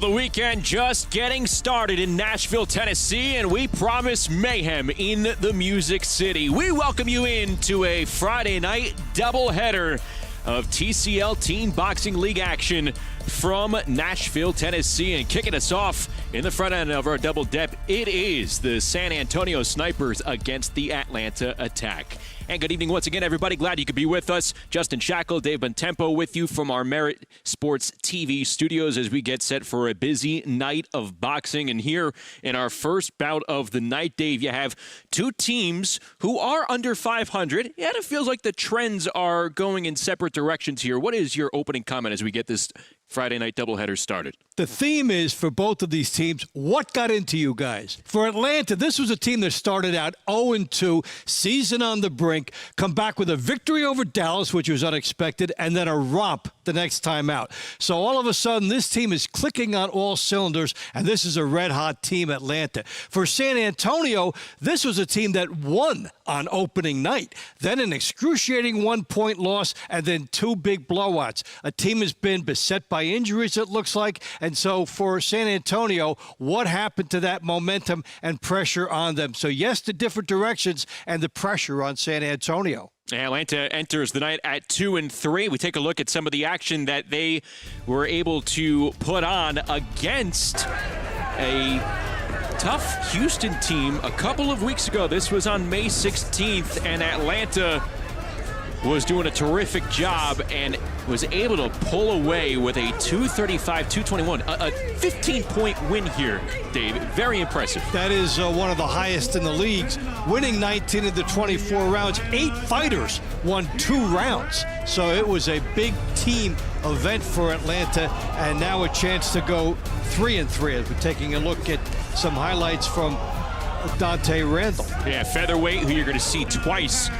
The weekend just getting started in Nashville, Tennessee, and we promise mayhem in the Music City. We welcome you into a Friday night doubleheader of TCL Teen Boxing League action from Nashville, Tennessee. And kicking us off in the front end of our double dep, it is the San Antonio Snipers against the Atlanta Attack. And good evening once again, everybody. Glad you could be with us. Justin Shackle, Dave Bontempo with you from our Merit Sports TV studios as we get set for a busy night of boxing. And here in our first bout of the night, Dave, you have two teams who are under 500. Yet it feels like the trends are going in separate directions here. What is your opening comment as we get this Friday night doubleheader started? The theme is for both of these teams, what got into you guys? For Atlanta, this was a team that started out 0-2, season on the brink, come back with a victory over Dallas, which was unexpected, and then a romp the next time out. So all of a sudden, this team is clicking on all cylinders, and this is a red-hot team, Atlanta. For San Antonio, this was a team that won on opening night, then an excruciating one-point loss, and then two big blowouts. A team has been beset by injuries, it looks like. And so for San Antonio, what happened to that momentum and pressure on them? So yes, to different directions and the pressure on San Antonio. Atlanta enters the night at 2-3. We take a look at some of the action that they were able to put on against a tough Houston team a couple of weeks ago. This was on May 16th, and Atlanta was doing a terrific job and was able to pull away with a 235-221, a 15-point win here, Dave. Very impressive. That is one of the highest in the leagues, winning 19 of the 24 rounds. 8 fighters won 2 rounds. So it was a big team event for Atlanta, and now a chance to go 3-3 as we're taking a look at some highlights from Dante Randall. Yeah, featherweight, who you're going to see twice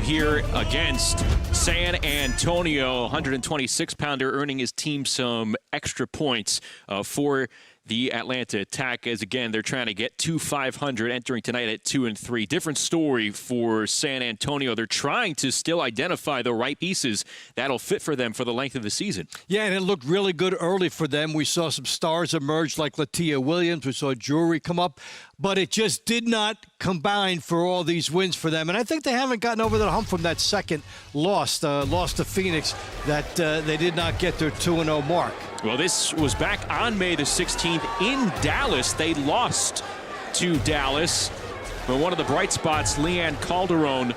here against San Antonio, 126-pounder, earning his team some extra points for the Atlanta Attack, as again they're trying to get to 500, entering tonight at 2-3. Different story for San Antonio. They're trying to still identify the right pieces that'll fit for them for the length of the season. Yeah, and it looked really good early for them. We saw some stars emerge like Latia Williams. We saw Drury come up, but it just did not combine for all these wins for them. And I think they haven't gotten over the hump from that second loss to Phoenix, that they did not get their 2-0 mark. Well, this was back on May the 16th in Dallas. They lost to Dallas. But one of the bright spots, Leanne Calderon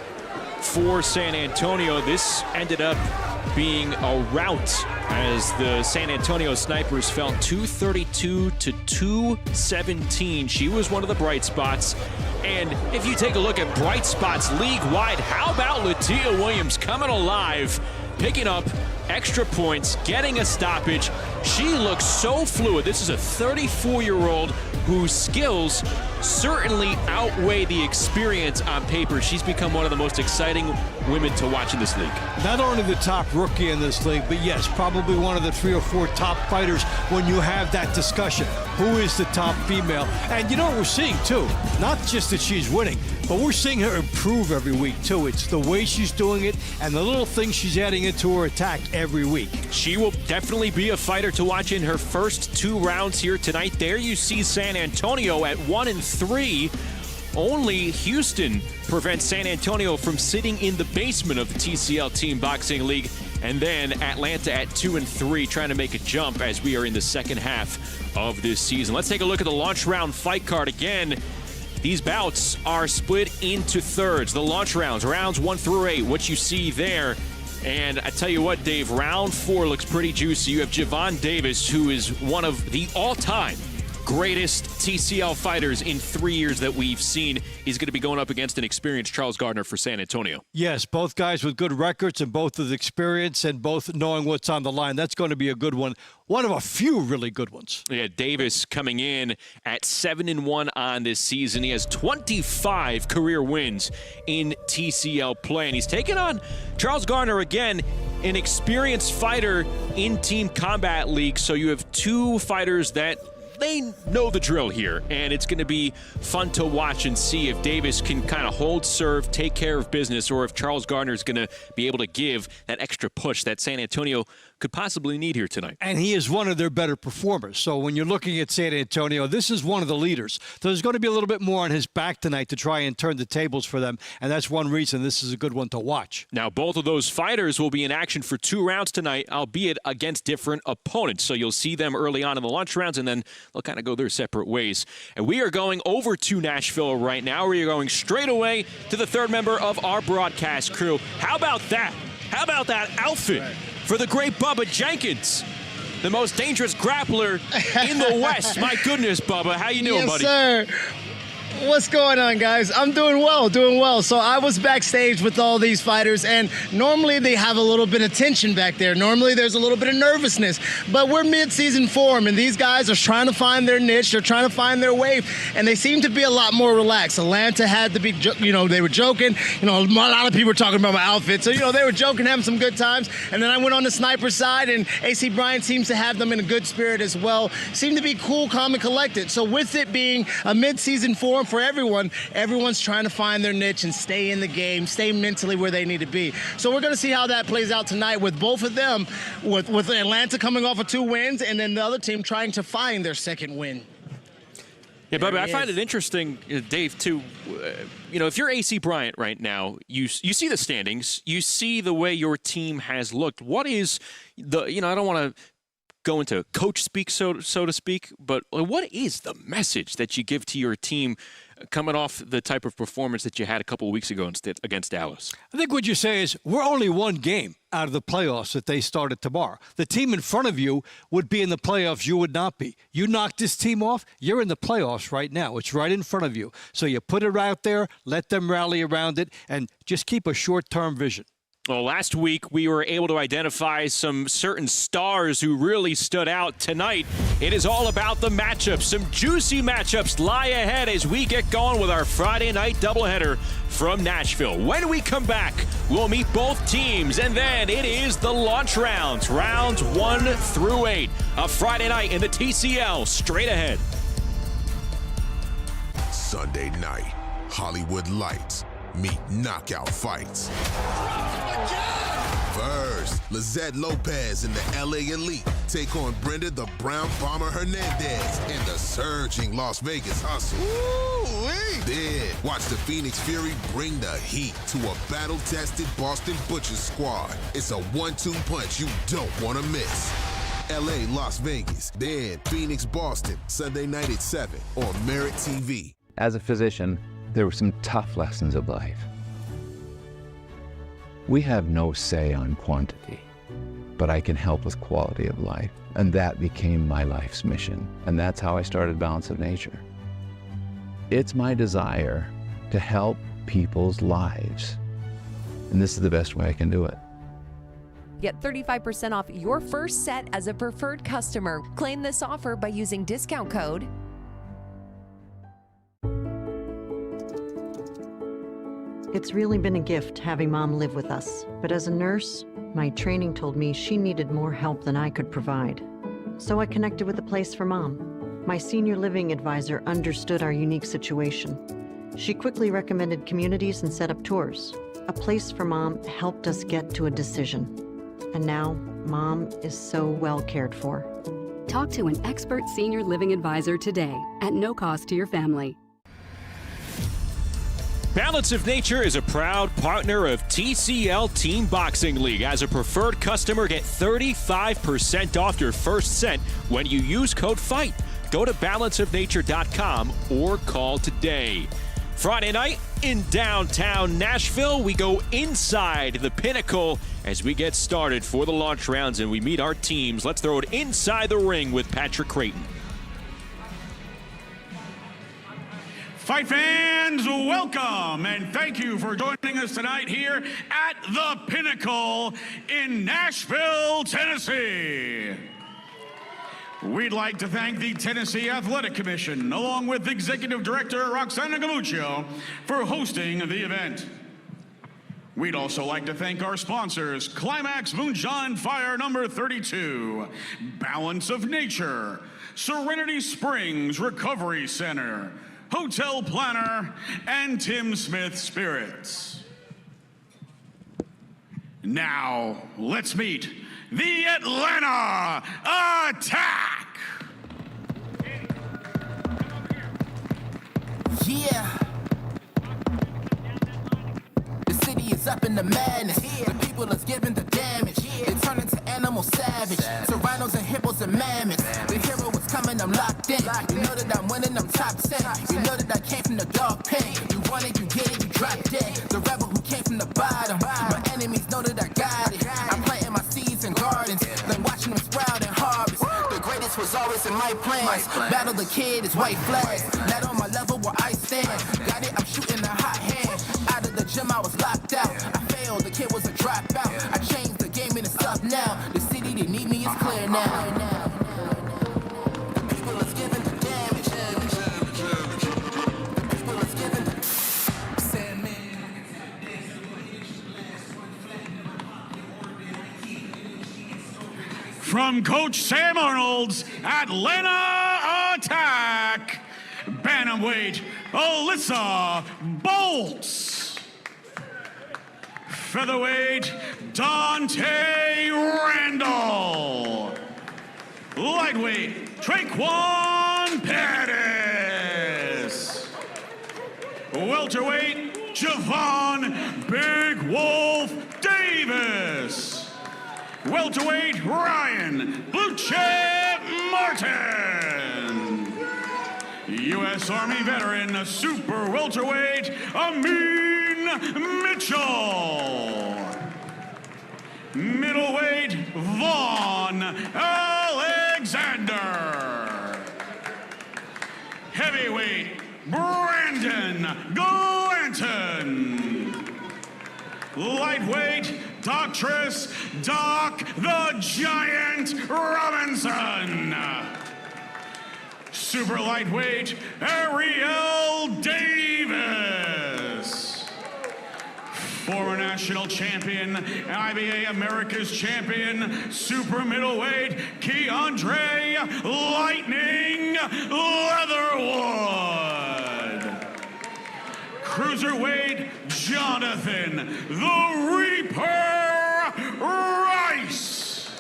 for San Antonio. This ended up being a rout as the San Antonio Snipers fell 232 to 217. She was one of the bright spots. And if you take a look at bright spots league-wide, how about Latia Williams coming alive, picking up extra points, getting a stoppage? She looks so fluid. This is a 34-year-old whose skills certainly outweigh the experience on paper. She's become one of the most exciting women to watch in this league. Not only the top rookie in this league, but yes, probably one of the 3 or 4 top fighters when you have that discussion. Who is the top female? And you know what we're seeing, too? Not just that she's winning, but we're seeing her improve every week, too. It's the way she's doing it and the little things she's adding into her attack every week. She will definitely be a fighter to watch in her first 2 rounds here tonight. There you see San Antonio at 1-3. Only Houston prevents San Antonio from sitting in the basement of the TCL Team Boxing League. And then Atlanta at 2-3, trying to make a jump as we are in the second half of this season. Let's take a look at the launch round fight card again. These bouts are split into thirds. The launch rounds 1 through 8, what you see there. And I tell you what, Dave, round 4 looks pretty juicy. You have Javon Davis, who is one of the all-time greatest TCL fighters in 3 years that we've seen. He's going to be going up against an experienced Charles Garner for San Antonio. Yes, both guys with good records and both with experience and both knowing what's on the line. That's going to be a good one. One of a few really good ones. Yeah, Davis coming in at 7-1 on this season. He has 25 career wins in TCL play, and he's taking on Charles Garner again, an experienced fighter in Team Combat League. So you have 2 fighters that they know the drill here, and it's going to be fun to watch and see if Davis can kind of hold serve, take care of business, or if Charles Garner is going to be able to give that extra push that San Antonio could possibly need here tonight. And he is one of their better performers. So when you're looking at San Antonio, this is one of the leaders. There's going to be a little bit more on his back tonight to try and turn the tables for them, and that's one reason this is a good one to watch. Now, both of those fighters will be in action for 2 rounds tonight, albeit against different opponents. So you'll see them early on in the lunch rounds, and then they'll kind of go their separate ways. And we are going over to Nashville right now. We are going straight away to the third member of our broadcast crew. How about that? How about that outfit for the great Bubba Jenkins, the most dangerous grappler in the West? My goodness, Bubba, how you doing, buddy? Yes, sir. What's going on, guys? I'm doing well. So I was backstage with all these fighters, and normally they have a little bit of tension back there. Normally there's a little bit of nervousness, but we're mid-season form, and these guys are trying to find their niche. They're trying to find their wave, and they seem to be a lot more relaxed. Atlanta had to be, they were joking. A lot of people were talking about my outfit, so, they were joking, having some good times. And then I went on the sniper side, and AC Bryant seems to have them in a good spirit as well. Seem to be cool, calm, and collected. So with it being a mid-season form for everyone's trying to find their niche and stay in the game, stay mentally where they need to be. So we're going to see how that plays out tonight with both of them, with Atlanta coming off of 2 wins and then the other team trying to find their second win. Yeah, Bubba, I find it interesting, Dave, too. If you're AC Bryant right now, you see the standings, you see the way your team has looked. What is the, I don't want to go into coach speak, so to speak, but what is the message that you give to your team coming off the type of performance that you had a couple of weeks ago against Dallas? I think what you say is we're only 1 game out of the playoffs that they started tomorrow. The team in front of you would be in the playoffs. You would not be. You knocked this team off, you're in the playoffs right now. It's right in front of you. So you put it out there, let them rally around it, and just keep a short-term vision. Well, last week we were able to identify some certain stars who really stood out. Tonight, it is all about the matchups. Some juicy matchups lie ahead as we get going with our Friday night doubleheader from Nashville. When we come back, we'll meet both teams, and then it is the launch rounds 1 through 8. A Friday night in the TCL, straight ahead. Sunday night, Hollywood lights meet knockout fights. First, Lizette Lopez and the LA Elite take on Brenda the Brown Bomber Hernandez and the surging Las Vegas Hustle. Ooh-wee. Then, watch the Phoenix Fury bring the heat to a battle-tested Boston Butchers squad. It's a 1-2 punch you don't want to miss. LA, Las Vegas, then Phoenix, Boston, Sunday night at 7 on Merit TV. As a physician, there were some tough lessons of life. We have no say on quantity, but I can help with quality of life. And that became my life's mission. And that's how I started Balance of Nature. It's my desire to help people's lives. And this is the best way I can do it. Get 35% off your first set as a preferred customer. Claim this offer by using discount code. It's really been a gift having Mom live with us. But as a nurse, my training told me she needed more help than I could provide. So I connected with a place for Mom. My senior living advisor understood our unique situation. She quickly recommended communities and set up tours. A place for Mom helped us get to a decision. And now, Mom is so well cared for. Talk to an expert senior living advisor today at no cost to your family. Balance of Nature is a proud partner of TCL Team Boxing League. As a preferred customer, get 35% off your first set when you use code FIGHT. Go to balanceofnature.com or call today. Friday night in downtown Nashville, we go inside the Pinnacle as we get started for the launch rounds and we meet our teams. Let's throw it inside the ring with Patrick Creighton. Fight fans, welcome and thank you for joining us tonight here at the Pinnacle in Nashville, Tennessee. We'd like to thank the Tennessee Athletic Commission, along with Executive Director Roxana Gamuccio, for hosting the event. We'd also like to thank our sponsors, Climax Moonshine Fire number 32, Balance of Nature, Serenity Springs Recovery Center, Hotel Planner, and Tim Smith Spirits. Now, let's meet the Atlanta Attack! Yeah. The city is up in the madness. The people is giving the damage. They turn into animal savage. So rhinos and hippos and mammoths. The hero is coming, I'm locked in. You know that I'm winning, I'm top 10. You know that I came from the dog pen. You want it, you get it, you drop dead. The rebel who came from the bottom. My enemies know that I got it. I'm planting my seeds in gardens, then watching them sprout and harvest. The greatest was always in my plans. Battle the kid is white flags. Not on my level where I stand. Got it, I'm shooting a hot hand. Out of the gym, I was locked out. I failed, the kid was a dropout. I changed the game and it's up now. The city that need me is clear now. The people is giving the damage. The people is giving the Sandman. From Coach Sam Arnold's Atlanta Attack, bantamweight Alyssa Boltz, featherweight Dante Randall, lightweight Traquan Pettis, welterweight Javon Big Wolf Davis, welterweight Ryan Blue Chip Martin, U.S. Army veteran super welterweight Amin Mitchell, middleweight Vaughn Alexander, heavyweight Brandon Glanton, lightweight Doctress Doc the Giant Robinson, super lightweight Ariel Davis, former national champion, IBA America's champion, super middleweight Keandre Lightning Leatherwood, cruiserweight Jonathan the Reaper Rice.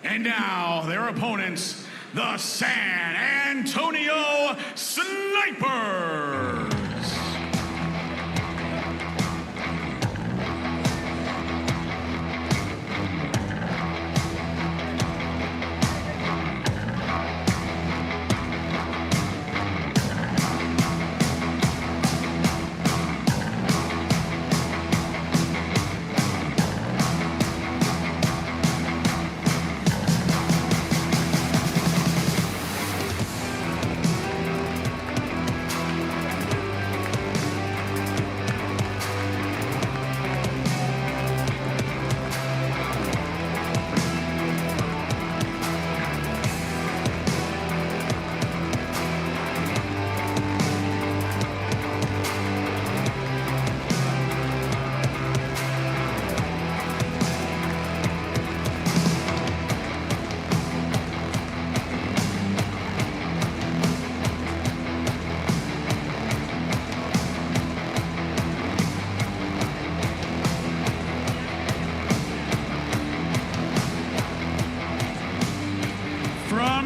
And now, their opponents, the San Antonio Snipers.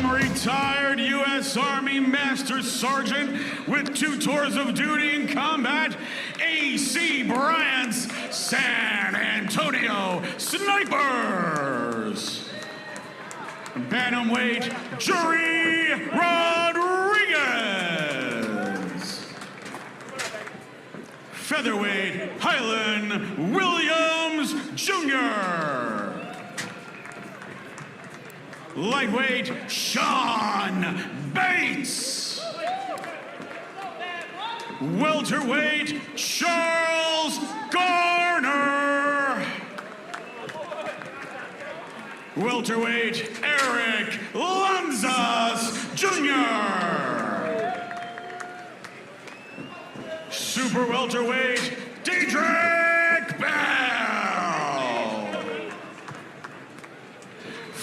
Retired U.S. Army Master Sergeant with 2 tours of duty in combat, A.C. Bryant's San Antonio Snipers. Bantamweight Jury Rodriguez. Featherweight Hylan Williams Jr. Lightweight Sean Bates. Welterweight Charles Garner. Welterweight Eric Lanzis Jr. Super welterweight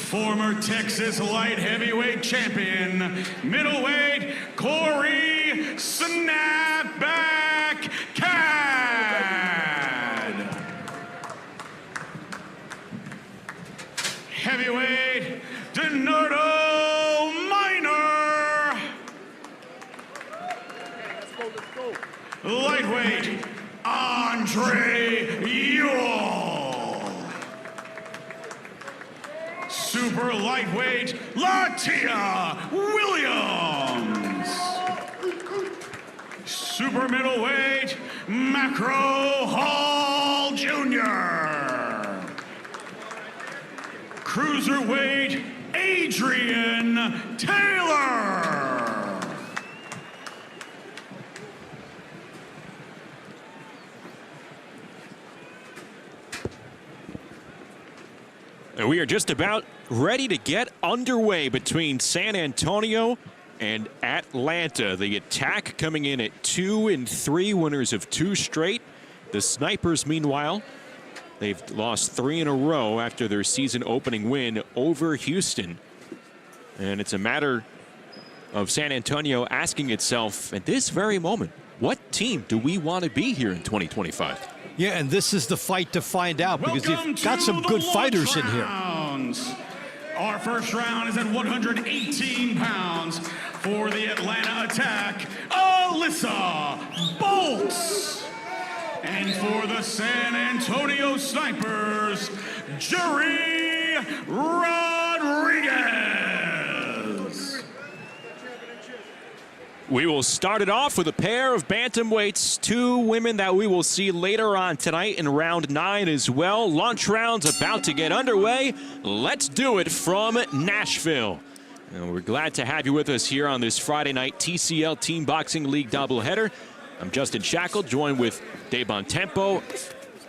former Texas light heavyweight champion, middleweight Corey Snapback Cad. Heavyweight Denardo Minor. Lightweight Andre Ewell. Super lightweight Latia Williams. Super middleweight Macro Hall Jr. Cruiserweight Adrian Taylor. And we are just about ready to get underway between San Antonio and Atlanta. The attack coming in at 2-3, winners of 2 straight. The Snipers, meanwhile, they've lost 3 in a row after their season opening win over Houston. And it's a matter of San Antonio asking itself at this very moment, what team do we want to be here in 2025? Yeah, and this is the fight to find out because they've got some good fighters in here. Our first round is at 118 pounds for the Atlanta attack, Alyssa Boltz. And for the San Antonio Snipers, Jerry Rodriguez. We will start it off with a pair of bantamweights, 2 women that we will see later on tonight in round 9 as well. Lunch round's about to get underway. Let's do it from Nashville. And we're glad to have you with us here on this Friday night TCL Team Boxing League doubleheader. I'm Justin Shackle, joined with Dave Bontempo.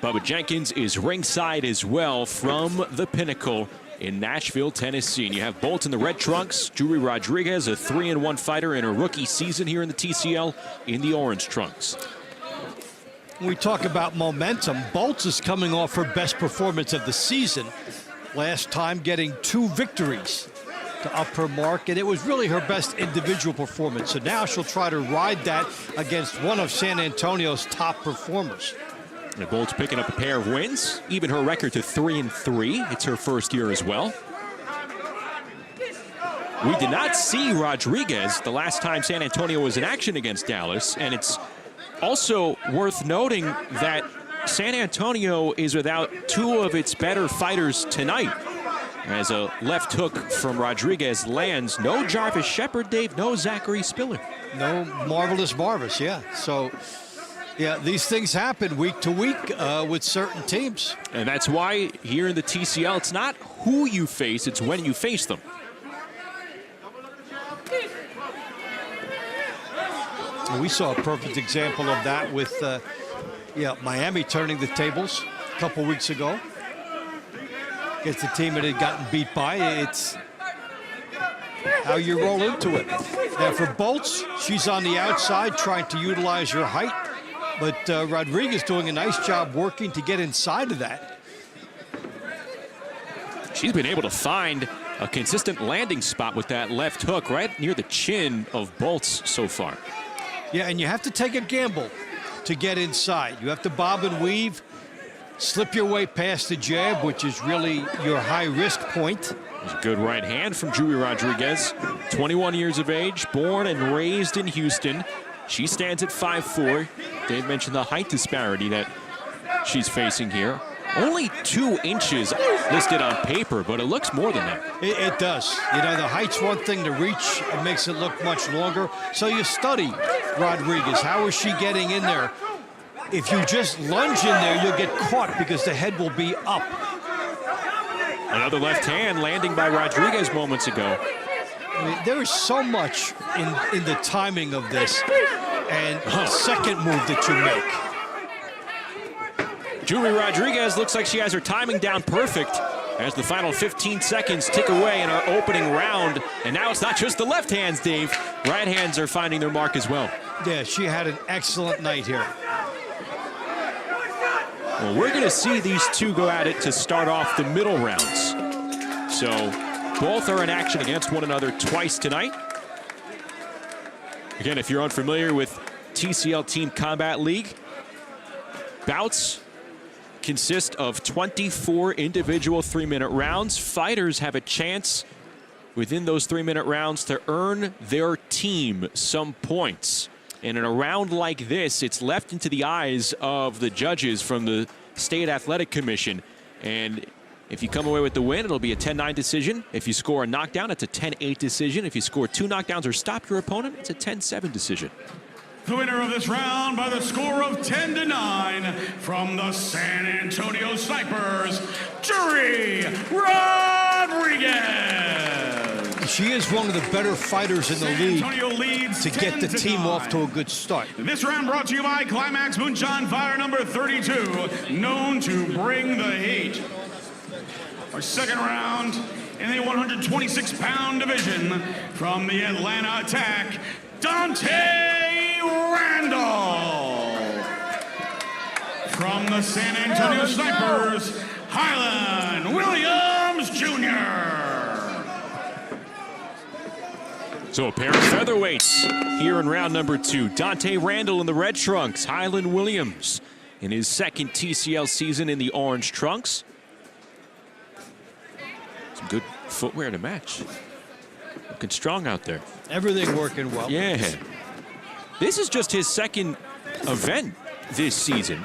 Bubba Jenkins is ringside as well from the Pinnacle in Nashville, Tennessee. And you have Boltz in the red trunks, Jury Rodriguez, a 3-1 fighter in her rookie season here in the TCL, in the orange trunks. When we talk about momentum, Boltz is coming off her best performance of the season. Last time getting 2 victories to up her mark, and it was really her best individual performance. So now she'll try to ride that against one of San Antonio's top performers. And Boltz picking up a pair of wins, even her record to 3-3. It's her first year as well. We did not see Rodriguez the last time San Antonio was in action against Dallas, and it's also worth noting that San Antonio is without 2 of its better fighters tonight. As a left hook from Rodriguez lands, no Jarvis Shepard, Dave, no Zachary Spiller. No Marvelous Marvis, yeah. So, yeah, these things happen week to week with certain teams. And that's why here in the TCL, it's not who you face, it's when you face them. And we saw a perfect example of that with Miami turning the tables a couple weeks ago against a team that had gotten beat by. It's how you roll into it. Now for Boltz, she's on the outside trying to utilize her height, but Rodriguez doing a nice job working to get inside of that. She's been able to find a consistent landing spot with that left hook right near the chin of Boltz so far. Yeah, and you have to take a gamble to get inside. You have to bob and weave, slip your way past the jab, which is really your high-risk point. There's a good right hand from Jury Rodriguez, 21 years of age, born and raised in Houston. She stands at 5'4". Dave mentioned the height disparity that she's facing here. Only 2 inches listed on paper, but it looks more than that. It does. You know, the height's one thing to reach. It makes it look much longer. So you study Rodriguez. How is she getting in there? If you just lunge in there, you'll get caught because the head will be up. Another left hand landing by Rodriguez moments ago. I mean, there is so much in the timing of this and the second move that you make. Jury Rodriguez looks like she has her timing down perfect as the final 15 seconds tick away in our opening round. And now it's not just the left hands, Dave. Right hands are finding their mark as well. Yeah, she had an excellent night here. Well, we're going to see these two go at it to start off the middle rounds. So Both are in action against one another twice tonight. Again, if you're unfamiliar with TCL Team Combat League, bouts consist of 24 individual 3-minute rounds. Fighters have a chance within those 3-minute rounds to earn their team some points. And in a round like this, it's left into the eyes of the judges from the State Athletic Commission. And if you come away with the win, it'll be a 10-9 decision. If you score a knockdown, it's a 10-8 decision. If you score 2 knockdowns or stop your opponent, it's a 10-7 decision. The winner of this round by the score of 10-9 from the San Antonio Snipers, Jury Rodriguez. She is one of the better fighters in the league to get the team off to a good start. This round brought to you by Climax Moonshine Fire number 32, known to bring the heat. Our second round in the 126-pound division from the Atlanta Attack, Dante Randall. From the San Antonio Snipers, Highland Williams Jr. So a pair of featherweights here in round number 2. Dante Randall in the red trunks, Highland Williams in his second TCL season in the orange trunks. Some good footwear to match. Looking strong out there. Everything working well. Yeah. This is just his second event this season.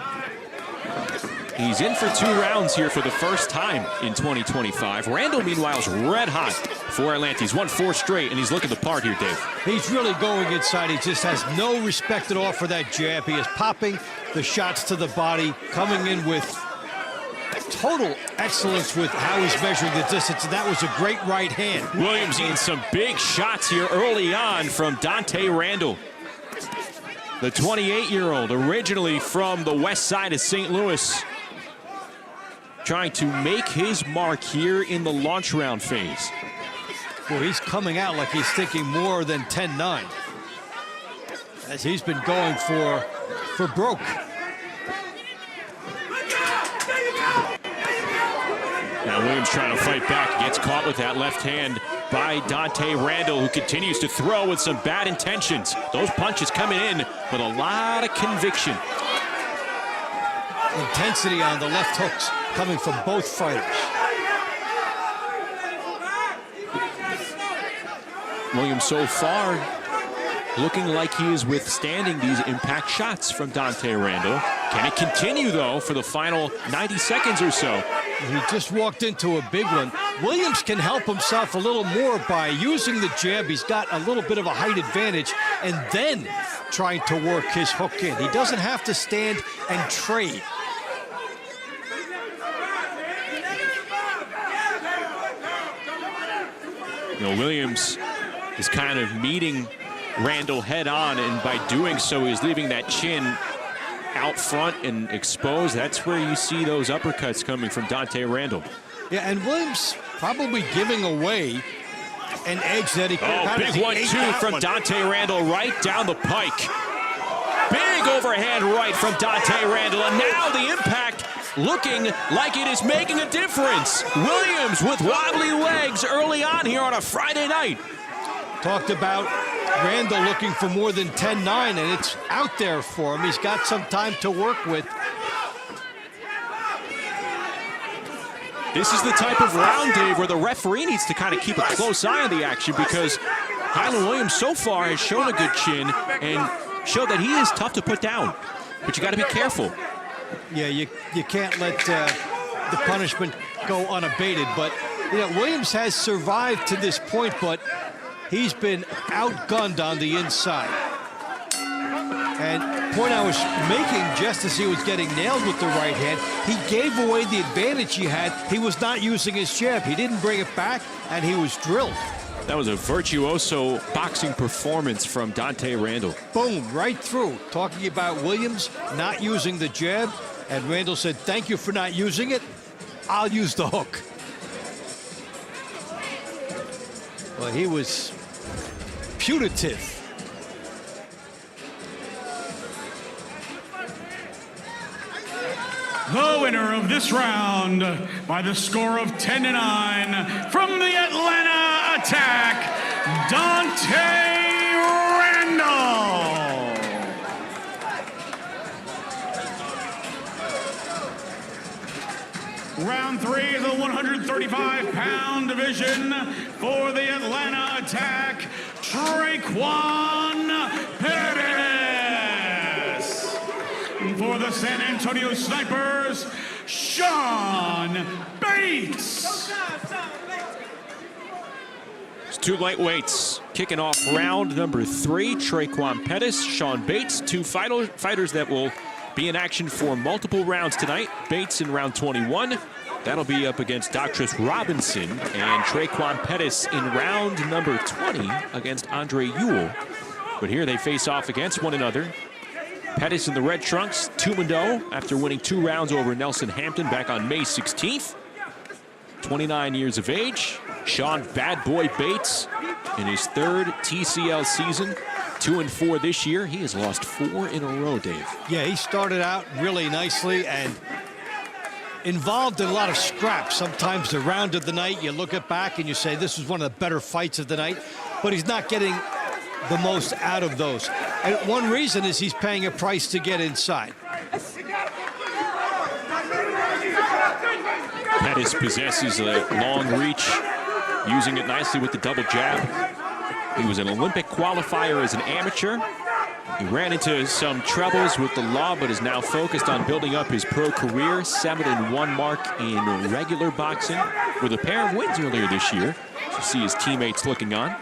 He's in for 2 rounds here for the first time in 2025. Randall, meanwhile, is red hot for Atlanta. He's won 4 straight, and he's looking the part here, Dave. He's really going inside. He just has no respect at all for that jab. He is popping the shots to the body, coming in with total excellence with how he's measuring the distance, and that was a great right hand. Williams eating some big shots here early on from Dante Randall. The 28-year-old, originally from the west side of St. Louis, trying to make his mark here in the launch round phase. Well, he's coming out like he's thinking more than 10-9, as he's been going for broke. Now Williams trying to fight back, gets caught with that left hand by Dante Randall, who continues to throw with some bad intentions. Those punches coming in with a lot of conviction. Intensity on the left hooks coming from both fighters. Williams so far looking like he is withstanding these impact shots from Dante Randall. Can it continue, though, for the final 90 seconds or so? He just walked into a big one. Williams can help himself a little more by using the jab. He's got a little bit of a height advantage, and then trying to work his hook in. He doesn't have to stand and trade. You know, Williams is kind of meeting Randall head on, and by doing so, he's leaving that chin out front and exposed. That's where you see those uppercuts coming from Dante Randall. Yeah, and Williams probably giving away an edge that he could have. Big 1-2 from Dante Randall right down the pike. Big overhand right from Dante Randall, and now the impact looking like it is making a difference. Williams with wobbly legs early on here on a Friday night. Talked about Randall looking for more than 10-9, and it's out there for him. He's got some time to work with. This is the type of round, Dave, where the referee needs to kind of keep a close eye on the action, because Highland Williams so far has shown a good chin and showed that he is tough to put down. But you got to be careful. Yeah, you can't let the punishment go unabated. But you know, Williams has survived to this point, but he's been outgunned on the inside. And point I was making, just as he was getting nailed with the right hand, he gave away the advantage he had. He was not using his jab. He didn't bring it back, and he was drilled. That was a virtuoso boxing performance from Dante Randall. Boom, right through. Talking about Williams not using the jab, and Randall said, thank you for not using it. I'll use the hook. Well, he was punitive. The winner of this round by the score of 10-9 from the Atlanta Attack, Randall. Round 3 is the 135-pound division for the Atlanta Attack, Pettis. And for the San Antonio Snipers, Sean Bates. It's two lightweights kicking off round number 3. Pettis, Sean Bates, two fighters that will be in action for multiple rounds tonight. Bates in round 21. That'll be up against Doctress Robinson, and Pettis in round number 20 against Andre Ewell. But here they face off against one another. Pettis in the red trunks, 2-0 after winning 2 rounds over Nelson Hampton back on May 16th. 29 years of age. Sean Bad Boy Bates in his 3rd TCL season. 2-4 this year. He has lost 4 in a row, Dave. Yeah, he started out really nicely and involved in a lot of scraps. Sometimes the round of the night, you look at back and you say this is one of the better fights of the night, but he's not getting the most out of those. And one reason is he's paying a price to get inside. Pettis possesses a long reach, using it nicely with the double jab. He was an Olympic qualifier as an amateur. He ran into some troubles with the law, but is now focused on building up his pro career. 7-1 mark in regular boxing with a pair of wins earlier this year. You see his teammates looking on.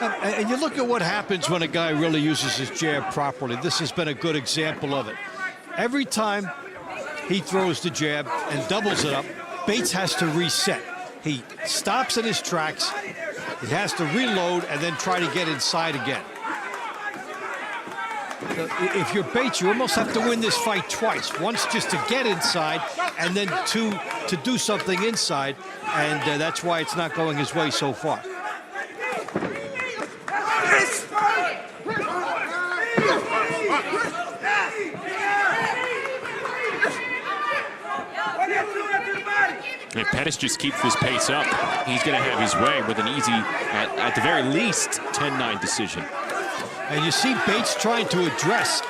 And you look at what happens when a guy really uses his jab properly. This has been a good example of it. Every time he throws the jab and doubles it up, Bates has to reset. He stops in his tracks. He has to reload and then try to get inside again. If you're Bates, you almost have to win this fight twice. Once just to get inside, and then two to do something inside, and that's why it's not going his way so far. If Pettis just keeps this pace up, he's going to have his way with an easy, at the very least, 10-9 decision. And you see Bates trying to address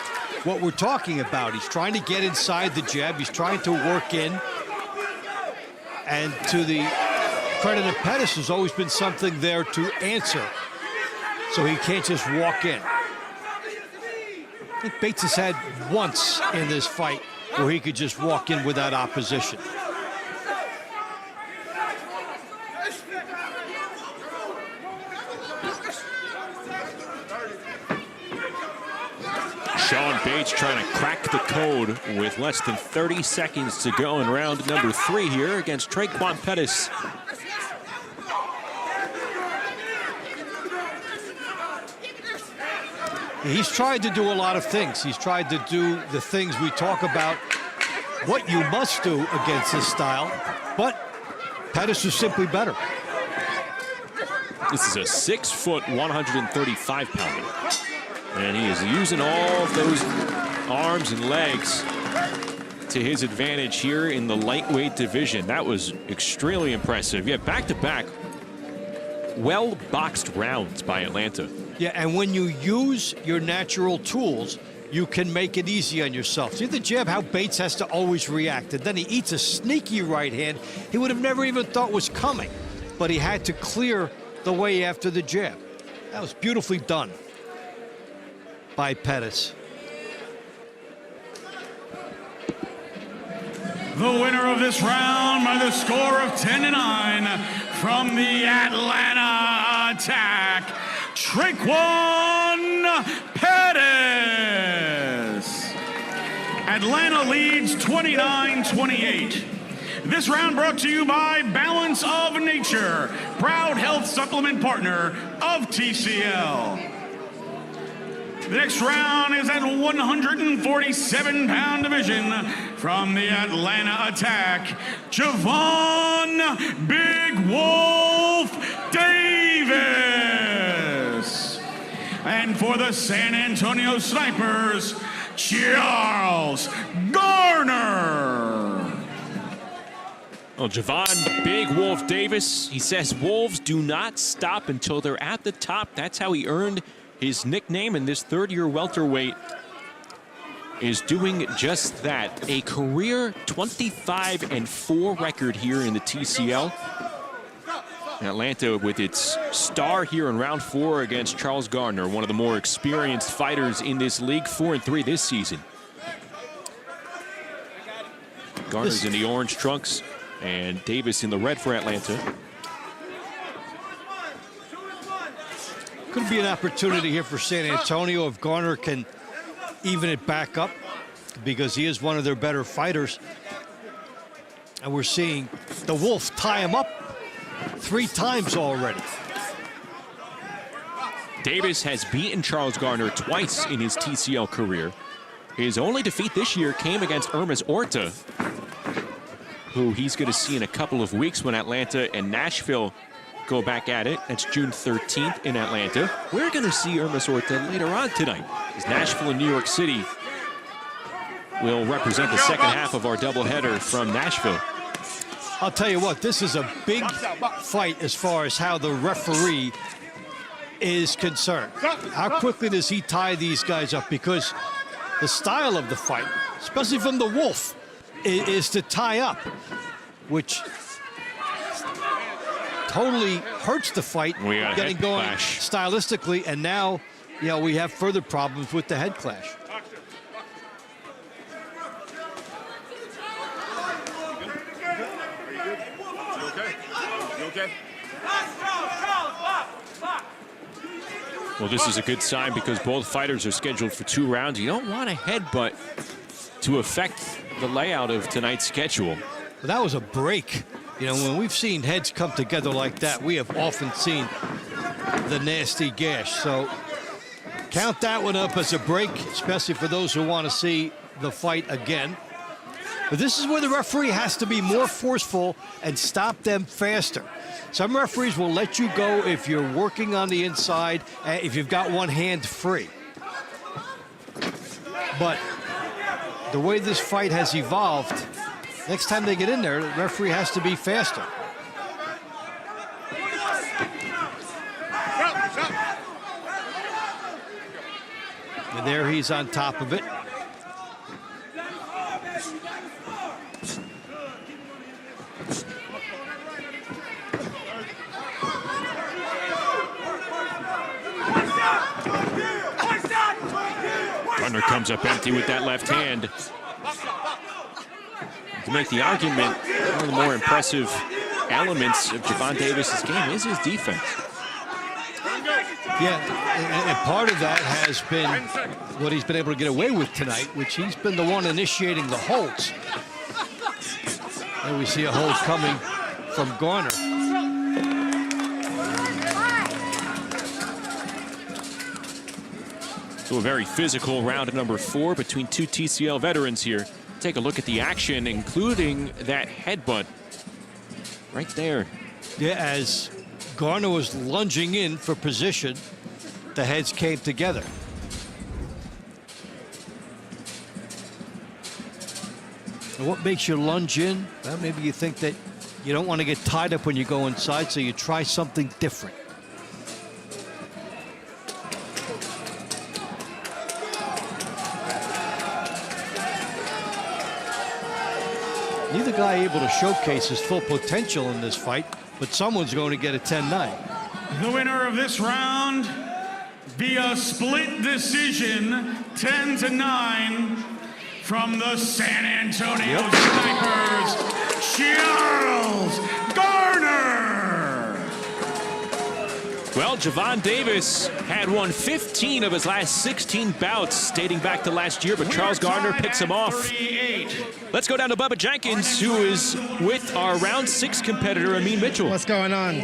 what we're talking about. He's trying to get inside the jab. He's trying to work in. And to the credit of Pettis, there's always been something there to answer. So he can't just walk in. I think Bates has had once in this fight where he could just walk in without opposition. Sean Bates trying to crack the code with less than 30 seconds to go in round number 3 here against Pettis. He's tried to do a lot of things. He's tried to do the things we talk about, what you must do against this style, but Pettis is simply better. This is a 6-foot, 135-pounder. And he is using all of those arms and legs to his advantage here in the lightweight division. That was extremely impressive. Yeah, back-to-back well-boxed rounds by Atlanta. Yeah, and when you use your natural tools, you can make it easy on yourself. See the jab, how Bates has to always react. And then he eats a sneaky right hand he would have never even thought was coming. But he had to clear the way after the jab. That was beautifully done by Pettis. The winner of this round by the score of 10-9 from the Atlanta Attack, Pettis. Atlanta leads 29-28. This round brought to you by Balance of Nature, proud health supplement partner of TCL. The next round is at 147-pound division from the Atlanta Attack, Javon Big Wolf Davis. And for the San Antonio Snipers, Charles Garner. Well, Javon Big Wolf Davis, he says wolves do not stop until they're at the top. That's how he earned his nickname, and this third-year welterweight is doing just that. A career 25-4 record here in the TCL. Atlanta with its star here in round 4 against Charles Garner, one of the more experienced fighters in this league, 4-3 this season. Garner's in the orange trunks and Davis in the red for Atlanta. Could be an opportunity here for San Antonio if Garner can even it back up, because he is one of their better fighters. And we're seeing the Wolf tie him up 3 times already. Davis has beaten Charles Garner twice in his TCL career. His only defeat this year came against Orta, who he's going to see in a couple of weeks when Atlanta and Nashville go back at it. That's June 13th in Atlanta. We're going to see Orta later on tonight, as Nashville and New York City will represent the second half of our doubleheader from Nashville. I'll tell you what, this is a big fight as far as how the referee is concerned. How quickly does he tie these guys up? Because the style of the fight, especially from the Wolf, is to tie up, which totally hurts the fight, getting going stylistically, and now, you know, we have further problems with the head clash. Well, this is a good sign because both fighters are scheduled for 2 rounds. You don't want a headbutt to affect the layout of tonight's schedule. Well, that was a break. You know, when we've seen heads come together like that, we have often seen the nasty gash. So count that one up as a break, especially for those who want to see the fight again. But this is where the referee has to be more forceful and stop them faster. Some referees will let you go if you're working on the inside, if you've got one hand free. But the way this fight has evolved, next time they get in there, the referee has to be faster. And there he's on top of it. Garner comes up empty with that left hand. To make the argument, one of the more impressive elements of Javon Davis's game is his defense. Yeah, and part of that has been what he's been able to get away with tonight, which he's been the one initiating the holds. And we see a hold coming from Garner. So a very physical round number 4 between 2 TCL veterans here. Take a look at the action, including that headbutt right there. Yeah, as Garner was lunging in for position, the heads came together. And what makes you lunge in? Well, maybe you think that you don't want to get tied up when you go inside, so you try something different. Neither guy able to showcase his full potential in this fight, but someone's going to get a 10-9. The winner of this round via split decision, 10-9, from the San Antonio Snipers, Charles Garner. Well, Javon Davis had won 15 of his last 16 bouts dating back to last year, but Charles Garner picks him off. 38. Let's go down to Bubba Jenkins, who is with our round 6 competitor, Amin Mitchell. What's going on?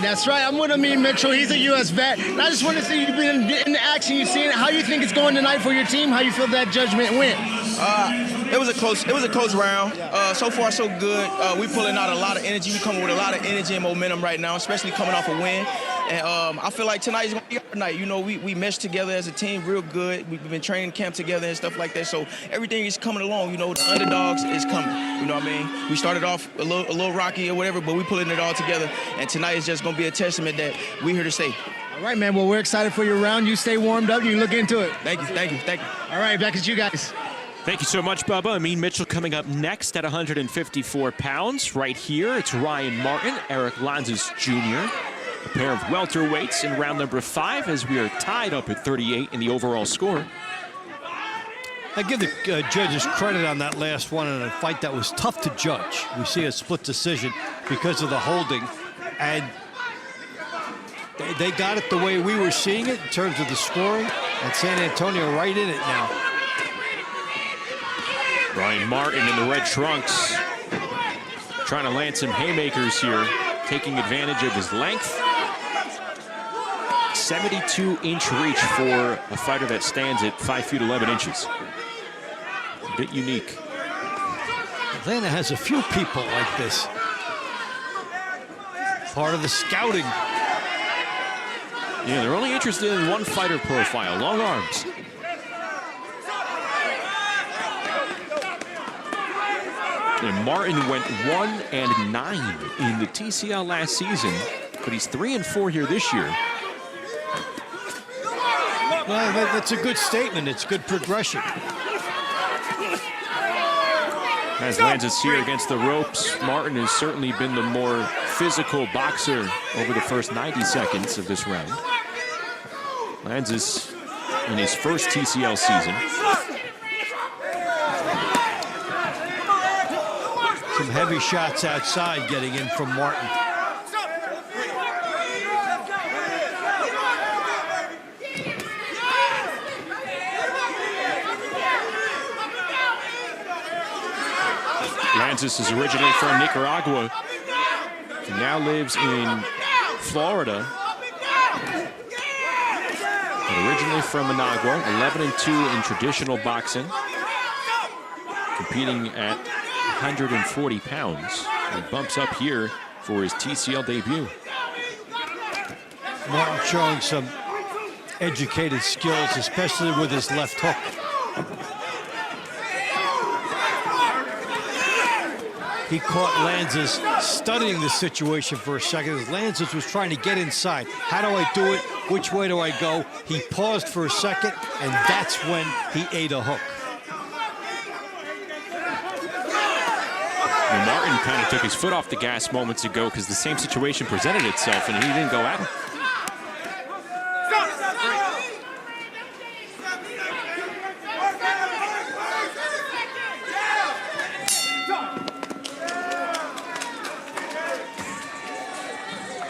That's right. I'm with Amin Mitchell. He's a U.S. vet. And I just want to see you been in the action. You've seen it. How you think it's going tonight for your team? How you feel that judgment went? It was a close round. So far, so good. We pulling out a lot of energy. We coming with a lot of energy and momentum right now, especially coming off a win. And I feel like tonight is going to be our night. You know, we meshed together as a team real good. We've been training camp together and stuff like that. So everything is coming along. You know, the underdogs is coming. You know what I mean? We started off a little rocky or whatever, but we pulling it all together. And tonight is just going to be a testament that we're here to stay. All right, man. Well, we're excited for your round. You stay warmed up. You look into it. Thank you. All right, back at you guys. Thank you so much, Bubba. Amin Mitchell coming up next at 154 pounds. Right here, it's Ryan Martin, Eric Lanzis Jr., a pair of welterweights in round number 5 as we are tied up at 38 in the overall score. I give the judges credit on that last one in a fight that was tough to judge. We see a split decision because of the holding, and they got it the way we were seeing it in terms of the scoring, and San Antonio right in it now. Ryan Martin in the red trunks, trying to land some haymakers here, taking advantage of his length. 72-inch reach for a fighter that stands at 5 feet 11 inches. A bit unique. Atlanta has a few people like this. Part of the scouting. Yeah, they're only interested in one fighter profile, long arms. And Martin went 1-9 in the TCL last season, but he's 3-4 here this year. Well, that's a good statement. It's good progression. As Lanzis here against the ropes, Martin has certainly been the more physical boxer over the first 90 seconds of this round. Lanzis in his first TCL season. Some heavy shots outside getting in from Martin. Lanzis is originally from Nicaragua. He now lives in Florida. But originally from Managua, 11-2 in traditional boxing. Competing at 140 pounds. And bumps up here for his TCL debut. Martin showing some educated skills, especially with his left hook. He caught Lanzis studying the situation for a second as Lanzis was trying to get inside. How do I do it? Which way do I go? He paused for a second, and that's when he ate a hook. Well, Martin kind of took his foot off the gas moments ago because the same situation presented itself, and he didn't go at him.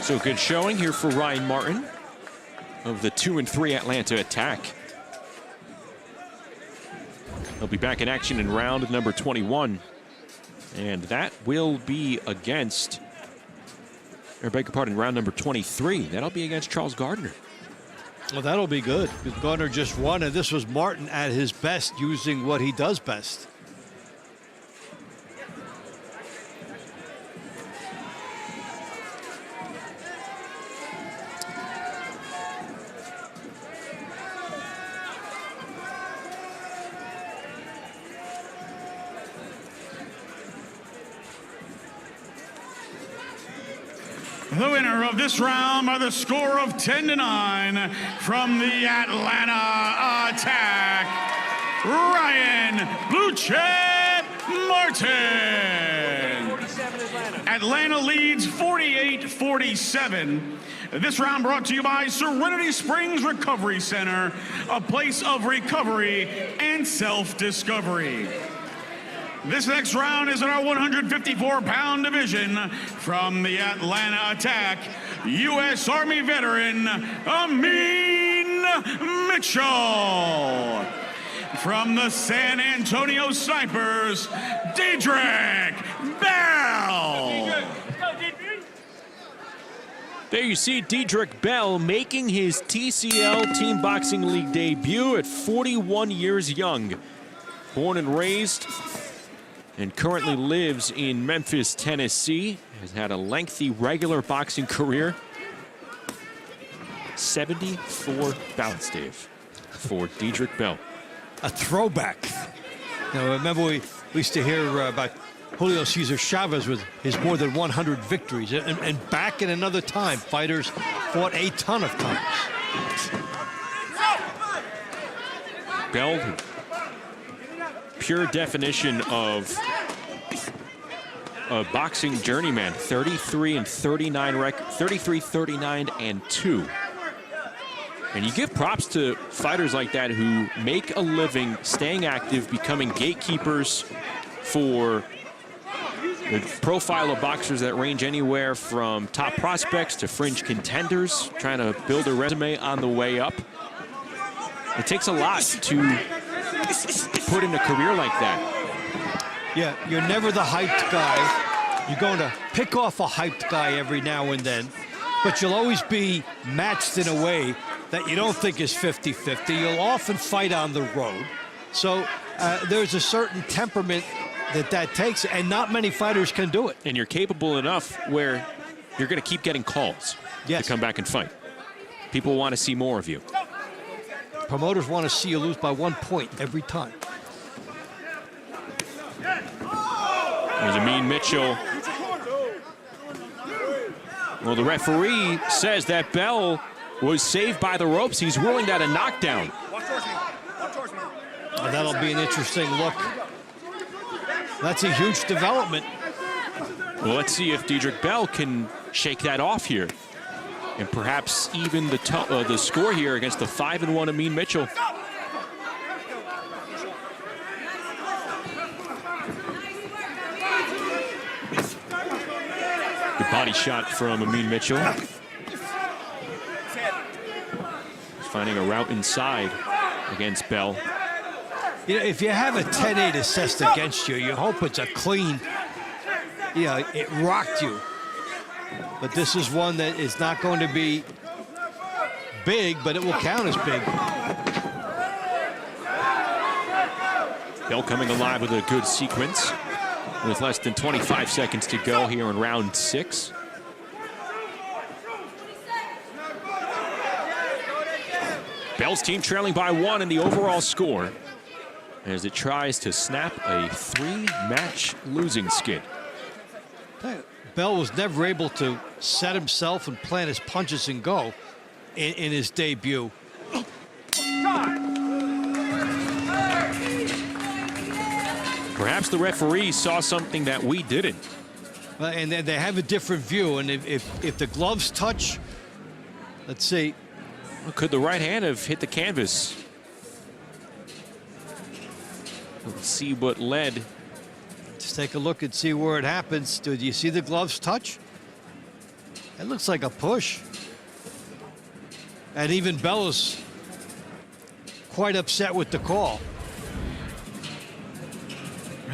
So good showing here for Ryan Martin of the 2-3 Atlanta attack. He'll be back in action in round number 21. And that will be against, or beg your pardon, round number 23. That'll be against Charles Garner. Well, that'll be good because Garner just won, and this was Martin at his best, using what he does best. The winner of this round by the score of 10-9 from the Atlanta attack, Ryan Bluchet Martin. Atlanta leads 48-47. This round brought to you by Serenity Springs Recovery Center, a place of recovery and self-discovery. This next round is in our 154-pound division from the Atlanta attack, U.S. Army veteran Amin Mitchell. From the San Antonio Snipers, Diedrich Bell. There you see Diedrich Bell making his TCL Team Boxing League debut at 41 years young. Born and raised and currently lives in Memphis, Tennessee. Has had a lengthy regular boxing career. 74 bouts, Dave, for Diedrich Bell. A throwback. Now, remember we used to hear about Julio Cesar Chavez with his more than 100 victories. And back in another time, fighters fought a ton of times. Bell, pure definition of a boxing journeyman. 33 and 39 record, 33, 39 and 2. And you give props to fighters like that who make a living staying active, becoming gatekeepers for the profile of boxers that range anywhere from top prospects to fringe contenders, trying to build a resume on the way up. It takes a lot to put in a career like that. Yeah, you're never the hyped guy. You're going to pick off a hyped guy every now and then, but you'll always be matched in a way that you don't think is 50-50. You'll often fight on the road. So there's a certain temperament that takes, and not many fighters can do it. And you're capable enough where you're going to keep getting calls to come back and fight. People want to see more of you. Promoters want to see you lose by 1 point every time. There's Amin Mitchell. Well, the referee says that Bell was saved by the ropes. He's ruling that a knockdown. Oh, that'll be an interesting look. That's a huge development. Well, let's see if Diedrich Bell can shake that off here, and perhaps even the score here against the 5-1 Amin Mitchell. Good body shot from Amin Mitchell. He's finding a route inside against Bell. You know, if you have a 10-8 assessed against you, you hope it's a clean, it rocked you. But this is one that is not going to be big, but it will count as big. Bell coming alive with a good sequence with less than 25 seconds to go here in round 6. Bell's team trailing by 1 in the overall score as it tries to snap a 3-match losing skid. Bell was never able to set himself and plant his punches and go in his debut. Perhaps the referee saw something that we didn't. And they have a different view, and if the gloves touch, let's see. Could the right hand have hit the canvas? Let's see what led. Let's take a look and see where it happens. Do you see the gloves touch? It looks like a push. And even Bell is quite upset with the call.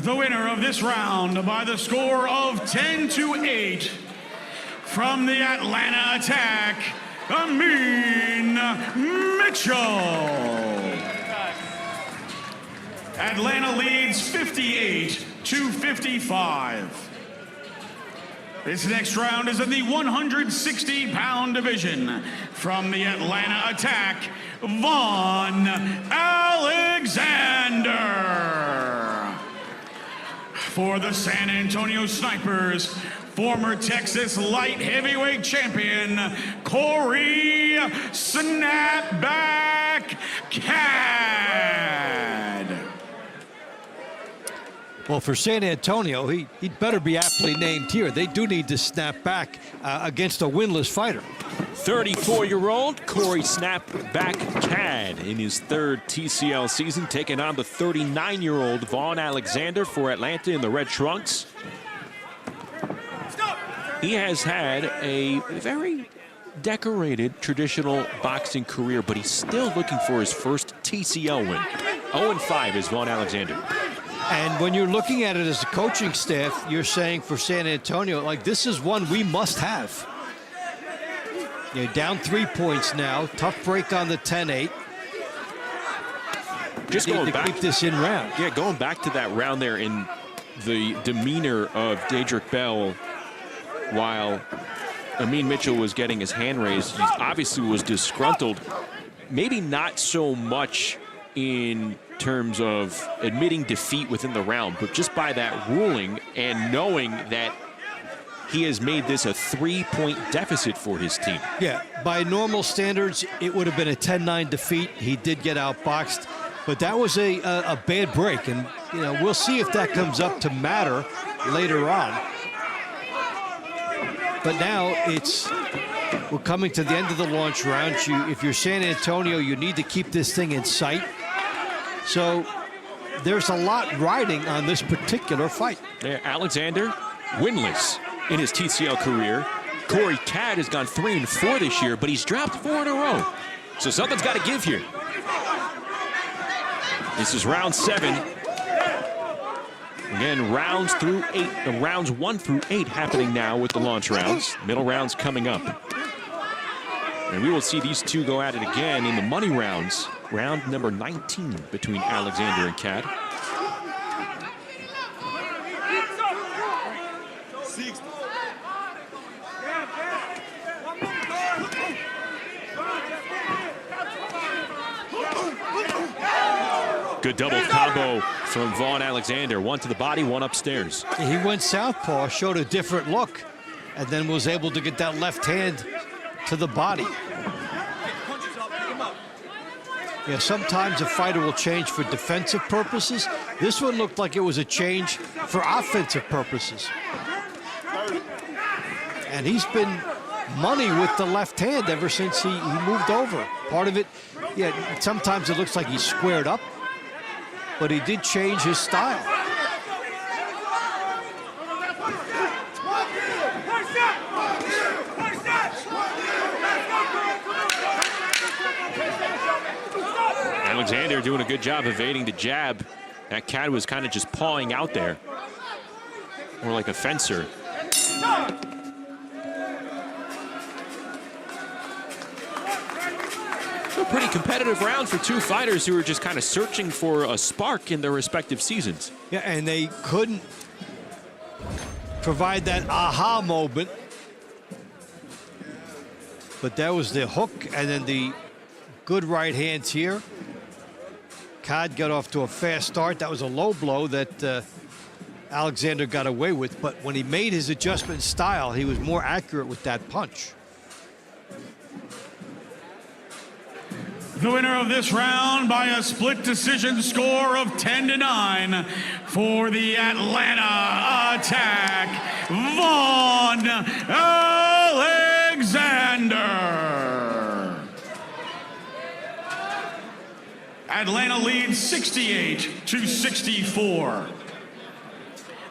The winner of this round by the score of 10-8 from the Atlanta Attack, Amin Mitchell. Atlanta leads 58-55. This next round is in the 160-pound division. From the Atlanta Attack, Von Alexander. For the San Antonio Snipers, former Texas light heavyweight champion, Corey Snapback Cad. Well, for San Antonio, he'd better be aptly named here. They do need to snap back against a winless fighter. 34-year-old Corey Snapback Cad in his 3rd TCL season, taking on the 39-year-old Von Alexander for Atlanta in the red trunks. He has had a very decorated traditional boxing career, but he's still looking for his first TCL win. 0-5 is Von Alexander. And when you're looking at it as a coaching staff, you're saying for San Antonio, like, this is one we must have. You're down 3 points now. Tough break on the 10-8. Just going back to keep this in round. Yeah, going back to that round there in the demeanor of Diedrich Bell, while Amin Mitchell was getting his hand raised, he obviously was disgruntled. Maybe not so much in terms of admitting defeat within the round, but just by that ruling and knowing that he has made this a 3-point deficit for his team. Yeah, by normal standards, it would have been a 10-9 defeat. He did get outboxed, but that was a bad break, and we'll see if that comes up to matter later on. But now we're coming to the end of the launch round. If you're San Antonio, you need to keep this thing in sight. So there's a lot riding on this particular fight. Yeah, Alexander, winless in his TCL career. Corey Cadd has gone 3-4 this year, but he's dropped 4 in a row. So something's got to give here. This is round 7. Again, rounds 1 through 8 happening now with the launch rounds. Middle rounds coming up. And we will see these two go at it again in the money rounds. Round number 19 between Alexander and Cadd. Good double combo from Vaughn Alexander. One to the body, one upstairs. He went southpaw, showed a different look, and then was able to get that left hand to the body. Yeah, sometimes a fighter will change for defensive purposes. This one looked like it was a change for offensive purposes. And he's been money with the left hand ever since he moved over. Part of it, yeah, sometimes it looks like he's squared up, but he did change his style. Alexander doing a good job evading the jab. That Cadd was kind of just pawing out there. More like a fencer. A pretty competitive round for two fighters who are just kind of searching for a spark in their respective seasons. Yeah, and they couldn't provide that aha moment. But that was the hook and then the good right hands here. Cadd got off to a fast start. That was a low blow that Alexander got away with. But when he made his adjustment style, he was more accurate with that punch. The winner of this round by a split decision score of 10-9 for the Atlanta Attack, Vaughn Alexander. Atlanta leads 68-64.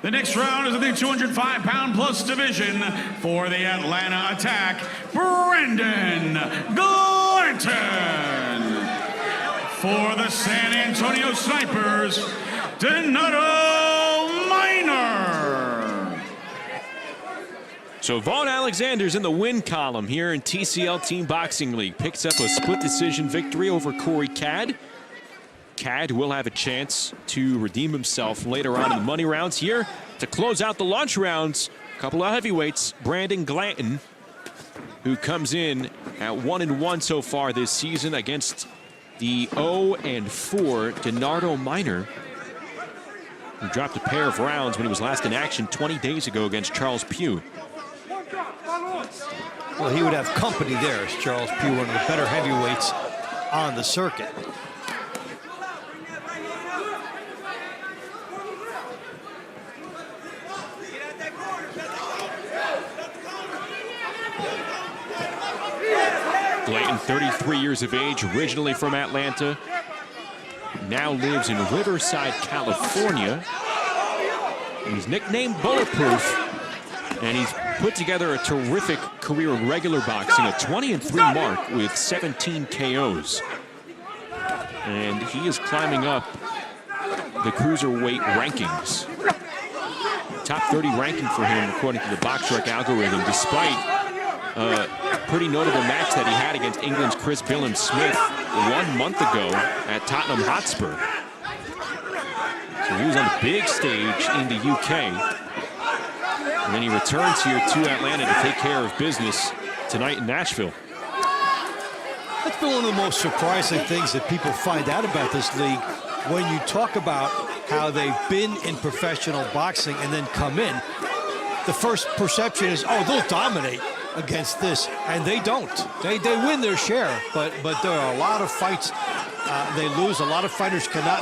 The next round is in the 205-pound plus division for the Atlanta Attack, Brendan Glanton. For the San Antonio Snipers, Donato Minor. So Vaughn Alexander's in the win column here in TCL Team Boxing League. Picks up a split decision victory over Corey Cadd. Cadd will have a chance to redeem himself later on in the money rounds. Here to close out the launch rounds, a couple of heavyweights. Brendan Glanton, who comes in at 1-1 so far this season against the 0-4 Donato Minor, who dropped a pair of rounds when he was last in action 20 days ago against Charles Pugh. Well, he would have company there as Charles Pugh, one of the better heavyweights on the circuit. Glanton, 33 years of age, originally from Atlanta, now lives in Riverside, California. He's nicknamed Bulletproof, and he's put together a terrific career in regular boxing, a 20-3 mark with 17 KOs. And he is climbing up the cruiserweight rankings. Top 30 ranking for him according to the BoxRec algorithm, despite a pretty notable match that he had against England's Chris Billum-Smith 1 month ago at Tottenham Hotspur. So he was on the big stage in the UK. And then he returns here to Atlanta to take care of business tonight in Nashville. That's been one of the most surprising things that people find out about this league when you talk about how they've been in professional boxing and then come in. The first perception is, oh, they'll dominate against this, and they don't. They win their share, but there are a lot of fights they lose. A lot of fighters cannot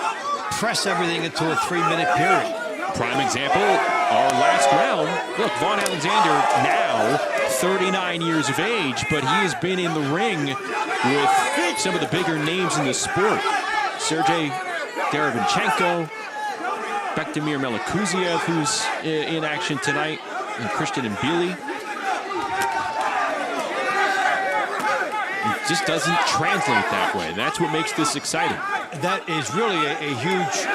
press everything into a 3-minute period. Prime example, our last round. Look, Vaughn Alexander now 39 years of age, but he has been in the ring with some of the bigger names in the sport. Sergey Derevyanchenko, Bektemir Melikuziev, who's in action tonight, and Christian Mbili. It just doesn't translate that way. That's what makes this exciting. That is really a huge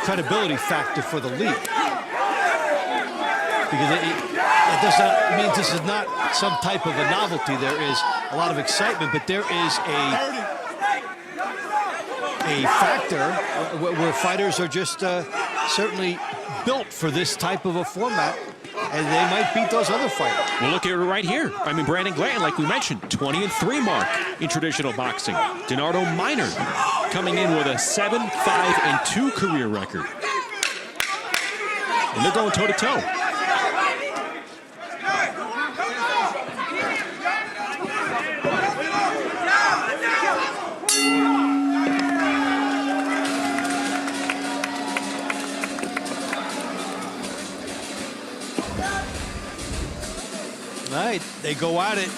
credibility factor for the league. Because it does not mean this is not some type of a novelty. There is a lot of excitement, but there is a factor where fighters are just certainly built for this type of a format, and they might beat those other fighters. Well, look at it right here. I mean, Brandon Glanton, like we mentioned, 20-3 mark in traditional boxing. Donardo Minor coming in with a 7-5-2 career record. And they're going toe-to-toe. All right, they go at it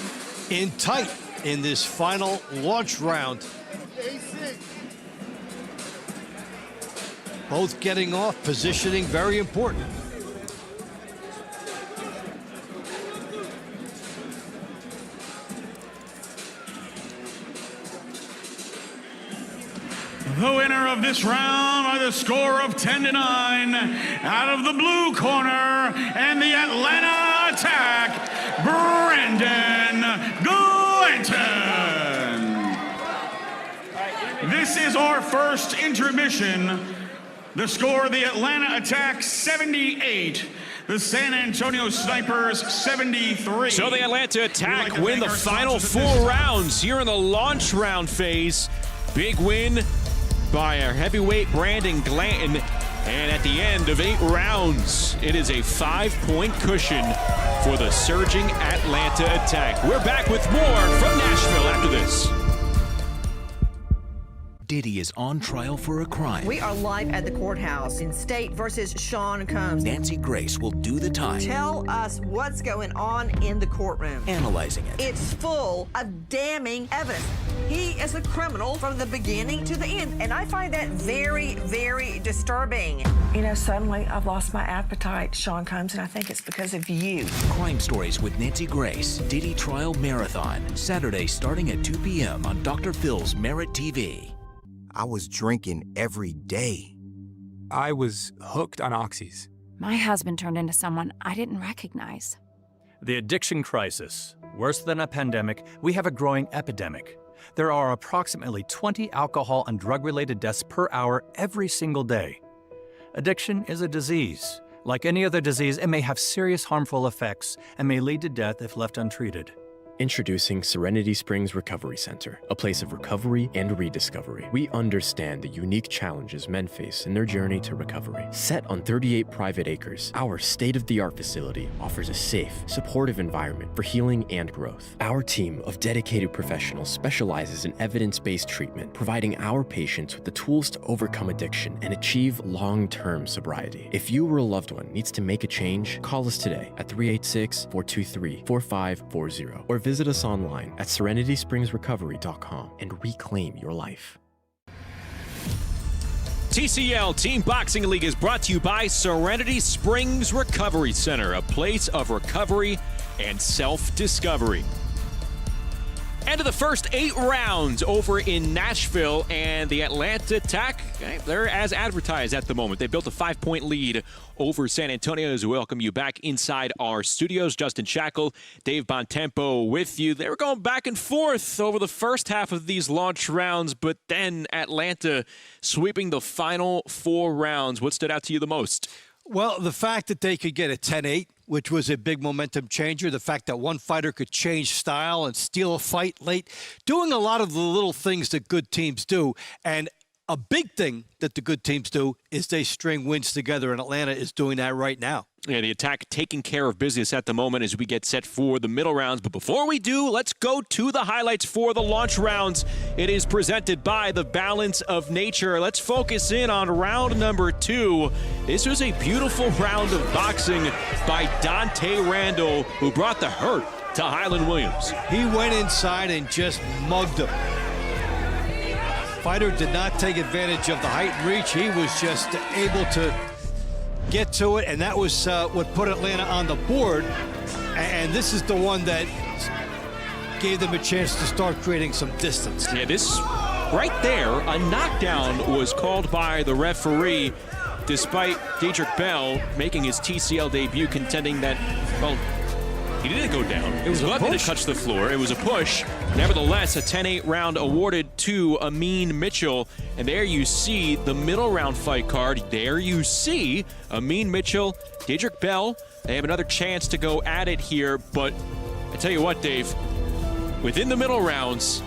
in tight in this final launch round. Both getting off, positioning, very important. The winner of this round by the score of 10-9 out of the blue corner and the Atlanta Attack, Brandon Glanton. This is our first intermission. The score of the Atlanta Attack 78. The San Antonio Snipers 73. So the Atlanta Attack win the final 4 rounds here in the launch round phase. Big win by our heavyweight Brandon Glanton. And at the end of 8 rounds, it is a 5-point cushion for the surging Atlanta Attack. We're back with more from Nashville after this. Diddy is on trial for a crime. We are live at the courthouse in State versus Sean Combs. Nancy Grace will do the time. Tell us what's going on in the courtroom. Analyzing it. It's full of damning evidence. He is a criminal from the beginning to the end, and I find that very, very disturbing. You know, suddenly I've lost my appetite, Sean Combs, and I think it's because of you. Crime Stories with Nancy Grace. Diddy Trial Marathon. Saturday starting at 2 p.m. on Dr. Phil's Merit TV. I was drinking every day. I was hooked on oxys. My husband turned into someone I didn't recognize. The addiction crisis. Worse than a pandemic, we have a growing epidemic. There are approximately 20 alcohol and drug-related deaths per hour every single day. Addiction is a disease. Like any other disease, it may have serious harmful effects and may lead to death if left untreated. Introducing Serenity Springs Recovery Center, a place of recovery and rediscovery. We understand the unique challenges men face in their journey to recovery. Set on 38 private acres, our state-of-the-art facility offers a safe, supportive environment for healing and growth. Our team of dedicated professionals specializes in evidence-based treatment, providing our patients with the tools to overcome addiction and achieve long-term sobriety. If you or a loved one needs to make a change, call us today at 386-423-4540 or visit us online at serenityspringsrecovery.com and reclaim your life. TCL Team Boxing League is brought to you by Serenity Springs Recovery Center, a place of recovery and self-discovery. End of the first 8 rounds over in Nashville, and the Atlanta Attack, they're as advertised at the moment. They built a 5-point lead over San Antonio. As we welcome you back inside our studios. Justin Shackle, Dave Bontempo with you. They were going back and forth over the first half of these launch rounds, but then Atlanta sweeping the final 4 rounds. What stood out to you the most? Well, the fact that they could get a 10-8 which was a big momentum changer. The fact that one fighter could change style and steal a fight late, doing a lot of the little things that good teams do. And a big thing that the good teams do is they string wins together, and Atlanta is doing that right now. Yeah, the attack taking care of business at the moment as we get set for the middle rounds. But before we do, let's go to the highlights for the launch rounds. It is presented by the Balance of Nature. Let's focus in on round number 2. This was a beautiful round of boxing by Dante Randall, who brought the hurt to Highland Williams. He went inside and just mugged him. Fighter did not take advantage of the height and reach. He was just able to get to it, and that was what put Atlanta on the board. And this is the one that gave them a chance to start creating some distance. Yeah, this right there, a knockdown was called by the referee, despite Diedrich Bell making his TCL debut, contending that, well, he didn't go down. It was lucky to touch the floor. It was a push. Nevertheless, a 10-8 round awarded to Amin Mitchell. And there you see the middle round fight card. There you see Amin Mitchell, Diedrich Bell. They have another chance to go at it here. But I tell you what, Dave, within the middle rounds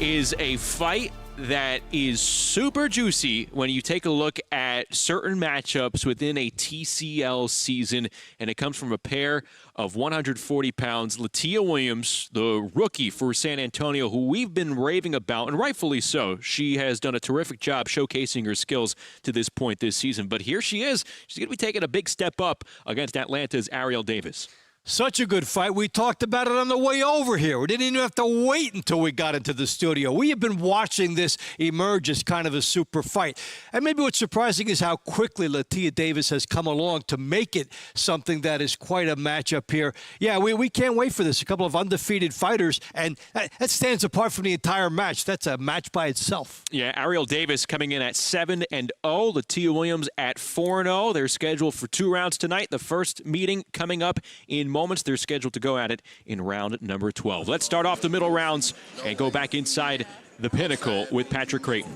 is a fight that is super juicy when you take a look at certain matchups within a TCL season, and it comes from a pair of 140 pounds. Latia Williams, the rookie for San Antonio, who we've been raving about, and rightfully so. She has done a terrific job showcasing her skills to this point this season, but here she is. She's going to be taking a big step up against Atlanta's Ariel Davis. Such a good fight. We talked about it on the way over here. We didn't even have to wait until we got into the studio. We have been watching this emerge as kind of a super fight. And maybe what's surprising is how quickly Latia Davis has come along to make it something that is quite a matchup here. Yeah, we can't wait for this. A couple of undefeated fighters, and that stands apart from the entire match. That's a match by itself. Yeah, Ariel Davis coming in at 7-0. Latia Williams at 4-0. They're scheduled for 2 rounds tonight. The first meeting coming up in moments. They're scheduled to go at it in round number 12. Let's start off the middle rounds and go back inside the Pinnacle with Patrick Creighton.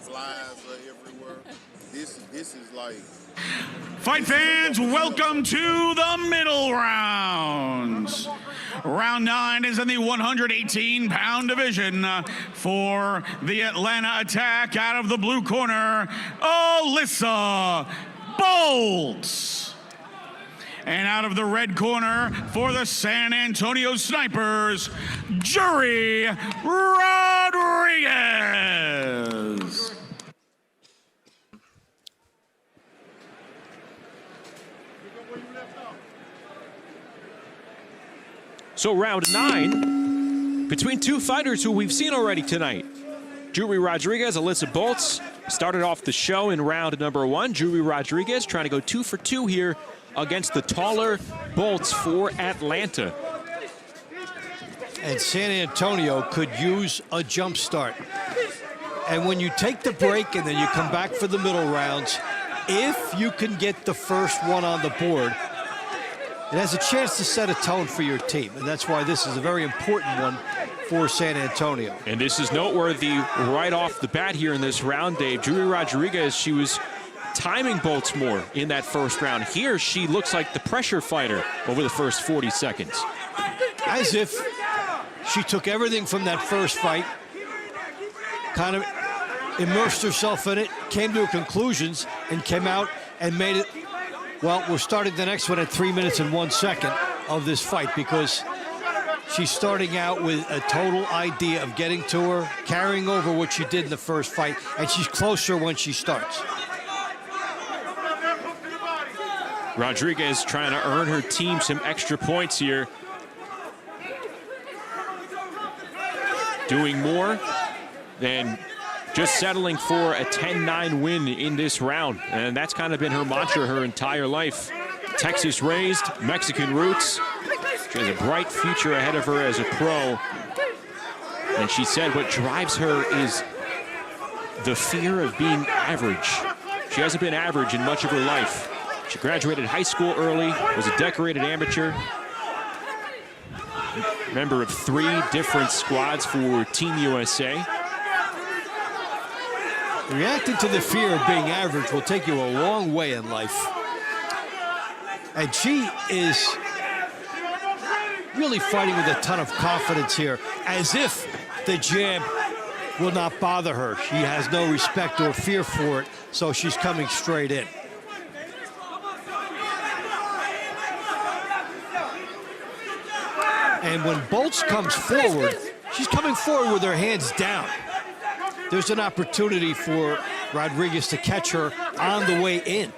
This is like... Fight fans, welcome to the middle rounds. Round 9 is in the 118-pound division for the Atlanta Attack. Out of the blue corner, Alyssa Boltz. And out of the red corner for the San Antonio Snipers, Jury Rodriguez. So round 9, between 2 fighters who we've seen already tonight. Jury Rodriguez, Alyssa Boltz started off the show in round number 1. Jury Rodriguez trying to go 2 for 2 here against the taller Boltz for Atlanta. And San Antonio could use a jump start. And when you take the break and then you come back for the middle rounds, if you can get the first one on the board, it has a chance to set a tone for your team. And that's why this is a very important one for San Antonio. And this is noteworthy right off the bat here in this round, Dave. Jury Rodriguez, she was timing Boltz more in that first round. Here, she looks like the pressure fighter over the first 40 seconds. As if she took everything from that first fight, kind of immersed herself in it, came to her conclusions, and came out and made it. Well, we're starting the next one at 3 minutes and 1 second of this fight, because she's starting out with a total idea of getting to her, carrying over what she did in the first fight, and she's closer when she starts. Rodriguez trying to earn her team some extra points here. Doing more than just settling for a 10-9 win in this round. And that's kind of been her mantra her entire life. Texas raised, Mexican roots. She has a bright future ahead of her as a pro. And she said what drives her is the fear of being average. She hasn't been average in much of her life. She graduated high school early, was a decorated amateur, member of 3 different squads for Team USA. Reacting to the fear of being average will take you a long way in life. And she is really fighting with a ton of confidence here, as if the jab will not bother her. She has no respect or fear for it, so she's coming straight in. And when Boltz comes forward, she's coming forward with her hands down. There's an opportunity for Rodriguez to catch her on the way in.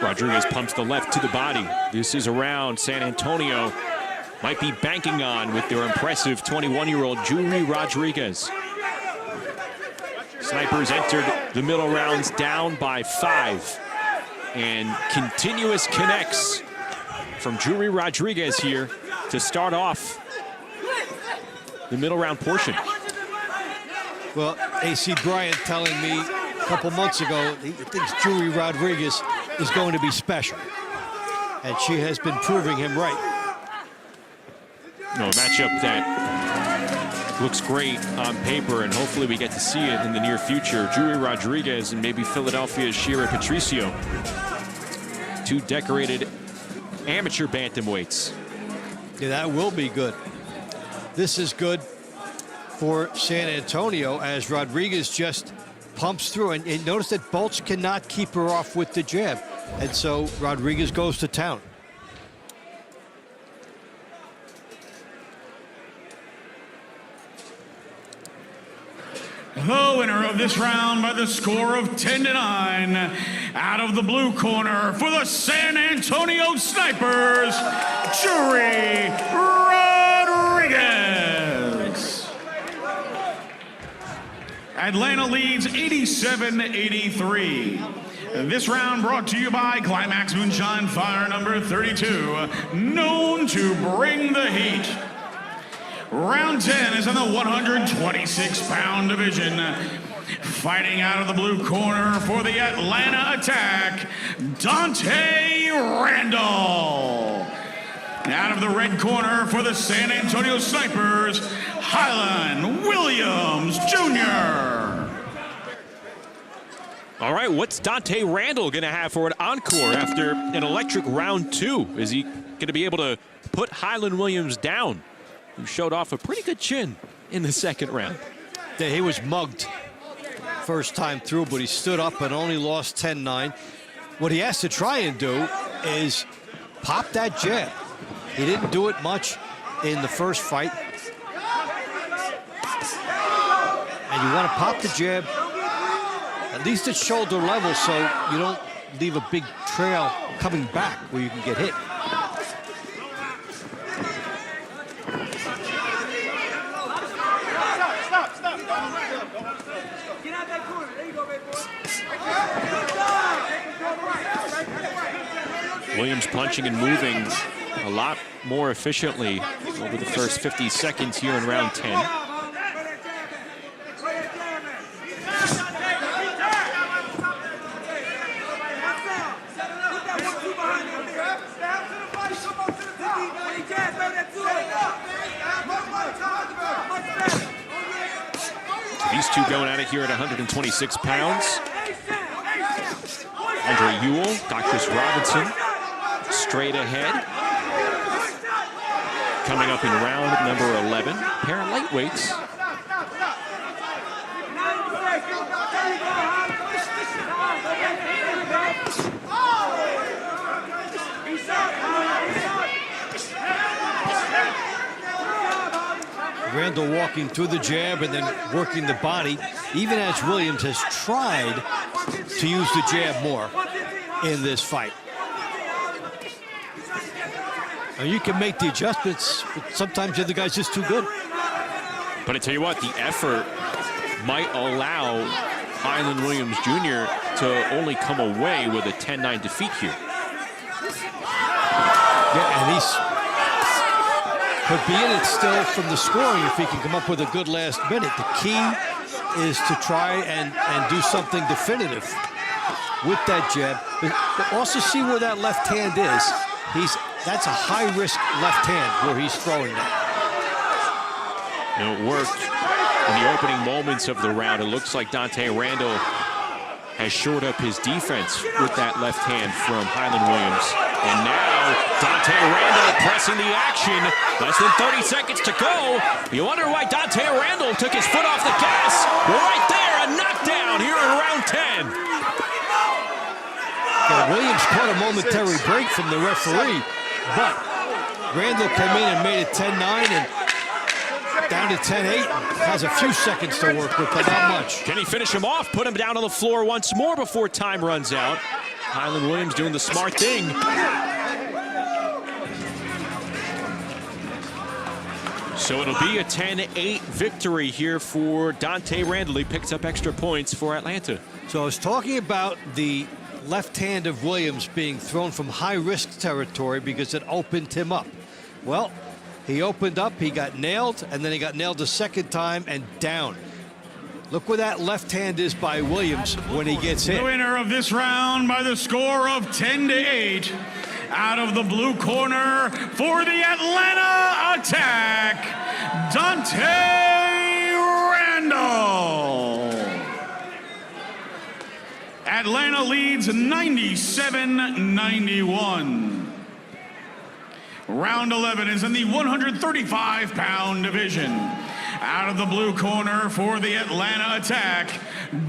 Rodriguez pumps the left to the body. This is a round San Antonio might be banking on with their impressive 21-year-old Julie Rodriguez. Snipers entered the middle rounds down by 5. And continuous connects from Julie Rodriguez here to start off the middle round portion. Well, AC Bryant telling me a couple months ago he thinks Julie Rodriguez is going to be special. And she has been proving him right. No, a matchup that looks great on paper, and hopefully we get to see it in the near future. Julie Rodriguez and maybe Philadelphia's Shira Patricio. 2 decorated amateur bantamweights. Yeah, that will be good. This is good for San Antonio as Rodriguez just pumps through. And notice that Boltz cannot keep her off with the jab. And so Rodriguez goes to town. The winner of this round by the score of 10-9, out of the blue corner for the San Antonio Snipers, Julie Rodriguez. Atlanta leads 87-83. This round brought to you by Climax Moonshine Fire number 32, known to bring the heat. Round 10 is in the 126-pound division. Fighting out of the blue corner for the Atlanta Attack, Dante Randall. Out of the red corner for the San Antonio Snipers, Highland Williams Jr. All right, what's Dante Randall going to have for an encore after an electric round 2? Is he going to be able to put Highland Williams down, who showed off a pretty good chin in the second round? Yeah, he was mugged first time through, but he stood up and only lost 10-9. What he has to try and do is pop that jab. He didn't do it much in the first fight. And you want to pop the jab, at least at shoulder level, so you don't leave a big trail coming back where you can get hit. Williams punching and moving a lot more efficiently over the first 50 seconds here in round 10. These two going at it here at 126 pounds. Andre Ewell, Dr. Robinson, straight ahead. Coming up in round number 11, pair of lightweights. Randall walking through the jab and then working the body, even as Williams has tried to use the jab more in this fight. Now you can make the adjustments, but sometimes the other guy's just too good. But I tell you what, the effort might allow Highland Williams Jr. to only come away with a 10-9 defeat here. Yeah, and he's could be in it still from the scoring if he can come up with a good last minute. The key is to try and do something definitive with that jab, but also see where that left hand is. That's a high-risk left hand where he's throwing that. And it worked in the opening moments of the round. It looks like Dante Randall has shored up his defense with that left hand from Highland Williams. And now Dante Randall pressing the action. Less than 30 seconds to go. You wonder why Dante Randall took his foot off the gas. Right there, a knockdown here in round 10. Yeah, Williams caught a momentary break from the referee, but Randall came in and made it 10-9 and down to 10-8. Has a few seconds to work with, but not much. Can he finish him off? Put him down on the floor once more before time runs out. Highland Williams doing the smart thing. So it'll be a 10-8 victory here for Dante Randall. He picks up extra points for Atlanta. So I was talking about the left hand of Williams being thrown from high-risk territory because it opened him up. Well, he opened up, he got nailed, and then he got nailed the second time and down. Look where that left hand is by Williams when he gets hit. The winner of this round by the score of 10-8, out of the blue corner for the Atlanta Attack, Dante Randall. Atlanta leads 97-91. Round 11 is in the 135-pound division. Out of the blue corner for the Atlanta Attack,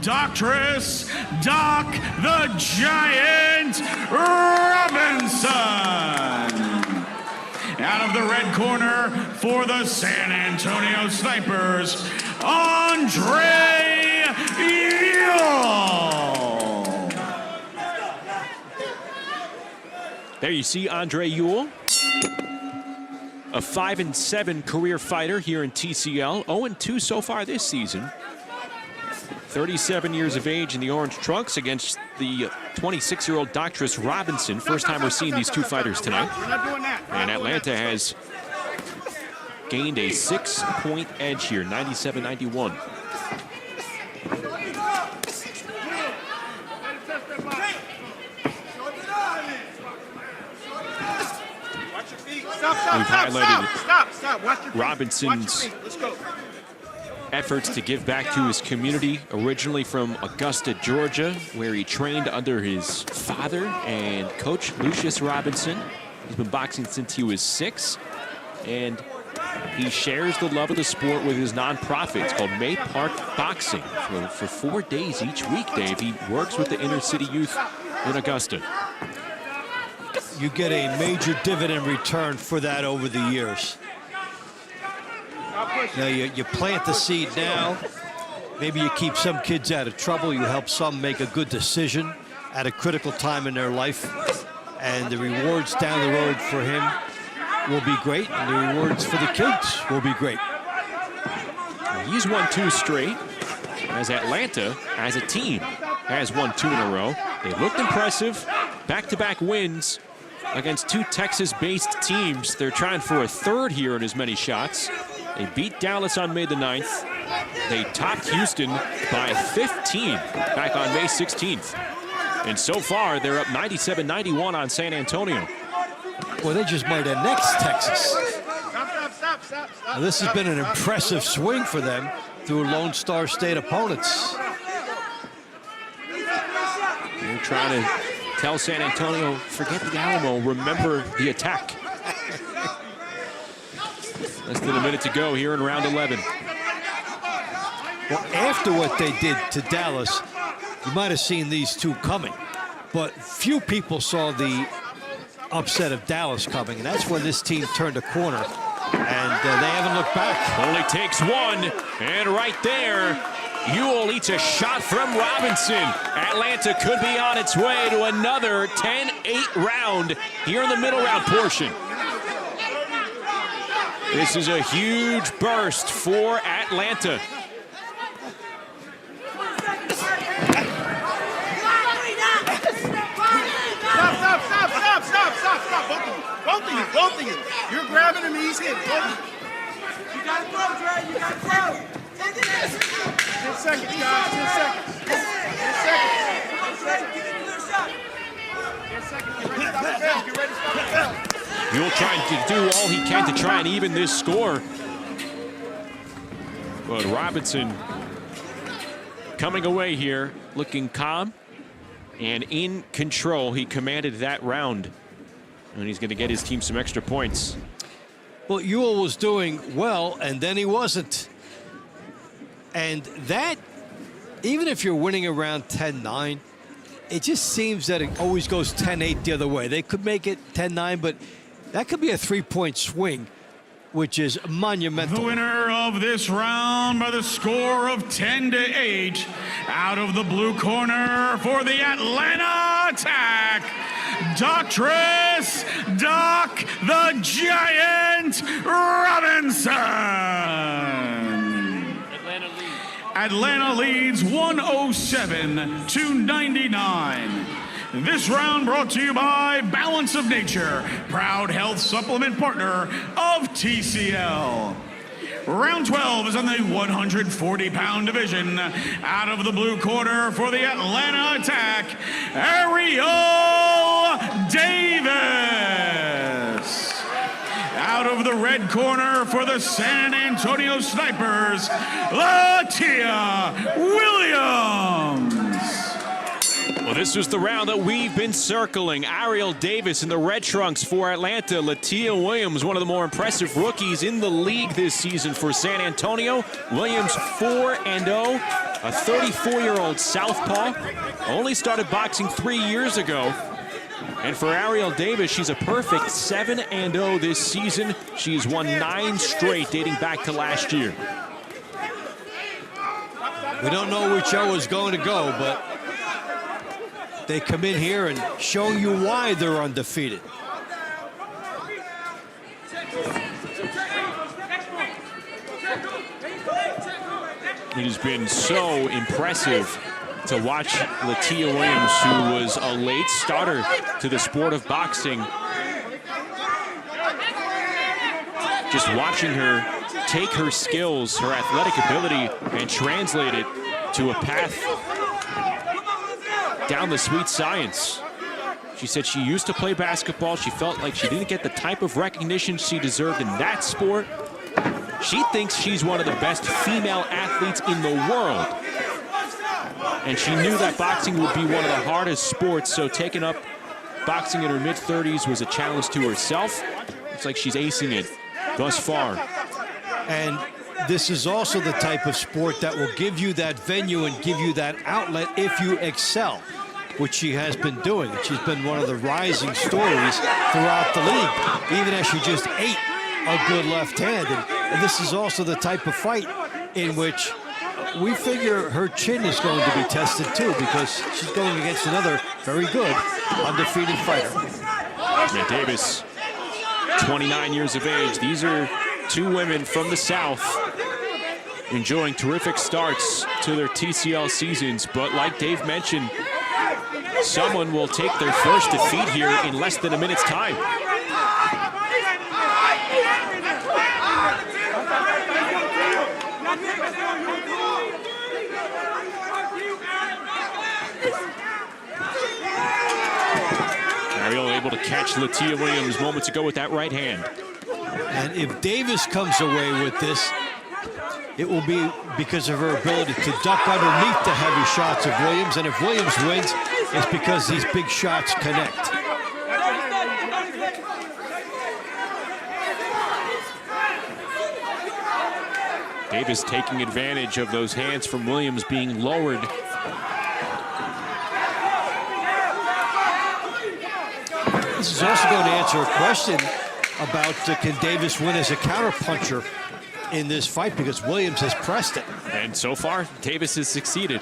Doctress Doc the Giant Robinson. Out of the red corner for the San Antonio Snipers, Andre Ewell. There you see Andre Ewell, a 5-7 career fighter here in TCL, 0-2 so far this season. 37 years of age in the orange trunks against the 26-year-old Doctress Robinson. First time we're seeing these two fighters tonight. And Atlanta has gained a 6-point edge here, 97-91. We've highlighted Robinson's efforts to give back to his community, originally from Augusta, Georgia, where he trained under his father and coach, Lucius Robinson. He's been boxing since he was 6, and he shares the love of the sport with his nonprofit. It's called May Park Boxing. For 4 days each week, Dave, he works with the inner city youth in Augusta. You get a major dividend return for that over the years. Now you plant the seed now. Maybe you keep some kids out of trouble. You help some make a good decision at a critical time in their life. And the rewards down the road for him will be great. And the rewards for the kids will be great. He's won 2 straight, as Atlanta, as a team, has won 2 in a row. They looked impressive. Back-to-back wins against 2 Texas-based teams. They're trying for a 3rd here in as many shots. They beat Dallas on May the 9th. They topped Houston by 15 back on May 16th. And so far, they're up 97-91 on San Antonio. Well, they just might have next Texas. Now, this has been an impressive swing for them through Lone Star State opponents. They're trying to tell San Antonio, forget the Alamo, remember the attack. Less than a minute to go here in round 11. Well, after what they did to Dallas, you might have seen these two coming. But few people saw the upset of Dallas coming, and that's when this team turned a corner. And they haven't looked back. Only takes one, and right there, Ewell eats a shot from Robinson. Atlanta could be on its way to another 10-8 round here in the middle round portion. This is a huge burst for Atlanta. Stop. Both of you. You're grabbing him, he's hitting. You gotta throw, Dre. You gotta throw. 10 seconds, guys. 10 seconds. 10 seconds. Get a clear shot. 10 seconds. Get ready to stop the bell. Ewell trying to do all he can to try and even this score. But Robinson coming away here looking calm and in control. He commanded that round. and he's going to get his team some extra points. Well, Ewell was doing well, and then he wasn't. And that, even if you're winning around 10-9, it just seems that it always goes 10-8 the other way. They could make it 10-9, but that could be a 3-point swing, which is monumental. The winner of this round by the score of 10-8, out of the blue corner for the Atlanta Attack, Doctress Doc the Giant Robinson. Atlanta leads 107-99. This round brought to you by Balance of Nature, proud health supplement partner of TCL. Round 12 is on the 140-pound division. Out of the blue corner for the Atlanta Attack, Ariel Davis. Out of the red corner for the San Antonio Snipers, Latia Williams. Well, this was the round that we've been circling. Ariel Davis in the red trunks for Atlanta. Latia Williams, one of the more impressive rookies in the league this season for San Antonio. Williams 4-0, a 34-year-old southpaw. Only started boxing 3 years ago. And for Ariel Davis, she's a perfect 7-0 this season. She's won 9 straight dating back to last year. We don't know which show is going to go, but they come in here and show you why they're undefeated. It has been so impressive to watch Latia Williams, who was a late starter to the sport of boxing. Just watching her take her skills, her athletic ability, and translate it to a path down the sweet science. She said she used to play basketball. She felt like she didn't get the type of recognition she deserved in that sport. She thinks she's one of the best female athletes in the world. And she knew that boxing would be one of the hardest sports, so taking up boxing in her mid-30s was a challenge to herself. It's like she's acing it thus far. And this is also the type of sport that will give you that venue and give you that outlet if you excel, which she has been doing. She's been one of the rising stories throughout the league, even as she just ate a good left hand. And this is also the type of fight in which we figure her chin is going to be tested too, because she's going against another very good undefeated fighter. And Davis, 29 years of age. These are two women from the South enjoying terrific starts to their TCL seasons. But like Dave mentioned, someone will take their first defeat here in less than a minute's time. Ariel able to catch Latia Williams moments ago with that right hand. And if Davis comes away with this, it will be because of her ability to duck underneath the heavy shots of Williams. And if Williams wins, it's because these big shots connect. Davis taking advantage of those hands from Williams being lowered. This is also going to answer a question about can Davis win as a counterpuncher in this fight, because Williams has pressed it. And so far, Davis has succeeded.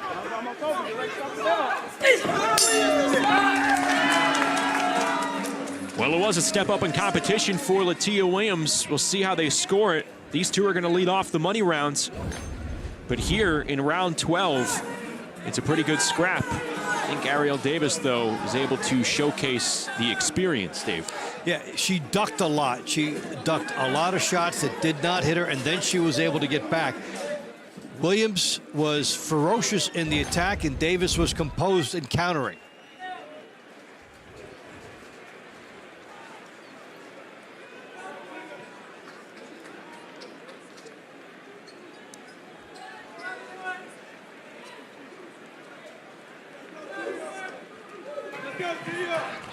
Well, it was a step up in competition for Latia Williams. We'll see how they score it. These two are going to lead off the money rounds. But here in round 12, it's a pretty good scrap. I think Ariel Davis, though, is able to showcase the experience, Dave. Yeah, she ducked a lot. She ducked a lot of shots that did not hit her, and then she was able to get back. Williams was ferocious in the attack, and Davis was composed in countering.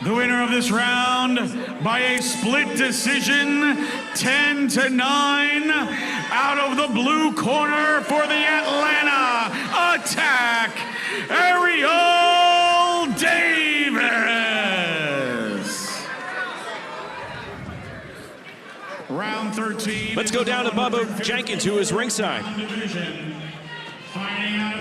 The winner of this round by a split decision, 10-9, out of the blue corner for the Atlanta Attack, Ariel Davis. Round 13. Let's go down to Bubba Jenkins, who is ringside.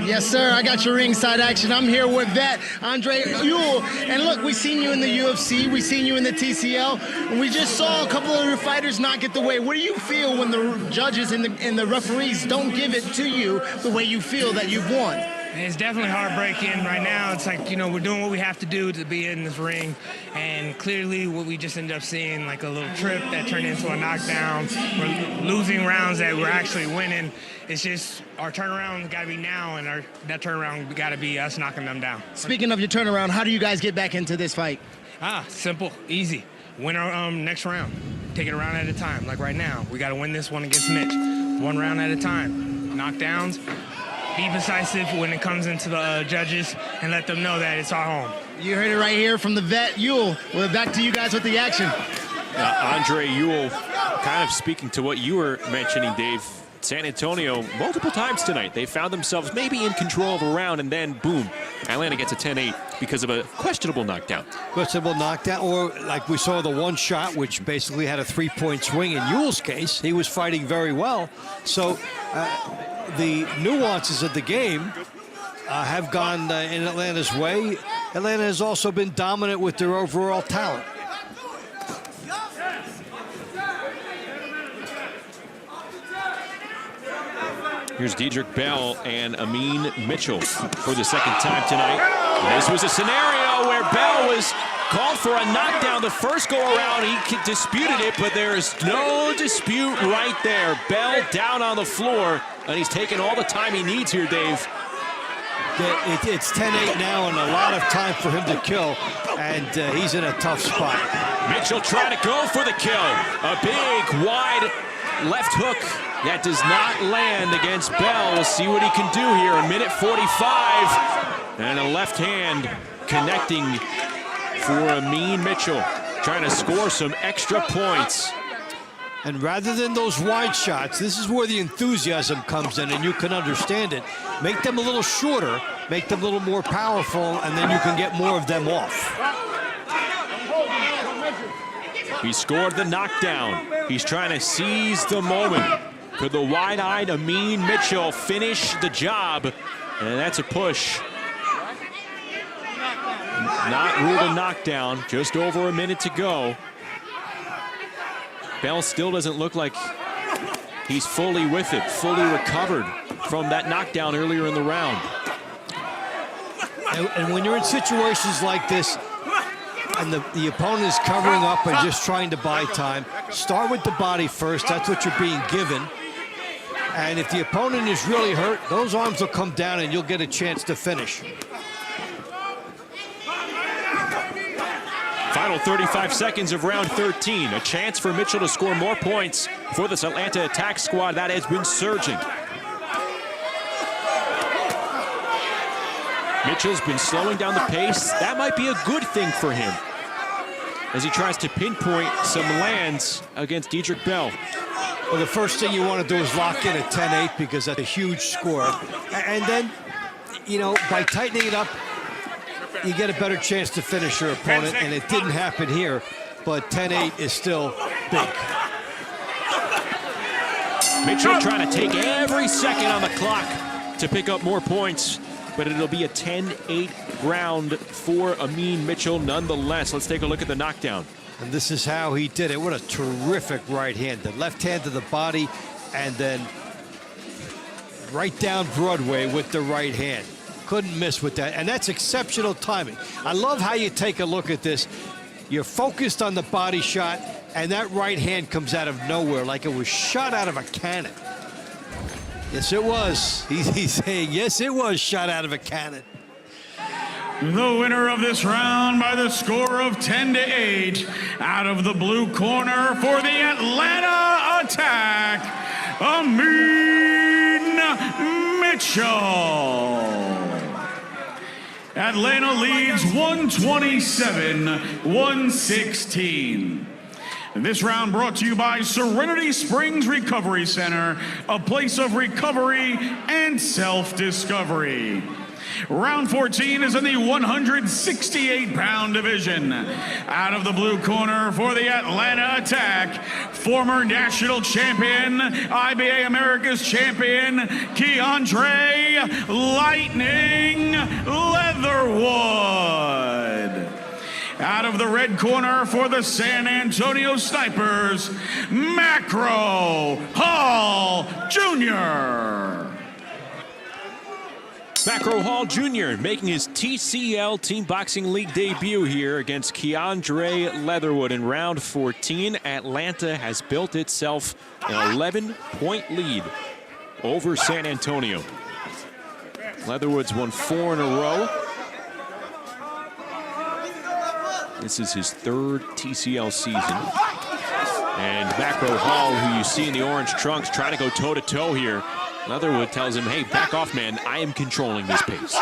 Yes, sir. I got your ringside action. I'm here with Vet Andre Ewell. And look, we've seen you in the UFC. We've seen you in the TCL. And we just saw a couple of your fighters not get the way. What do you feel when the judges and the referees don't give it to you the way you feel that you've won? It's definitely heartbreaking right now. It's like, you know, we're doing what we have to do to be in this ring. And clearly what we just ended up seeing, like a little trip that turned into a knockdown. We're losing rounds that we're actually winning. It's just our turnaround got to be now, and that turnaround got to be us knocking them down. Speaking of your turnaround, how do you guys get back into this fight? Simple, easy. Win our next round. Take it a round at a time. Like right now, we got to win this one against Mitch. One round at a time. Knockdowns. Be decisive when it comes into the judges and let them know that it's our home. You heard it right here from the Vet Ewell. We're back to you guys with the action. Andre Ewell, kind of speaking to what you were mentioning, Dave. San Antonio, multiple times tonight, they found themselves maybe in control of a round, and then, boom, Atlanta gets a 10-8 because of a questionable knockdown. Questionable knockdown, or like we saw the one shot, which basically had a 3-point swing. In Ewell's case, he was fighting very well. So the nuances of the game have gone in Atlanta's way. Atlanta has also been dominant with their overall talent. Here's Diedrich Bell and Amin Mitchell for the second time tonight. This was a scenario where Bell was called for a knockdown the first go-around. He disputed it, but there is no dispute right there. Bell down on the floor, and he's taking all the time he needs here, Dave. It's 10-8 now, and a lot of time for him to kill, and he's in a tough spot. Mitchell trying to go for the kill. A big, wide left hook that does not land against Bell. We'll see what he can do here. A minute 45, and a left hand connecting for Amin Mitchell, trying to score some extra points. And rather than those wide shots, this is where the enthusiasm comes in, and you can understand it. Make them a little shorter, make them a little more powerful, and then you can get more of them off. He scored the knockdown. He's trying to seize the moment. Could the wide-eyed Amin Mitchell finish the job? And that's a push. Not ruled a knockdown, just over a minute to go. Bell still doesn't look like he's fully with it, fully recovered from that knockdown earlier in the round. And when you're in situations like this, and the opponent is covering up and just trying to buy time, start with the body first. That's what you're being given. And if the opponent is really hurt, those arms will come down and you'll get a chance to finish. Final 35 seconds of round 13. A chance for Mitchell to score more points for this Atlanta attack squad that has been surging. Mitchell's been slowing down the pace. That might be a good thing for him as he tries to pinpoint some lands against Diedrich Bell. Well, the first thing you want to do is lock in at 10-8 because that's a huge score. And then, you know, by tightening it up, you get a better chance to finish your opponent, and it didn't happen here, but 10-8 is still big. Mitchell trying to take every second on the clock to pick up more points, but it'll be a 10-8 round for Amin Mitchell nonetheless. Let's take a look at the knockdown. And this is how he did it. What a terrific right hand. The left hand to the body, and then right down Broadway with the right hand. Couldn't miss with that, and that's exceptional timing. I love how you take a look at this. You're focused on the body shot, and that right hand comes out of nowhere like it was shot out of a cannon. Yes, it was. He's saying, yes, it was shot out of a cannon. The winner of this round by the score of 10-8, out of the blue corner for the Atlanta Attack, Amin Mitchell. Atlanta leads 127-116. This round brought to you by Serenity Springs Recovery Center, a place of recovery and self-discovery. Round 14 is in the 168-pound division. Out of the blue corner for the Atlanta Attack, former national champion, IBA America's champion, Keandre Lightning Leatherwood. Out of the red corner for the San Antonio Snipers, Macro Hall Jr. Macro Hall Jr. making his TCL Team Boxing League debut here against Keandre Leatherwood in round 14. Atlanta has built itself an 11-point lead over San Antonio. Leatherwood's won 4 in a row. This is his 3rd TCL season. And Macro Hall, who you see in the orange trunks, trying to go toe-to-toe here. Leatherwood tells him, hey, back off, man. I am controlling this pace.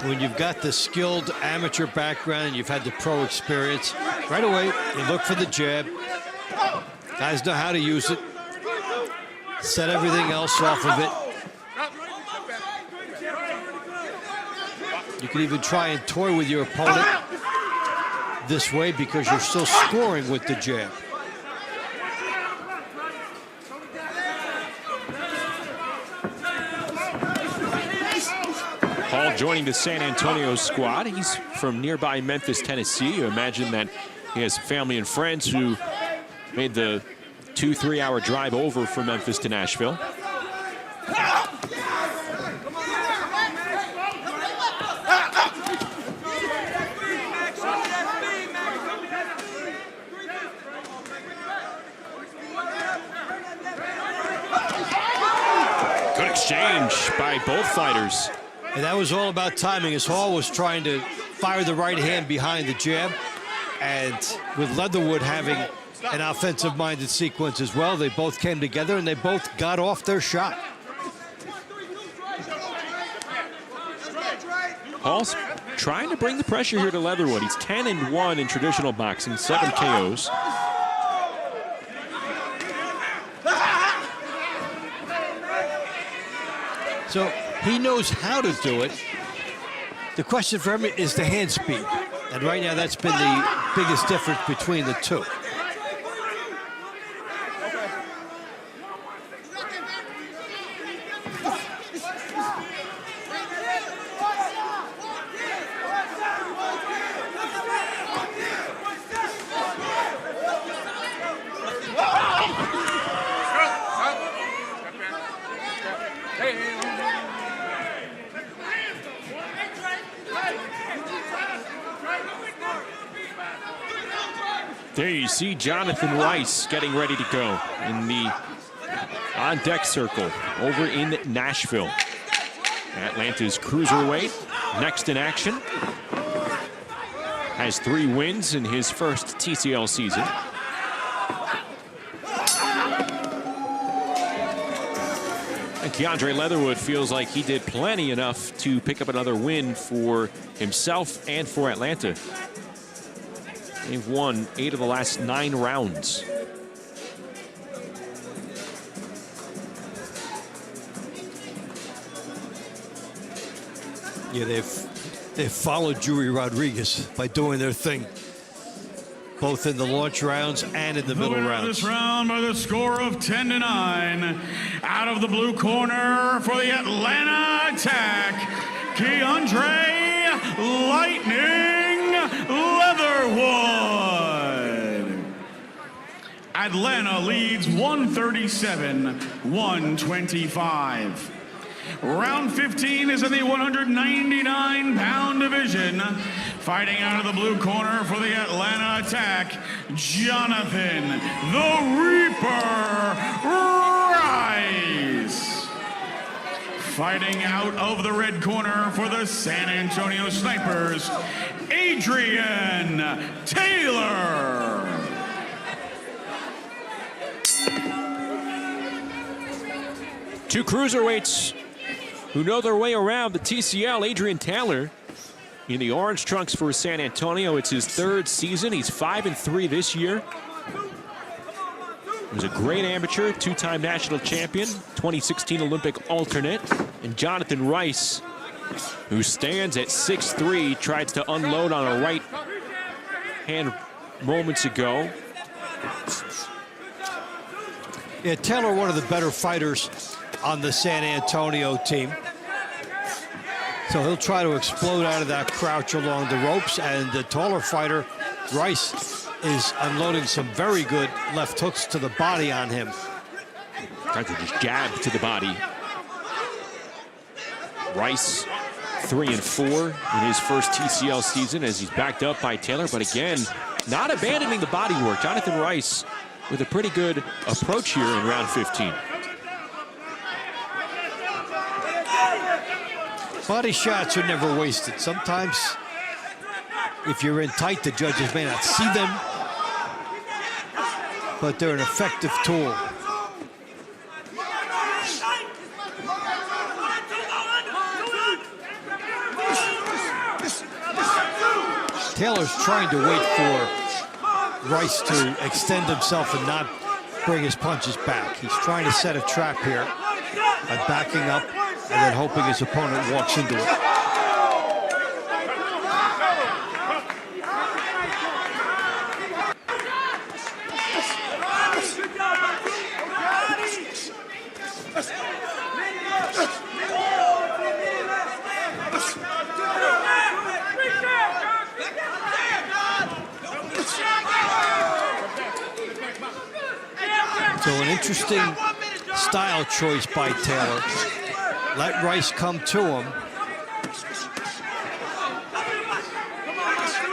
When you've got the skilled amateur background and you've had the pro experience, right away you look for the jab. Guys know how to use it. Set everything else off of it. You can even try and toy with your opponent this way because you're still scoring with the jab. Hall joining the San Antonio squad. He's from nearby Memphis, Tennessee. You imagine that he has family and friends who made the 2-3 hour drive over from Memphis to Nashville. Good exchange by both fighters. And that was all about timing, as Hall was trying to fire the right hand behind the jab. And with Leatherwood having an offensive-minded sequence as well, they both came together and they both got off their shot. Hall's trying to bring the pressure here to Leatherwood. He's 10-1 in traditional boxing, 7 KOs. So he knows how to do it. The question for him is the hand speed. And right now that's been the biggest difference between the two. There you see Jonathan Rice getting ready to go in the on-deck circle over in Nashville. Atlanta's cruiserweight next in action. Has 3 wins in his first TCL season. And Keandre Leatherwood feels like he did plenty enough to pick up another win for himself and for Atlanta. They've won 8 of the last 9 rounds. Yeah, they've followed Jury Rodriguez by doing their thing, both in the launch rounds and in the middle rounds. This round by the score of 10-9. Out of the blue corner for the Atlanta Attack, Keandre Lightning Leatherwood. Atlanta leads 137-125. Round 15 is in the 199-pound division. Fighting out of the blue corner for the Atlanta Attack, Jonathan the Reaper Rice. Fighting out of the red corner for the San Antonio Snipers, Adrian Taylor. Two cruiserweights who know their way around the TCL. Adrian Taylor in the orange trunks for San Antonio. It's his third season. He's 5-3 this year. He was a great amateur, two-time national champion, 2016 Olympic alternate. And Jonathan Rice, who stands at 6'3", tried to unload on a right hand moments ago. Yeah, Taylor, one of the better fighters on the San Antonio team. So he'll try to explode out of that crouch along the ropes, and the taller fighter, Rice, is unloading some very good left hooks to the body on him. Trying to just jab to the body. Rice 3-4 in his first TCL season as he's backed up by Taylor, but again, not abandoning the body work. Jonathan Rice with a pretty good approach here in round 15. Body shots are never wasted. Sometimes, if you're in tight, the judges may not see them, but they're an effective tool. Taylor's trying to wait for Rice to extend himself and not bring his punches back. He's trying to set a trap here by backing up and then hoping his opponent walks into it. So an interesting style choice by Taylor. Let Rice come to him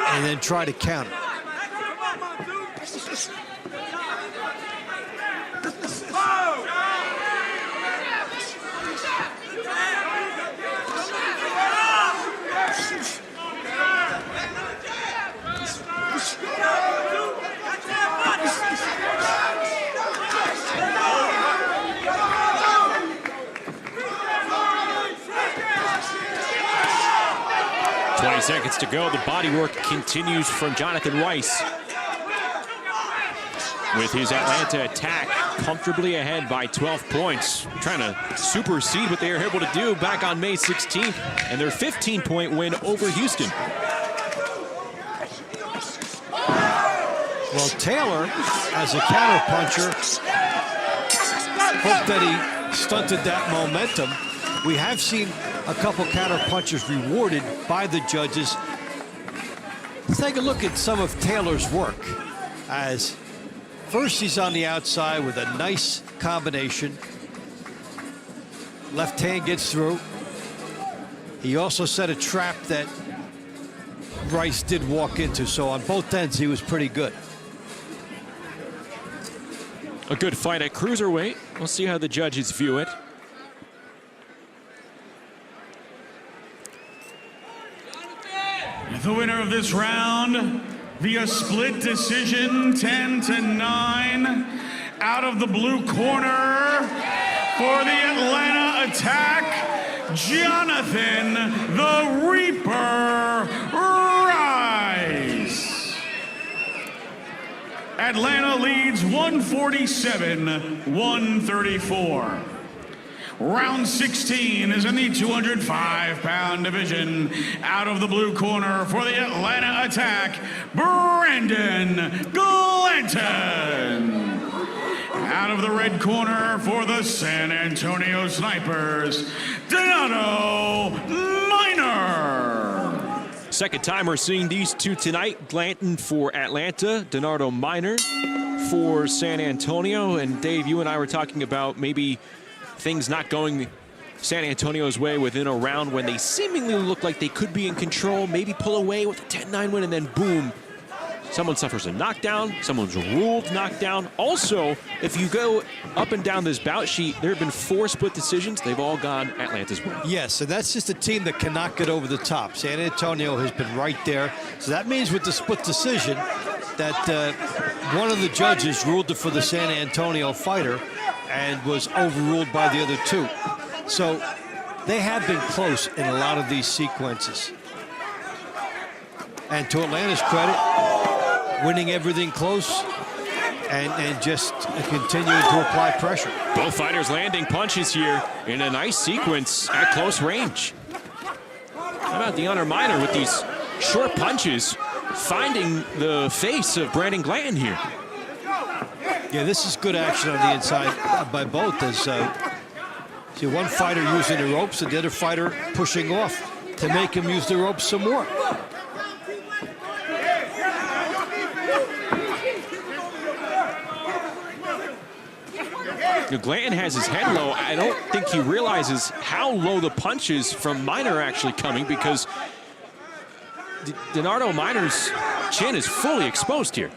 and then try to counter. Seconds to go. The body work continues from Jonathan Rice, with his Atlanta attack comfortably ahead by 12 points, trying to supersede what they were able to do back on May 16th and their 15-point win over Houston. Well, Taylor, as a counterpuncher, hoped that he stunted that momentum. We have seen a couple counter punches rewarded by the judges. Let's take a look at some of Taylor's work. As first, he's on the outside with a nice combination. Left hand gets through. He also set a trap that Rice did walk into, so on both ends he was pretty good. A good fight at cruiserweight. We'll see how the judges view it. The winner of this round via split decision, 10-9, out of the blue corner for the Atlanta attack, Jonathan the Reaper Rice. Atlanta leads 147-134. Round 16 is in the 205-pound division. Out of the blue corner for the Atlanta attack, Brandon Glanton. Out of the red corner for the San Antonio Snipers, Donato Minor. Second time we're seeing these two tonight. Glanton for Atlanta, Donato Minor for San Antonio. And Dave, you and I were talking about maybe things not going San Antonio's way within a round when they seemingly look like they could be in control, maybe pull away with a 10-9 win, and then boom, someone suffers a knockdown, someone's ruled knockdown. Also, if you go up and down this bout sheet, there have been 4 split decisions. They've all gone Atlanta's way. Yes, and that's just a team that cannot get over the top. San Antonio has been right there. So that means with the split decision that one of the judges ruled it for the San Antonio fighter, and was overruled by the other two. So they have been close in a lot of these sequences. And to Atlanta's credit, winning everything close and just continuing to apply pressure. Both fighters landing punches here in a nice sequence at close range. How about the Honor Minor with these short punches, finding the face of Brandon Glanton here? Yeah, this is good action on the inside by both. As see one fighter using the ropes and the other fighter pushing off to make him use the ropes some more. Glanton has his head low. I don't think he realizes how low the punches from Minor are actually coming, because Donardo Minor's chin is fully exposed here.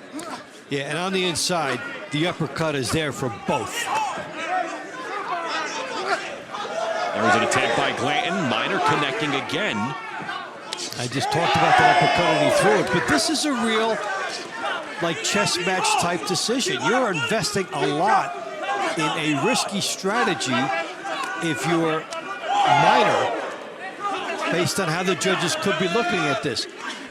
Yeah, and on the inside, the uppercut is there for both. There was an attempt by Glanton. Minor connecting again. I just talked about that uppercut and he threw it, but this is a real, like, chess match type decision. You're investing a lot in a risky strategy if you're Minor, based on how the judges could be looking at this.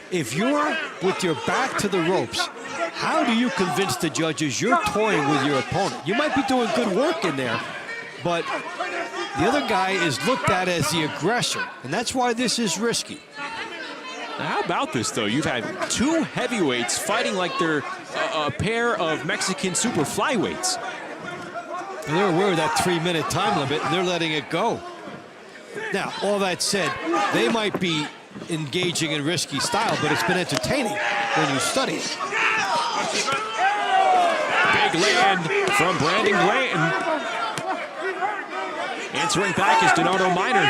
If you're with your back to the ropes, how do you convince the judges you're toying with your opponent? You might be doing good work in there, but the other guy is looked at as the aggressor, and that's why this is risky. Now, how about this, though? You've had two heavyweights fighting like they're a pair of Mexican super flyweights. And they're aware of that 3-minute time limit, and they're letting it go. Now, all that said, they might be engaging in risky style, but it's been entertaining when you study it. Big land from Brandon Glanton. Answering back is Donardo Minor.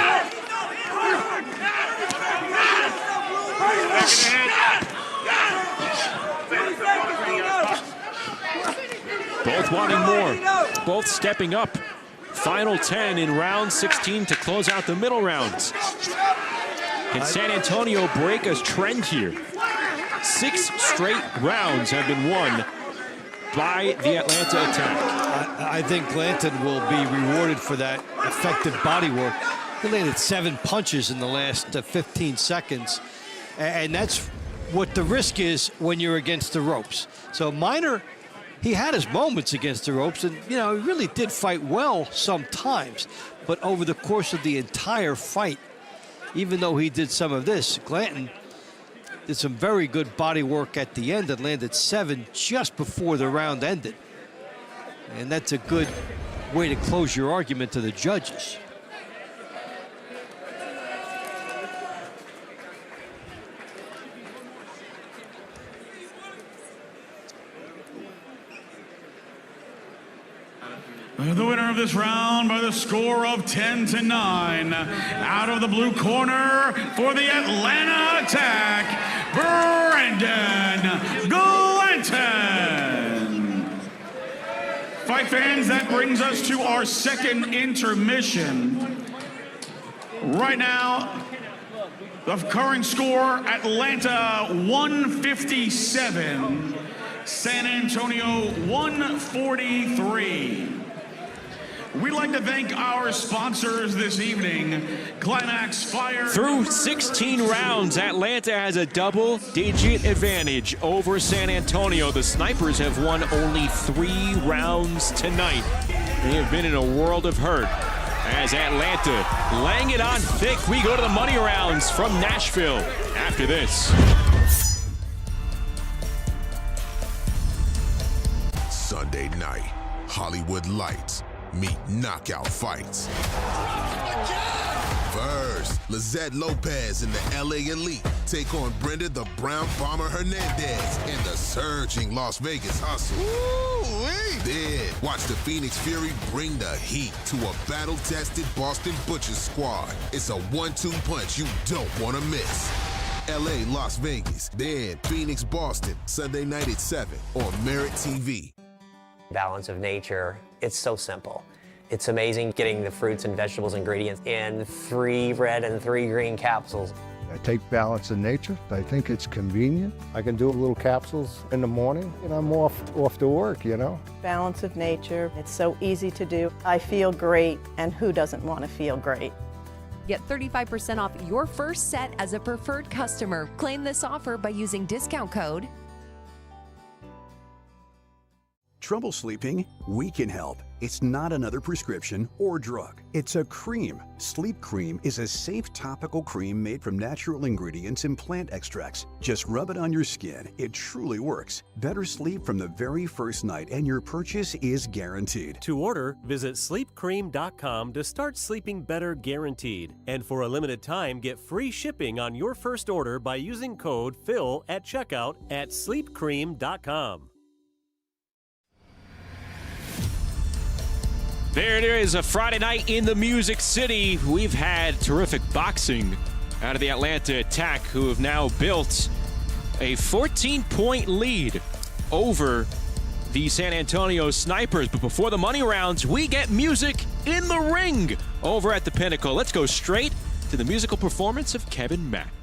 Both wanting more, both stepping up. Final 10 in round 16 to close out the middle rounds. Can San Antonio break a trend here? 6 straight rounds have been won by the Atlanta attack. I think Glanton will be rewarded for that effective body work. He landed 7 punches in the last 15 seconds. And that's what the risk is when you're against the ropes. So Minor, he had his moments against the ropes, and, you know, he really did fight well sometimes. But over the course of the entire fight, even though he did some of this, Glanton did some very good body work at the end and landed 7 just before the round ended. And that's a good way to close your argument to the judges. The winner of this round by the score of 10-9, out of the blue corner for the Atlanta attack, Brandon Glanton. Fight fans, that brings us to our second intermission. Right now, the current score, Atlanta 157, San Antonio 143. We'd like to thank our sponsors this evening, Climax Fire. Through 16 rounds, Atlanta has a double-digit advantage over San Antonio. The Snipers have won only 3 rounds tonight. They have been in a world of hurt. As Atlanta laying it on thick, we go to the money rounds from Nashville after this. Sunday night, Hollywood Lights meet knockout fights. First, Lizette Lopez and the LA Elite take on Brenda the Brown Bomber Hernandez and the surging Las Vegas Hustle. Then, watch the Phoenix Fury bring the heat to a battle-tested Boston Butchers squad. It's a 1-2 punch you don't want to miss. LA, Las Vegas, then Phoenix, Boston, Sunday night at 7 on Merit TV. Balance of nature, it's so simple. It's amazing getting the fruits and vegetables ingredients in 3 red and 3 green capsules. I take Balance in Nature. I think it's convenient. I can do little capsules in the morning, and I'm off to work, you know? Balance of Nature. It's so easy to do. I feel great, and who doesn't want to feel great? Get 35% off your first set as a preferred customer. Claim this offer by using discount code. Trouble sleeping? We can help. It's not another prescription or drug. It's a cream. Sleep Cream is a safe topical cream made from natural ingredients and plant extracts. Just rub it on your skin. It truly works. Better sleep from the very first night, and your purchase is guaranteed. To order, visit sleepcream.com to start sleeping better guaranteed. And for a limited time, get free shipping on your first order by using code PHIL at checkout at sleepcream.com. There it is, a Friday night in the Music City. We've had terrific boxing out of the Atlanta Attack, who have now built a 14-point lead over the San Antonio Snipers. But before the money rounds, we get music in the ring over at the Pinnacle. Let's go straight to the musical performance of Kevin Mack.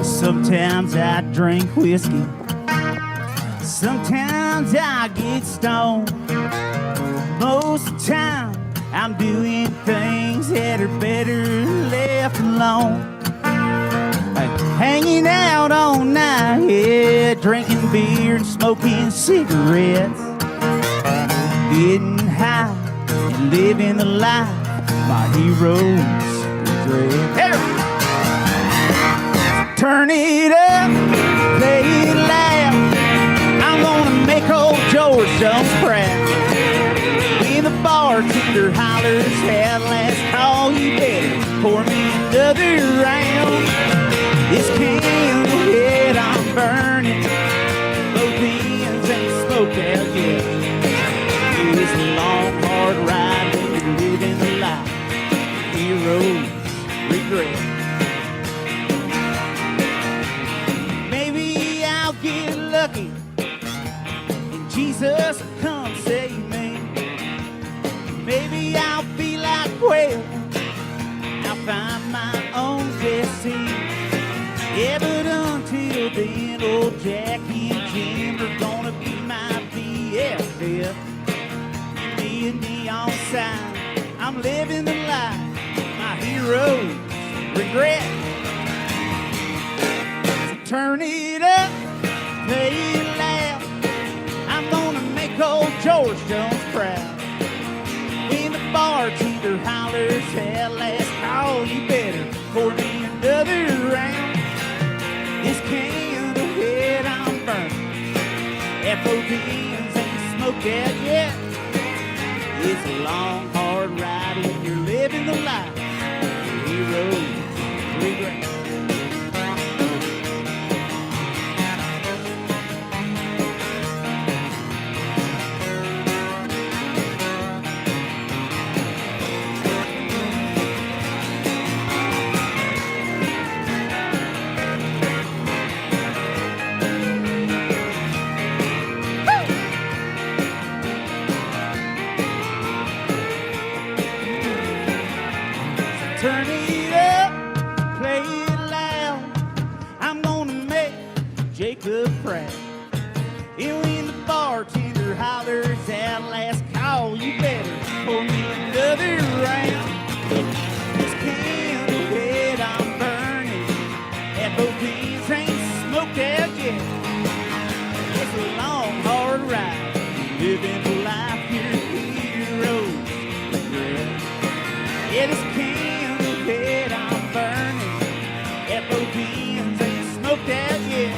Sometimes I drink whiskey, sometimes I get stoned. Most of the time I'm doing things that are better left alone. Hanging out all night, yeah, drinking beer and smoking cigarettes. Getting high and living the life my heroes regret. Turn it up, play it loud. I'm gonna make old George Jones proud. When the bartender hollers at last call, you better pour me another round. This can head I'm burning, both ends ain't smoked out yet. It's a long, hard ride when you're living the life heroes regret. Get lucky and Jesus will come save me. Maybe I'll be like Quail, I'll find my own destiny. Yeah, but until then, old Jackie and Jim are gonna be my BFF. Me and neon sign, I'm living the life my heroes regret. So turn it up, play it loud. I'm gonna make old George Jones proud. When the bartender hollers at last call, you better pour me another round. This can of head I'm burning, at both ends ain't smoked out yet. It's a long, hard ride when you're living the life heroes regret. Turn it up, play it loud. I'm gonna make Jacob proud. And when the bartender hollers at last call, you better pour me another round. This can of head I'm burning, at both ends ain't smoked out yet. It's a long, hard ride, living the life your heroes regret. Yeah, this can head I'm burning, at both ends ain't smoked out yet.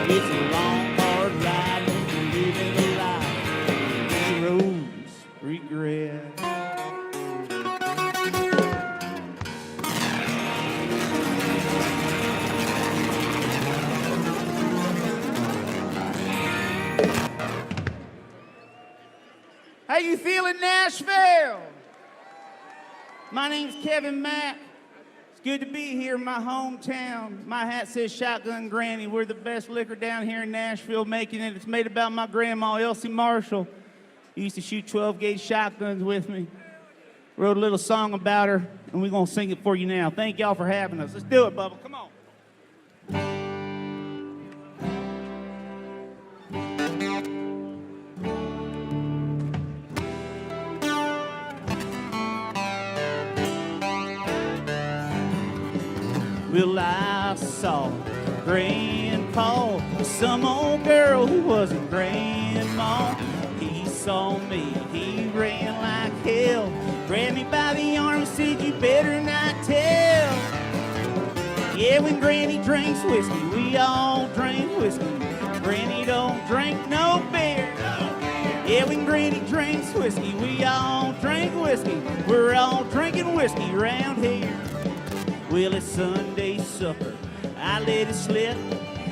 It's a long, hard ride when you're living the life heroes regret. How you feeling, Nashville? My name's Kevin Mack. Good to be here in my hometown. My hat says Shotgun Granny. We're the best liquor down here in Nashville making it. It's made about my grandma, Elsie Marshall. She used to shoot 12-gauge shotguns with me. Wrote a little song about her, and we're going to sing it for you now. Thank y'all for having us. Let's do it, Bubba. Come on. Well, I saw Grandpa, some old girl who wasn't Grandma. He saw me, he ran like hell, grabbed me by the arm and said, you better not tell. Yeah, when Granny drinks whiskey, we all drink whiskey. Granny don't drink no beer. Yeah, when Granny drinks whiskey, we all drink whiskey. We're all drinking whiskey round here. Well, it's Sunday supper, I let it slip.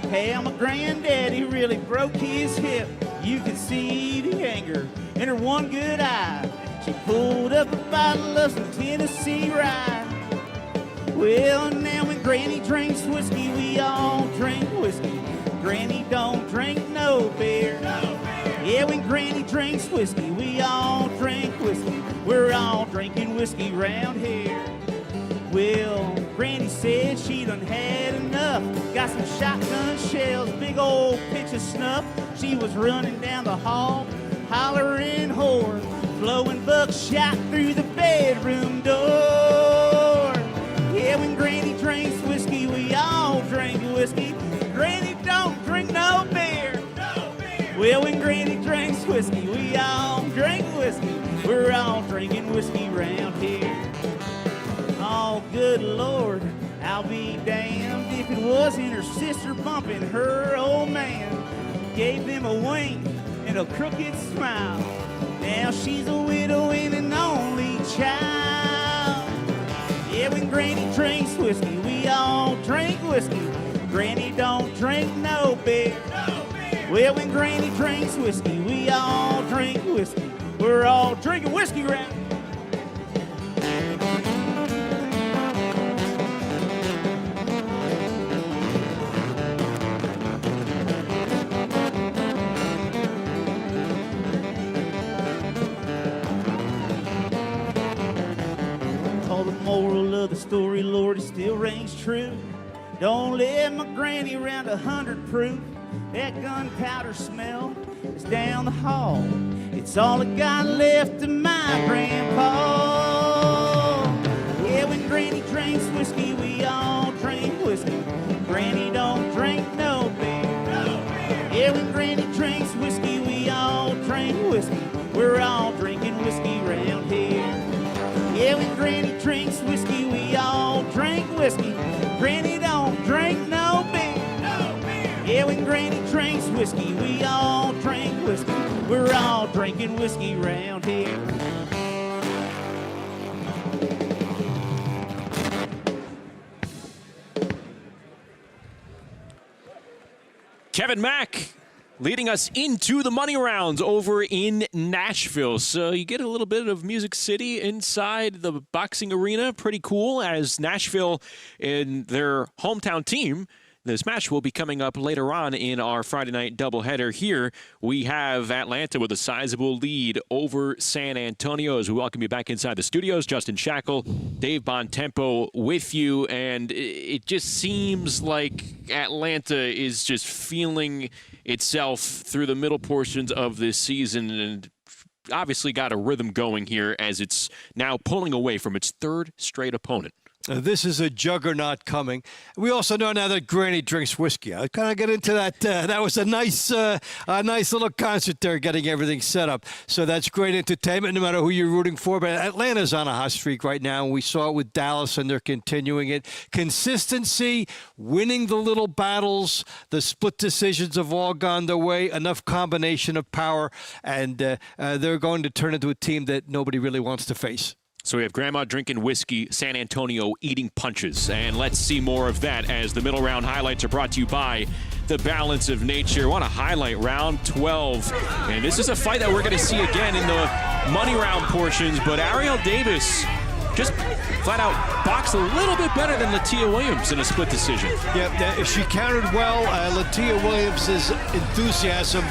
Hey, my granddaddy really broke his hip. You could see the anger in her one good eye. She pulled up a bottle of some Tennessee rye. Well, now when Granny drinks whiskey, we all drink whiskey. Granny don't drink no beer. Yeah, when Granny drinks whiskey, we all drink whiskey. We're all drinking whiskey round here. Well, Granny said she done had enough. Got some shotgun shells, big old pinch of snuff. She was running down the hall, hollering whore, blowing buckshot through the bedroom door. Yeah, when Granny drinks whiskey, we all drink whiskey. Granny don't drink no beer. Well, when Granny drinks whiskey, we all drink whiskey. We're all drinking whiskey round here. Oh, good Lord, I'll be damned if it wasn't her sister bumping her old man. Gave them a wink and a crooked smile. Now she's a widow and an only child. Yeah, when Granny drinks whiskey, we all drink whiskey. Granny don't drink no beer. Well, when Granny drinks whiskey, we all drink whiskey. We're all drinking whiskey round. Moral of the story, Lord, it still rings true. Don't let my granny round 100 proof. That gunpowder smell is down the hall. It's all I got left of my grandpa. Yeah, when Granny drinks whiskey, we all drink whiskey. Granny don't drink no beer. Yeah, when Granny drinks whiskey, we all drink whiskey. We're all drinking whiskey round here. Yeah, when Granny drinks whiskey, we all drink whiskey. Granny don't drink no beer. Yeah, when Granny drinks whiskey, we all drink whiskey. We're all drinking whiskey round here. Kevin Mack leading us into the money rounds over in Nashville. So you get a little bit of Music City inside the boxing arena. Pretty cool, as Nashville and their hometown team, this match will be coming up later on in our Friday night doubleheader. Here we have Atlanta with a sizable lead over San Antonio. As we welcome you back inside the studios, Justin Shackle, Dave Bontempo with you. And it just seems like Atlanta is just feeling itself through the middle portions of this season, and obviously got a rhythm going here as it's now pulling away from its third straight opponent. This is a juggernaut coming. We also know now that Granny drinks whiskey. I kind of get into that. That was a nice little concert there, getting everything set up. So that's great entertainment, no matter who you're rooting for. But Atlanta's on a hot streak right now. We saw it with Dallas, and they're continuing it. Consistency, winning the little battles, the split decisions have all gone their way. Enough combination of power, and they're going to turn into a team that nobody really wants to face. So we have Grandma drinking whiskey, San Antonio eating punches. And let's see more of that as the middle round highlights are brought to you by The Balance of Nature. I want to highlight round 12. And this is a fight that we're going to see again in the money round portions. But Ariel Davis just flat out boxed a little bit better than Latia Williams in a split decision. Yeah, she countered well. Latia Williams' enthusiasm,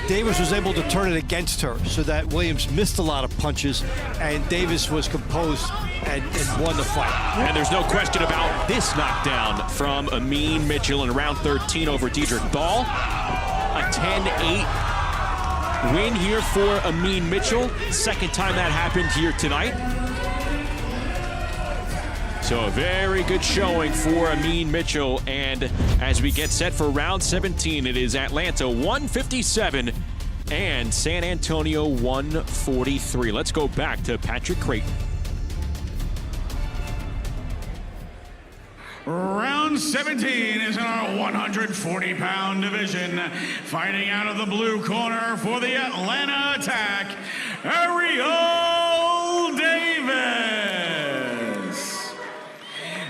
Davis was able to turn it against her so that Williams missed a lot of punches and Davis was composed and won the fight. And there's no question about this knockdown from Amin Mitchell in round 13 over Diedrich Ball. A 10-8 win here for Amin Mitchell. Second time that happened here tonight. So a very good showing for Amin Mitchell. And as we get set for round 17, it is Atlanta 157 and San Antonio 143. Let's go back to Patrick Creighton. Round 17 is in our 140-pound division. Fighting out of the blue corner for the Atlanta Attack, Ariel Davis.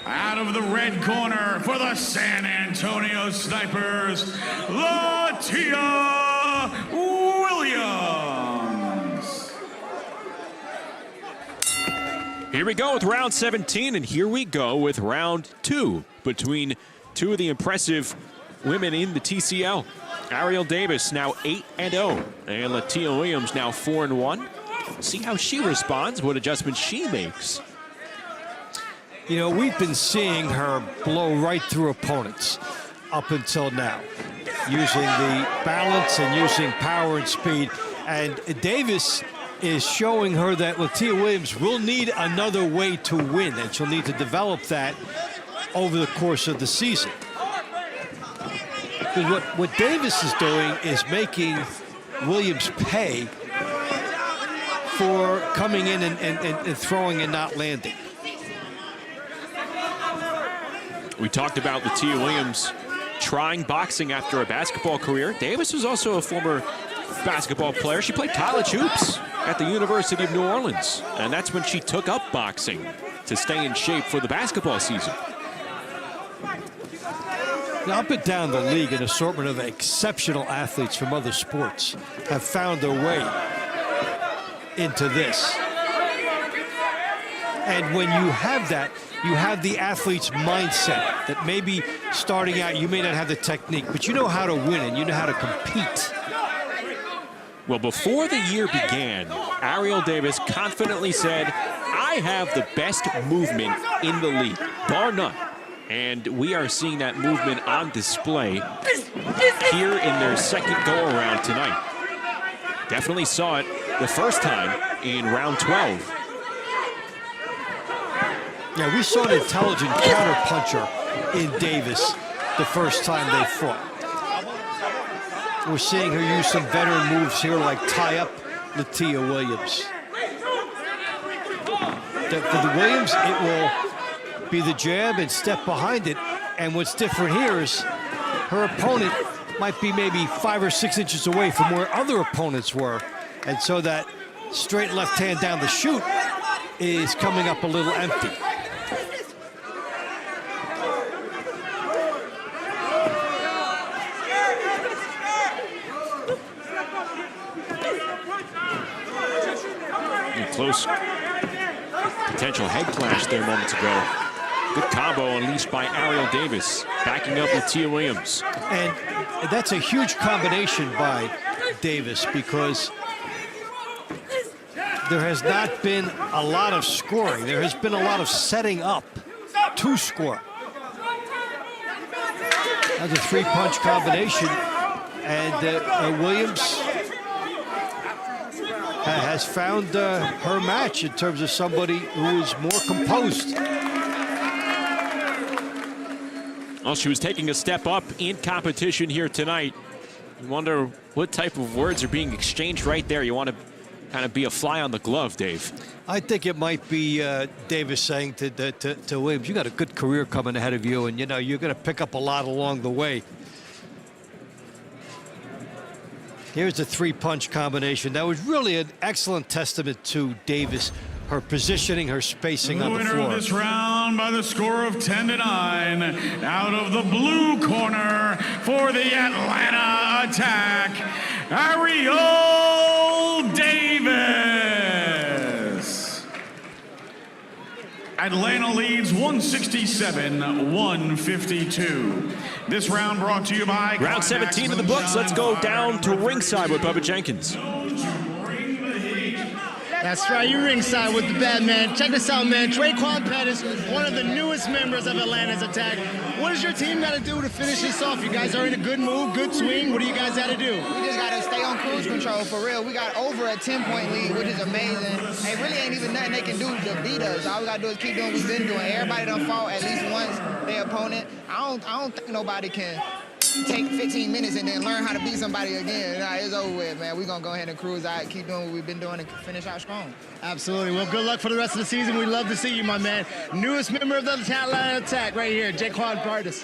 Out of the red corner for the San Antonio Snipers, Latia Williams. Here we go with round 17, and here we go with round 2 between two of the impressive women in the TCL. Ariel Davis now 8-0, and Latia Williams now 4-1. See how she responds, what adjustments she makes. You know, we've been seeing her blow right through opponents up until now, using the balance and using power and speed. And Davis is showing her that Latia Williams will need another way to win, and she'll need to develop that over the course of the season. Because what Davis is doing is making Williams pay for coming in and throwing and not landing. We talked about Latia Williams trying boxing after a basketball career. Davis was also a former basketball player. She played college hoops at the University of New Orleans, and that's when she took up boxing to stay in shape for the basketball season. Now, up and down the league, an assortment of exceptional athletes from other sports have found their way into this. And when you have that, you have the athlete's mindset that maybe starting out, you may not have the technique, but you know how to win and you know how to compete. Well, before the year began, Ariel Davis confidently said, I have the best movement in the league, bar none. And we are seeing that movement on display here in their second go-around tonight. Definitely saw it the first time in round 12. Yeah, we saw an intelligent counter-puncher in Davis the first time they fought. We're seeing her use some veteran moves here, like tie up Latia Williams. For the Williams, it will be the jab and step behind it. And what's different here is her opponent might be maybe 5 or 6 inches away from where other opponents were. And so that straight left hand down the chute is coming up a little empty. Close potential head clash there moments ago. Good combo unleashed by Ariel Davis, backing up Latia Williams. And that's a huge combination by Davis, because there has not been a lot of scoring. There has been a lot of setting up to score. That's a three-punch combination, and Williams has found her match in terms of somebody who is more composed. Well, she was taking a step up in competition here tonight. You wonder what type of words are being exchanged right there. You want to kind of be a fly on the glove, Dave. I think it might be Davis saying to Williams, you got a good career coming ahead of you, and you know you're going to pick up a lot along the way. Here's the three-punch combination. That was really an excellent testament to Davis, her positioning, her spacing on the floor. Winner of this round by the score of 10-9, out of the blue corner for the Atlanta Attack, Ariel Davis. 167-152. This round brought to you by Round 17 of the books. Let's go down to ringside with Bubba Jenkins. That's right, you ringside with the bad man. Check this out, man. Pettis, one of the newest members of Atlanta's attack. What does your team got to do to finish this off? You guys are in a good move, good swing. What do you guys got to do? We just got to stay on cruise control, for real. We got over a 10-point lead, which is amazing. It really ain't even nothing they can do to beat us. All we got to do is keep doing what we've been doing. Everybody done fought at least once their opponent. I don't think nobody can take 15 minutes and then learn how to beat somebody again. Nah, it's over with, man. We're going to go ahead and cruise out, keep doing what we've been doing, and finish out strong. Absolutely. Well, good luck for the rest of the season. We love to see you, my man. Newest member of the Atlanta attack right here, Pettis.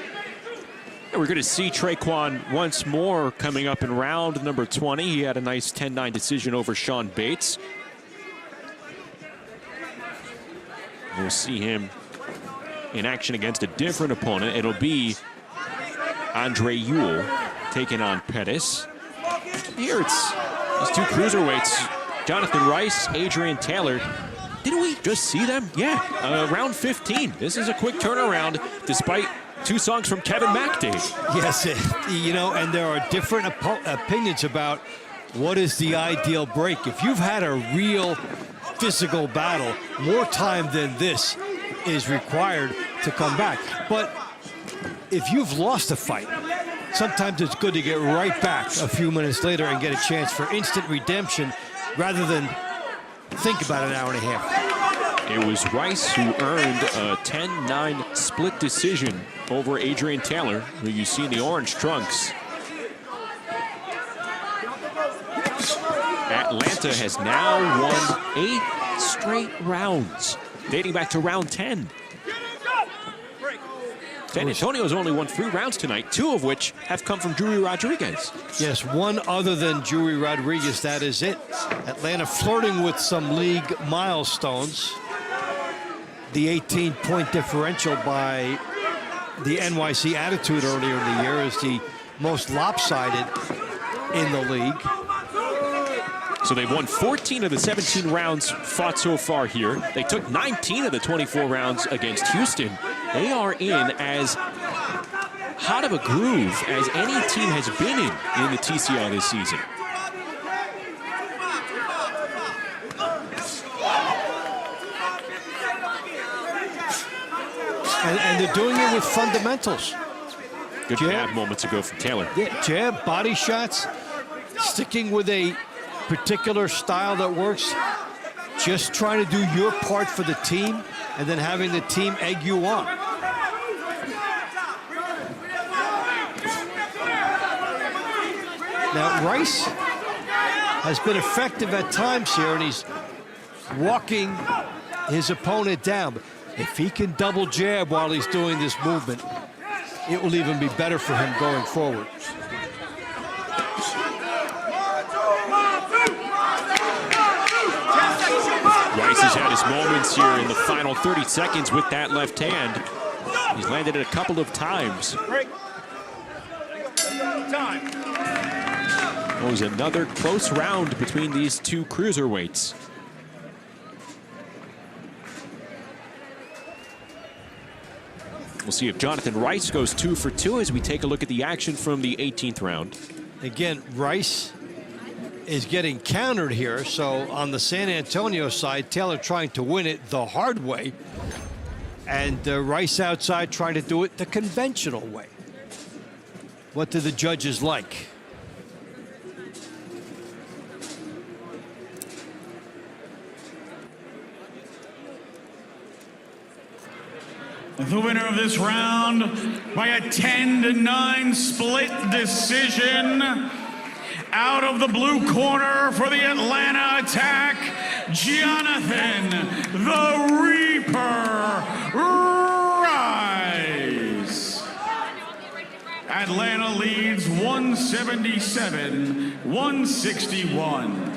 And we're going to see Traquan once more coming up in round number 20. He had a nice 10-9 decision over Sean Bates. We'll see him in action against a different opponent. It'll be Andre Ewell taking on Pettis. Here it's these two cruiserweights, Jonathan Rice, Adrian Taylor. Didn't we just see them? Yeah, round 15. This is a quick turnaround despite two songs from Kevin McDade. Yes, you know, and there are different opinions about what is the ideal break. If you've had a real physical battle, more time than this is required to come back. But if you've lost a fight, sometimes it's good to get right back a few minutes later and get a chance for instant redemption rather than think about an hour and a half. It was Rice who earned a 10-9 split decision over Adrian Taylor, who you see in the orange trunks. Atlanta has now won 8 straight rounds, dating back to round 10. San Antonio's only won 3 rounds tonight, 2 of which have come from Drury Rodriguez. Yes, one other than Drury Rodriguez, that is it. Atlanta flirting with some league milestones. The 18-point differential by the NYC Attitude earlier in the year is the most lopsided in the league. So they've won 14 of the 17 rounds fought so far here. They took 19 of the 24 rounds against Houston. They are in as hot of a groove as any team has been in the TCL this season. And they're doing it with fundamentals. Good jab moments ago from Taylor. Yeah, jab, body shots, sticking with a particular style that works, just trying to do your part for the team and then having the team egg you on. Now, Rice has been effective at times here, and he's walking his opponent down. But if he can double jab while he's doing this movement, it will even be better for him going forward. Rice has had his moments here in the final 30 seconds with that left hand. He's landed it a couple of times. It was another close round between these two cruiserweights. We'll see if Jonathan Rice goes 2 for 2 as we take a look at the action from the 18th round. Again, Rice is getting countered here, so on the San Antonio side, Taylor trying to win it the hard way, and Rice outside trying to do it the conventional way. What do the judges like? The winner of this round by a 10-9 split decision. Out of the blue corner for the Atlanta attack, Jonathan the Reaper Rice. Atlanta leads 177-161.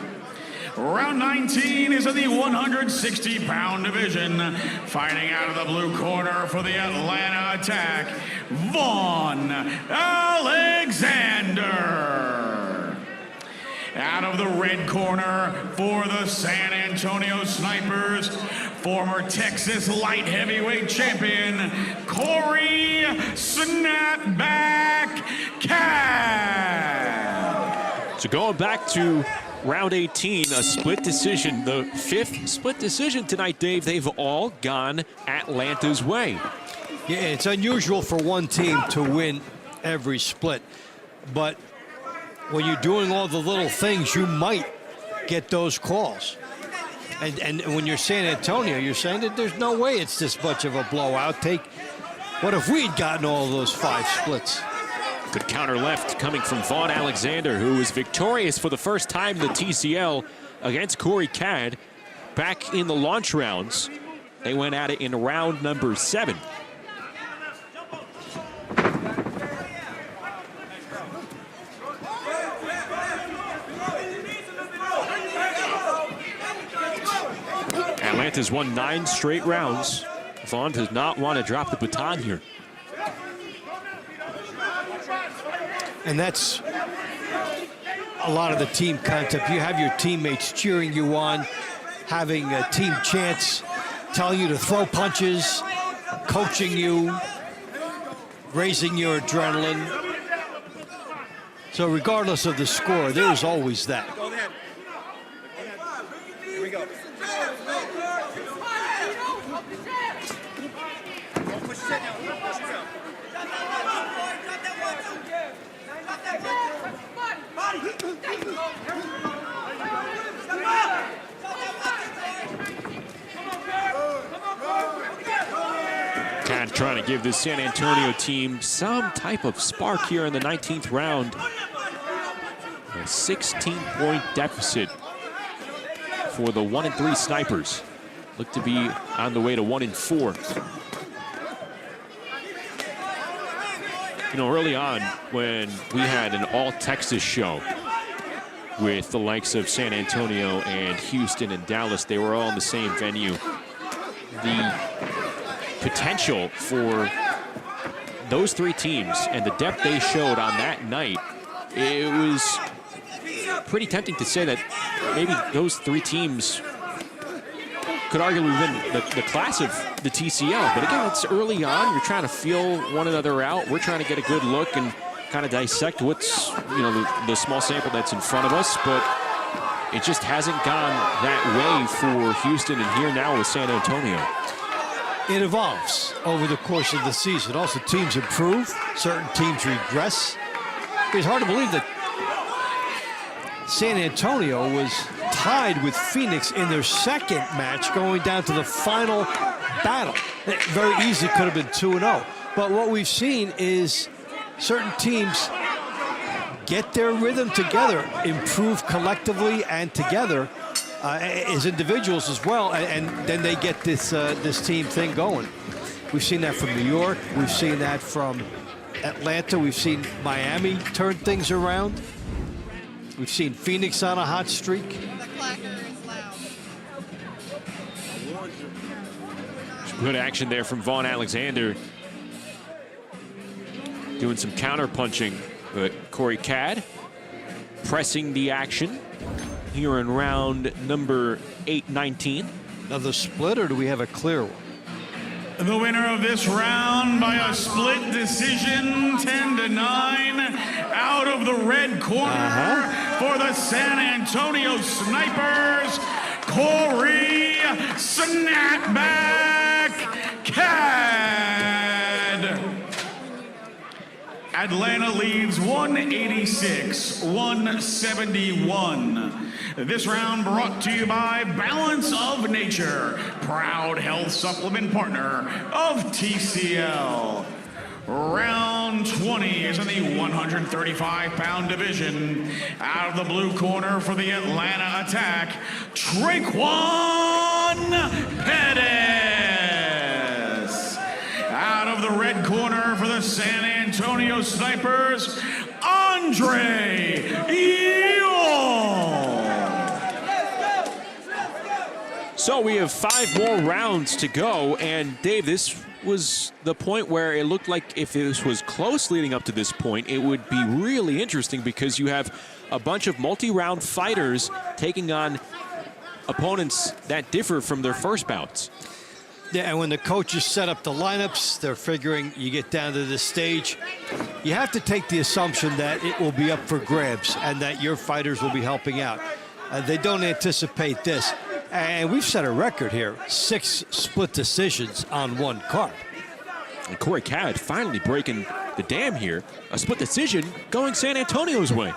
Round 19 is in the 160-pound division. Fighting out of the blue corner for the Atlanta attack, Vaughn Alexander. Out of the red corner for the San Antonio Snipers, former Texas light heavyweight champion, Corey Snapback Cab. So going back to round 18, a split decision, the 5th split decision tonight, Dave. They've all gone Atlanta's way. Yeah, it's unusual for one team to win every split, but when you're doing all the little things, you might get those calls. And when you're San Antonio, you're saying that there's no way it's this much of a blowout. What if we'd gotten all those 5 splits? Good counter left coming from Vaughn Alexander, who was victorious for the first time in the TCL against Corey Cad back in the launch rounds. They went at it in round number 7. Atlanta's won 9 straight rounds. Vaughn does not want to drop the baton here. And that's a lot of the team concept. You have your teammates cheering you on, having a team chants, telling you to throw punches, coaching you, raising your adrenaline. So regardless of the score, there's always that. Here we go. Kind of trying to give this San Antonio team some type of spark here in the 19th round. A 16-point deficit for the 1-3 Snipers. Look to be on the way to 1-4. You know, early on when we had an all-Texas show with the likes of San Antonio and Houston and Dallas, they were all in the same venue. The potential for those 3 teams and the depth they showed on that night, it was pretty tempting to say that maybe those 3 teams could arguably win the class of the TCL. But again, it's early on. You're trying to feel one another out. We're trying to get a good look and kind of dissect what's, you know, the small sample that's in front of us. But it just hasn't gone that way for Houston, and here now with San Antonio. It evolves over the course of the season. Also, teams improve, certain teams regress. It's hard to believe that San Antonio was tied with Phoenix in their 2nd match, going down to the final battle. It very easily could have been 2-0. But what we've seen is certain teams get their rhythm together, improve collectively and together as individuals as well, and then they get this team thing going. We've seen that from New York. We've seen that from Atlanta. We've seen Miami turn things around. We've seen Phoenix on a hot streak. Good action there from Vaughn Alexander. Doing some counter punching. But Corey Cad pressing the action here in round number 8-19. Another split, or do we have a clear one? The winner of this round by a split decision, 10-9, out of the red corner for the San Antonio Snipers, Corey Snapback Cad. Atlanta leads 186-171. This round brought to you by Balance of Nature, proud health supplement partner of TCL. Round 20 is in the 135-pound division. Out of the blue corner for the Atlanta Attack, Traquan Pettis. Out of the red corner for the San Antonio Snipers, Andre Yule. So we have 5 more rounds to go, and Dave, this was the point where it looked like if this was close leading up to this point, it would be really interesting because you have a bunch of multi-round fighters taking on opponents that differ from their first bouts. Yeah, and when the coaches set up the lineups, they're figuring you get down to this stage, you have to take the assumption that it will be up for grabs and that your fighters will be helping out. They don't anticipate this. And we've set a record here, 6 split decisions on one card. And Corey Cad finally breaking the dam here. A split decision going San Antonio's way.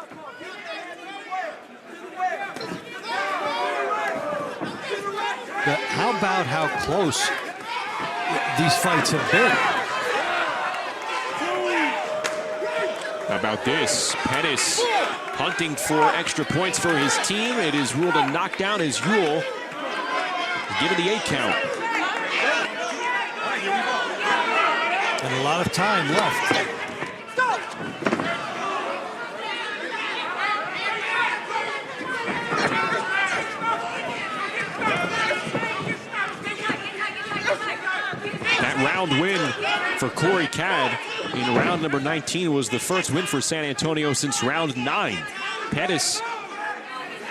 How about how close these fights have been? How about this? Pettis hunting for extra points for his team. It is ruled a knockdown as Yule given the 8 count. And a lot of time left. That round win for Corey Cad in round number 19 was the first win for San Antonio since round 9. Pettis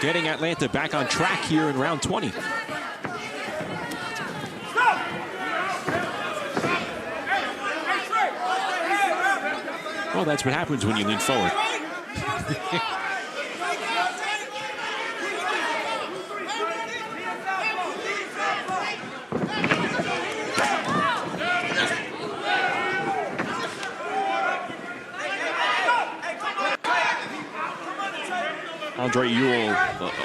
getting Atlanta back on track here in round 20. Well, that's what happens when you lean forward. Andre Ewell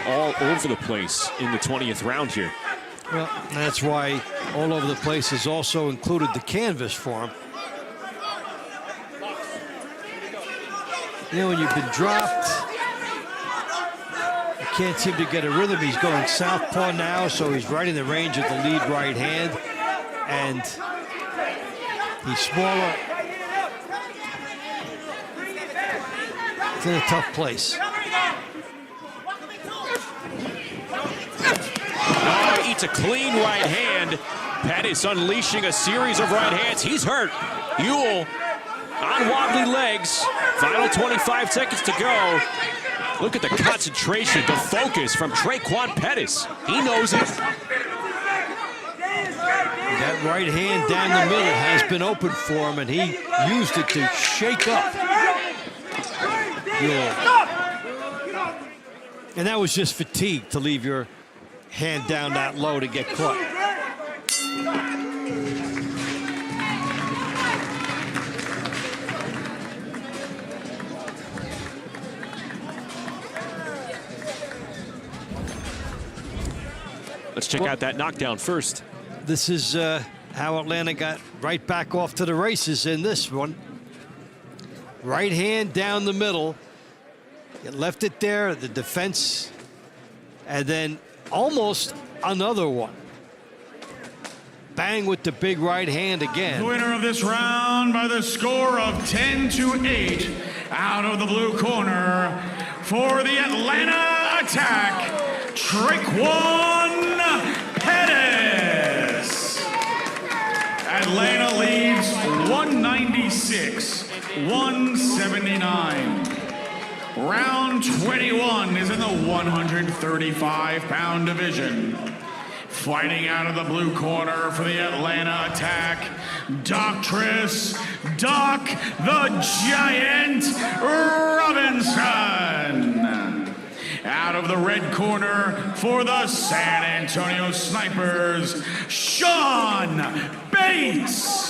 all over the place in the 20th round here. Well, that's why all over the place has also included the canvas for him. You know, when you've been dropped, you can't seem to get a rhythm. He's going southpaw now, so he's right in the range of the lead right hand. And he's smaller. It's in a tough place. Oh, eats a clean right hand. Pettis unleashing a series of right hands. He's hurt. Ewell on wobbly legs. Final 25 seconds to go. Look at the concentration, the focus from Traquan Pettis. He knows it. That right hand down the middle has been open for him, and he used it to shake up Ewell. And that was just fatigue to leave your hand down that low to get caught. Let's check out that knockdown first. This is how Atlanta got right back off to the races in this one. Right hand down the middle. You left it there, the defense, and then almost another one. Bang with the big right hand again. The winner of this round by the score of 10-8 out of the blue corner for the Atlanta Attack, Traquan Pettis. Atlanta leads 196-179. Round 21 is in the 135-pound division. Fighting out of the blue corner for the Atlanta Attack, Doctress Doc the Giant Robinson. Out of the red corner for the San Antonio Snipers, Sean Bates.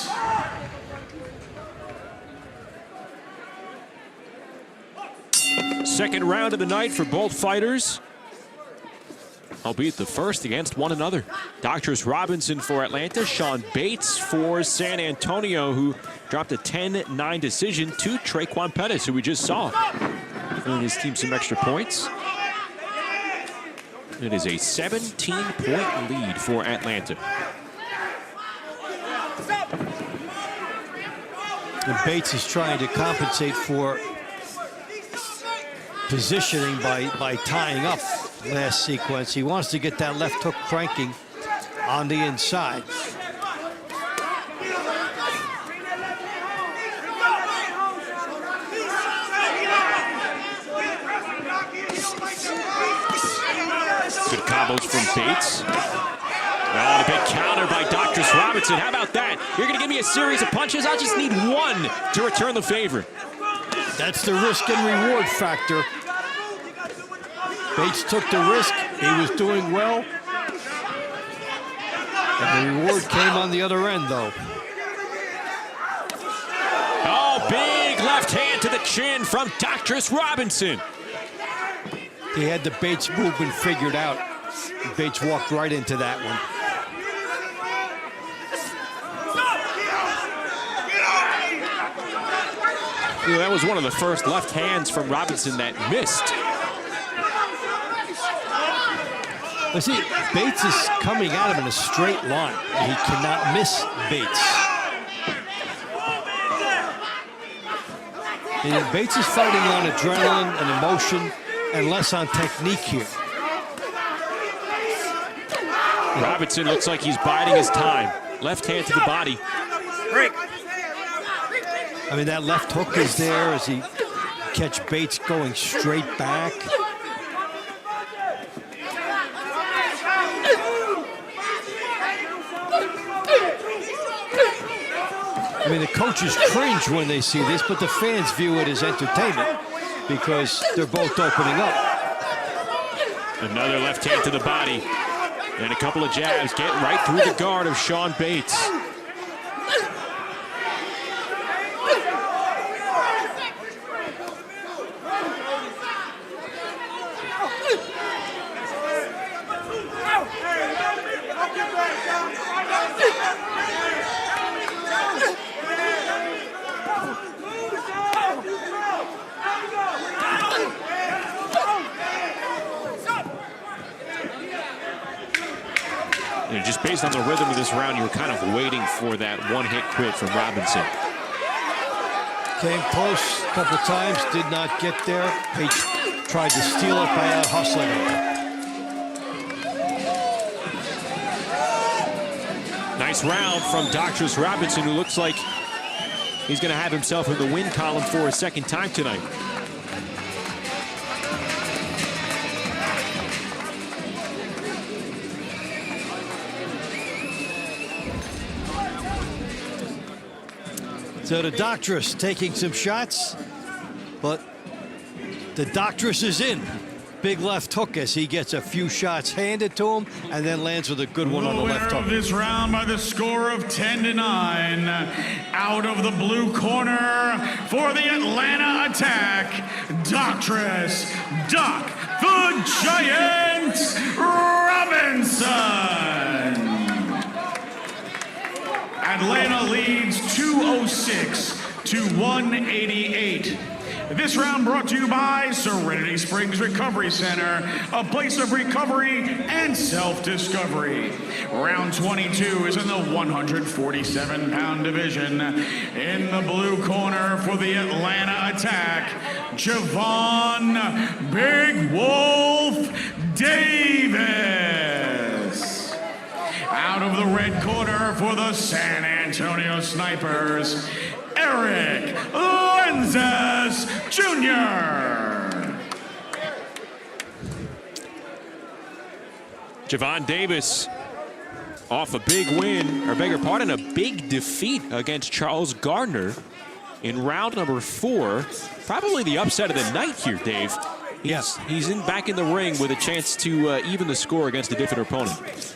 Second round of the night for both fighters, albeit the first against one another. Doctress Robinson for Atlanta, Sean Bates for San Antonio, who dropped a 10-9 decision to Traquan Pettis, who we just saw. Earning his team some extra points. It is a 17-point lead for Atlanta. And Bates is trying to compensate for positioning by tying up last sequence. He wants to get that left hook cranking on the inside. Good combos from Bates. Oh, a big counter by Dr. Robinson. How about that? You're going to give me a series of punches? I just need one to return the favor. That's the risk and reward factor. Bates took the risk. He was doing well. And the reward came on the other end, though. Oh, big left hand to the chin from Dr. Robinson. He had the Bates movement figured out. Bates walked right into that one. Yeah, that was one of the first left hands from Robinson that missed. But see, Bates is coming at him in a straight line. He cannot miss Bates. And Bates is fighting on adrenaline and emotion and less on technique here. Robinson looks like he's biding his time. Left hand to the body. Break. I mean, that left hook is there as he catch Bates going straight back. I mean, the coaches cringe when they see this, but the fans view it as entertainment because they're both opening up. Another left hand to the body. And a couple of jabs getting right through the guard of Sean Bates. Just based on the rhythm of this round, you were kind of waiting for that one-hit quit from Robinson. Came close a couple times, did not get there. Bates tried to steal it by out-hustling him. Nice round from Dr. Robinson, who looks like he's going to have himself in the win column for a second time tonight. So the Doctress taking some shots, but the Doctress is in. Big left hook as he gets a few shots handed to him and then lands with a good one on the left hook. Winner of this round by the score of 10-9, out of the blue corner for the Atlanta Attack, Doctress Doc the Giant Robinson. Atlanta leads 206 to 188. This round brought to you by Serenity Springs Recovery Center, a place of recovery and self-discovery. Round 22 is in the 147-pound division. In the blue corner for the Atlanta Attack, Javon Big Wolf Davis. Out of the red corner for the San Antonio Snipers, Eric Lanzis Jr. Javon Davis off a big win, or beg your pardon, a big defeat against Charles Garner in round number 4. Probably the upset of the night here, Dave. Yes. He's back in the ring with a chance to even the score against a different opponent.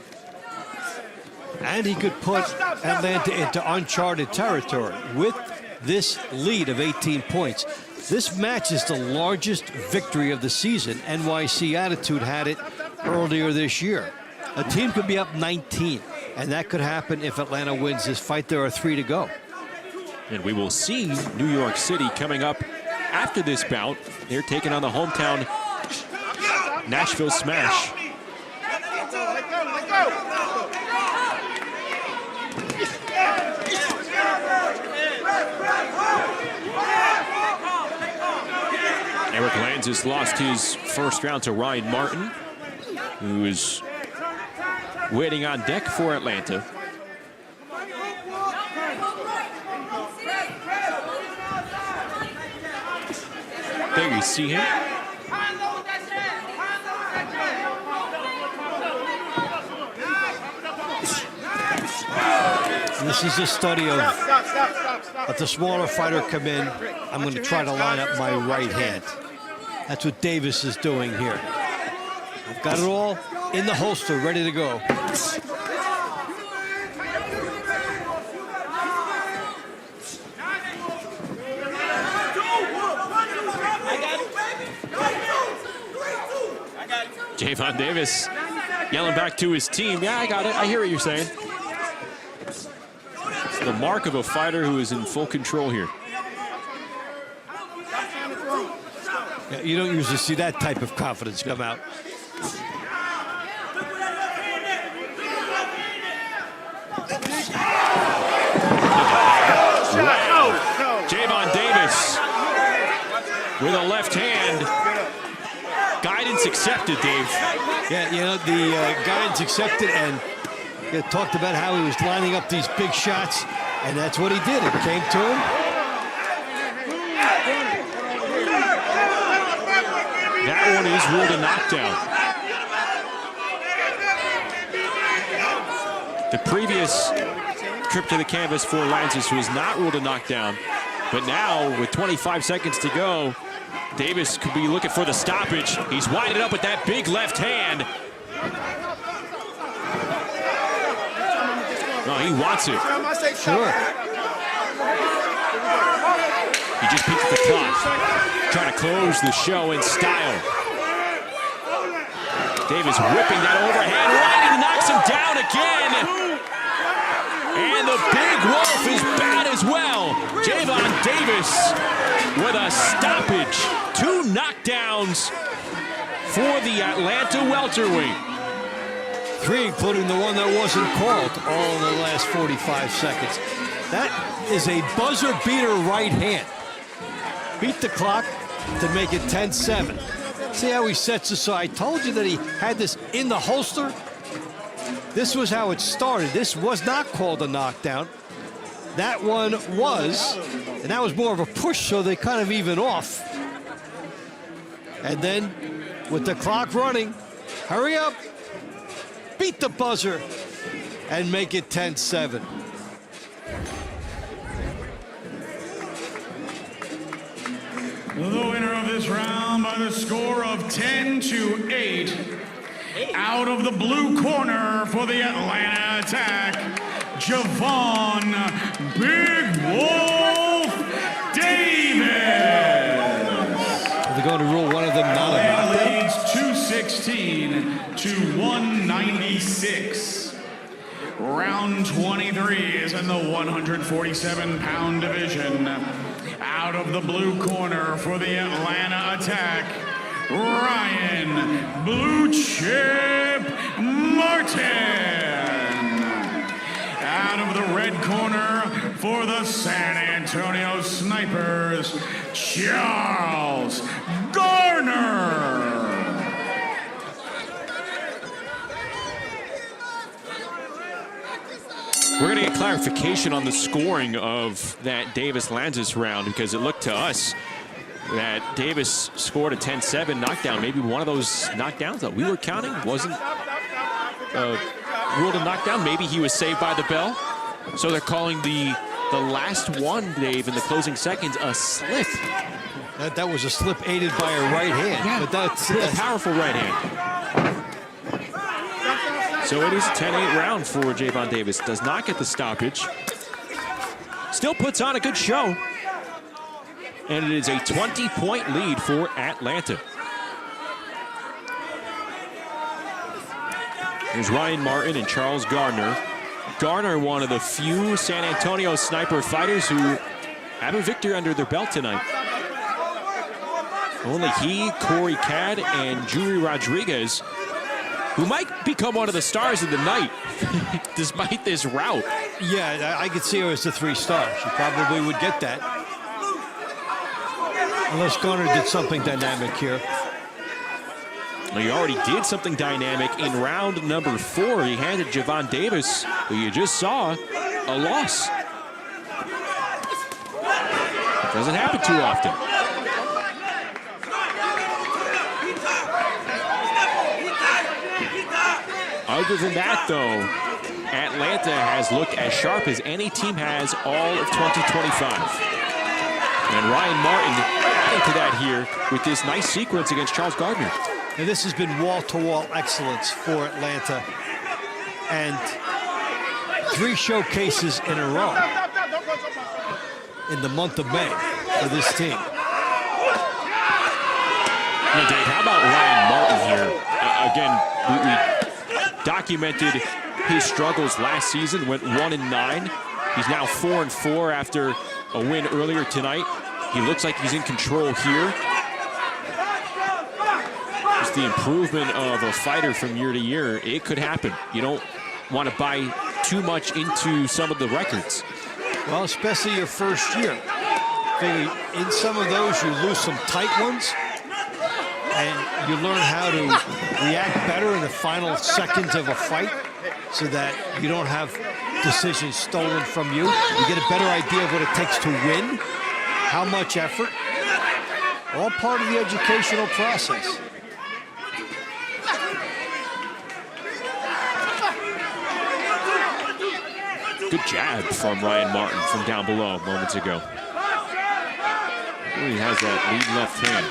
And he could put Atlanta into uncharted territory with this lead of 18 points. This match is the largest victory of the season. NYC Attitude had it earlier this year. A team could be up 19, and that could happen if Atlanta wins this fight. There are 3 to go. And we will see New York City coming up after this bout. They're taking on the hometown Nashville Smash. Eric Lanzis lost his first round to Ryan Martin, who is waiting on deck for Atlanta. There you see him. This is a study of let the smaller fighter come in. I'm going to try to line up my right hand. That's what Davis is doing here. I've got it all in the holster, ready to go. Javon Davis yelling back to his team. Yeah, I got it. I hear what you're saying. It's the mark of a fighter who is in full control here. Yeah, you don't usually see that type of confidence come out. Wow. Javon Davis with a left hand. Guidance accepted, Dave. Yeah, you know, the guidance accepted, and you talked about how he was lining up these big shots, and that's what he did. It came to him. That one is ruled a knockdown. The previous trip to the canvas for Lanzis was not ruled a knockdown, but now with 25 seconds to go, Davis could be looking for the stoppage. He's winded up with that big left hand. Oh, he wants it. Sure. He just peeked at the clock. Trying to close the show in style. Davis whipping that overhand right, and knocks him down again. And the big wolf is bad as well. Javon Davis with a stoppage. 2 knockdowns for the Atlanta welterweight. 3, including the one that wasn't called, all in the last 45 seconds. That is a buzzer beater right hand. Beat the clock to make it 10-7. See how he sets this? So I told you that he had this in the holster. This was how it started. This was not called a knockdown. That one was, and that was more of a push, so they kind of even off. And then, with the clock running, hurry up, beat the buzzer, and make it 10-7. The winner of this round by the score of 10-8. Out of the blue corner for the Atlanta attack, Javon Big Wolf Davis. Are they going to rule one of them not a knockdown? Leads 216 to 196. Round 23 is in the 147-pound division. Out of the blue corner for the Atlanta attack, Ryan Blue Chip Martin. Out of the red corner for the San Antonio Snipers, Charles Garner. We're going to get clarification on the scoring of that Davis-Lanzis round, because it looked to us that Davis scored a 10-7 knockdown. Maybe one of those knockdowns that we were counting wasn't ruled a knockdown. Maybe he was saved by the bell. So they're calling the last one, Dave, in the closing seconds, a slip. That was a slip aided by a right hand. Yeah, but that's a powerful right hand. So it is a 10-8 round for Javon Davis. Does not get the stoppage. Still puts on a good show. And it is a 20-point lead for Atlanta. Here's Ryan Martin and Charles Garner. Garner, one of the few San Antonio Sniper fighters who have a victory under their belt tonight. Only he, Corey Cadd, and Juri Rodriguez, who might become one of the stars of the night, despite this rout. Yeah, I could see her as the 3 stars. She probably would get that. Unless Garner did something dynamic here. Well, he already did something dynamic in round number 4. He handed Javon Davis, who you just saw, a loss. Doesn't happen too often. Other than that, though, Atlanta has looked as sharp as any team has all of 2025. And Ryan Martin adding to that here with this nice sequence against Charles Gardner. And this has been wall-to-wall excellence for Atlanta. And 3 showcases in a row in the month of May for this team. Now, Dave, how about Ryan Martin here? Again, we documented his struggles last season, went 1-9. He's now 4-4 after a win earlier tonight. He looks like he's in control here. Just the improvement of a fighter from year to year, it could happen. You don't want to buy too much into some of the records. Well, especially your first year. In some of those, you lose some tight ones, and you learn how to react better in the final seconds of a fight so that you don't have decisions stolen from you. You get a better idea of what it takes to win, how much effort, all part of the educational process. Good jab from Ryan Martin from down below moments ago. He has that lead left hand.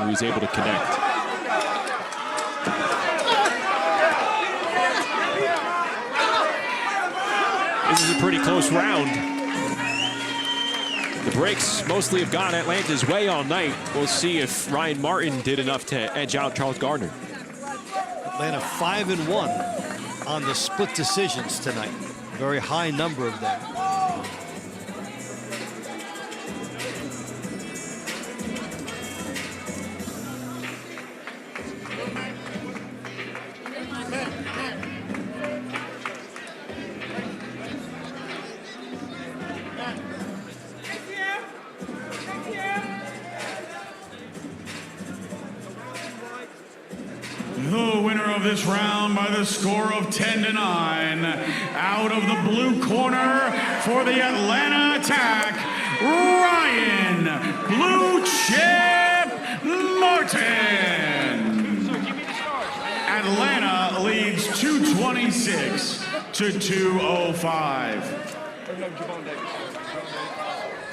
He was able to connect. This is a pretty close round. The breaks mostly have gone Atlanta's way all night. We'll see if Ryan Martin did enough to edge out Charles Gardner. Atlanta 5-1 on the split decisions tonight. Very high number of them. The winner of this round by the score of 10-9, out of the blue corner for the Atlanta Attack, Ryan Blue Chip Martin. Atlanta leads 226 to 205.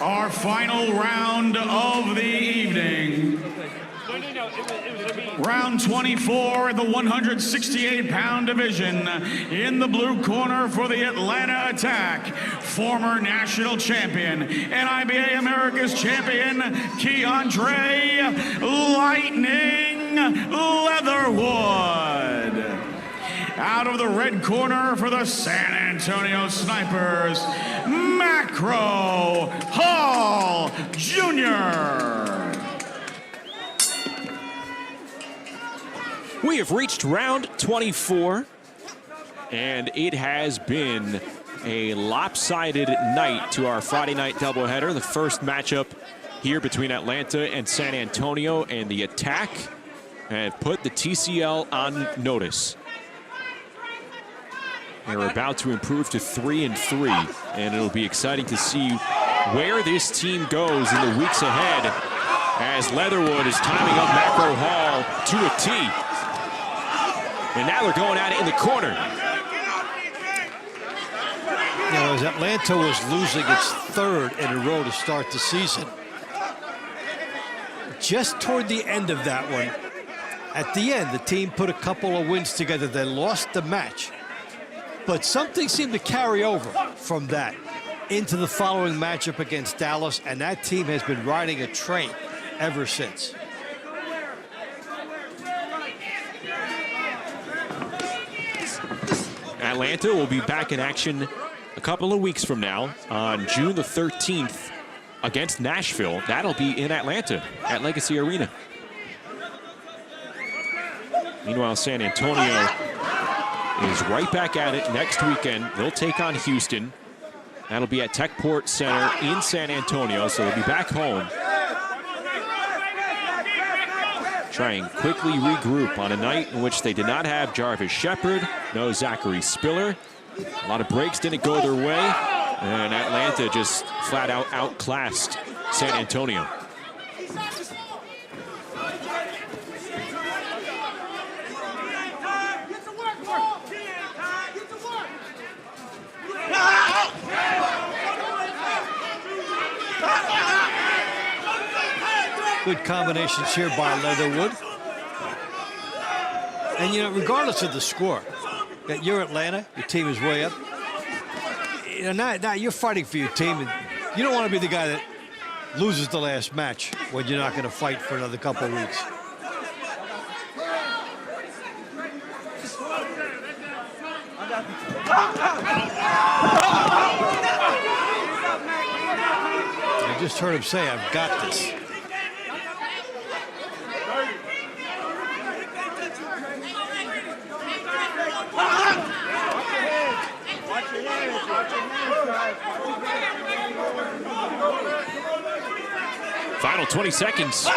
Our final round of the evening. Round 24 in the 168-pound division. In the blue corner for the Atlanta Attack, former national champion and IBA America's champion, Keandre Lightning Leatherwood. Out of the red corner for the San Antonio Snipers, Macro Hall Jr. We have reached round 24, and it has been a lopsided night to our Friday night doubleheader. The first matchup here between Atlanta and San Antonio, and the Attack have put the TCL on notice. They're about to improve to 3-3, and it'll be exciting to see where this team goes in the weeks ahead as Leatherwood is timing up Macro Hall to a T. And now they're going at it in the corner. You know, as Atlanta was losing its 3rd in a row to start the season, just toward the end of that one, at the end, the team put a couple of wins together. They lost the match, but something seemed to carry over from that into the following matchup against Dallas, and that team has been riding a train ever since. Atlanta will be back in action a couple of weeks from now on June the 13th against Nashville. That'll be in Atlanta at Legacy Arena. Meanwhile, San Antonio is right back at it next weekend. They'll take on Houston. That'll be at Techport Center in San Antonio, so they'll be back home. Try and quickly regroup on a night in which they did not have Jarvis Shepard, no Zachary Spiller. A lot of breaks didn't go their way, and Atlanta just flat out outclassed San Antonio. Good combinations here by Leatherwood. And, you know, regardless of the score, that you're Atlanta, your team is way up. You know, now you're fighting for your team, and you don't want to be the guy that loses the last match when you're not going to fight for another couple of weeks. I just heard him say, "I've got this." Final 20 seconds.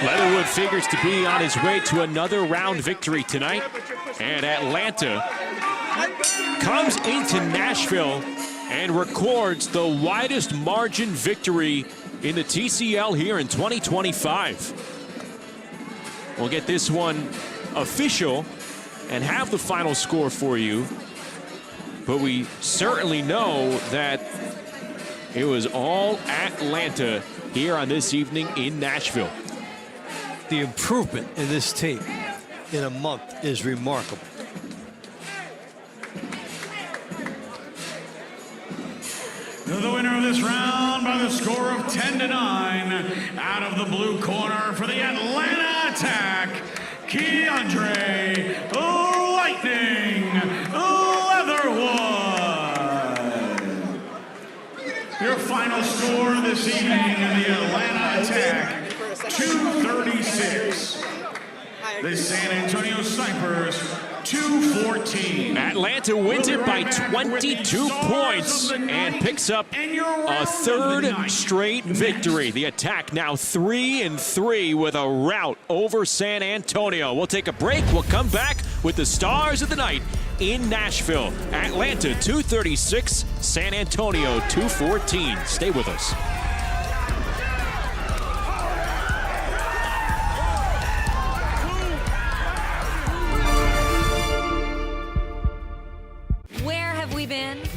Leatherwood figures to be on his way to another round victory tonight. And Atlanta comes into Nashville and records the widest margin victory in the TCL here in 2025. We'll get this one official and have the final score for you. But we certainly know that it was all Atlanta here on this evening in Nashville. The improvement in this team in a month is remarkable. The winner of this round by the score of 10-9, out of the blue corner for the Atlanta Attack, Keandre Lightning Leatherwood. Your final score this evening in the Atlanta Attack, 236. The San Antonio Snipers, 214. Atlanta wins it by 22 points and picks up a third straight victory. The Attack now 3-3 with a rout over San Antonio. We'll take a break. We'll come back with the stars of the night in Nashville. Atlanta 236, San Antonio 214. Stay with us.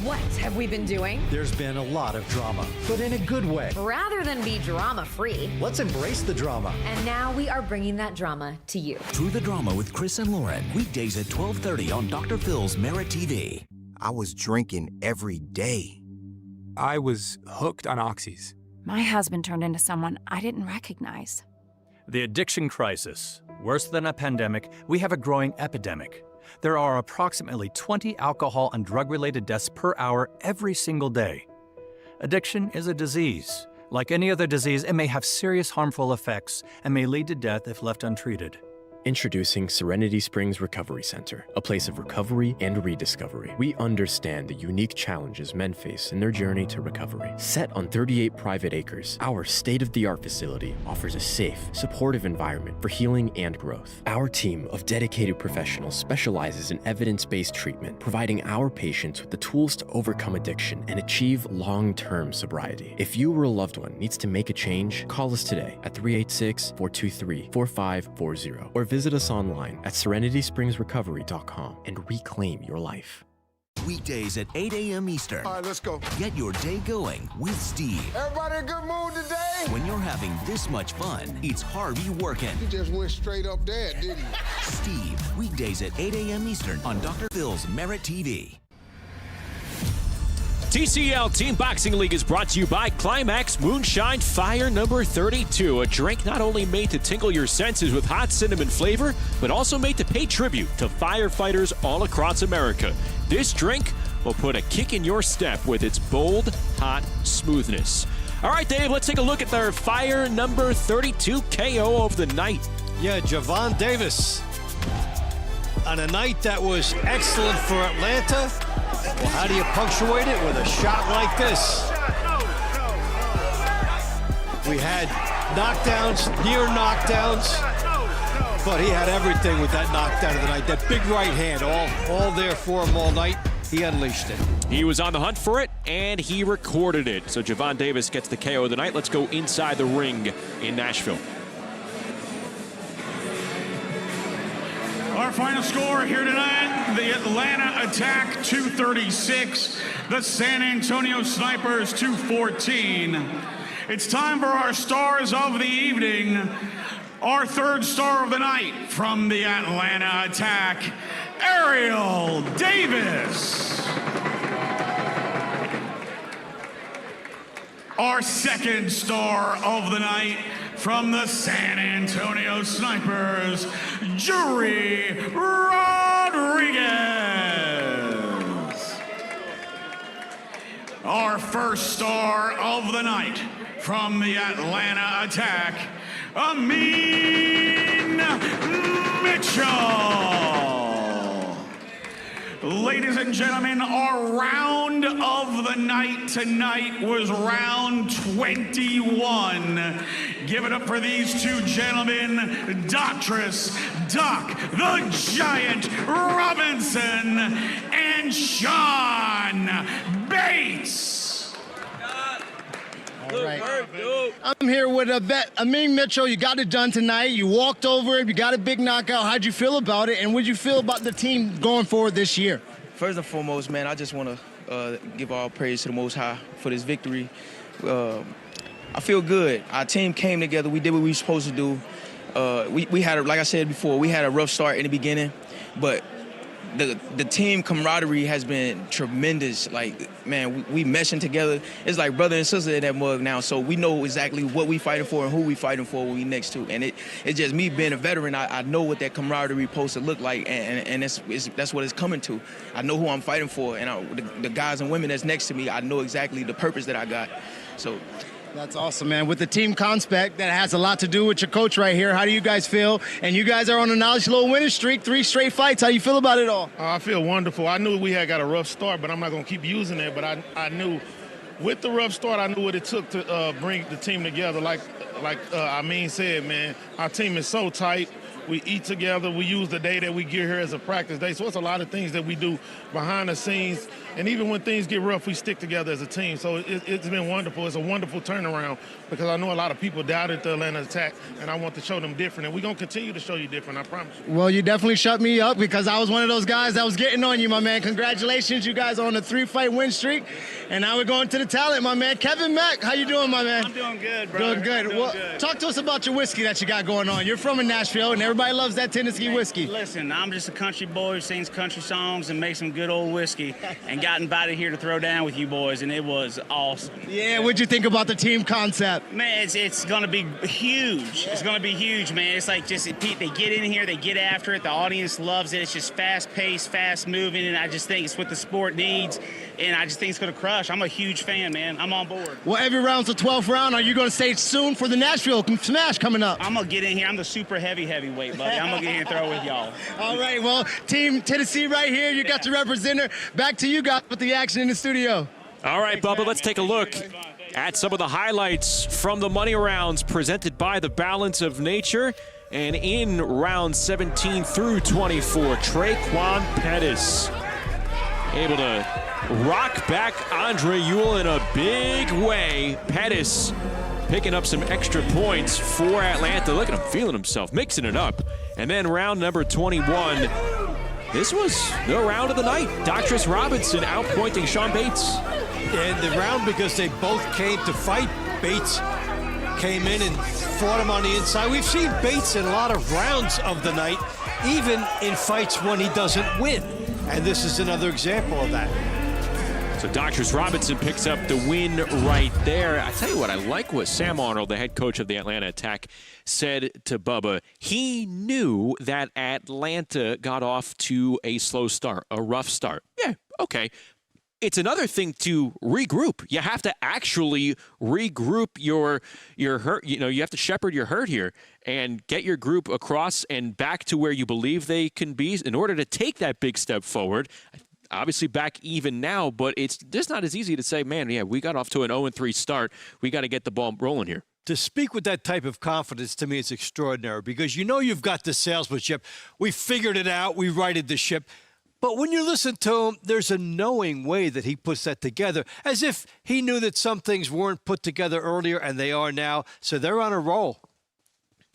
What have we been doing? There's been a lot of drama, but in a good way. Rather than be drama-free, let's embrace the drama. And now we are bringing that drama to you. True the Drama with Chris and Lauren, weekdays at 12:30 on Dr. Phil's Merit TV. I was drinking every day. I was hooked on oxys. My husband turned into someone I didn't recognize. The addiction crisis. Worse than a pandemic, we have a growing epidemic. There are approximately 20 alcohol and drug-related deaths per hour every single day. Addiction is a disease. Like any other disease, it may have serious harmful effects and may lead to death if left untreated. Introducing Serenity Springs Recovery Center, a place of recovery and rediscovery. We understand the unique challenges men face in their journey to recovery. Set on 38 private acres, our state-of-the-art facility offers a safe, supportive environment for healing and growth. Our team of dedicated professionals specializes in evidence-based treatment, providing our patients with the tools to overcome addiction and achieve long-term sobriety. If you or a loved one needs to make a change, call us today at 386-423-4540 or visit us online at serenityspringsrecovery.com and reclaim your life. Weekdays at 8 a.m. Eastern. All right, let's go. Get your day going with Steve. Everybody in a good mood today? When you're having this much fun, it's Harvey working. You just went straight up there, didn't you? Steve, weekdays at 8 a.m. Eastern on Dr. Phil's Merit TV. TCL Team Boxing League is brought to you by Climax Moonshine Fire number 32, a drink not only made to tickle your senses with hot cinnamon flavor, but also made to pay tribute to firefighters all across America. This drink will put a kick in your step with its bold, hot smoothness. All right, Dave, let's take a look at their Fire number 32 KO of the night. Yeah, Javon Davis on a night that was excellent for Atlanta. Well, how do you punctuate it with a shot like this? We had knockdowns, near knockdowns, but he had everything with that knockdown of the night. That big right hand, all there for him all night. He unleashed it. He was on the hunt for it, and he recorded it. So Javon Davis gets the KO of the night. Let's go inside the ring in Nashville. Our Our final score here tonight, the Atlanta Attack 236, the San Antonio Snipers 214. It's time for our stars of the evening. Our third star of the night from the Atlanta Attack, Ariel Davis. Our second star of the night from the San Antonio Snipers, Jury Rodriguez. Our first star of the night from the Atlanta Attack, Amin Mitchell. Ladies and gentlemen, our round of the night tonight was round 21. Give it up for these two gentlemen, Doctress Doc the Giant Robinson and Sean Bates. All right. I'm here with a vet, Amin Mitchell. You got it done tonight. You walked over it. You got a big knockout. How'd you feel about it? And what'd you feel about the team going forward this year? First and foremost, man, I just want to give all praise to the Most High for this victory. I feel good. Our team came together. We did what we were supposed to do. We had, like I said before, we had a rough start in the beginning, but the team camaraderie has been tremendous. Like, man, we meshing together. It's like brother and sister in that mug now. So we know exactly what we fighting for and who we fighting for when we next to. And it's just me being a veteran. I know what that camaraderie supposed to look like, and that's what it's coming to. I know who I'm fighting for, and the guys and women that's next to me, I know exactly the purpose that I got. So. That's awesome, man. With the team conspect, that has a lot to do with your coach right here. How do you guys feel? And you guys are on a nice little winning streak, 3 straight fights. How you feel about it all? I feel wonderful. I knew we had got a rough start, but I'm not going to keep using it. But I knew with the rough start, I knew what it took to bring the team together. Like Amin said, man, our team is so tight. We eat together. We use the day that we get here as a practice day. So it's a lot of things that we do behind the scenes. And even when things get rough, we stick together as a team. So it's been wonderful. It's a wonderful turnaround because I know a lot of people doubted the Atlanta Attack, and I want to show them different. And we're going to continue to show you different, I promise you. Well, you definitely shut me up because I was one of those guys that was getting on you, my man. Congratulations. You guys are on a 3-fight win streak. And now we're going to the talent, my man. Kevin Mack, how you doing, my man? I'm doing good, bro. Doing good. Good. Talk to us about your whiskey that you got going on. You're from Nashville, and everybody loves that Tennessee whiskey. Listen, I'm just a country boy who sings country songs and makes some good old whiskey, and got invited here to throw down with you boys, and it was awesome. Yeah, what'd you think about the team concept? Man, it's going to be huge. It's going to be huge, man. It's like just they get in here, they get after it. The audience loves it. It's just fast-paced, fast-moving, and I just think it's what the sport needs, and I just think it's going to crush. I'm a huge fan, man. I'm on board. Well, every round's the 12th round. Are you going to stay soon for the Nashville Smash coming up? I'm going to get in here. I'm the super heavyweight, buddy. I'm going to get in here and throw with y'all. All right, well, Team Tennessee right here. You got your representative. Back to you guys with the action in the studio. All right, Bubba, let's take a look at some of the highlights from the money rounds presented by the Balance of Nature. And in round 17 through 24, Traquan Pettis able to rock back Andre Ewell in a big way. Pettis picking up some extra points for Atlanta. Look at him feeling himself, mixing it up. And then round number 21. This was the round of the night. Doctress Robinson outpointing Sean Bates. And the round, because they both came to fight, Bates came in and fought him on the inside. We've seen Bates in a lot of rounds of the night, even in fights when he doesn't win. And this is another example of that. So Doctress Robinson picks up the win right there. I tell you what, I like what Sam Arnold, the head coach of the Atlanta Attack, said to Bubba. He knew that Atlanta got off to a slow start, a rough start. Yeah, okay. It's another thing to regroup. You have to actually regroup your hurt. You know, you have to shepherd your herd here and get your group across and back to where you believe they can be in order to take that big step forward. Obviously back even now, but it's just not as easy to say, man, yeah, we got off to an 0-3 start. We got to get the ball rolling here. To speak with that type of confidence, to me, it's extraordinary because you know you've got the salesmanship. We figured it out. We righted the ship. But when you listen to him, there's a knowing way that he puts that together, as if he knew that some things weren't put together earlier, and they are now. So they're on a roll.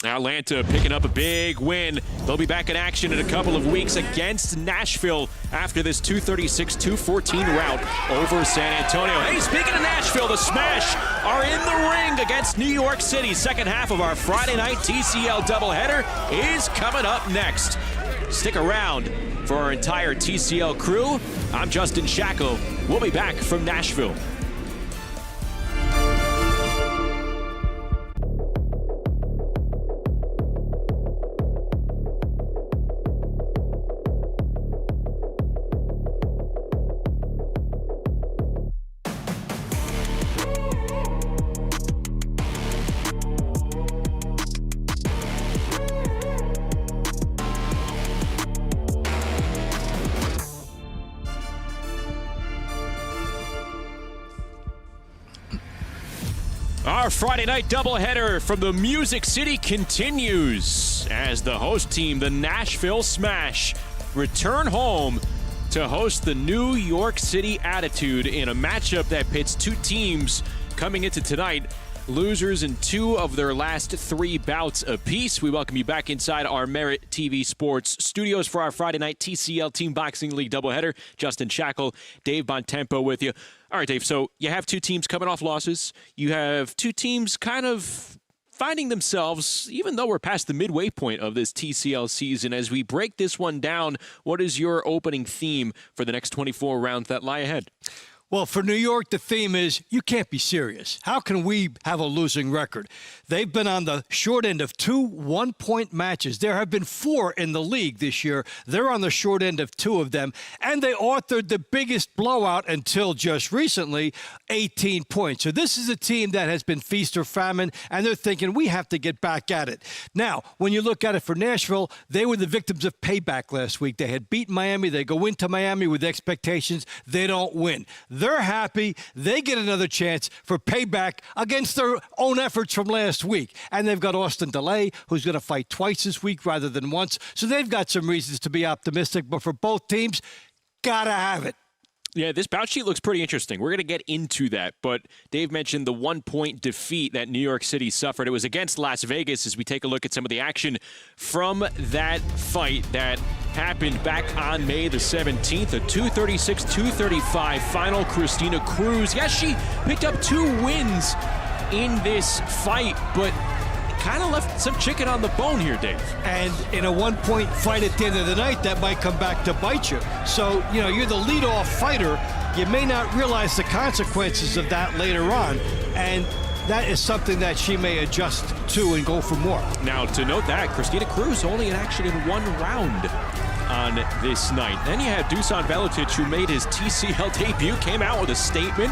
Atlanta picking up a big win. They'll be back in action in a couple of weeks against Nashville after this 236-214 rout over San Antonio. Hey, speaking of Nashville, the Smash are in the ring against New York City. Second half of our Friday night TCL doubleheader is coming up next. Stick around for our entire TCL crew. I'm Justin Shackle. We'll be back from Nashville. Our Friday night doubleheader from the Music City continues as the host team, the Nashville Smash, return home to host the New York City Attitude in a matchup that pits two teams coming into tonight, losers in 2 of their last 3 bouts apiece. We welcome you back inside our Merit TV Sports studios for our Friday night TCL Team Boxing League doubleheader. Justin Shackle, Dave Bontempo with you. All right, Dave, so you have 2 teams coming off losses. You have 2 teams kind of finding themselves, even though we're past the midway point of this TCL season. As we break this one down, what is your opening theme for the next 24 rounds that lie ahead? Well, for New York, the theme is you can't be serious. How can we have a losing record? They've been on the short end of 2 one-point matches. There have been 4 in the league this year. They're on the short end of 2 of them. And they authored the biggest blowout until just recently, 18 points. So this is a team that has been feast or famine, and they're thinking we have to get back at it. Now, when you look at it for Nashville, they were the victims of payback last week. They had beaten Miami. They go into Miami with expectations. They don't win. They're happy. They get another chance for payback against their own efforts from last week. And they've got Austin DeLay, who's going to fight twice this week rather than once. So they've got some reasons to be optimistic. But for both teams, gotta have it. Yeah, this bout sheet looks pretty interesting. We're going to get into that, but Dave mentioned the 1-point defeat that New York City suffered. It was against Las Vegas as we take a look at some of the action from that fight that happened back on May the 17th, a 236-235 final. Christina Cruz, yes, she picked up 2 wins in this fight, but kind of left some chicken on the bone here, Dave. And in a 1-point fight at the end of the night, that might come back to bite you. So, you know, you're the leadoff fighter. You may not realize the consequences of that later on. And that is something that she may adjust to and go for more. Now, to note that, Christina Cruz only in action in 1 round on this night. Then you had Dusan Velotic, who made his TCL debut, came out with a statement,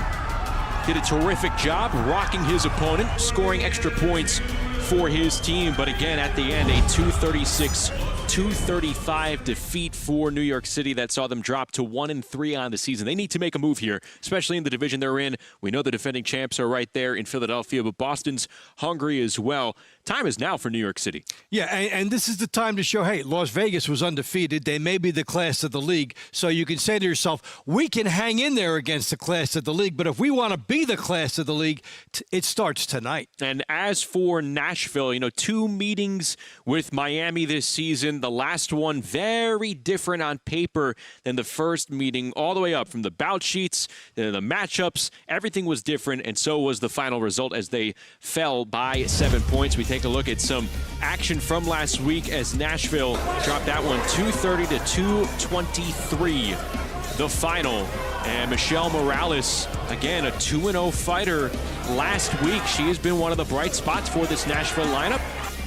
did a terrific job rocking his opponent, scoring extra points for his team, but again at the end, a 236-235 defeat for New York City that saw them drop to 1-3 on the season. They need to make a move here, especially in the division they're in. We know the defending champs are right there in Philadelphia, but Boston's hungry as well. Time is now for New York City. Yeah, and this is the time to show, hey, Las Vegas was undefeated. They may be the class of the league. So you can say to yourself, we can hang in there against the class of the league, but if we want to be the class of the league, it starts tonight. And as for Nashville, you know, 2 meetings with Miami this season. The last one very different on paper than the first meeting, all the way up from the bout sheets, the matchups. Everything was different, and so was the final result as they fell by 7 points. We take a look at some action from last week as Nashville dropped that one 230-223. The final. And Michelle Morales, again, a 2-0 fighter last week. She has been one of the bright spots for this Nashville lineup.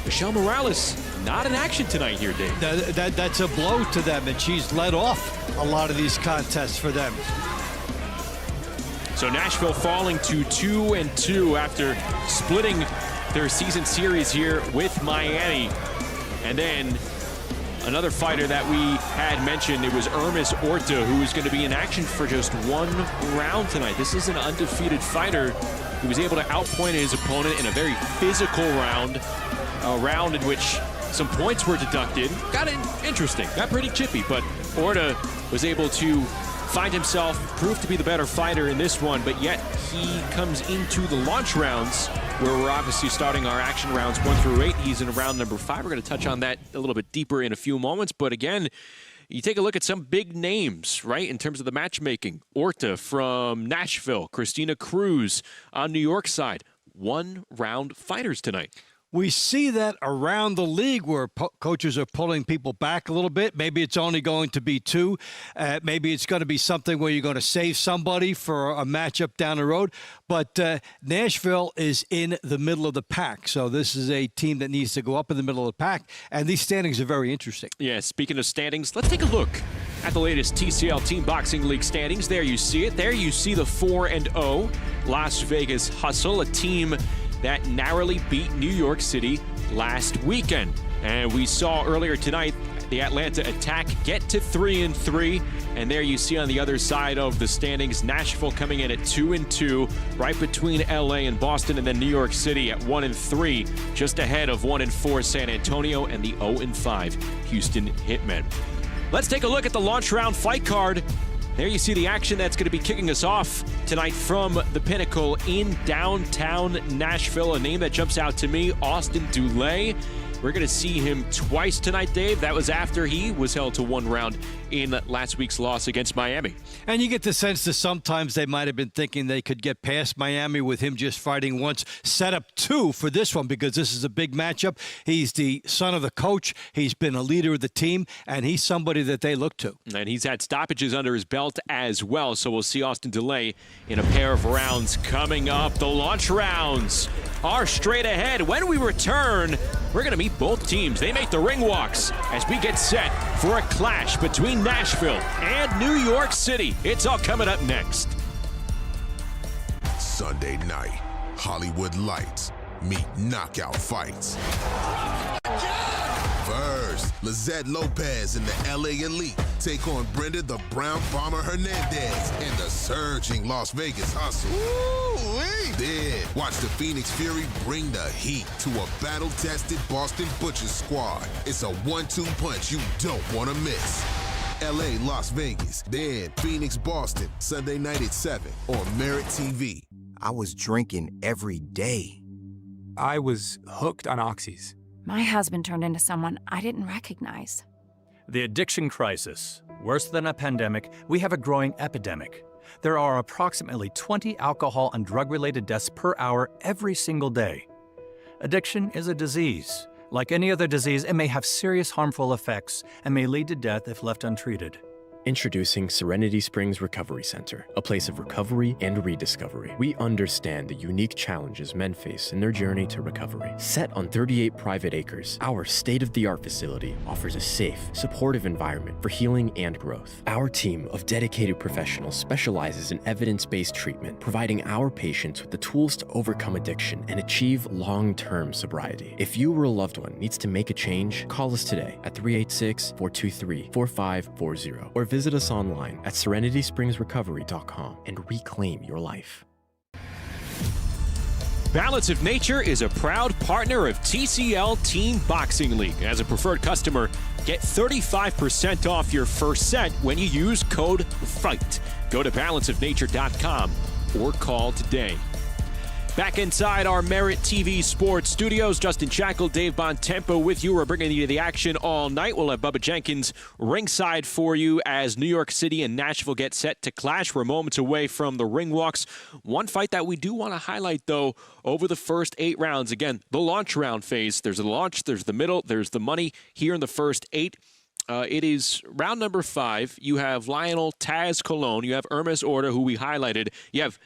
Michelle Morales, not in action tonight here, Dave. That's a blow to them, and she's led off a lot of these contests for them. So Nashville falling to 2-2 after splitting their season series here with Miami. And then another fighter that we had mentioned, it was Orta, who is going to be in action for just 1 round tonight. This is an undefeated fighter who was able to outpoint his opponent in a very physical round, a round in which some points were deducted. Got it interesting, got pretty chippy, but Orta was able to find himself proved to be the better fighter in this one, but yet he comes into the launch rounds where we're obviously starting our action rounds 1 through 8. He's in round number 5. We're going to touch on that a little bit deeper in a few moments, but again, you take a look at some big names, right, in terms of the matchmaking. Orta from Nashville, Christina Cruz on New York side. 1-round fighters tonight. We see that around the league where coaches are pulling people back a little bit. Maybe it's only going to be 2. Maybe it's going to be something where you're going to save somebody for a matchup down the road. But Nashville is in the middle of the pack. So this is a team that needs to go up in the middle of the pack. And these standings are very interesting. Yeah, speaking of standings, let's take a look at the latest TCL Team Boxing League standings. There you see it. There you see the 4-0 Las Vegas Hustle, a team that narrowly beat New York City last weekend. And we saw earlier tonight the Atlanta Attack get to 3-3. And there you see on the other side of the standings, Nashville coming in at 2-2, right between LA and Boston, and then New York City at 1-3, just ahead of 1-4 San Antonio and the 0-5 Houston Hitmen. Let's take a look at the launch round fight card. There you see the action that's going to be kicking us off tonight from the Pinnacle in downtown Nashville. A name that jumps out to me, Austin Dulé. We're going to see him twice tonight, Dave. That was after he was held to 1 round in last week's loss against Miami. And you get the sense that sometimes they might have been thinking they could get past Miami with him just fighting once, set up 2 for this one because this is a big matchup. He's the son of the coach. He's been a leader of the team, and he's somebody that they look to. And he's had stoppages under his belt as well, so we'll see Austin Dulé in a pair of rounds coming up. The launch rounds are straight ahead. When we return, we're going to meet both teams. They make the ring walks as we get set for a clash between Nashville and New York City. It's all coming up next. Sunday night, Hollywood Lights meet knockout fights. First, Lizette Lopez and the LA Elite take on Brenda the Brown Bomber Hernandez and the surging Las Vegas Hustle. Then, watch the Phoenix Fury bring the heat to a battle-tested Boston Butcher squad. It's a 1-2 punch you don't want to miss. LA, Las Vegas, then Phoenix, Boston, Sunday night at 7 on Merit TV. I was drinking every day. I was hooked on oxys. My husband turned into someone I didn't recognize. The addiction crisis. Worse than a pandemic, we have a growing epidemic. There are approximately 20 alcohol and drug-related deaths per hour every single day. Addiction is a disease. Like any other disease, it may have serious harmful effects and may lead to death if left untreated. Introducing Serenity Springs Recovery Center, a place of recovery and rediscovery. We understand the unique challenges men face in their journey to recovery. Set on 38 private acres, our state-of-the-art facility offers a safe, supportive environment for healing and growth. Our team of dedicated professionals specializes in evidence-based treatment, providing our patients with the tools to overcome addiction and achieve long-term sobriety. If you or a loved one needs to make a change, call us today at 386-423-4540 or visit us online at serenityspringsrecovery.com and reclaim your life. Balance of Nature is a proud partner of TCL Team Boxing League. As a preferred customer, get 35% off your first set when you use code FIGHT. Go to balanceofnature.com or call today. Back inside our Merit TV Sports Studios, Justin Shackle, Dave Bontempo with you. We're bringing you the action all night. We'll have Bubba Jenkins ringside for you as New York City and Nashville get set to clash. We're moments away from the ring walks. One fight that we do want to highlight, though, over the first 8 rounds. Again, the launch round phase. There's the launch, there's the middle, there's the money here in the first 8. It is round number 5. You have Lionel Taz Colon. You have Hermes Orta, who we highlighted. You have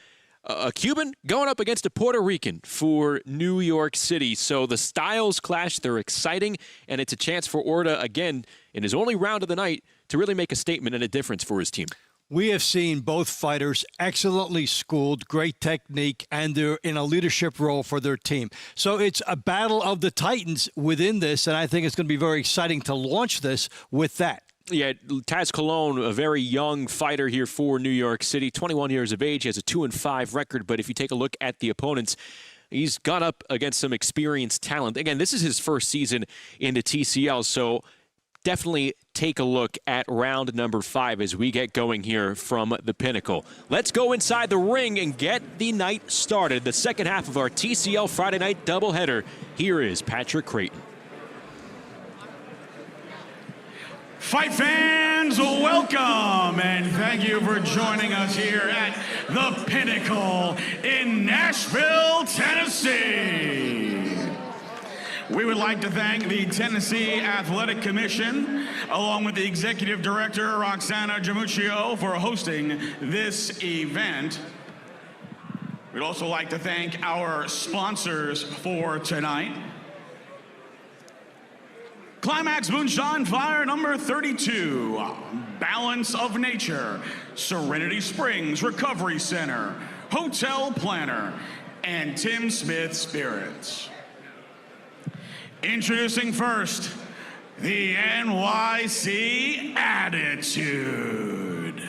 a Cuban going up against a Puerto Rican for New York City. So the styles clash. They're exciting, and it's a chance for Orta, again, in his only round of the night, to really make a statement and a difference for his team. We have seen both fighters excellently schooled, great technique, and they're in a leadership role for their team. So it's a battle of the titans within this, and I think it's going to be very exciting to launch this with that. Yeah, Taz Colon, a very young fighter here for New York City, 21 years of age, he has a 2-5 record, but if you take a look at the opponents, he's gone up against some experienced talent. Again, this is his first season in the TCL, so definitely take a look at round number 5 as we get going here from the Pinnacle. Let's go inside the ring and get the night started. The second half of our TCL Friday night doubleheader. Here is Patrick Creighton. Fight fans, welcome and thank you for joining us here at the Pinnacle in Nashville, Tennessee. We would like to thank the Tennessee Athletic Commission, along with the Executive Director, Roxana Jamuccio, for hosting this event. We'd also like to thank our sponsors for tonight. Climax Moonshine Fire number 32, Balance of Nature, Serenity Springs Recovery Center, Hotel Planner, and Tim Smith Spirits. Introducing first, the NYC Attitude.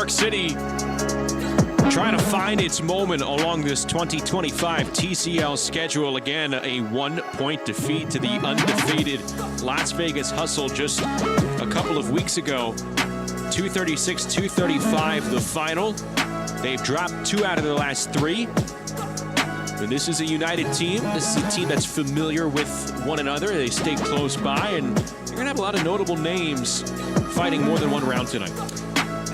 City trying to find its moment along this 2025 TCL schedule. Again, a 1-point defeat to the undefeated Las Vegas Hustle just a couple of weeks ago. 236-235 the final. They've dropped 2 out of their last 3. And this is a united team. This is a team that's familiar with one another. They stay close by, and you're going to have a lot of notable names fighting more than one round tonight.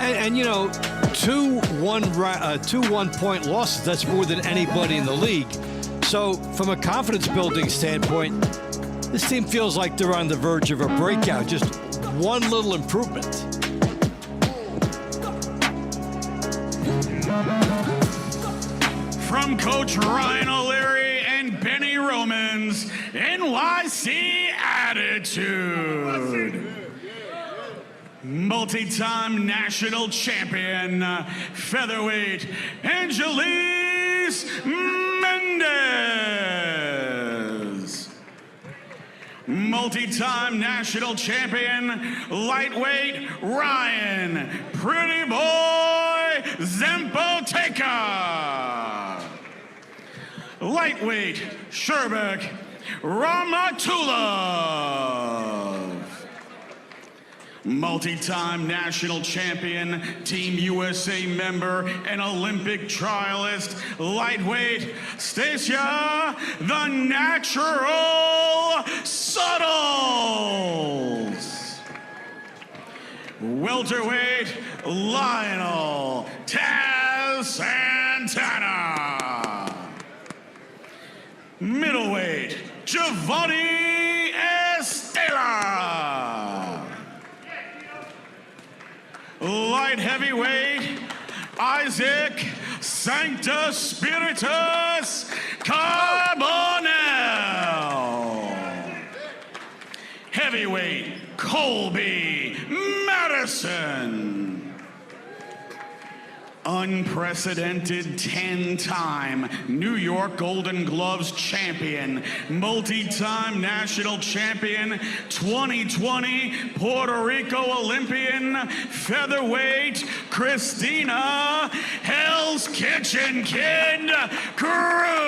And you know, 2 one-point losses, that's more than anybody in the league. So from a confidence-building standpoint, this team feels like they're on the verge of a breakout. Just one little improvement. From Coach Ryan O'Leary and Benny Romans, NYC Attitude. Multi-time national champion, featherweight, Angeles Mendes. Multi-time national champion, lightweight, Ryan Pretty Boy Zmpa. Lightweight, Sherbek Matulov. Multi-time national champion, Team USA member, and Olympic trialist, lightweight, Stacia the Natural Suttles. Welterweight, Lionel Taz Santana. Middleweight, Giovanni Estella. Light heavyweight, Isaac Sanctus Spiritus Carbonel. Heavyweight, Colby Madison. Unprecedented 10-time New York Golden Gloves champion, multi-time national champion, 2020 Puerto Rico Olympian, featherweight, Christina Hell's Kitchen Kid Cruz.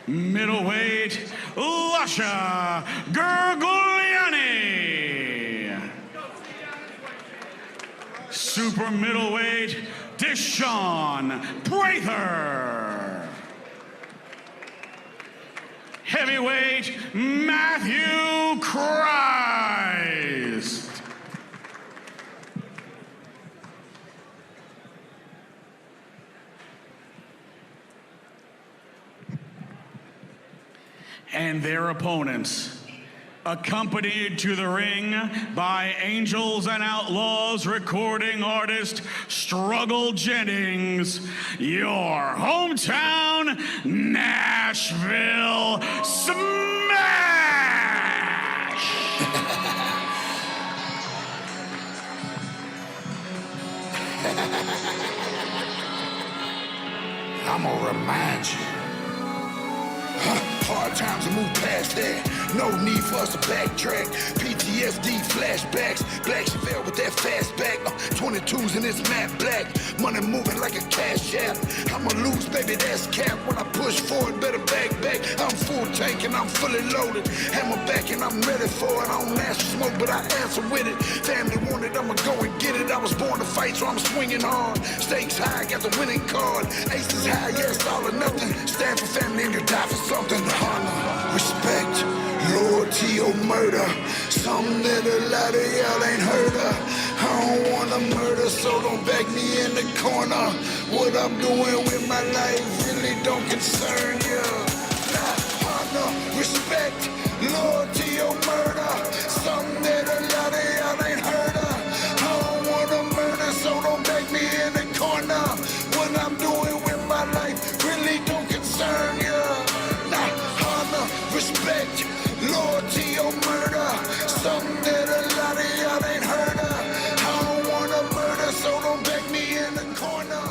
Middleweight, Lasha Gurgleani. Super middleweight, Deshaun Prather. Heavyweight, Matthew Christ. And their opponents, accompanied to the ring by Angels and Outlaws recording artist Struggle Jennings, your hometown Nashville Smash! I'm gonna remind you. Hard times to move past that. No need for us to backtrack. PTSD flashbacks. Black Chevelle with that fastback. 22s in this matte black. Money moving like a cash app. I'ma lose, baby, that's cap. When I push forward, better back. I'm full tank and I'm fully loaded. Hammer back and I'm ready for it. I don't ask for smoke, but I answer with it. Family wanted, I'ma go and get it. I was born to fight, so I'm swinging hard. Stakes high, got the winning card. Aces high, yes, all or nothing. Stand for family and you die for something. Honor, respect, loyalty or murder. Something that a lot of y'all ain't heard of. I don't wanna murder, so don't back me in the corner. What I'm doing with my life really don't concern you. Nah, honor, respect, loyalty or murder. Something that a lot of y'all ain't heard of. I don't wanna murder, so don't back me in the corner. What I'm doing with my life really don't concern you. Respect, loyalty or murder. Something that a lot of y'all ain't heard of. I don't wanna murder, so don't back me in the corner.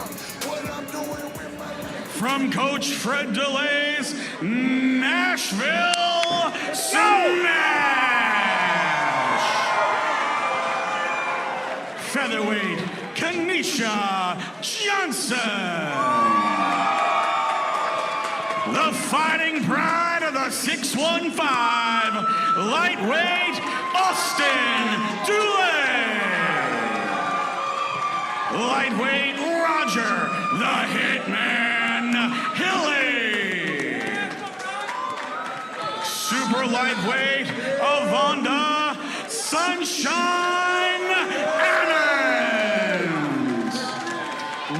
What I'm doing with my life. From Coach Fred DeLay's Nashville Smash! Featherweight, Kanisha Johnson. The fighting pride of the 615, lightweight Austin Dulé. Lightweight Roger, the Hitman Hilly. Super lightweight Avonda Sunshine Ammons.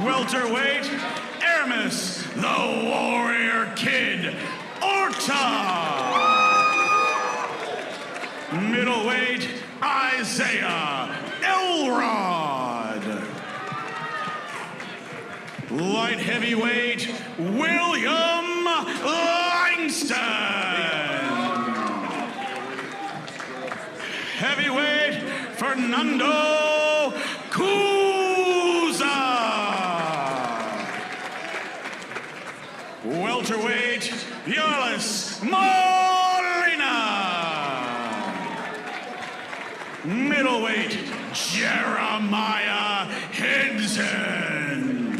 Welterweight Hermes, the Warrior Kid, Orta. Middleweight, Isaiah Elrod. Light heavyweight, William Langston. Heavyweight, Fernando Kuza. Welterweight, Yolis Molina. Middleweight, Jeremiah Hinton.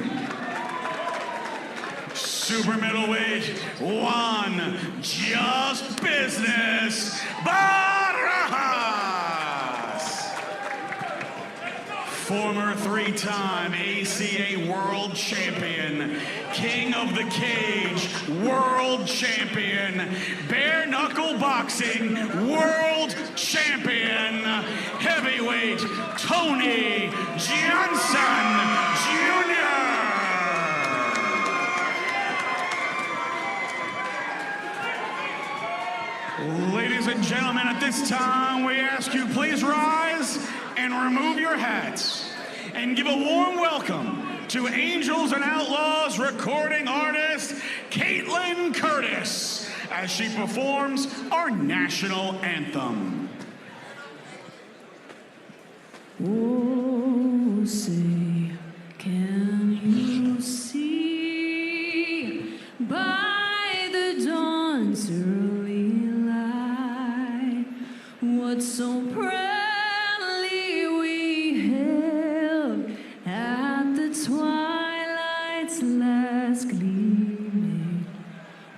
Super middleweight, Juan Just Business Barajas. Former three-time ACA World Champion, King of the Cage World Champion, Bare Knuckle Boxing World Champion, Heavyweight Tony Johnson Jr. Ladies and gentlemen, at this time, we ask you please rise and remove your hats and give a warm welcome to Angels and Outlaws recording artist Caitlin Curtis as she performs our national anthem. Oh, say, can you see by the dawn's early light what so proudly we held at the twilight's last gleaming,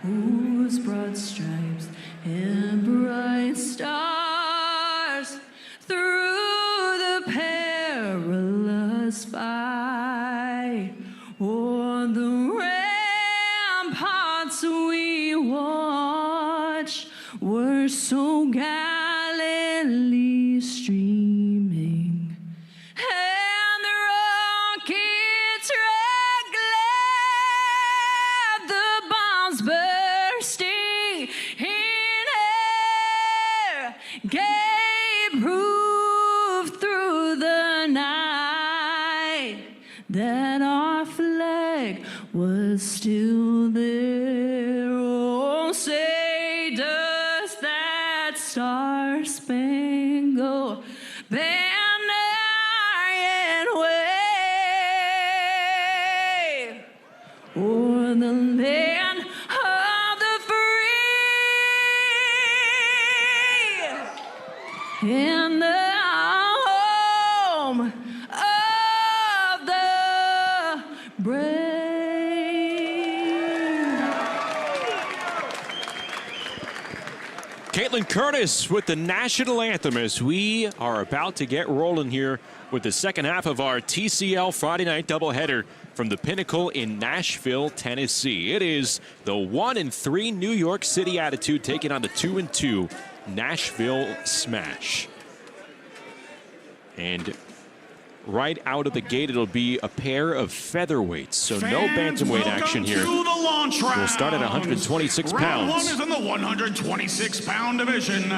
whose broad stripes and bright stars through the perilous fight on the ramparts we watched were so gallantly streaming, and the rockets red glare, the bombs bursting in air, move through the night, that our flag was still there. Oh, say does that star-spangled banner yet wave o'er the land of the free and the home of the brave. Caitlin Curtis with the national anthem as we are about to get rolling here with the second half of our TCL Friday night doubleheader from the Pinnacle in Nashville, Tennessee. It is the 1-3 New York City Attitude taking on the 2-2 Nashville Smash. And right out of the gate, it'll be a pair of featherweights, so no bantamweight action here. We'll start at 126 pounds. Round one is in the 126-pound division.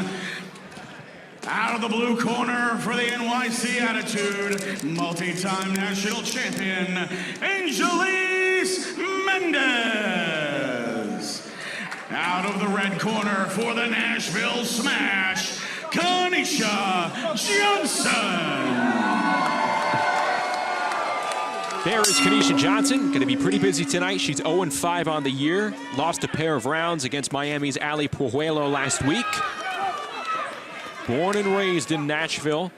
Out of the blue corner for the NYC Attitude, multi-time national champion, Angelis Mendes. Out of the red corner for the Nashville Smash, Kanisha Johnson. There is Kanisha Johnson, going to be pretty busy tonight. She's 0-5 on the year. Lost a pair of rounds against Miami's Ali Pujuelo last week. Born and raised in Nashville.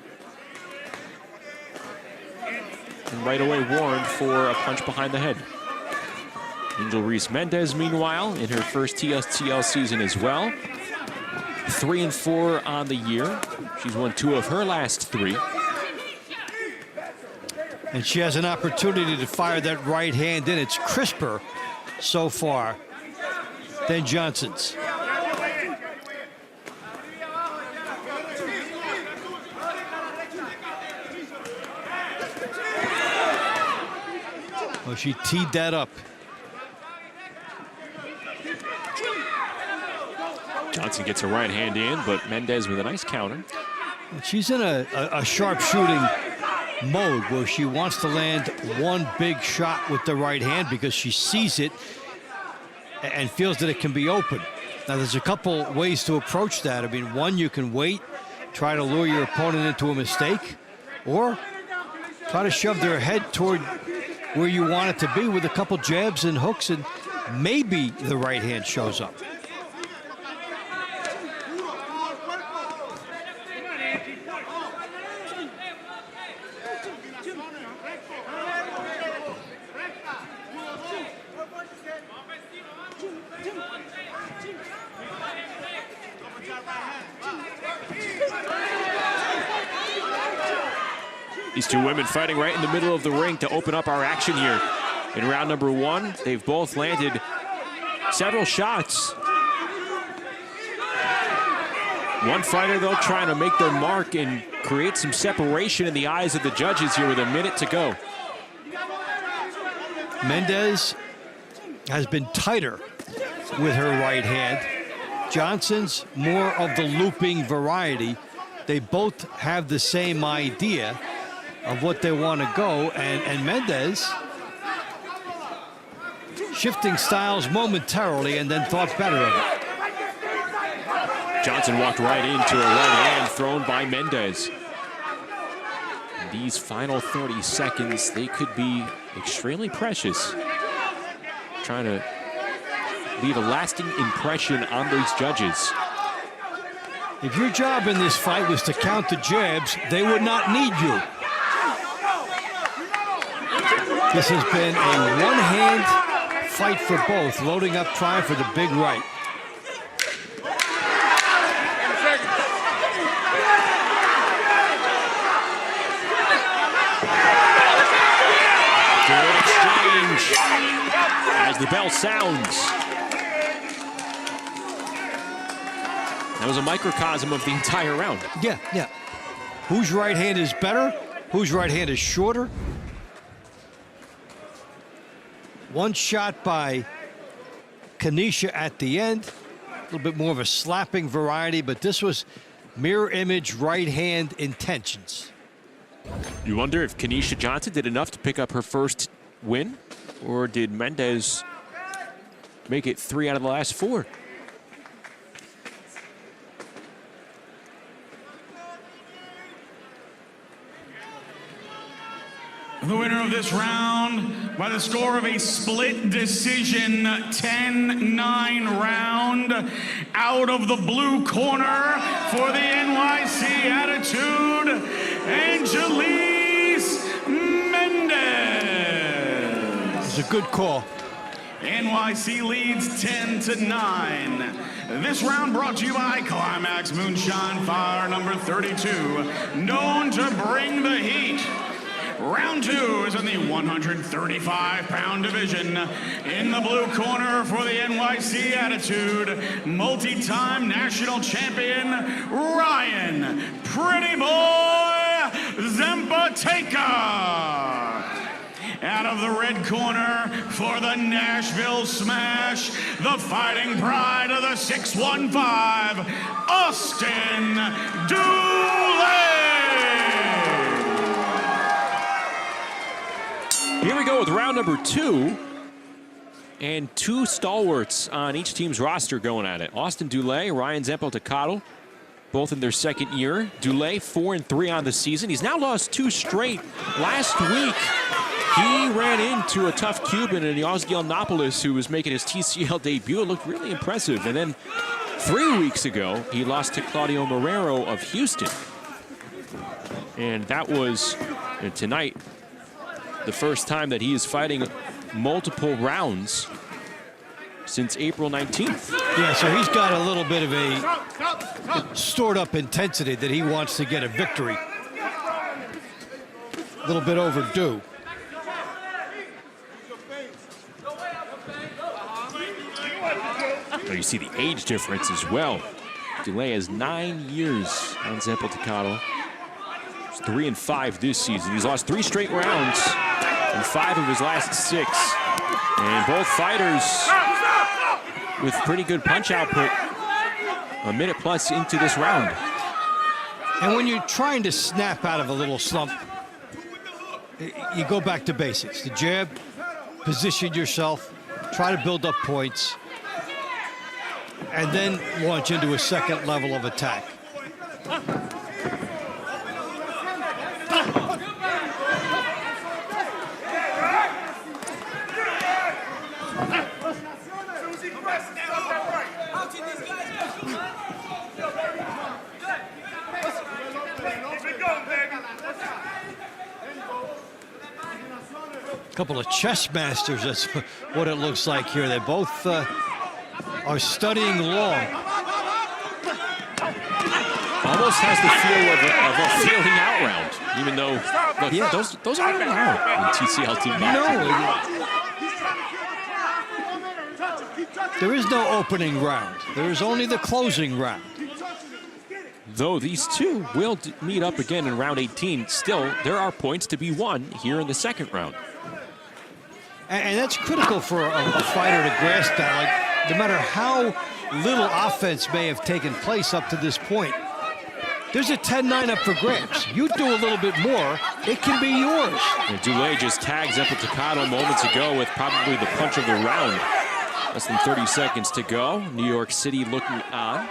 And right away warned for a punch behind the head. Angel Reese Mendes, meanwhile, in her first TSTL season as well. 3-4 on the year. She's won 2 of her last 3. And she has an opportunity to fire that right hand in. It's crisper so far than Johnson's. Well, she teed that up. Johnson gets her right hand in, but Mendes with a nice counter. She's in a sharp shooting mode where she wants to land one big shot with the right hand because she sees it and feels that it can be open. Now, there's a couple ways to approach that. I mean, one, you can wait, try to lure your opponent into a mistake, or try to shove their head toward where you want it to be with a couple jabs and hooks, and maybe the right hand shows up. These two women fighting right in the middle of the ring to open up our action here. In round number 1, they've both landed several shots. One fighter, though, trying to make their mark and create some separation in the eyes of the judges here with a minute to go. Mendes has been tighter with her right hand. Johnson's more of the looping variety. They both have the same idea of what they want to go, and Mendes shifting styles momentarily and then thought better of it. Johnson walked right into a right hand thrown by Mendes. In these final 30 seconds, they could be extremely precious. Trying to leave a lasting impression on these judges. If your job in this fight was to count the jabs, they would not need you. This has been a one-hand fight for both, loading up, trying for the big right. Good exchange as the bell sounds. That was a microcosm of the entire round. Yeah, yeah. Whose right hand is better? Whose right hand is shorter? One shot by Kanisha at the end. A little bit more of a slapping variety, but this was mirror image right hand intentions. You wonder if Kanisha Johnson did enough to pick up her first win, or did Mendes make it 3 out of the last 4? The winner of this round by the score of a split decision 10-9 round, out of the blue corner for the NYC Attitude, Angelise Mendes. It's a good call. NYC leads 10-9. This round brought to you by Climax Moonshine Fire number 32, known to bring the heat. Round 2 is in the 135-pound division. In the blue corner for the NYC Attitude, multi-time national champion Ryan Pretty Boy Zmpa Taker. Out of the red corner for the Nashville Smash, the fighting pride of the 615, Austin Dooley. Here we go with round number 2. And 2 stalwarts on each team's roster going at it. Austin Dooley, Ryan Zmpa, both in their second year. Dooley 4-3 on the season. He's now lost 2 straight. Last week, he ran into a tough Cuban in Yosgielnopolis who was making his TCL debut. It looked really impressive. And then 3 weeks ago, he lost to Claudio Marrero of Houston. And that was tonight the first time that he is fighting multiple rounds since April 19th. Yeah, so he's got a little bit of a stored up intensity that he wants to get a victory. A little bit overdue. You see the age difference as well. Dooley has 9 years on Zmpa. He's 3-5 this season. He's lost 3 straight rounds in 5 of his last 6. And both fighters with pretty good punch output, a minute plus into this round. And when you're trying to snap out of a little slump, you go back to basics. The jab, position yourself, try to build up points, and then launch into a second level of attack. Couple of chess masters, that's what it looks like here. They both are studying long. Almost has the feel of a failing out round, even though look, yeah, those aren't allowed in TCLT boxing. No, there is no opening round. There is only the closing round. Though these two will meet up again in round 18, still there are points to be won here in the second round. And that's critical for a fighter to grasp that. Like, no matter how little offense may have taken place up to this point, there's a 10-9 up for grabs. You do a little bit more, it can be yours. And Dooley just tagged Zmpa moments ago with probably the punch of the round. Less than 30 seconds to go. New York City looking on,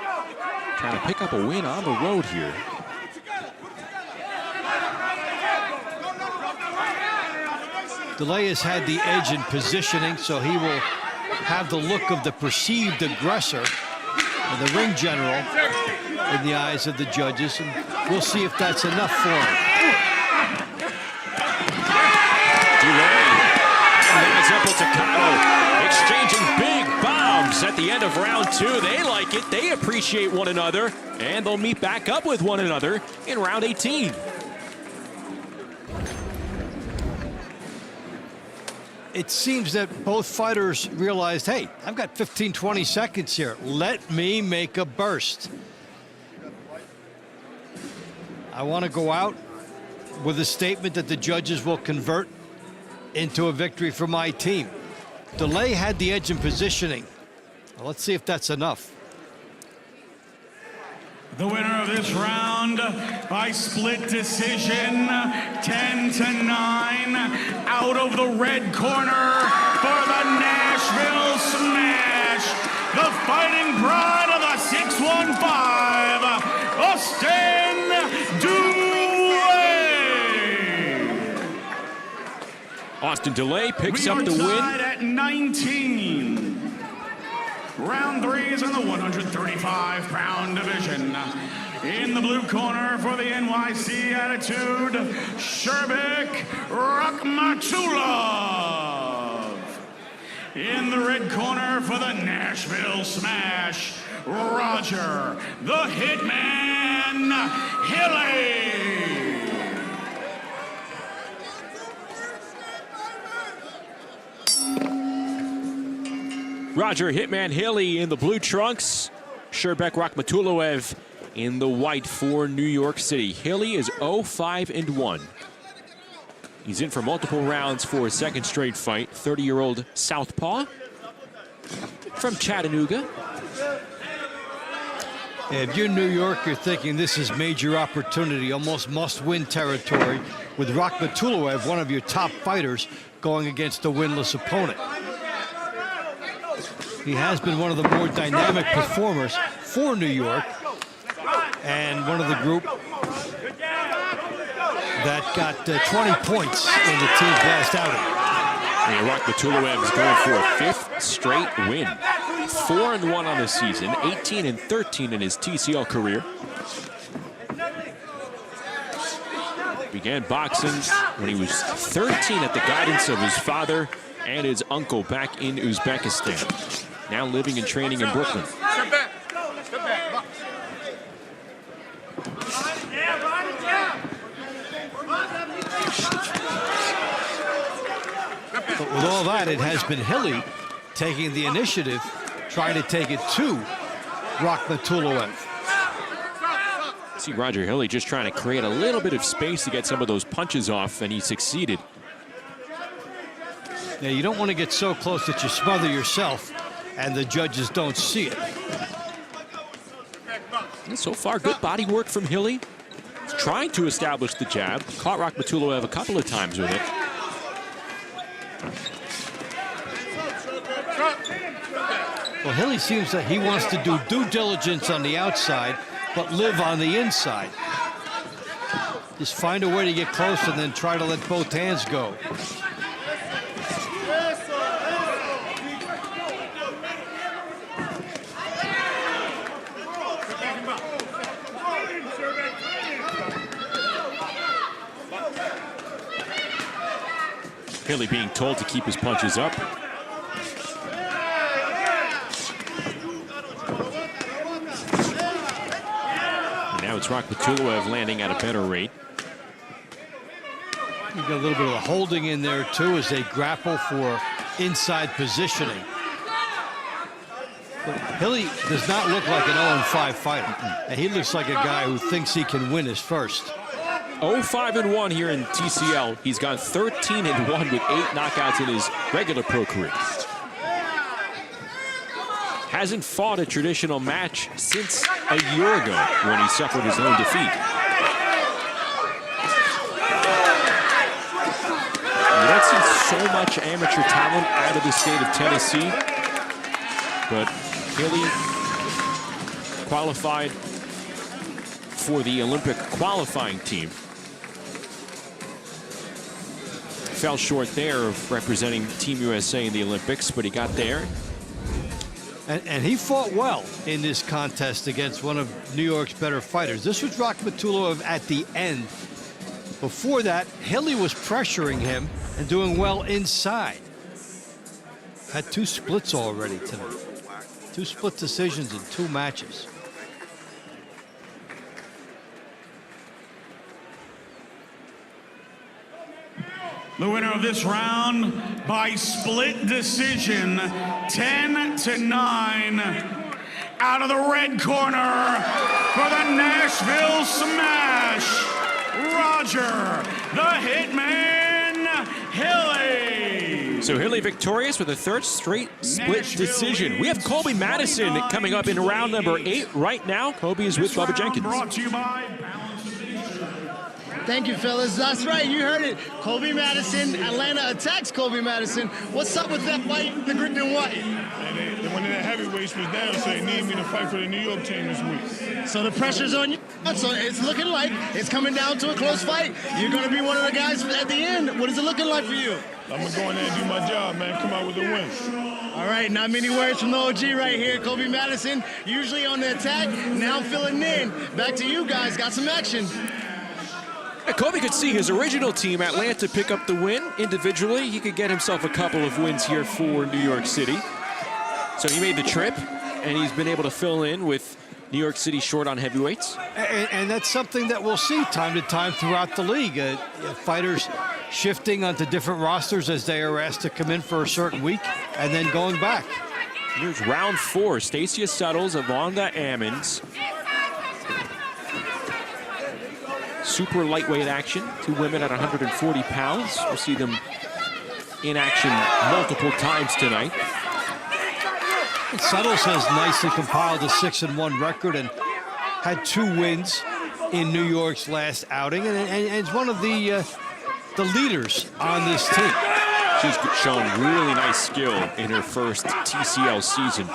trying to pick up a win on the road here. Dooley has had the edge in positioning, so he will have the look of the perceived aggressor and the ring general in the eyes of the judges, and we'll see if that's enough for him. Zmpa exchanging big bombs at the end of round 2. They like it, they appreciate one another, and they'll meet back up with one another in round 18. It seems that both fighters realized, hey, I've got 15, 20 seconds here. Let me make a burst. I want to go out with a statement that the judges will convert into a victory for my team. Dooley had the edge in positioning. Well, let's see if that's enough. The winner of this round by split decision, 10-9, out of the red corner for the Nashville Smash, the fighting pride of the 615, Austin DeLay picks up the win. Tied at 19. Round 3 is in the 135-pound division. In the blue corner for the NYC Attitude, Sherbek Matulov. In the red corner for the Nashville Smash, Roger the Hitman Hilly. Roger Hitman Hilly in the blue trunks. Sherbek Rakhmatullaev in the white for New York City. Hilly is 0-5-1. He's in for multiple rounds for a second straight fight. 30-year-old southpaw from Chattanooga. If you're New York, you're thinking this is major opportunity, almost must-win territory with Rakhmatullaev, one of your top fighters, going against a winless opponent. He has been one of the more dynamic performers for New York and one of the group that got 20 points in the team's last outing. And Rakhmatullaev is going for a 5th straight win. 4-1 on the season, 18-13 in his TCL career. Began boxing when he was 13 at the guidance of his father and his uncle back in Uzbekistan. Now living and training in Brooklyn. But with all that, it has been Hilly taking the initiative, trying to take it to Rakhmatullaev. See Roger Hilly just trying to create a little bit of space to get some of those punches off, and he succeeded. Now, you don't want to get so close that you smother yourself and the judges don't see it. And so far, good body work from Hilly. He's trying to establish the jab. Caught Rakhmatullaev a couple of times with it. Well, Hilly seems that he wants to do due diligence on the outside, but live on the inside. Just find a way to get close and then try to let both hands go. Hilly being told to keep his punches up. And now it's Rakhmatullaev landing at a better rate. You got a little bit of a holding in there too as they grapple for inside positioning. But Hilly does not look like an 0-5 fighter. And he looks like a guy who thinks he can win his first. 0-5-1 here in TCL. He's gone 13-1 with 8 knockouts in his regular pro career. Hasn't fought a traditional match since a year ago when he suffered his own defeat. You don't see so much amateur talent out of the state of Tennessee, but Hilly qualified for the Olympic qualifying team. Fell short there of representing Team USA in the Olympics, but he got there. And he fought well in this contest against one of New York's better fighters. This was Rakhmatullaev at the end. Before that, Hilly was pressuring him and doing well inside. Had 2 splits already tonight. 2 split decisions in 2 matches. The winner of this round by split decision, 10-9, out of the red corner for the Nashville Smash, Roger the Hitman Hilly. So Hilly victorious with a third straight split decision. We have Colby Madison coming up in round number 8 right now. Colby is with Bubba Jenkins. Brought to you by Thank you, fellas. That's right. You heard it. Colby Madison. Atlanta attacks Colby Madison. What's up with that fight, the grit and white? And they, one of the heavyweights was down, so they need me to fight for the New York team this week. So the pressure's on you. So it's looking like it's coming down to a close fight. You're going to be one of the guys at the end. What is it looking like for you? I'm going to go in there and do my job, man. Come out with a win. All right, not many words from the OG right here. Colby Madison, usually on the attack, now filling in. Back to you guys. Got some action. Colby could see his original team, Atlanta, pick up the win individually. He could get himself a couple of wins here for New York City. So he made the trip, and he's been able to fill in with New York City short on heavyweights. And that's something that we'll see time to time throughout the league. Fighters shifting onto different rosters as they are asked to come in for a certain week and then going back. Here's round 4. Stacia Suttles, Avonda Ammons. Super lightweight action. 2 women at 140 pounds. We'll see them in action multiple times tonight. Suttles has nicely compiled a 6-1 record and had 2 wins in New York's last outing, and is one of the leaders on this team. She's shown really nice skill in her first TCL season.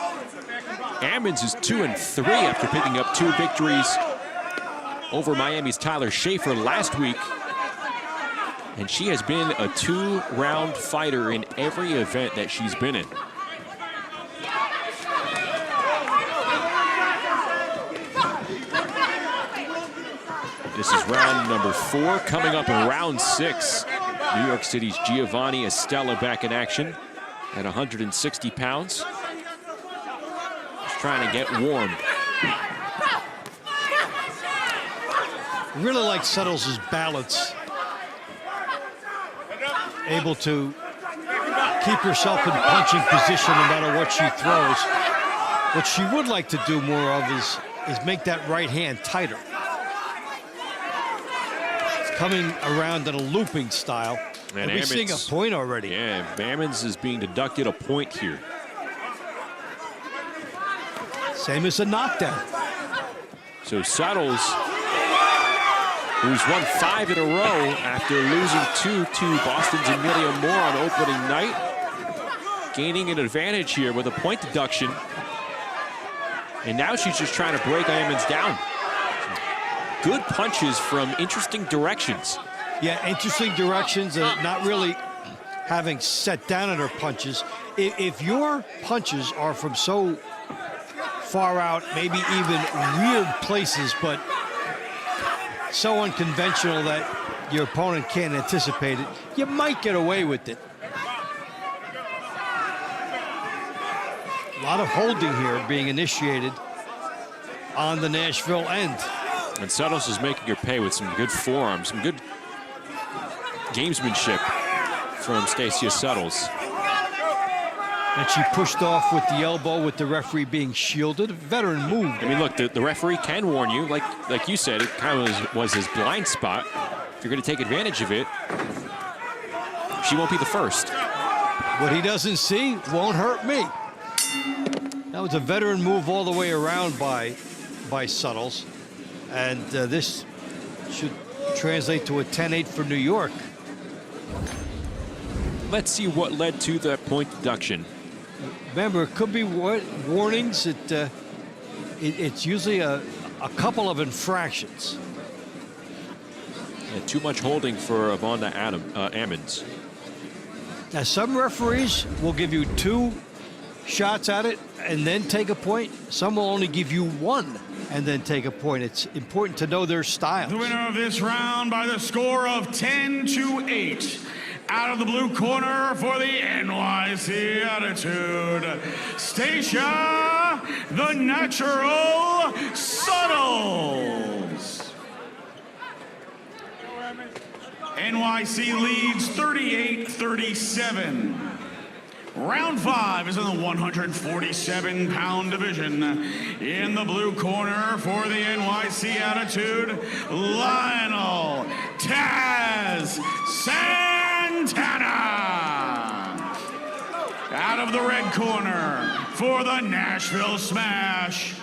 Ammons is 2-3 after picking up 2 victories over Miami's Tyler Schaefer last week. And she has been a 2-round fighter in every event that she's been in. This is round number 4. Coming up in round 6, New York City's Giovanni Estella back in action at 160 pounds. Just trying to get warm. Really like Suttles' balance. Able to keep herself in punching position no matter what she throws. What she would like to do more of is make that right hand tighter. It's coming around in a looping style. And we're seeing a point already. Yeah, Ammons is being deducted a point here. Same as a knockdown. So Suttles, who's won 5 in a row after losing 2 to Boston's Amelia Moore on opening night, gaining an advantage here with a point deduction. And now she's just trying to break Ammons down. Good punches from interesting directions. Yeah, interesting directions, not really having set down on her punches. If your punches are from so far out, maybe even weird places, but so unconventional that your opponent can't anticipate it, you might get away with it. A lot of holding here being initiated on the Nashville end. And Suttles is making her pay with some good forearms, some good gamesmanship from Stacia Suttles. And she pushed off with the elbow with the referee being shielded. Veteran move. I mean, look, the referee can warn you. Like you said, it kind of was his blind spot. If you're going to take advantage of it, she won't be the first. What he doesn't see won't hurt me. That was a veteran move all the way around by Suttles. And this should translate to a 10-8 for New York. Let's see what led to that point deduction. Remember, it could be warnings. It's usually a couple of infractions. Yeah, too much holding for Avonda Ammons. Now, some referees will give you 2 shots at it and then take a point. Some will only give you 1 and then take a point. It's important to know their style. The winner of this round by the score of 10-8. Out of the blue corner for the NYC Attitude, Stacia the Natural Suttles. NYC leads 38-37. Round 5 is in the 147-pound division. In the blue corner for the NYC Attitude, Lionel Taz Santana. of the red corner for the Nashville Smash,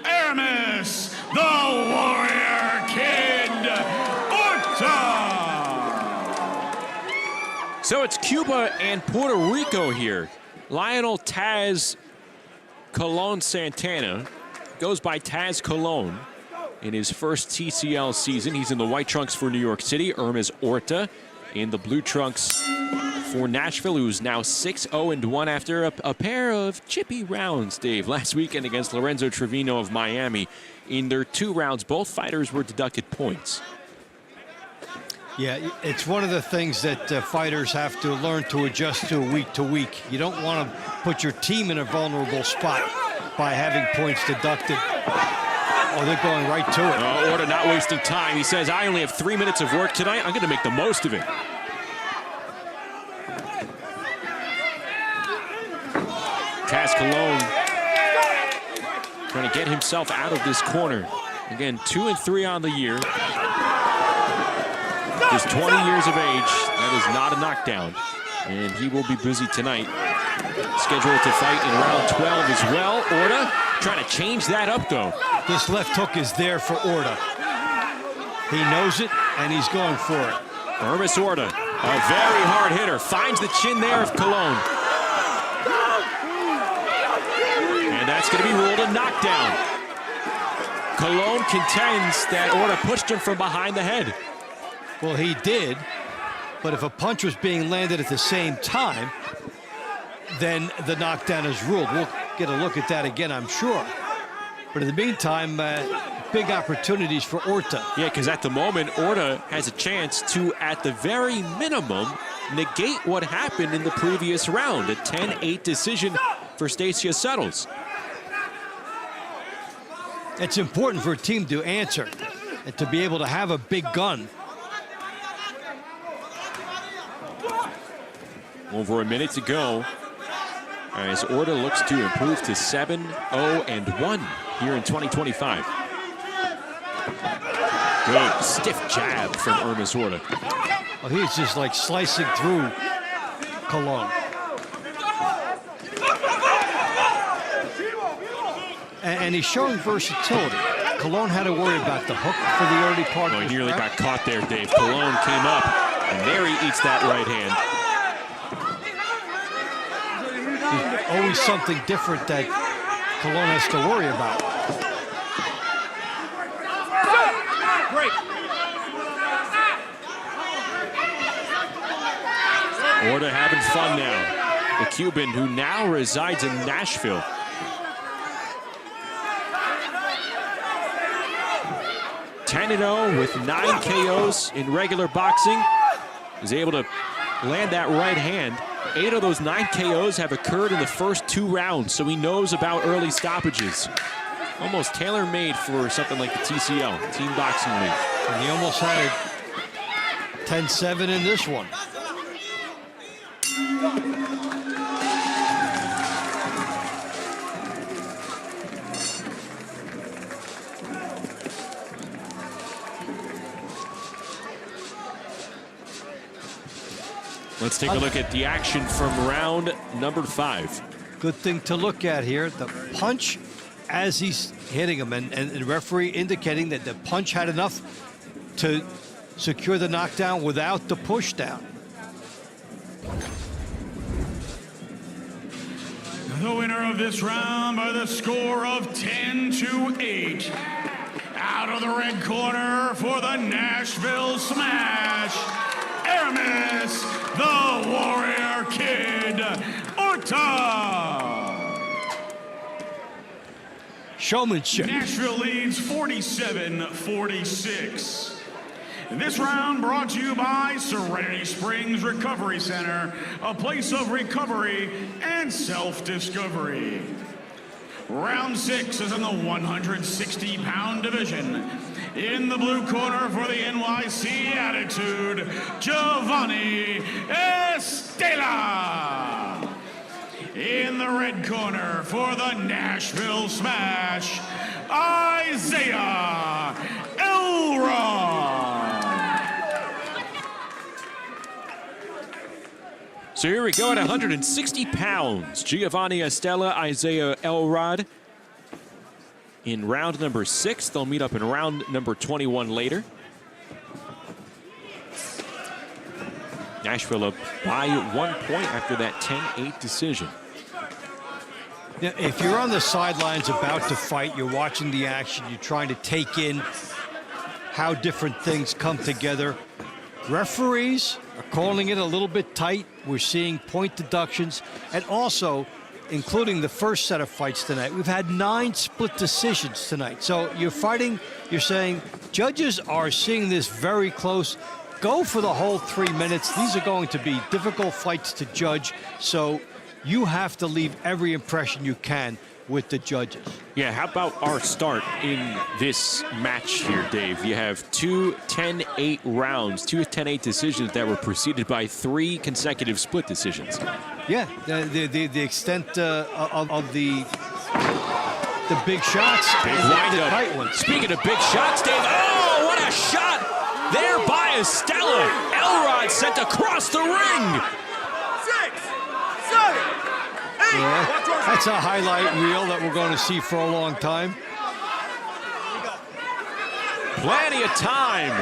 Ammons, the Warrior Kid, Orta. So it's Cuba and Puerto Rico here. Lionel Taz Colon Santana goes by Taz Colon in his first TCL season. He's in the white trunks for New York City. Ammons Orta in the blue trunks for Nashville, who's now 6-0-1 after a pair of chippy rounds, Dave. Last weekend against Lorenzo Trevino of Miami. In their 2 rounds, both fighters were deducted points. Yeah, it's one of the things that fighters have to learn to adjust to week to week. You don't want to put your team in a vulnerable spot by having points deducted. Oh, they're going right to it. Oh, Orta not wasting time. He says, I only have 3 minutes of work tonight. I'm going to make the most of it. Taz Colon trying to get himself out of this corner. Again, 2-3 on the year. He's 20 years of age. That is not a knockdown. And he will be busy tonight. Scheduled to fight in round 12 as well. Orta trying to change that up, though. This left hook is there for Orta. He knows it, and he's going for it. Ammons Orta, a very hard hitter. Finds the chin there of Colon. And that's going to be ruled a knockdown. Colon contends that Orta pushed him from behind the head. Well, he did, but if a punch was being landed at the same time, then the knockdown is ruled. We'll get a look at that again, I'm sure. But in the meantime, big opportunities for Orta. Yeah, because at the moment, Orta has a chance to, at the very minimum, negate what happened in the previous round. A 10-8 decision for Stacia Settles. It's important for a team to answer and to be able to have a big gun. Over a minute to go as Orta looks to improve to 7-0-1 here in 2025. Good stiff jab from Ammons Orta. Well, he's just like slicing through Colon. And he's showing versatility. Colon had to worry about the hook for the early part. Oh, he nearly got caught there, Dave. Colon came up, and there he eats that right hand. Always something different that Colon has to worry about. Orta having fun now. The Cuban who now resides in Nashville. (10-0) with 9 KOs in regular boxing. Is able to land that right hand. 8 of those 9 KOs have occurred in the first 2 rounds, so he knows about early stoppages. Almost tailor-made for something like the TCL, Team Boxing League. And he almost had it 10-7 in this one. Let's take a look at the action from round number 5. Good thing to look at here. The punch as he's hitting him, and the referee indicating that the punch had enough to secure the knockdown without the push down. The winner of this round by the score of 10-8. Out of the red corner for the Nashville Smash, Ammons, the Warrior Kid, Orta. Showmanship. Nashville leads 47-46. This round brought to you by Serenity Springs Recovery Center, a place of recovery and self-discovery. Round 6 is in the 160-pound division. In the blue corner for the NYC Attitude, Giovanni Estella. In the red corner for the Nashville Smash, Isaiah Elrod. So here we go at 160 pounds. Giovanni Estella, Isaiah Elrod in round number 6. They'll meet up in round number 21 later. Nashville up by 1 point after that 10-8 decision. Now, if you're on the sidelines about to fight, you're watching the action, you're trying to take in how different things come together. Referees are calling it a little bit tight. We're seeing point deductions, and also, including the first set of fights tonight, we've had 9 split decisions tonight. So you're fighting, you're saying, judges are seeing this very close. Go for the whole 3 minutes. These are going to be difficult fights to judge, so you have to leave every impression you can with the judges. Yeah, how about our start in this match here, Dave? You have 2 10-8 rounds, 2 10-8 decisions that were preceded by 3 consecutive split decisions. Yeah, the extent of the big shots. Big the windup. tight ones. Speaking of big shots, Dave, oh, what a shot there by Estella. Elrod sent across the ring. 6, 7, 8. Yeah, that's a highlight reel that we're going to see for a long time. Plenty of time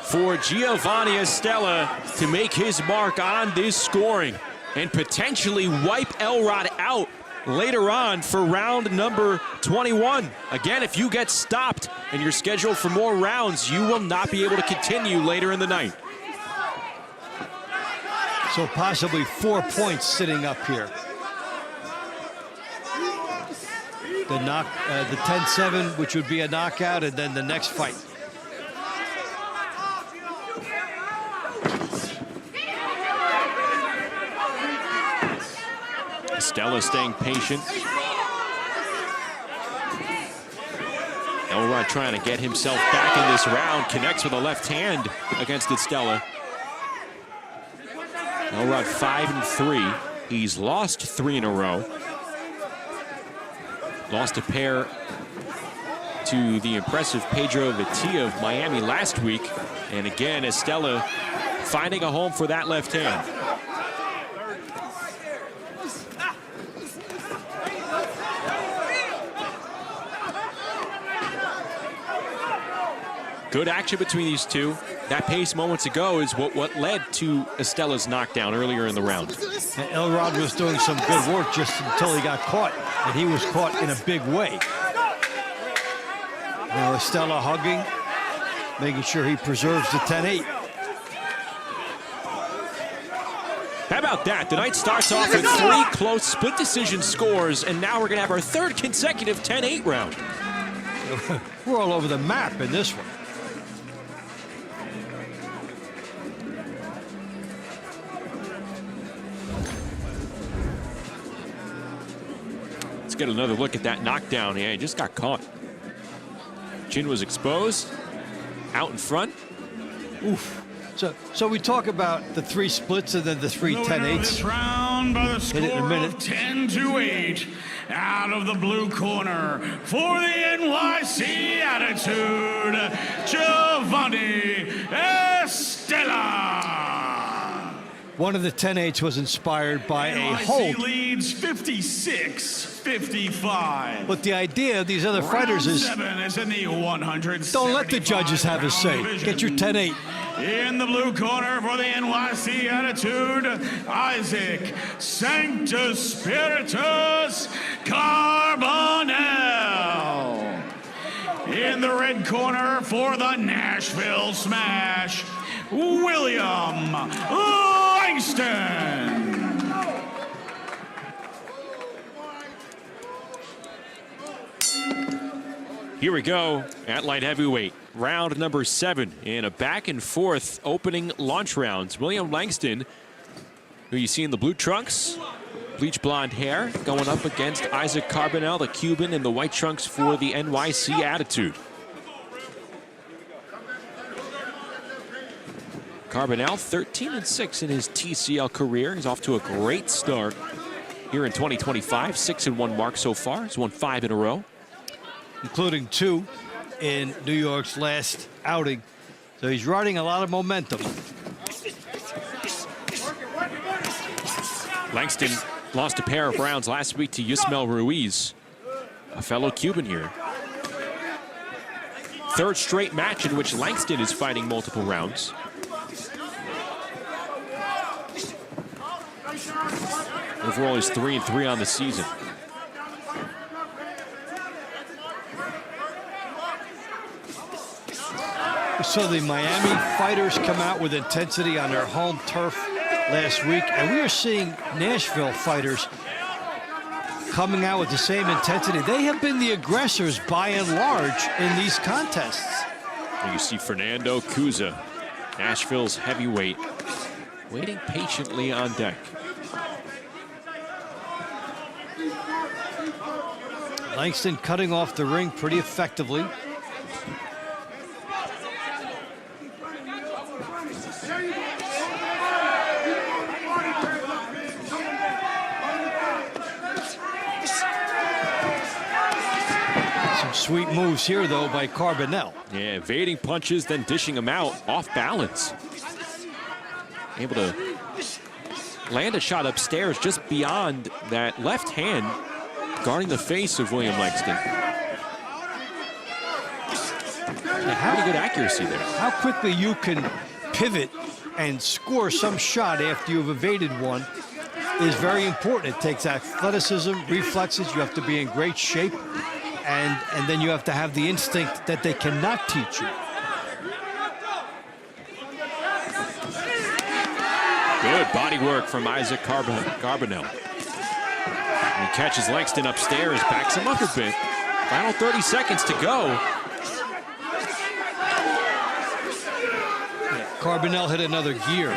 for Giovanni Estella to make his mark on this scoring and potentially wipe Elrod out later on for round number 21. Again, if you get stopped and you're scheduled for more rounds, you will not be able to continue later in the night. So possibly 4 points sitting up here. The 10-7, which would be a knockout, and then the next fight. Estella staying patient. Elrod trying to get himself back in this round. Connects with a left hand against Estella. Elrod 5-3. He's lost 3 in a row. Lost a pair to the impressive Pedro Villa of Miami last week. And again, Estella finding a home for that left hand. Good action between these two. That pace moments ago is what led to Estella's knockdown earlier in the round. And Elrod was doing some good work just until he got caught, and he was caught in a big way. Now Estella hugging, making sure he preserves the 10-8. How about that? The night starts off with 3 close split decision scores, and now we're going to have our 3rd consecutive 10-8 round. We're all over the map in this one. Let's get another look at that knockdown. Yeah, he just got caught. Chin was exposed, out in front. Oof. So we talk about the 3 splits and then the 3 10-8s. This round by the score in a minute. of 10-8. Out of the blue corner for the NYC Attitude, Giovanni Estella. One of the 10-8s was inspired by a NYC hold. leads 56-55. But the idea of these other fighters is, Round 7 is in the 175 don't let the judges have a say. division. Get your 10-8. In the blue corner for the NYC Attitude, Isaac Sanctus Spiritus Carbonel. In the red corner for the Nashville Smash, William Langston. Here we go at light heavyweight. Round number 7 in a back and forth opening launch rounds. William Langston, who you see in the blue trunks, bleach blonde hair, going up against Isaac Carbonel, the Cuban, in the white trunks for the NYC Attitude. Carbonel 13-6 in his TCL career. He's off to a great start here in 2025. 6-1 mark so far. He's won 5 in a row, including 2 in New York's last outing. So he's riding a lot of momentum. Langston lost a pair of rounds last week to Yusmel Ruiz, a fellow Cuban here. Third straight match in which Langston is fighting multiple rounds. Overall, he's 3-3 on the season. We saw the Miami fighters come out with intensity on their home turf last week, and we are seeing Nashville fighters coming out with the same intensity. They have been the aggressors by and large in these contests. And you see Fernando Kuza, Nashville's heavyweight, waiting patiently on deck. Langston cutting off the ring pretty effectively. Some sweet moves here, though, by Carbonel. Yeah, evading punches, then dishing them out off balance. Able to land a shot upstairs just beyond that left hand, guarding the face of William Langston. Pretty good accuracy there. How quickly you can pivot and score some shot after you've evaded one is very important. It takes athleticism, reflexes. You have to be in great shape, and then you have to have the instinct that they cannot teach you. Good body work from Isaac Carbonel. He catches Langston upstairs, backs him up a bit. Final 30 seconds to go. Carbonel hit another gear.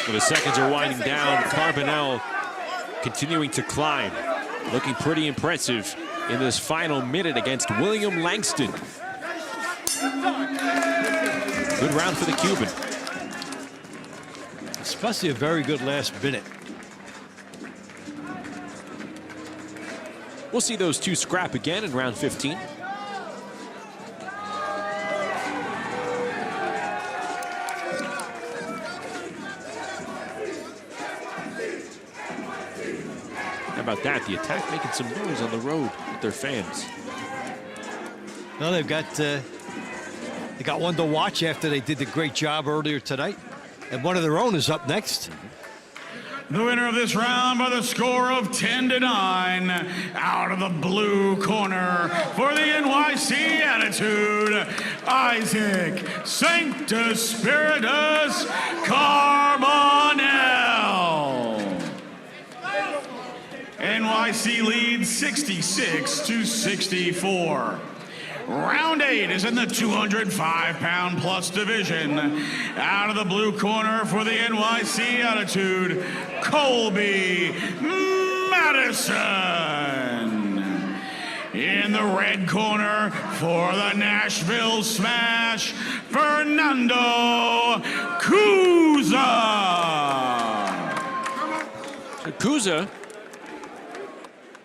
Well, the seconds are winding down. Carbonel continuing to climb. Looking pretty impressive in this final minute against William Langston. Good round for the Cuban. Especially a very good last minute. We'll see those two scrap again in round 15. How about that? The Attack making some noise on the road with their fans. Well, they got one to watch after they did the great job earlier tonight. And one of their own is up next. The winner of this round by the score of 10-9, out of the blue corner for the NYC Attitude, Isaac Sanctus Spiritus Carbonel. NYC leads 66-64. Round 8 is in the 205-pound plus division. Out of the blue corner for the NYC Attitude, Colby Madison. In the red corner for the Nashville Smash, Fernando Kuza. Kuza,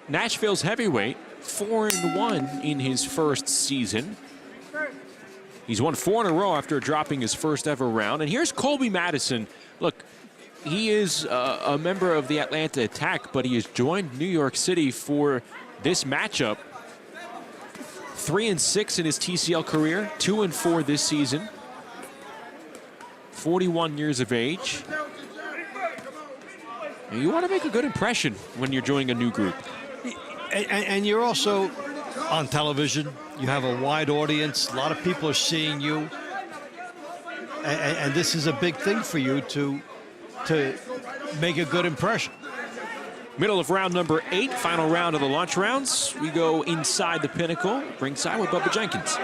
Nashville's heavyweight, 4-1 in his first season. He's won 4 in a row after dropping his first ever round. And here's Colby Madison. Look, he is a member of the Atlanta Attack, but he has joined New York City for this matchup. 3-6 in his TCL career, 2-4 this season. 41 years of age. And you want to make a good impression when you're joining a new group. And you're also on television. You have a wide audience. A lot of people are seeing you. And this is a big thing for you to make a good impression. Middle of round number 8, final round of the lunch rounds. We go inside the Pinnacle, ringside with Bubba Jenkins.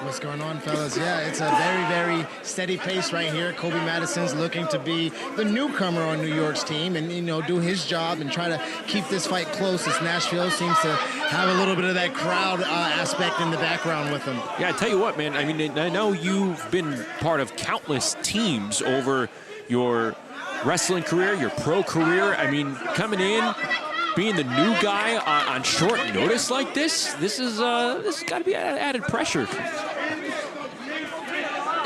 What's going on, fellas? Yeah, it's a very, very steady pace right here. Colby Madison's looking to be the newcomer on New York's team and, do his job and try to keep this fight close, as Nashville seems to have a little bit of that crowd aspect in the background with them. Yeah, I tell you what, man, I mean, I know you've been part of countless teams over your wrestling career, your pro career. I mean, coming in, being the new guy on short notice like this has got to be added pressure.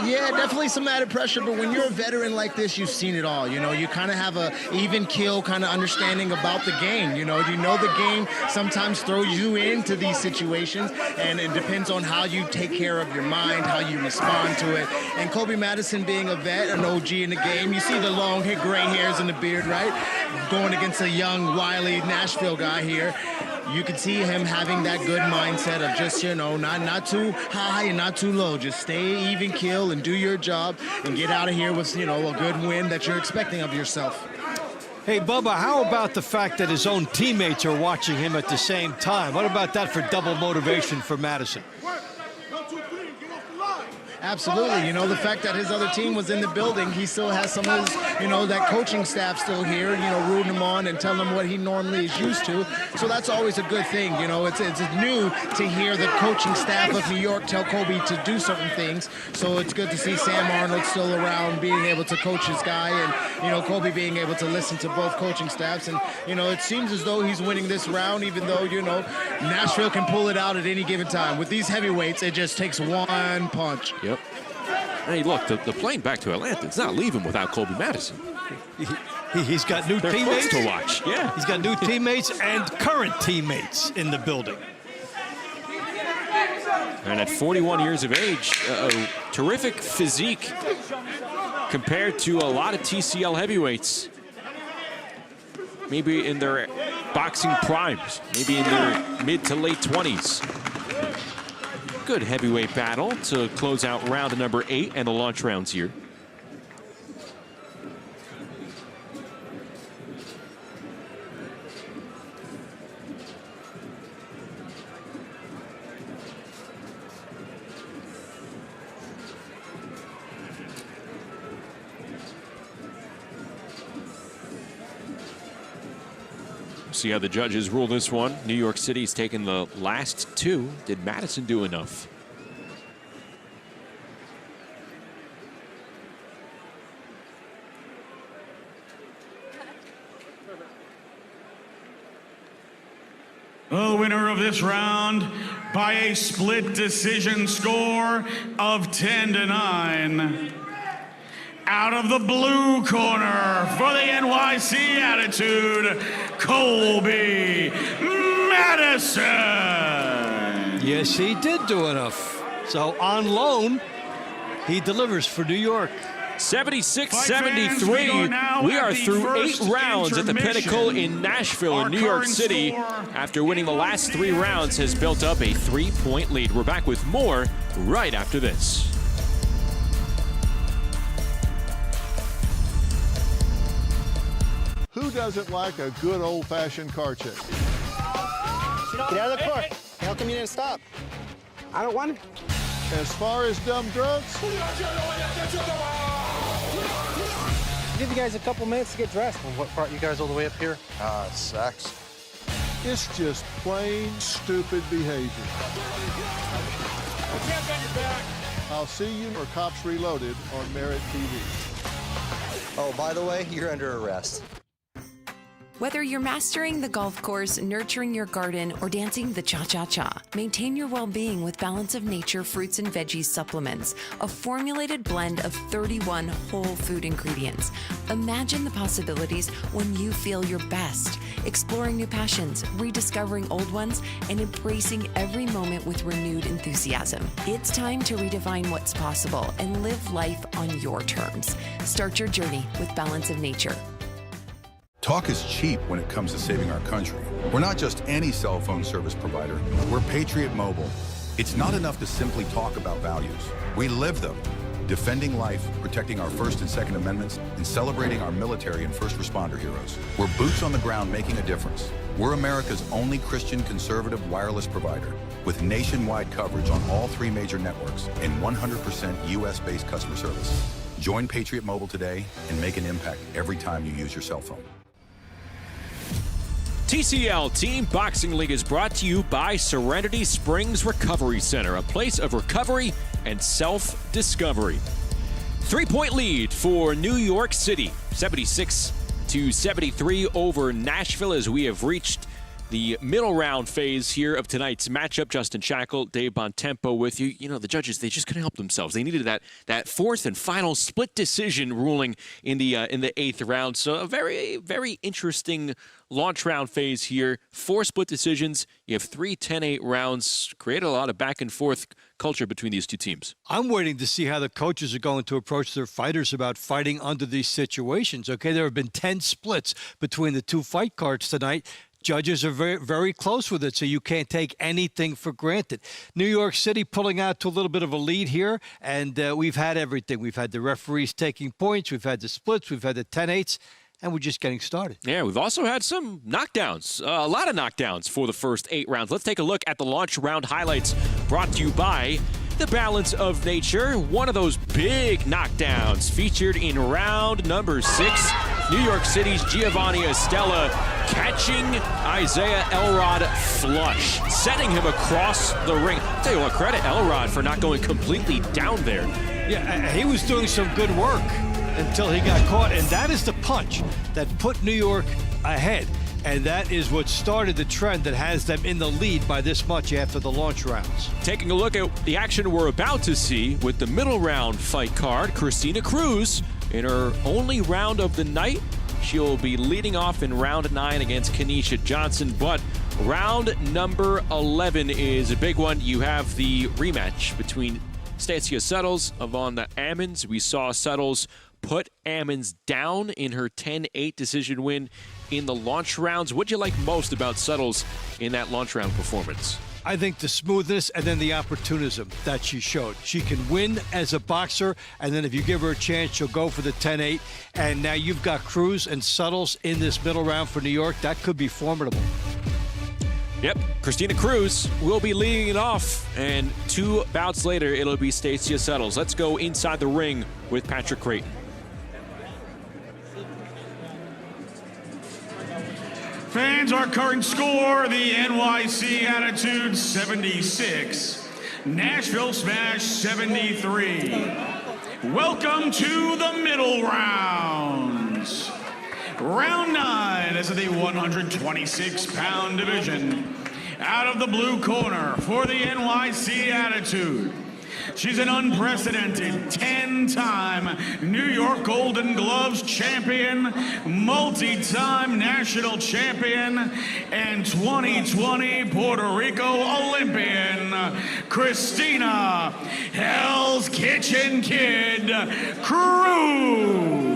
Yeah, definitely some added pressure, but when you're a veteran like this, you've seen it all. You know, you kind of have a even kill kind of understanding about the game. You know the game sometimes throws you into these situations, and it depends on how you take care of your mind, how you respond to it. And Kobe Madison being a vet, an OG in the game, you see the long gray hairs and the beard, right? Going against a young, wily Nashville guy here. You can see him having that good mindset of just, you know, not too high and not too low. Just stay even kill and do your job and get out of here with, you know, a good win that you're expecting of yourself. Hey, Bubba, how about the fact that his own teammates are watching him at the same time? What about that for double motivation for Madison? Absolutely. You know, the fact that his other team was in the building, he still has some of his, you know, that coaching staff still here, you know, rooting him on and telling him what he normally is used to. So that's always a good thing. You know, it's new to hear the coaching staff of New York tell Kobe to do certain things. So it's good to see Sam Arnold still around, being able to coach his guy, and, you know, Kobe being able to listen to both coaching staffs. And, you know, it seems as though he's winning this round, even though, you know, Nashville can pull it out at any given time. With these heavyweights, it just takes one punch. Yep. Hey, look, the plane back to Atlanta, it's not leaving without Kobe Madison. He's got new teammates to watch. Yeah. He's got new teammates and current teammates in the building. And at 41 years of age, a terrific physique compared to a lot of TCL heavyweights. Maybe in their boxing primes, maybe in their mid to late 20s. Good heavyweight battle to close out round number 8 and the launch rounds here. See how the judges rule this one. New York City's taken the last 2. Did Madison do enough? The winner of this round by a split decision score of 10-9. Out of the blue corner for the NYC Attitude, Colby Madison. Yes, he did do enough. So on loan, he delivers for New York. 76-73. We are through 8 rounds at the Pinnacle in Nashville in New York City. After winning the last 3 rounds, has built up a 3-point lead. We're back with more right after this. Who doesn't like a good old-fashioned car chase? Get out of the car. How come you didn't stop? I don't want to. As far as dumb drunks, give you guys a couple minutes to get dressed. And what brought you guys all the way up here? sex. It's just plain stupid behavior. I'll see you for Cops Reloaded on Merit TV. Oh, by the way, you're under arrest. Whether you're mastering the golf course, nurturing your garden, or dancing the cha-cha-cha, maintain your well-being with Balance of Nature fruits and veggies supplements, a formulated blend of 31 whole food ingredients. Imagine the possibilities when you feel your best, exploring new passions, rediscovering old ones, and embracing every moment with renewed enthusiasm. It's time to redefine what's possible and live life on your terms. Start your journey with Balance of Nature. Talk is cheap when it comes to saving our country. We're not just any cell phone service provider. We're Patriot Mobile. It's not enough to simply talk about values. We live them. Defending life, protecting our First and Second Amendments, and celebrating our military and first responder heroes. We're boots on the ground making a difference. We're America's only Christian conservative wireless provider with nationwide coverage on all 3 major networks and 100% US-based customer service. Join Patriot Mobile today and make an impact every time you use your cell phone. TCL Team Boxing League is brought to you by Serenity Springs Recovery Center, a place of recovery and self-discovery. 3-point lead for New York City, 76-73 over Nashville as we have reached the middle round phase here of tonight's matchup. Justin Shackle, Dave Bontempo with you. You know, the judges, they just couldn't help themselves. They needed that fourth and final split decision ruling in the 8th round. So a very, very interesting launch round phase here. 4 split decisions. You have 3 10-8 rounds. Created a lot of back and forth culture between these two teams. I'm waiting to see how the coaches are going to approach their fighters about fighting under these situations. Okay, there have been 10 splits between the 2 fight cards tonight. Judges are very, very close with it, so you can't take anything for granted. New York City pulling out to a little bit of a lead here, and we've had everything. We've had the referees taking points, we've had the splits, we've had the 10-8s, and we're just getting started. Yeah, we've also had some knockdowns, a lot of knockdowns for the first 8 rounds. Let's take a look at the launch round highlights brought to you by The Balance of Nature. One of those big knockdowns featured in round number 6. New York City's Giovanni Estella catching Isaiah Elrod flush, setting him across the ring. I'll tell you what, credit Elrod for not going completely down there. Yeah, he was doing some good work until he got caught, and that is the punch that put New York ahead. And that is what started the trend that has them in the lead by this much after the launch rounds. Taking a look at the action we're about to see with the middle round fight card, Christina Cruz in her only round of the night. She'll be leading off in round 9 against Kenesha Johnson, but round number 11 is a big one. You have the rematch between Stacia Settles of on the Ammons. We saw Settles put Ammons down in her 10-8 decision win in the launch rounds. What'd you like most about Settles in that launch round performance? I think the smoothness and then the opportunism that she showed. She can win as a boxer, and then if you give her a chance, she'll go for the 10-8. And now you've got Cruz and Settles in this middle round for New York. That could be formidable. Yep, Christina Cruz will be leading it off, and 2 bouts later, it'll be Stacia Settles. Let's go inside the ring with Patrick Creighton. Fans, our current score, the NYC Attitude 76, Nashville Smash 73. Welcome to the middle rounds. Round 9 is the 126-pound division. Out of the blue corner for the NYC Attitude, she's an unprecedented 10-time New York Golden Gloves champion, multi-time national champion, and 2020 Puerto Rico Olympian, Christina Hell's Kitchen Kid Cruz.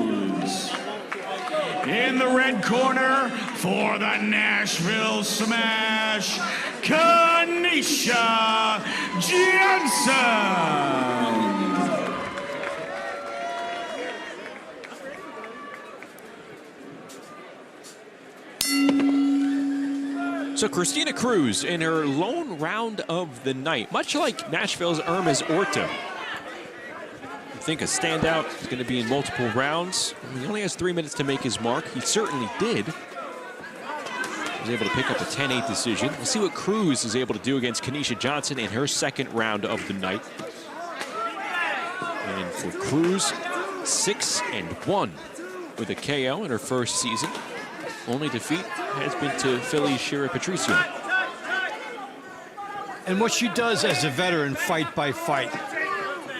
In the red corner for the Nashville Smash, Kenesha Johnson. So Christina Cruz in her lone round of the night, much like Nashville's Irma's Orta. I think a standout is going to be in multiple rounds. He only has 3 minutes to make his mark. He certainly did. He was able to pick up a 10-8 decision. We'll see what Cruz is able to do against Kenesha Johnson in her second round of the night. And for Cruz, 6-1 with a KO in her first season. Only defeat has been to Philly's Shira Patricio. And what she does as a veteran, fight by fight,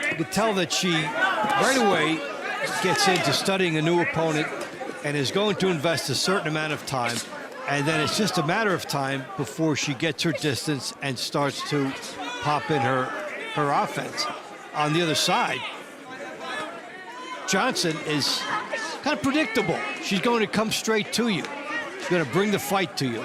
you can tell that she right away gets into studying a new opponent and is going to invest a certain amount of time. And then it's just a matter of time before she gets her distance and starts to pop in her offense. On the other side, Johnson is kind of predictable. She's going to come straight to you. She's going to bring the fight to you.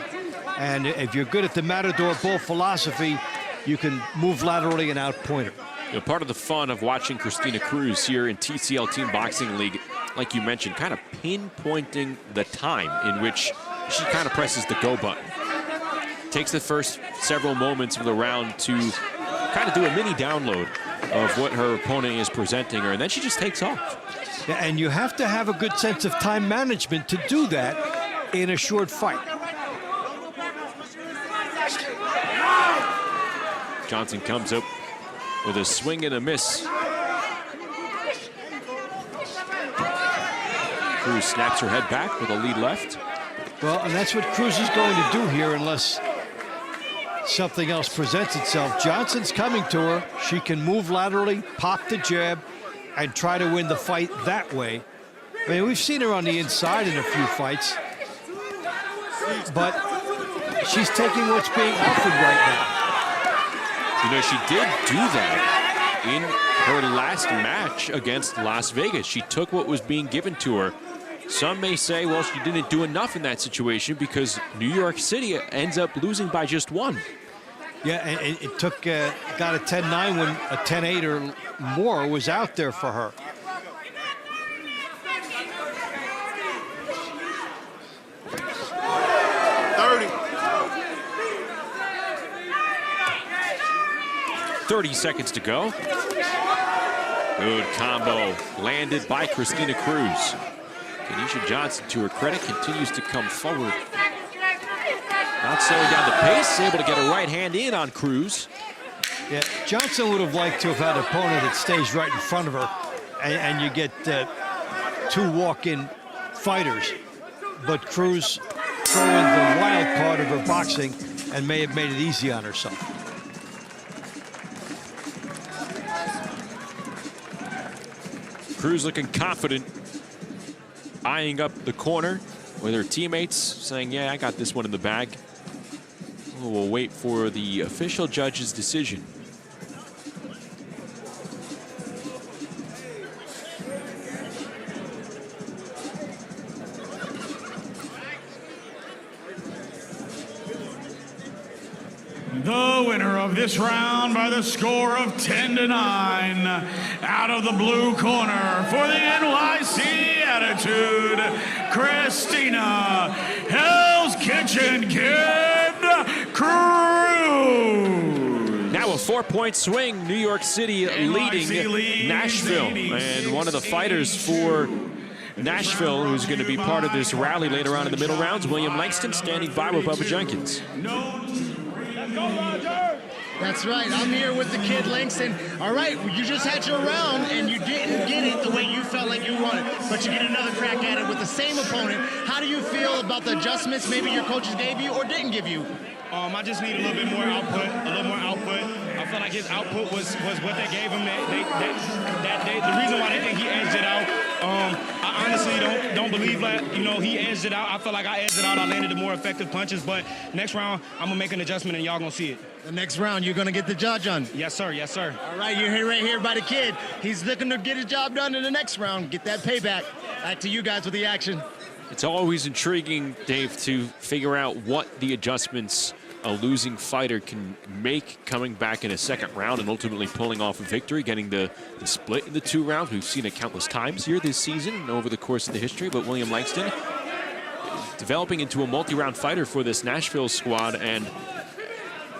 And if you're good at the Matador Bull philosophy, you can move laterally and outpoint her. You know, part of the fun of watching Christina Cruz here in TCL Team Boxing League, like you mentioned, kind of pinpointing the time in which she kind of presses the go button. Takes the first several moments of the round to kind of do a mini download of what her opponent is presenting her, and then she just takes off. Yeah, and you have to have a good sense of time management to do that in a short fight. Johnson comes up with a swing and a miss. Cruz snaps her head back with a lead left. Well, and that's what Cruz is going to do here unless something else presents itself. Johnson's coming to her. She can move laterally, pop the jab, and try to win the fight that way. I mean, we've seen her on the inside in a few fights, but she's taking what's being offered right now. You know, she did do that in her last match against Las Vegas. She took what was being given to her. Some may say, well, she didn't do enough in that situation because New York City ends up losing by just one. Yeah, and it took, got a 10-9 when a 10-8 or more was out there for her. .30 seconds to go. Good combo landed by Christina Cruz. Kenesha Johnson, to her credit, continues to come forward. Not slowing down the pace, able to get a right hand in on Cruz. Yeah, Johnson would have liked to have had an opponent that stays right in front of her, and you get two walk-in fighters. But Cruz throwing the wild card of her boxing and may have made it easy on herself. Cruz looking confident, eyeing up the corner with her teammates, saying, yeah, I got this one in the bag. We'll wait for the official judge's decision. The winner of this round by the score of 10-9, out of the blue corner for the NYC Attitude, Christina Hell's Kitchen Kid Cruz. Now a 4-point swing, New York City leading Nashville. And one of the fighters for Nashville, who's going to be part of this rally later on in the middle rounds, William Langston, standing by with Bubba Jenkins. That's right. I'm here with the kid Langston. All right, you just had your round and you didn't get it the way you felt like you wanted, but you get another crack at it with the same opponent. How do you feel about the adjustments maybe your coaches gave you or didn't give you? I just need a little bit more output, I felt like his output was what they gave him that day. The reason why they think he edged it out, I honestly don't believe that, he edged it out. I felt like I edged it out. I landed the more effective punches, but next round, I'm going to make an adjustment and y'all going to see it. The next round, you're going to get the job done. Yes, sir. Yes, sir. All right, you're here right here by the kid. He's looking to get his job done in the next round, get that payback. Back to you guys with the action. It's always intriguing, Dave, to figure out what the adjustments a losing fighter can make coming back in a second round and ultimately pulling off a victory, getting the split in the 2 rounds. We've seen it countless times here this season and over the course of the history, but William Langston developing into a multi-round fighter for this Nashville squad, and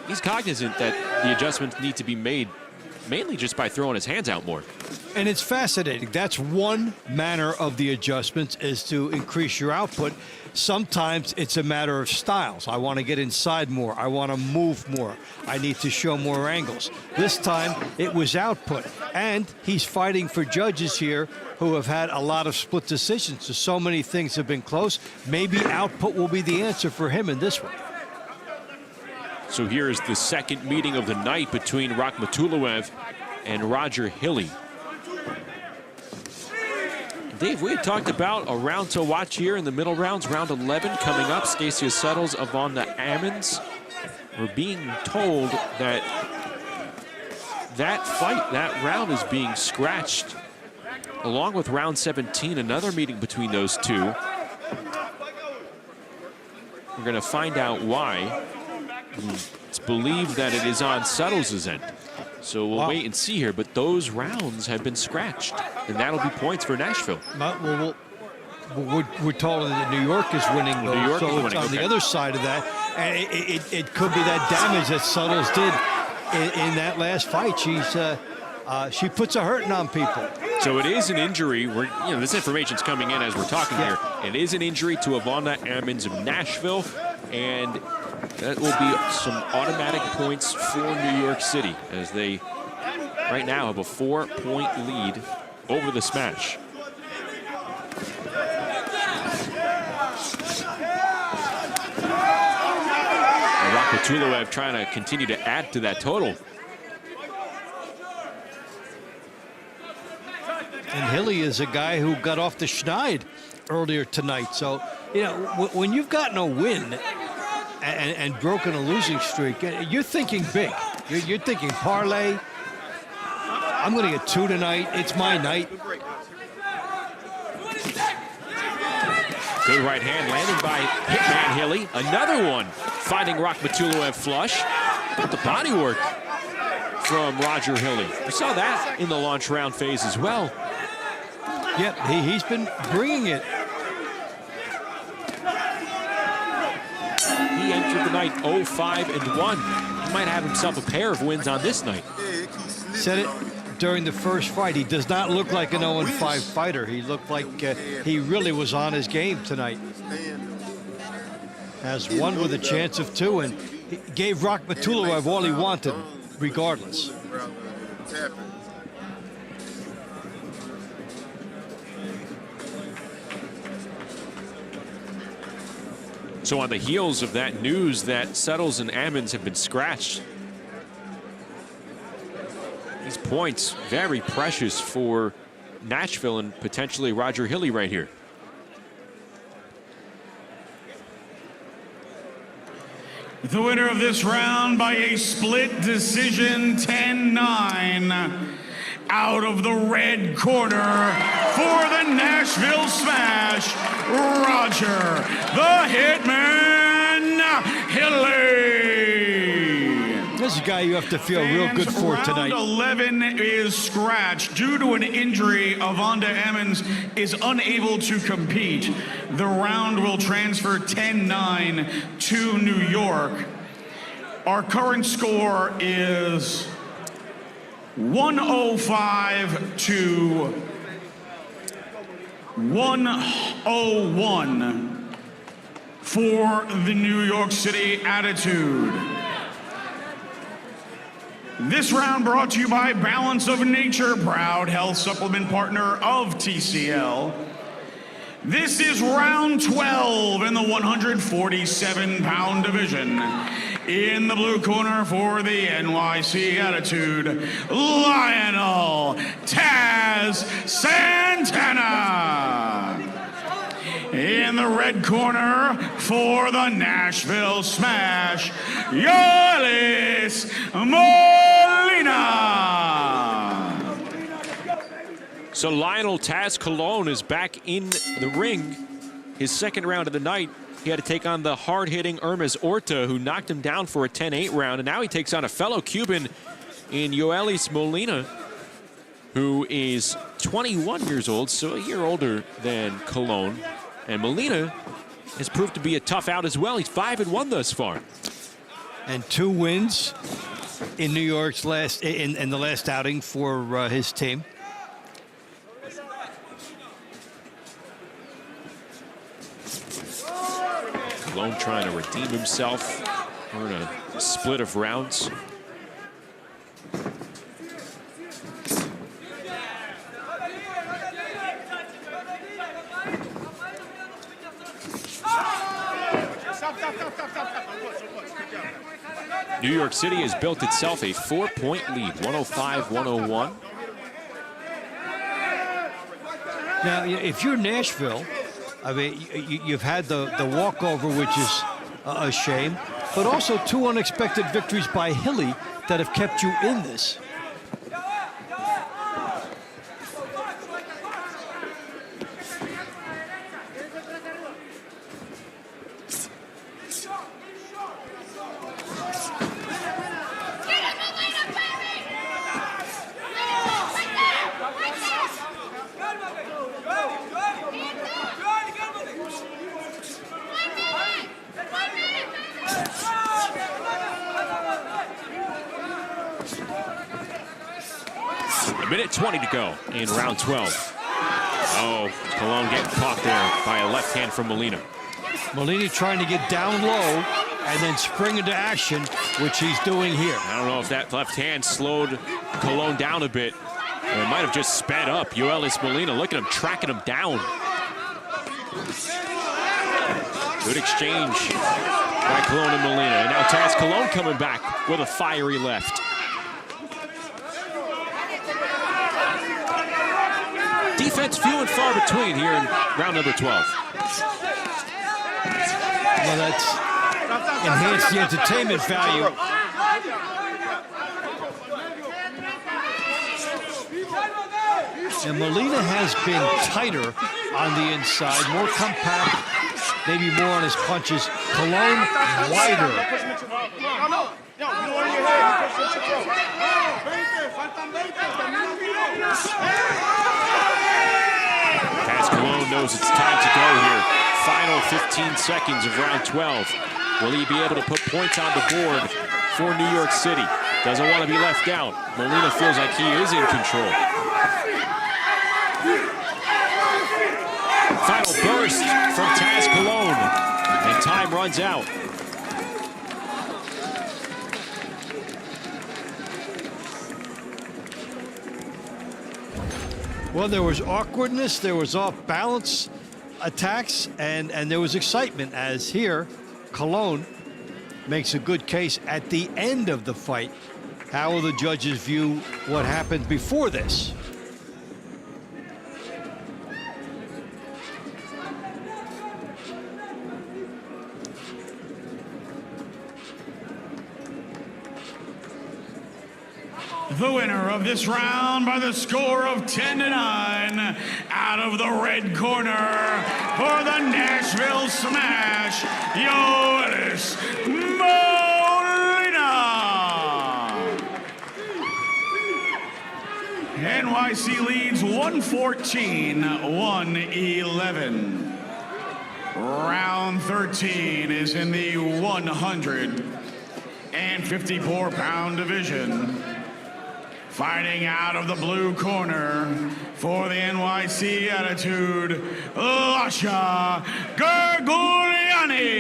he's cognizant that the adjustments need to be made mainly just by throwing his hands out more. And it's fascinating. That's one manner of the adjustments, is to increase your output. Sometimes it's a matter of styles. I want to get inside more. I want to move more. I need to show more angles. This time it was output. And he's fighting for judges here who have had a lot of split decisions. So many things have been close. Maybe output will be the answer for him in this one. So here is the second meeting of the night between Matulov and Roger Hilly. Dave, we had talked about a round to watch here in the middle rounds. Round 11 coming up. Stacia Settles on the Ammons. We're being told that that round is being scratched along with round 17, another meeting between those two. We're going to find out why. It's believed that it is on Settles' end. So we'll wait and see here, but those rounds have been scratched, and that'll be points for Nashville. We're told that New York is winning, though, New York so is it's winning. on the other side of that. And it could be that damage that Settles did in that last fight. She puts a hurting on people. So it is an injury. This information's coming in as we're talking here. It is an injury to Ivana Ammons of Nashville, and that will be some automatic points for New York City as they right now have a 4-point lead over the Smash. Matulov trying to continue to add to that total. And Hilly is a guy who got off the schneid earlier tonight. So, you know, when you've gotten a win and broken a losing streak, you're thinking big. You're thinking parlay. I'm going to get 2 tonight. It's my night. Good right hand landed by Hitman Hilly. Another one finding Matulov flush. But the body work from Roger Hilly. We saw that in the launch round phase as well. Yep, he's been bringing it. He entered the night 0-5-1. He might have himself a pair of wins on this night. Said it during the first fight. He does not look like an 0-5 fighter. He looked like he really was on his game tonight. Has one with a chance of 2, and he gave Matulov all he wanted, regardless. So on the heels of that news that Settles and Ammons have been scratched, these points very precious for Nashville and potentially Roger Hilly right here. The winner of this round by a split decision, 10-9, out of the red corner for the Nashville Smash, Roger the Hitman Hilly. This is a guy you have to feel real good for tonight. Round 11 is scratched due to an injury. Avonda Ammons is unable to compete. The round will transfer 10-9 to New York. Our current score is 105 to 101 for the New York City Attitude. This round brought to you by Balance of Nature, proud health supplement partner of TCL. This is round 12 in the 147-pound division. In the blue corner for the NYC Attitude, Lionel Taz Santana. In the red corner for the Nashville Smash, Yolis Molina. So Lionel Taz Colon is back in the ring. His second round of the night. He had to take on the hard-hitting Hermes Orta, who knocked him down for a 10-8 round. And now he takes on a fellow Cuban in Yoelis Molina, who is 21 years old, so a year older than Colon. And Molina has proved to be a tough out as well. He's 5-1 thus far. And 2 wins in New York's last in the last outing for his team. Colon trying to redeem himself. We're in a split of rounds. New York City has built itself a 4-point lead, 105-101. Now, if you're Nashville, I mean, you've had the walkover, which is a shame, but also 2 unexpected victories by Hilly that have kept you in this. A minute 20 to go in round 12. Oh, Colon getting caught there by a left hand from Molina. Molina trying to get down low and then spring into action, which he's doing here. I don't know if that left hand slowed Colon down a bit. Or it might have just sped up. Yoelis Molina, look at him tracking him down. Good exchange by Colon and Molina. And now Taz Colon coming back with a fiery left. Defense few and far between here in round number 12. Well, that's enhanced the entertainment value. And Molina has been tighter on the inside, more compact, maybe more on his punches. Colon wider. Taz Colon knows it's time to go here. Final 15 seconds of round 12. Will he be able to put points on the board for New York City? Doesn't want to be left out. Molina feels like he is in control. Final burst from Taz Colon, and time runs out. Well, there was awkwardness, there was off-balance attacks, and there was excitement, as here, Colon makes a good case at the end of the fight. How will the judges view what happened before this? The winner of this round by the score of 10-9, out of the red corner for the Nashville Smash, Yoenis Molina. NYC leads 114-111. Round 13 is in the 154-pound division. Fighting out of the blue corner for the NYC Attitude, Lasha Gurgleani.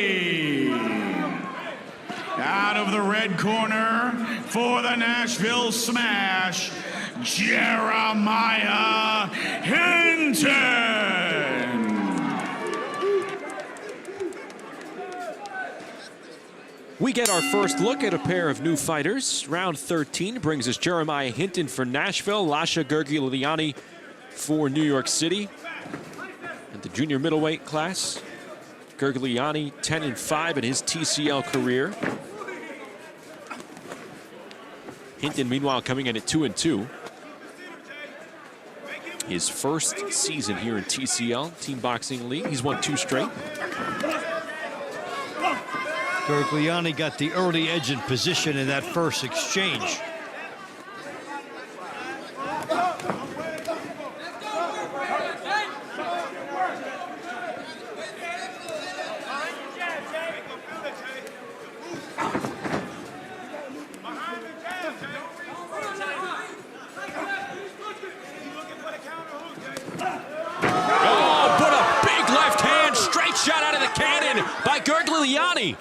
Out of the red corner for the Nashville Smash, Jeremiah Hinton. We get our first look at a pair of new fighters. Round 13 brings us Jeremiah Hinton for Nashville, Lasha Gurgleani for New York City. At the junior middleweight class, Gurgleani 10-5 in his TCL career. Hinton, meanwhile, coming in at 2-2. His first season here in TCL, Team Boxing League. He's won 2 straight. Gurgleani got the early edge in position in that first exchange. Oh, put a big left hand, straight shot out of the cannon by Gurgleani.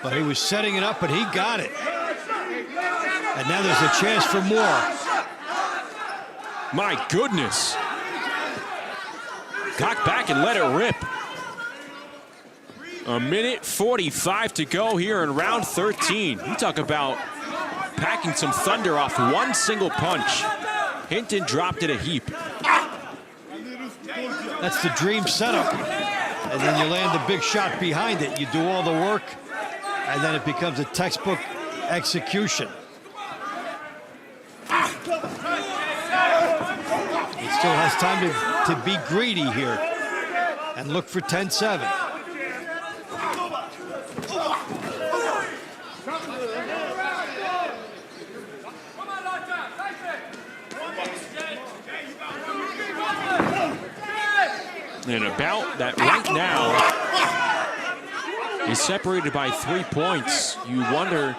But he was setting it up, and he got it. And now there's a chance for more. My goodness. Cock back and let it rip. A minute 45 to go here in round 13. You talk about packing some thunder off one single punch. Hinton dropped it a heap. That's the dream setup. And then you land the big shot behind it. You do all the work, and then it becomes a textbook execution. He still has time to be greedy here and look for 10-7. And a bout that right now is separated by 3 points. You wonder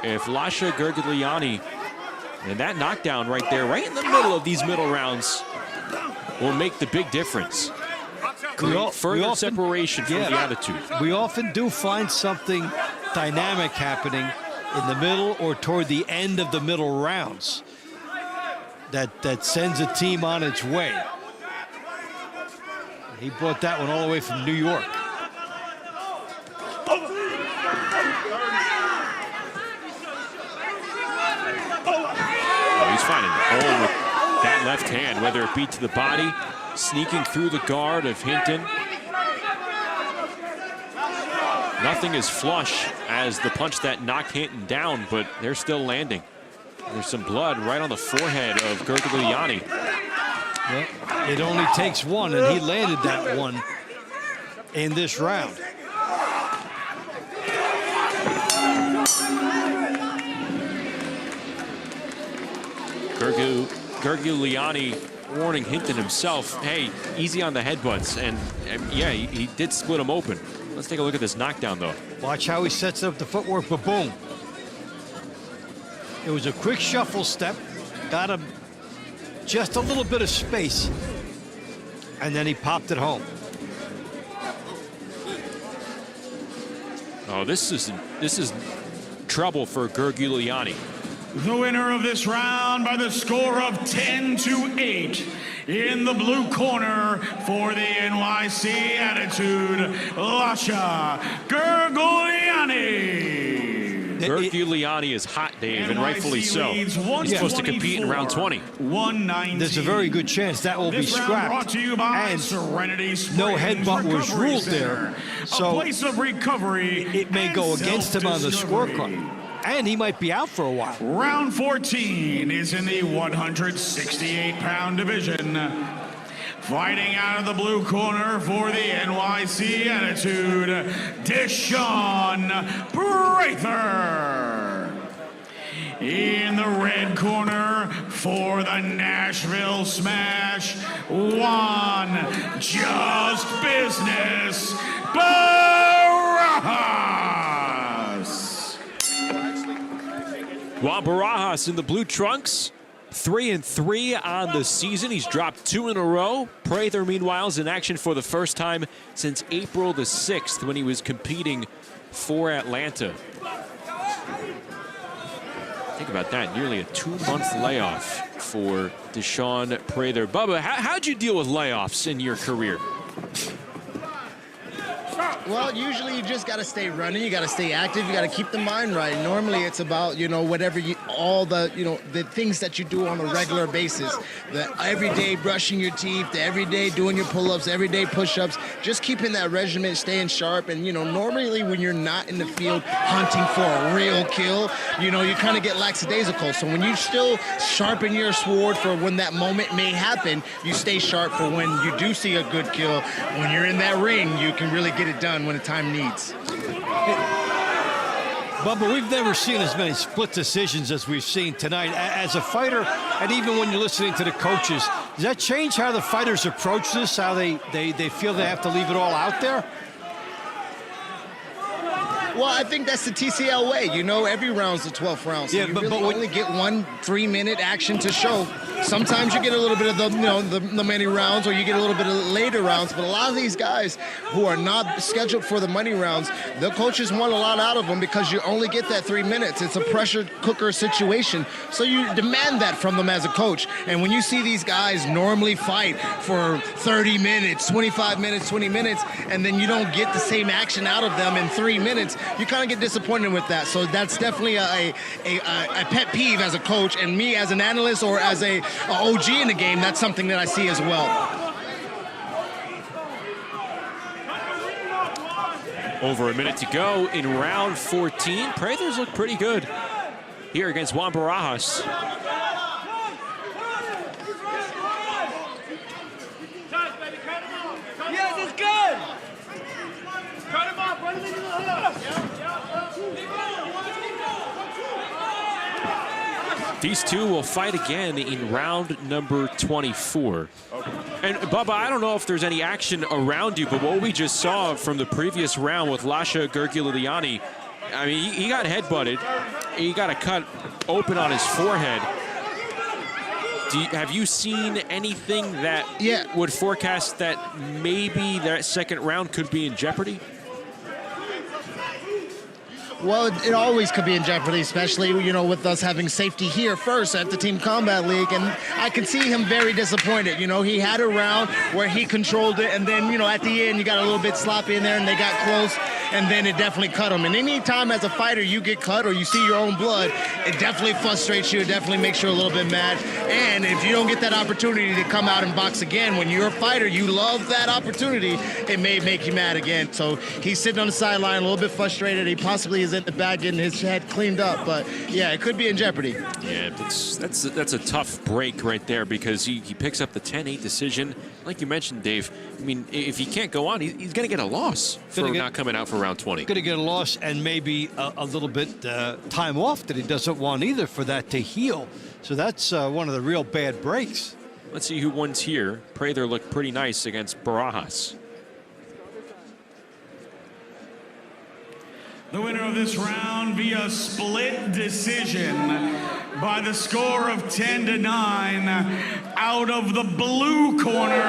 if Lasha Gurgleani and that knockdown right there, right in the middle of these middle rounds, will make the big difference. Create further separation from the attitude. We often do find something dynamic happening in the middle or toward the end of the middle rounds that sends a team on its way. He brought that one all the way from New York. Oh, with that left hand, whether it be to the body, sneaking through the guard of Hinton. Nothing as flush as the punch that knocked Hinton down, but they're still landing. There's some blood right on the forehead of Gurgleani. Well, it only takes one, and he landed that one in this round. Gurgleani warning Hinton himself, hey, easy on the headbutts. And yeah, he did split him open. Let's take a look at this knockdown, though. Watch how he sets up the footwork, but boom. It was a quick shuffle step, got him just a little bit of space, and then he popped it home. Oh, this is trouble for Gurgleani. The winner of this round by the score of 10-8 in the blue corner for the NYC Attitude, Lasha Gurgleani. Gurgleani is hot, Dave, and rightfully so. He's supposed to compete in round 20. There's a very good chance that will be scrapped. And no headbutt was ruled there. So it may go against him on the scorecard. And he might be out for a while. Round 14 is in the 168-pound division. Fighting out of the blue corner for the NYC Attitude, Deshaun Prather. In the red corner for the Nashville Smash, one just business, Barajas. Juan Barajas in the blue trunks, 3-3 on the season. He's dropped 2 in a row. Prather, meanwhile, is in action for the first time since April the 6th when he was competing for Atlanta. Think about that, nearly a 2-month layoff for Deshaun Prather. Bubba, how'd you deal with layoffs in your career? Well, usually you just got to stay running. You got to stay active. You got to keep the mind right. Normally it's about, whatever all the, the things that you do on a regular basis. The everyday brushing your teeth, the everyday doing your pull-ups, everyday push-ups, just keeping that regimen, staying sharp. And, normally when you're not in the field hunting for a real kill, you kind of get lackadaisical. So when you still sharpen your sword for when that moment may happen, you stay sharp for when you do see a good kill. When you're in that ring, you can really get it done when the time needs. Bubba, we've never seen as many split decisions as we've seen tonight. As a fighter, and even when you're listening to the coaches, does that change how the fighters approach this, how they feel they have to leave it all out there? Well, I think that's the TCL way. Every round's the 12th round. So you really only get 1 3-minute action to show. Sometimes you get a little bit of the many rounds, or you get a little bit of later rounds. But a lot of these guys who are not scheduled for the money rounds, the coaches want a lot out of them because you only get that 3 minutes. It's a pressure cooker situation. So you demand that from them as a coach. And when you see these guys normally fight for 30 minutes, 25 minutes, 20 minutes, and then you don't get the same action out of them in 3 minutes, you kind of get disappointed with that. So that's definitely a pet peeve as a coach, and me as an analyst or as a OG in the game, that's something that I see as well. Over a minute to go in round 14. Prather's look pretty good here against Juan Barajas. Yes, it's good. Cut him off, run him into the hook. These two will fight again in round number 24. And Bubba, I don't know if there's any action around you, but what we just saw from the previous round with Lasha Gurgleani, I mean, he got headbutted. He got a cut open on his forehead. Have you seen anything that would forecast that maybe that second round could be in jeopardy? Well, it always could be in jeopardy, especially, with us having safety here first at the Team Combat League. And I can see him very disappointed. He had a round where he controlled it. And then, at the end, you got a little bit sloppy in there and they got close. and then it definitely cut him. And anytime as a fighter you get cut or you see your own blood, it definitely frustrates you. It definitely makes you a little bit mad. And if you don't get that opportunity to come out and box again, when you're a fighter, you love that opportunity, it may make you mad again. So he's sitting on the sideline a little bit frustrated. He possibly is in the back getting his head cleaned up, but yeah, it could be in jeopardy. Yeah, that's a tough break right there because he picks up the 10-8 decision. Like you mentioned, Dave, I mean, if he can't go on, he's going to get a loss for not coming out for round 20. Going to get a loss and maybe a little bit time off that he doesn't want either for that to heal. So that's one of the real bad breaks. Let's see who wins here. Prather looked pretty nice against Barajas. The winner of this round via split decision by the score of 10-9 out of the blue corner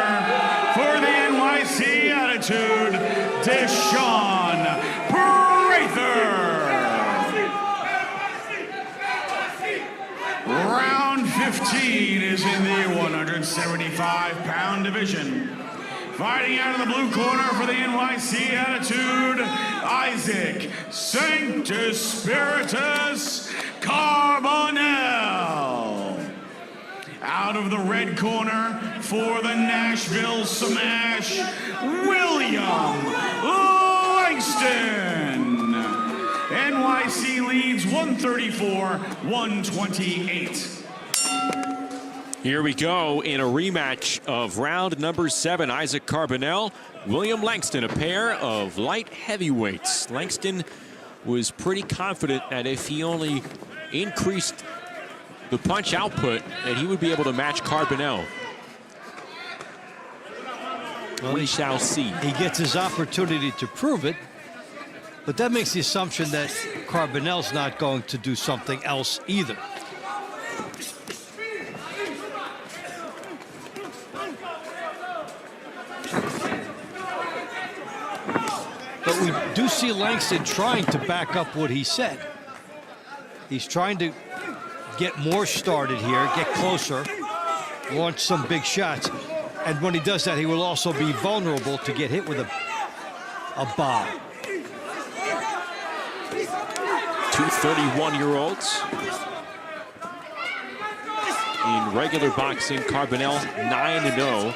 for the NYC Attitude, Deshaun Prather. Round 15 is in the 175-pound division. Fighting out of the blue corner for the NYC Attitude, Isaac Sanctus Spiritus Carbonel. Out of the red corner for the Nashville Smash, William Langston. NYC leads 134-128. Here we go in a rematch of round number 7. Isaac Carbonel, William Langston, a pair of light heavyweights. Langston was pretty confident that if he only increased the punch output, that he would be able to match Carbonel. Well, we shall see. He gets his opportunity to prove it, but that makes the assumption that Carbonel's not going to do something else either. But we do see Langston trying to back up what he said. He's trying to get more started here, get closer, launch some big shots. And when he does that, he will also be vulnerable to get hit with a bomb. 2 31-year-olds. In regular boxing, Carbonel 9-0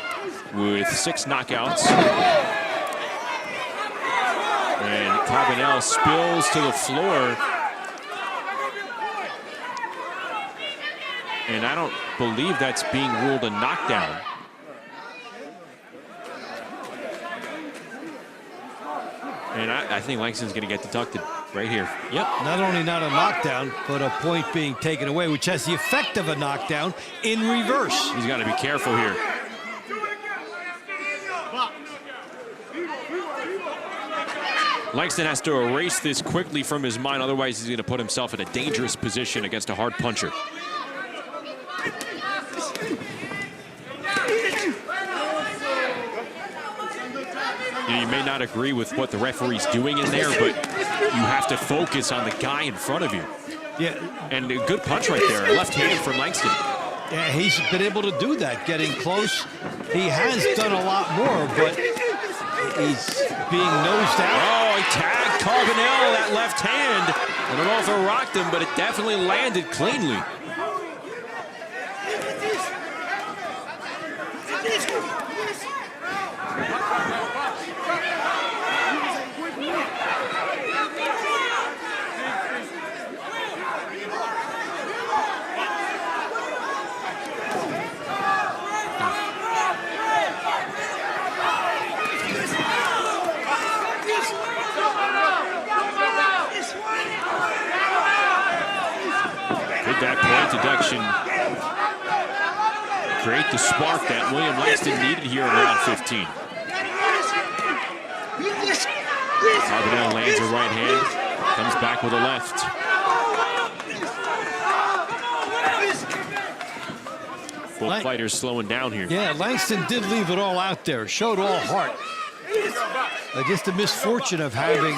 with 6 knockouts. And Carbonel spills to the floor. And I don't believe that's being ruled a knockdown. And I think Langston's going to get deducted right here. Yep. Not only not a knockdown, but a point being taken away, which has the effect of a knockdown in reverse. He's got to be careful here. Langston has to erase this quickly from his mind, otherwise he's going to put himself in a dangerous position against a hard puncher. You may not agree with what the referee's doing in there, but you have to focus on the guy in front of you. Yeah. And a good punch right there, left hand from Langston. Yeah, he's been able to do that, getting close. He has done a lot more, but he's being nosed out. Oh, he tagged Carbonel, that left hand. I don't know if it rocked him, but it definitely landed cleanly. That point deduction create the spark that William Langston needed here in round 15. Carbonel lands a right hand, comes back with a left. Both fighters slowing down here. Yeah, Langston did leave it all out there, showed all heart. Just the misfortune of having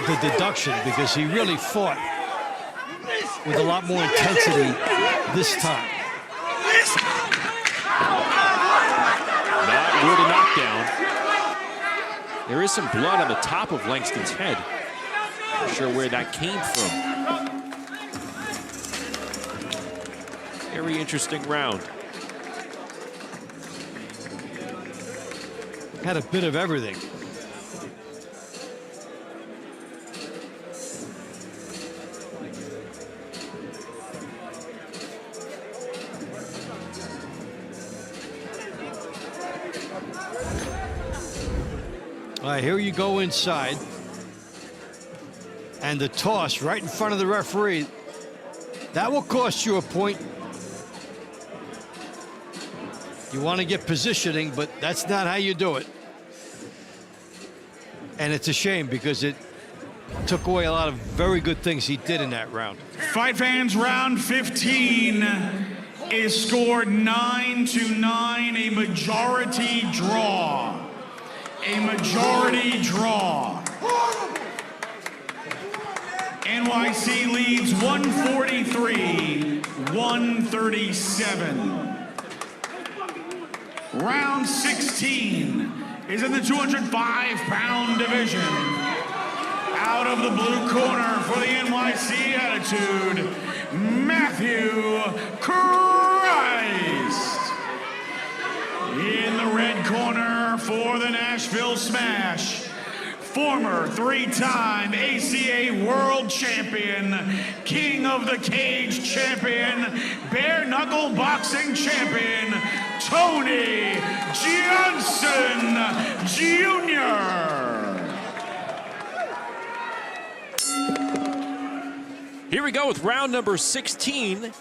the deduction, because he really fought with a lot more intensity this time. Not ruled a knockdown. There is some blood on the top of Langston's head. Not sure where that came from. Very interesting round. Had a bit of everything. All right, here you go inside. And the toss right in front of the referee. That will cost you a point. You want to get positioning, but that's not how you do it. And it's a shame because it took away a lot of very good things he did in that round. Fight fans, round 15 is scored 9-9, a majority draw. A majority draw. NYC leads 143-137. Round 16 is in the 205-pound division. Out of the blue corner for the NYC Attitude, Matthew Christ. In the red corner for the Nashville Smash, former three-time ACA World Champion, King of the Cage Champion, Bare Knuckle Boxing Champion, Tony Johnson Jr. Here we go with round number 16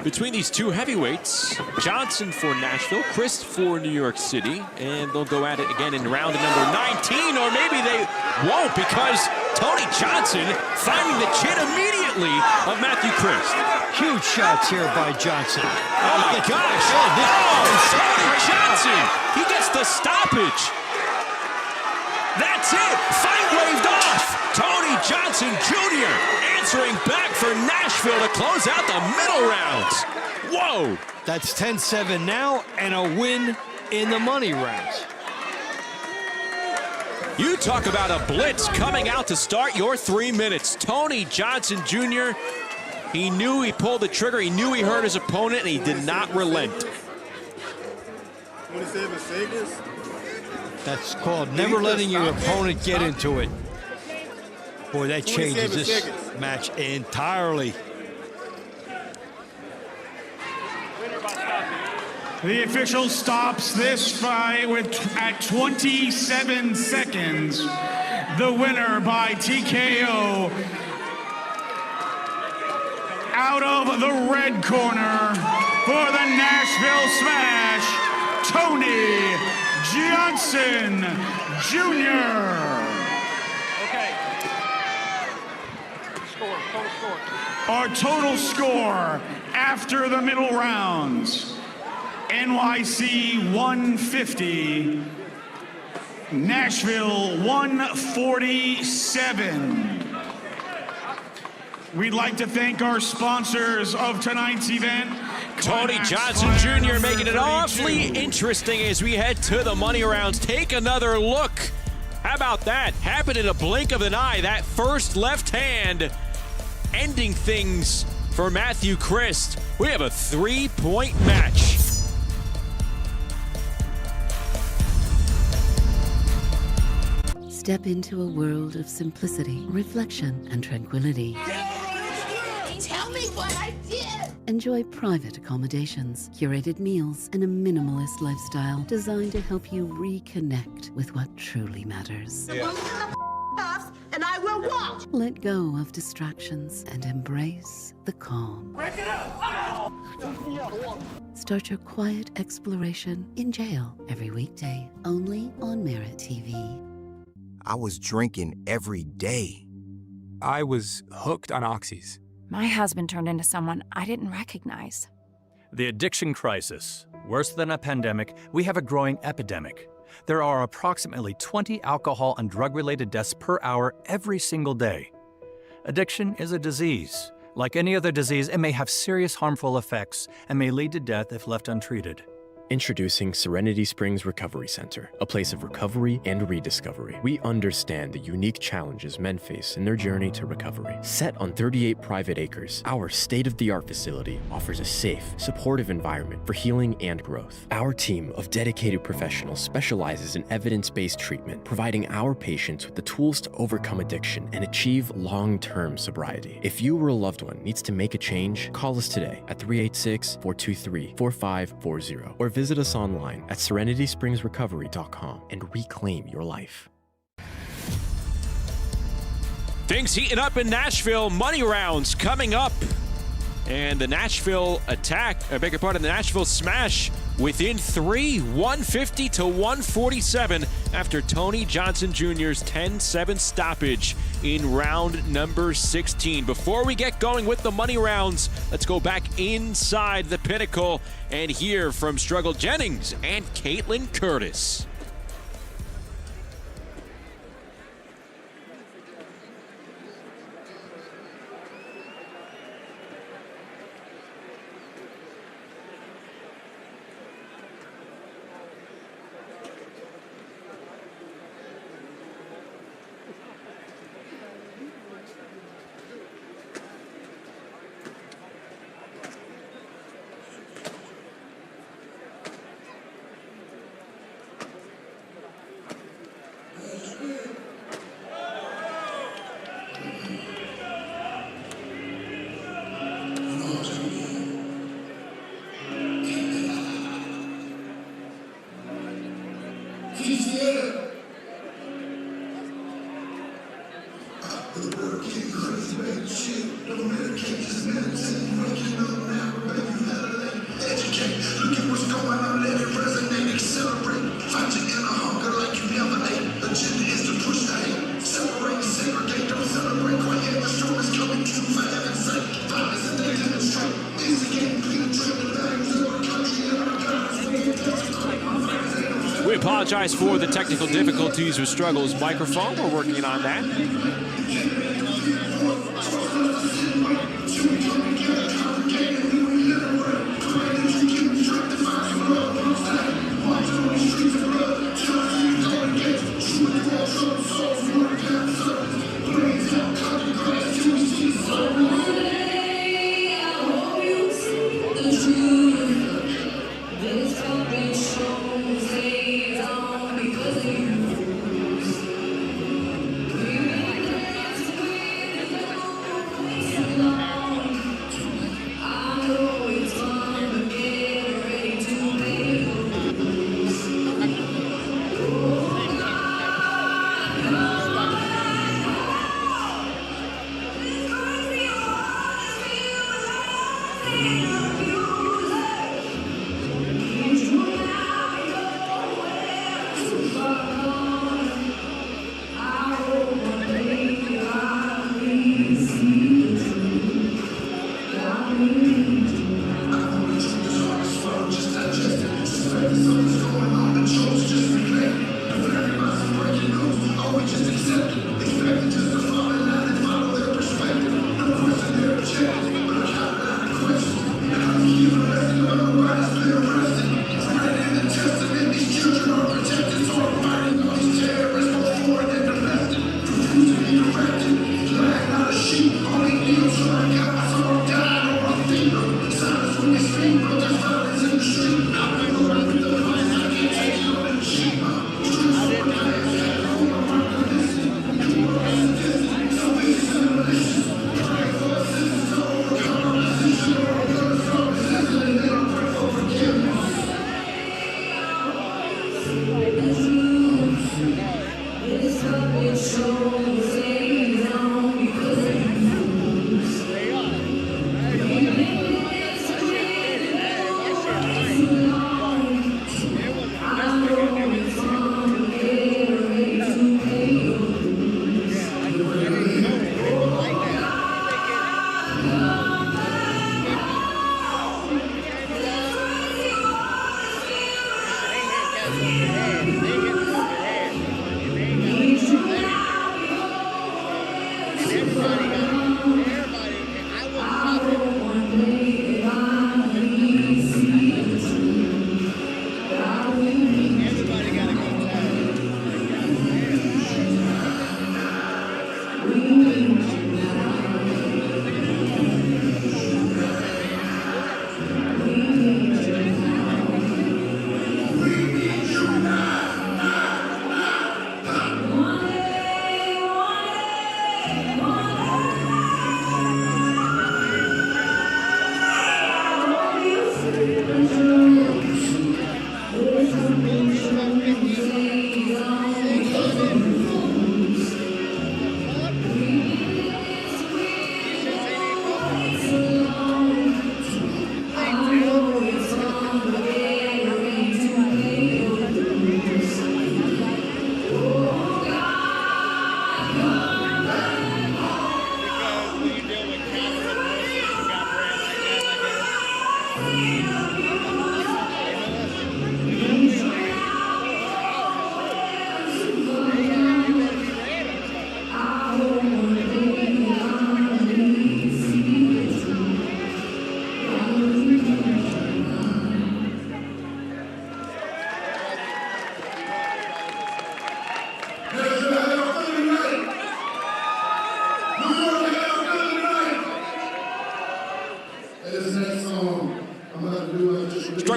between these two heavyweights. Johnson for Nashville, Chris for New York City, and they'll go at it again in round number 19, or maybe they won't, because Tony Johnson finding the chin immediately of Matthew Chris. Huge shots here by Johnson. Oh my gosh! Oh, Tony Johnson! He gets the stoppage. That's it! Fight waved off! Tony Johnson Jr. answering back for Nashville to close out the middle rounds. Whoa! That's 10-7 now and a win in the money rounds. You talk about a blitz coming out to start your 3 minutes. Tony Johnson Jr., he knew he pulled the trigger, he knew he hurt his opponent, and he did not relent. 27 seconds. That's called never letting your opponent get into it. Boy, that changes this match entirely. The official stops this fight at 27 seconds. The winner by TKO out of the red corner for the Nashville Smash, Tony Johnson Jr. Our total score after the middle rounds: NYC 150, Nashville 147. We'd like to thank our sponsors of tonight's event. Tony Johnson Jr. making it awfully interesting as we head to the money rounds. Take another look. How about that? Happened in a blink of an eye. That first left hand ending things for Matthew Christ. We have a 3-point match. Step into a world of simplicity, reflection, and tranquility. Tell me what I did! Enjoy private accommodations, curated meals, and a minimalist lifestyle designed to help you reconnect with what truly matters. And I will watch! Let go of distractions and embrace the calm. Break it up! Start your quiet exploration in jail every weekday, only on Merit TV. I was drinking every day. I was hooked on oxys. My husband turned into someone I didn't recognize. The addiction crisis. Worse than a pandemic, we have a growing epidemic. There are approximately 20 alcohol and drug-related deaths per hour every single day. Addiction is a disease. Like any other disease, it may have serious harmful effects and may lead to death if left untreated. Introducing Serenity Springs Recovery Center, a place of recovery and rediscovery. We understand the unique challenges men face in their journey to recovery. Set on 38 private acres, our state-of-the-art facility offers a safe, supportive environment for healing and growth. Our team of dedicated professionals specializes in evidence-based treatment, providing our patients with the tools to overcome addiction and achieve long-term sobriety. If you or a loved one needs to make a change, call us today at 386-423-4540 or visit us online at serenityspringsrecovery.com and reclaim your life. Things heating up in Nashville. Money rounds coming up. And the Nashville attack, I beg your pardon, the Nashville smash within 3, 150 to 147 after Tony Johnson Jr.'s 10-7 stoppage in round number 16. Before we get going with the money rounds, let's go back inside the Pinnacle and hear from Struggle Jennings and Caitlin Curtis. We apologize for the technical difficulties with Struggle's microphone. We're working on that.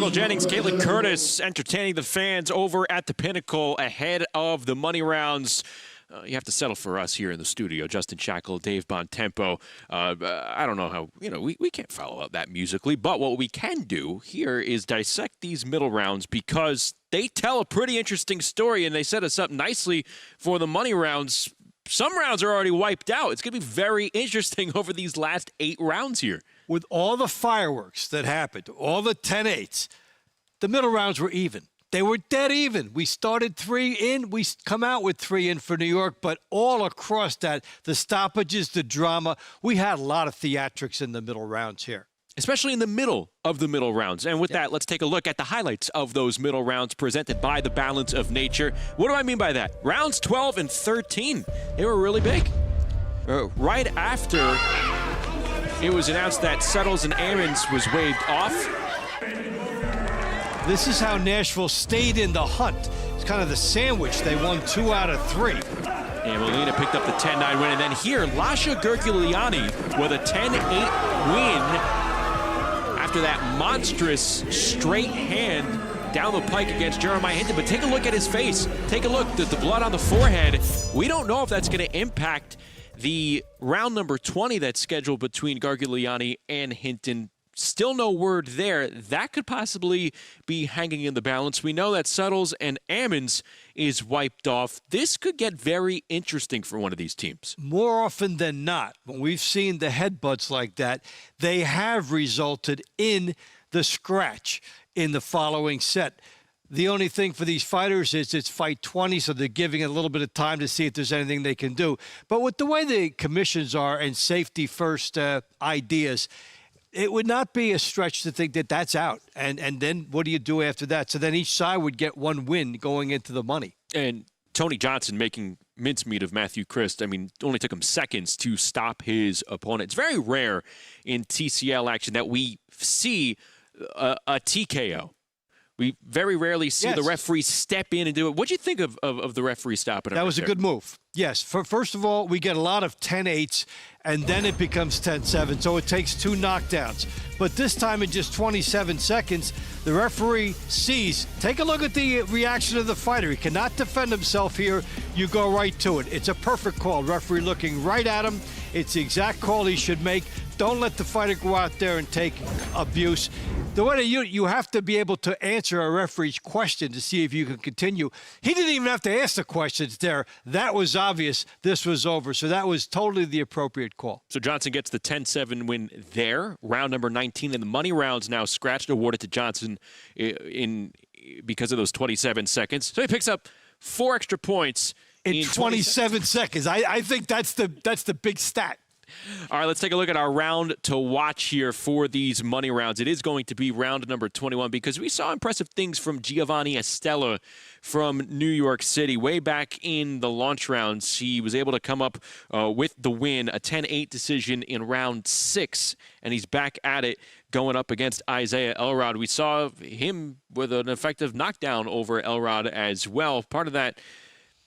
Virgil Jennings, Caitlin Curtis entertaining the fans over at the Pinnacle ahead of the money rounds. You have to settle for us here in the studio. Justin Shackle, Dave Bontempo. I don't know how, we can't follow up that musically, but what we can do here is dissect these middle rounds because they tell a pretty interesting story and they set us up nicely for the money rounds. Some rounds are already wiped out. It's going to be very interesting over these last 8 rounds here. With all the fireworks that happened, all the 10-8s, the middle rounds were even. They were dead even. We started 3 in. We come out with 3 in for New York, but all across that, the stoppages, the drama, we had a lot of theatrics in the middle rounds here. Especially in the middle of the middle rounds. And with that, let's take a look at the highlights of those middle rounds presented by the Balance of Nature. What do I mean by that? Rounds 12 and 13, they were really big. Right after it was announced that Settles and Ammons was waived off. This is how Nashville stayed in the hunt. It's kind of the sandwich. They won 2 out of 3. And Molina picked up the 10-9 win. And then here, Lasha Gurgleani with a 10-8 win after that monstrous straight hand down the pike against Jeremiah Hinton. But take a look at his face. Take a look at the blood on the forehead. We don't know if that's going to impact the round number 20 that's scheduled between Gurgleani and Hinton. Still no word there. That could possibly be hanging in the balance. We know that Settles and Ammons is wiped off. This could get very interesting for one of these teams. More often than not, when we've seen the headbutts like that, they have resulted in the scratch in the following set. The only thing for these fighters is it's fight 20, so they're giving it a little bit of time to see if there's anything they can do. But with the way the commissions are and safety first ideas, it would not be a stretch to think that that's out. And then what do you do after that? So then each side would get 1 win going into the money. And Tony Johnson making mincemeat of Matthew Christ. I mean, it only took him seconds to stop his opponent. It's very rare in TCL action that we see a TKO. We very rarely see the referee step in and do it. What do you think of the referee stopping him? That was a good move. Yes. First of all, we get a lot of 10-8s, and then it becomes 10-7, so it takes 2 knockdowns. But this time in just 27 seconds, the referee sees. Take a look at the reaction of the fighter. He cannot defend himself here. You go right to it. It's a perfect call. Referee looking right at him. It's the exact call he should make. Don't let the fighter go out there and take abuse. The way that you have to be able to answer a referee's question to see if you can continue. He didn't even have to ask the questions there. That was obvious. This was over. So that was totally the appropriate call. So Johnson gets the 10-7 win there. Round number 19, and the money rounds now scratched, awarded to Johnson because of those 27 seconds. So he picks up 4 extra points in 27 seconds. I think that's the big stat. All right, let's take a look at our round to watch here for these money rounds. It is going to be round number 21 because we saw impressive things from Giovanni Estella from New York City. Way back in the launch rounds, he was able to come up with the win, a 10-8 decision in round 6, and he's back at it going up against Isaiah Elrod. We saw him with an effective knockdown over Elrod as well. Part of that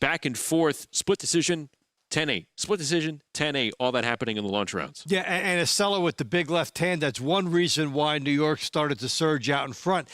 back and forth split decision, 10-8. Split decision, 10-8. All that happening in the launch rounds. Yeah, and Estella with the big left hand, that's one reason why New York started to surge out in front.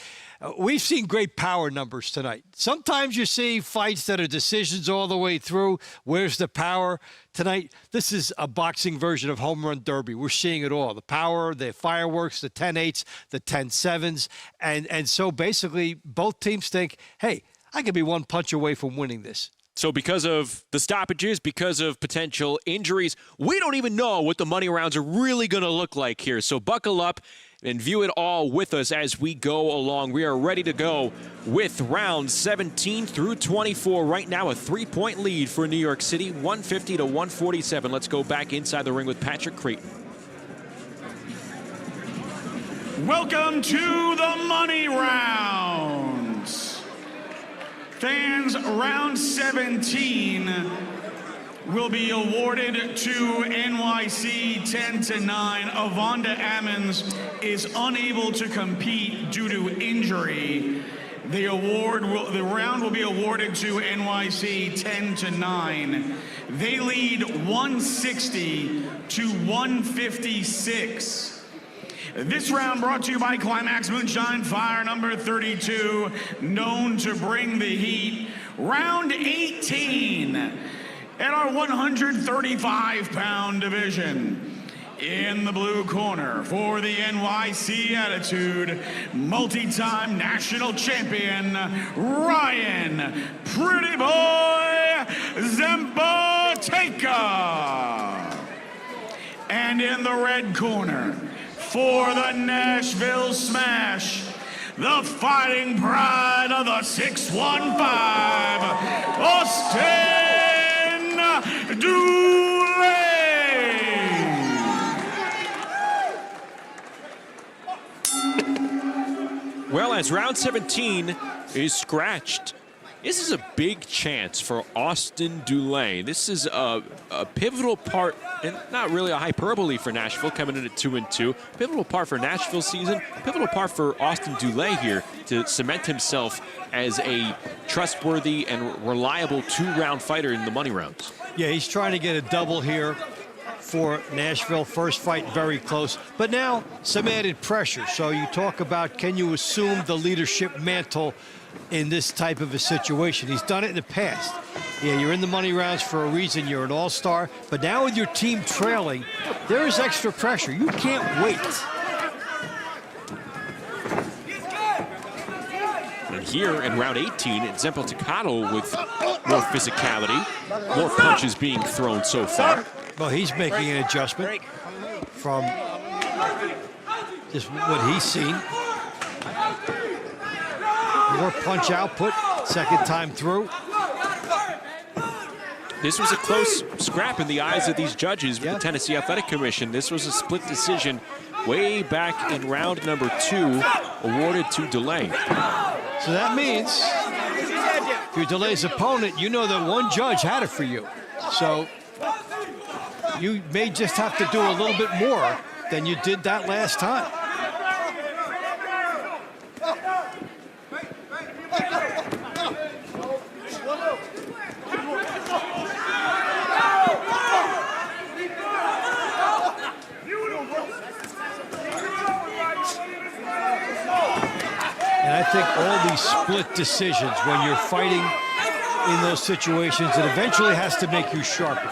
We've seen great power numbers tonight. Sometimes you see fights that are decisions all the way through. Where's the power? Tonight, this is a boxing version of home run derby. We're seeing it all. The power, the fireworks, the 10-8s, the 10-7s. And so basically, both teams think, hey, I could be 1 punch away from winning this. So because of the stoppages, because of potential injuries, we don't even know what the money rounds are really going to look like here. So buckle up and view it all with us as we go along. We are ready to go with rounds 17 through 24. Right now, a 3-point lead for New York City, 150 to 147. Let's go back inside the ring with Patrick Creighton. Welcome to the money rounds. Fans, round 17 will be awarded to NYC 10-9. Avonda Ammons is unable to compete due to injury. The round will be awarded to NYC 10-9. They lead 160 to 156. This round brought to you by Climax Moonshine Fire number 32, known to bring the heat. Round 18 at our 135-pound division. In the blue corner for the NYC Attitude, multi-time national champion, Ryan Pretty Boy Zmpa. And in the red corner for the Nashville Smash, the fighting pride of the 615, Austin Dooley. Well, as round 17 is scratched, this is a big chance for Austin Dooley. This is a pivotal part, and not really a hyperbole for Nashville coming in at 2-2. Pivotal part for Nashville's season, pivotal part for Austin Dooley here to cement himself as a trustworthy and reliable two-round fighter in the money rounds. Yeah, he's trying to get a double here for Nashville. First fight very close, but now some added pressure. So you talk about, can you assume the leadership mantle in this type of a situation? He's done it in the past. Yeah, you're in the money rounds for a reason. You're an all-star, but now with your team trailing, there is extra pressure. You can't wait. And here in round 18, it's Zmpa with more physicality, more punches being thrown so far. Well, he's making an adjustment from just what he's seen. More punch output, second time through. This was a close scrap in the eyes of these judges with the Tennessee Athletic Commission. This was a split decision way back in round number 2, awarded to Dooley. So that means if you're Dooley's opponent, you know that one judge had it for you. So you may just have to do a little bit more than you did that last time. And I think all these split decisions, when you're fighting in those situations, it eventually has to make you sharper.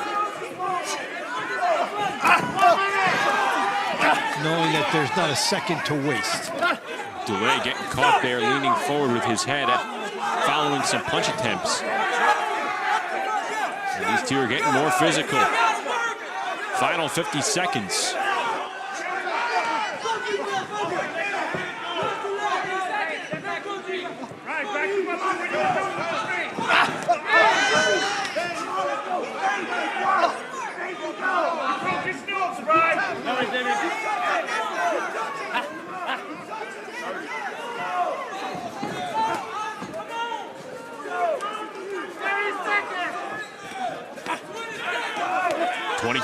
Knowing that there's not a second to waste. Dooley getting caught there, leaning forward with his head, following some punch attempts. And these two are getting more physical. Final 50 seconds.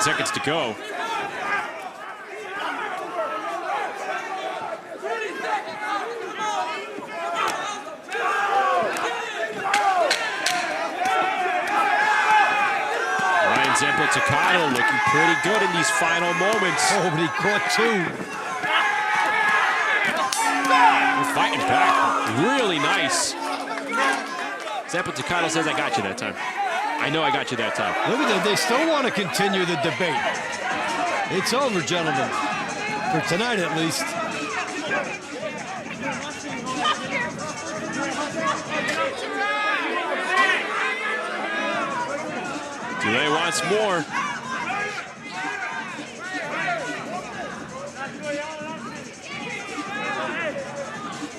Seconds to go. Zmpa looking pretty good in these final moments. Oh, but he caught two. We're fighting back. Really nice. Zmpa says, I got you that time. I know I got you that time. Look at them. They still want to continue the debate. It's over, gentlemen. For tonight, at least. Dooley wants more.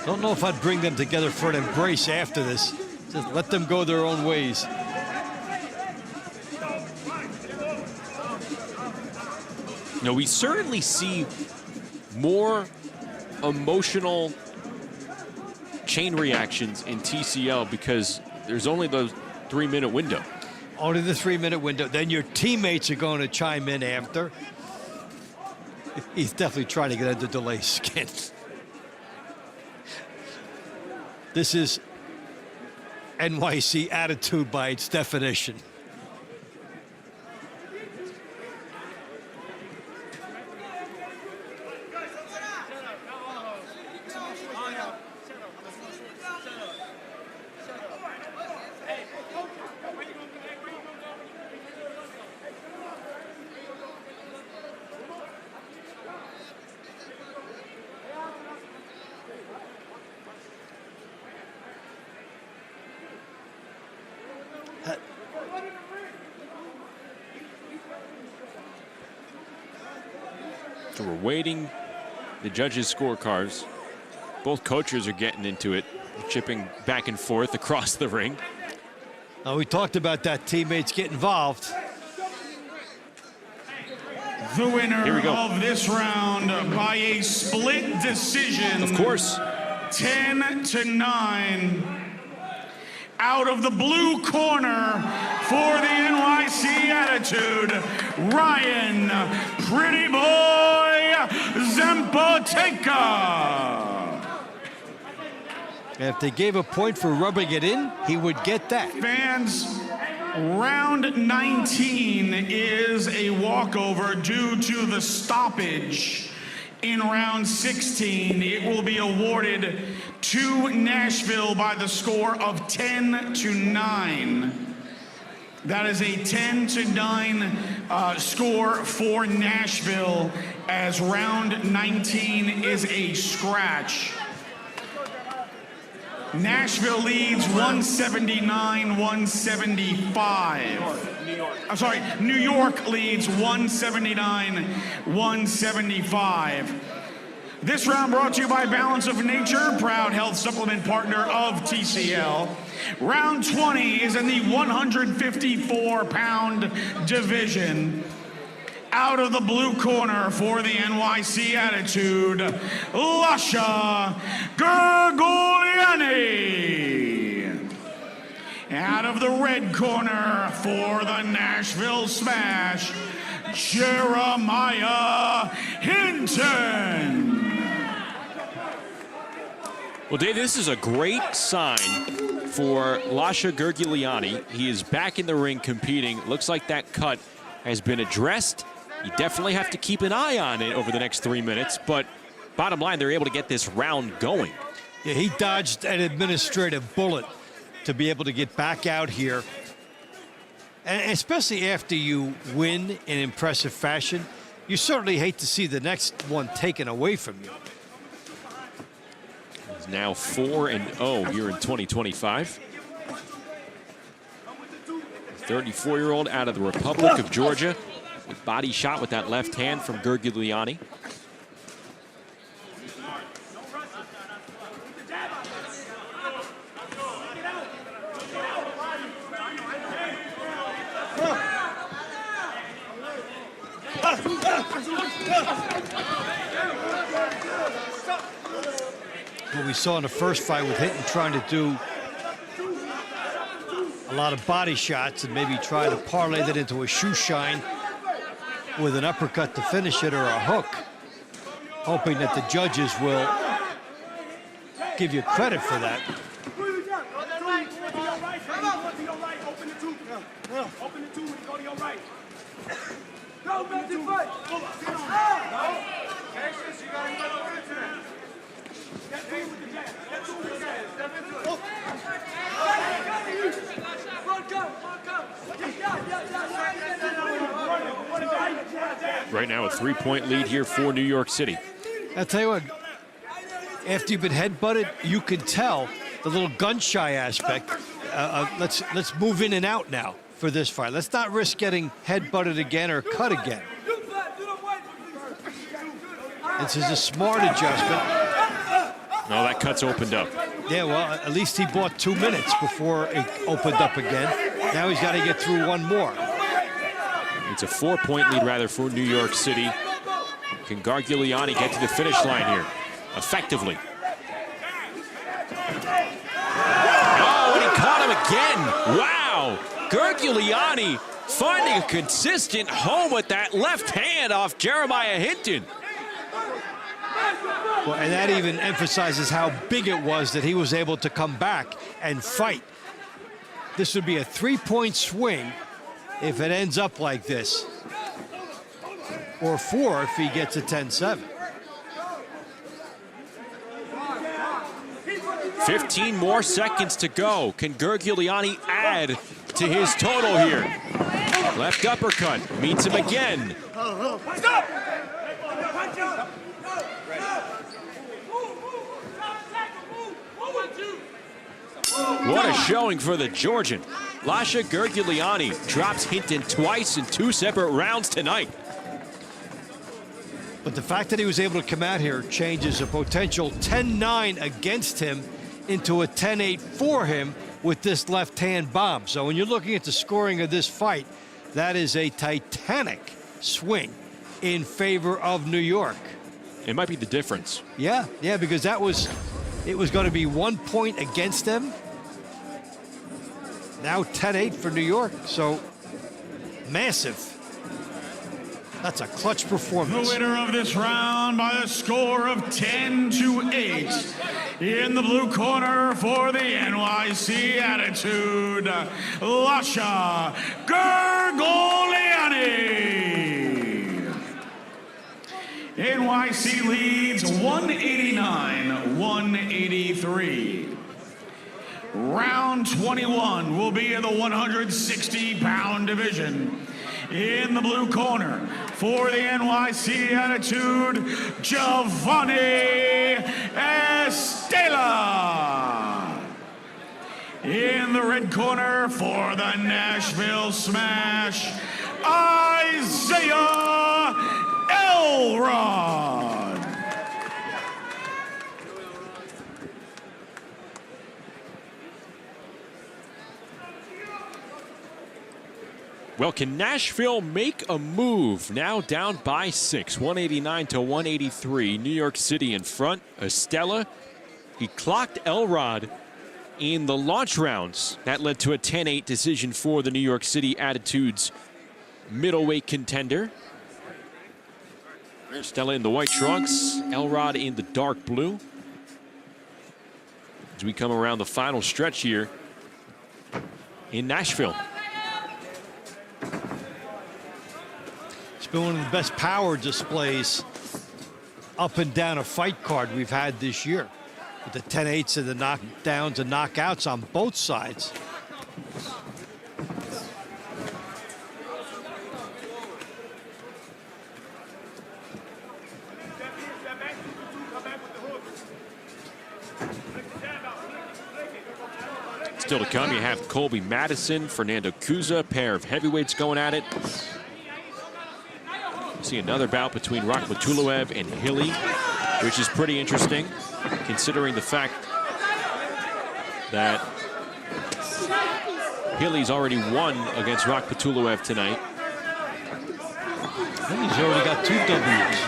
Don't know if I'd bring them together for an embrace after this. Just let them go their own ways. You know, we certainly see more emotional chain reactions in TCL because there's only the 3-minute window. Only the 3-minute window. Then your teammates are going to chime in after. He's definitely trying to get under Dooley's skin. This is NYC attitude by its definition. So we're waiting the judges' scorecards. Both coaches are getting into it, chipping back and forth across the ring. We talked about that. Teammates get involved. The winner of this round by a split decision. Of course. 10-9. Out of the blue corner for the NYC Attitude, Ryan Pretty Boy Zmpa. If they gave a point for rubbing it in, he would get that. Fans, round 19 is a walkover due to the stoppage. In round 16, it will be awarded to Nashville by the score of 10-9. That is a 10-9 score for Nashville, as round 19 is a scratch. Nashville leads 179-175. I'm sorry, New York leads 179-175. This round brought to you by Balance of Nature, proud health supplement partner of TCL. Round 20 is in the 154-pound division. Out of the blue corner for the NYC Attitude, Lasha Gurgleani. Out of the red corner for the Nashville Smash, Jeremiah Hinton. Well, Dave, this is a great sign for Lasha Gurgleani. He is back in the ring competing. Looks like that cut has been addressed. You definitely have to keep an eye on it over the next 3 minutes, but bottom line, they're able to get this round going. Yeah, he dodged an administrative bullet to be able to get back out here. And especially after you win in impressive fashion, you certainly hate to see the next one taken away from you. He's now 4-0 here in 2025. 34-year-old out of the Republic of Georgia. Body shot with that left hand from Gurgleani. What we saw in the first fight with Hinton trying to do a lot of body shots and maybe try to parlay that into a shoe shine with an uppercut to finish it or a hook, hoping that the judges will give you credit for that. Right now, a 3-point lead here for New York City. I'll tell you what, after you've been headbutted, you can tell the little gun-shy aspect. Let's move in and out now for this fight. Let's not risk getting headbutted again or cut again. This is a smart adjustment. No, that cut's opened up. Yeah, well, at least he bought 2 minutes before it opened up again. Now he's got to get through one more. It's a 4-point lead, rather, for New York City. Can Gurgleani get to the finish line here effectively? Oh, and he caught him again. Wow. Gurgleani finding a consistent home with that left hand off Jeremiah Hinton. Well, and that even emphasizes how big it was that he was able to come back and fight. This would be a 3-point swing if it ends up like this, or 4 if he gets a 10-7. 15 more seconds to go. Can Gurgleani add to his total here? Left uppercut meets him again. What a showing for the Georgian. Lasha Gurgleani drops Hinton twice in 2 separate rounds tonight. But the fact that he was able to come out here changes a potential 10-9 against him into a 10-8 for him with this left-hand bomb. So when you're looking at the scoring of this fight, that is a titanic swing in favor of New York. It might be the difference. Yeah, because it was going to be 1 point against them. Now 10-8 for New York, so massive. That's a clutch performance. The winner of this round by a score of 10-8 in the blue corner for the NYC Attitude, Lasha Gurgleani. NYC leads 189-183. Round 21 will be in the 160-pound division. In the blue corner for the NYC Attitude, Giovanni Estella. In the red corner for the Nashville Smash, Isaiah Elrod. Well, can Nashville make a move? Now down by 6, 189-183. New York City in front. Estella, he clocked Elrod in the launch rounds. That led to a 10-8 decision for the New York City Attitudes middleweight contender. Estella in the white trunks, Elrod in the dark blue. As we come around the final stretch here in Nashville. It's been one of the best power displays up and down a fight card we've had this year, with the 10-8s and the knockdowns and knockouts on both sides. Still to come, you have Colby Madison, Fernando Kuza, pair of heavyweights going at it. See another bout between Matulov and Hilly, which is pretty interesting, considering the fact that Hilly's already won against Matulov tonight. Hilly's already got 2 W's.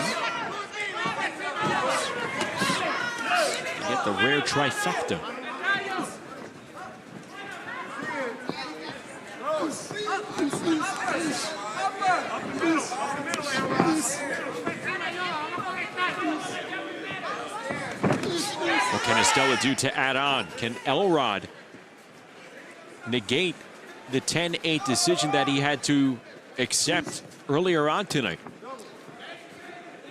Get the rare trifecta. What can Estella do to add on? Can Elrod negate the 10-8 decision that he had to accept earlier on tonight?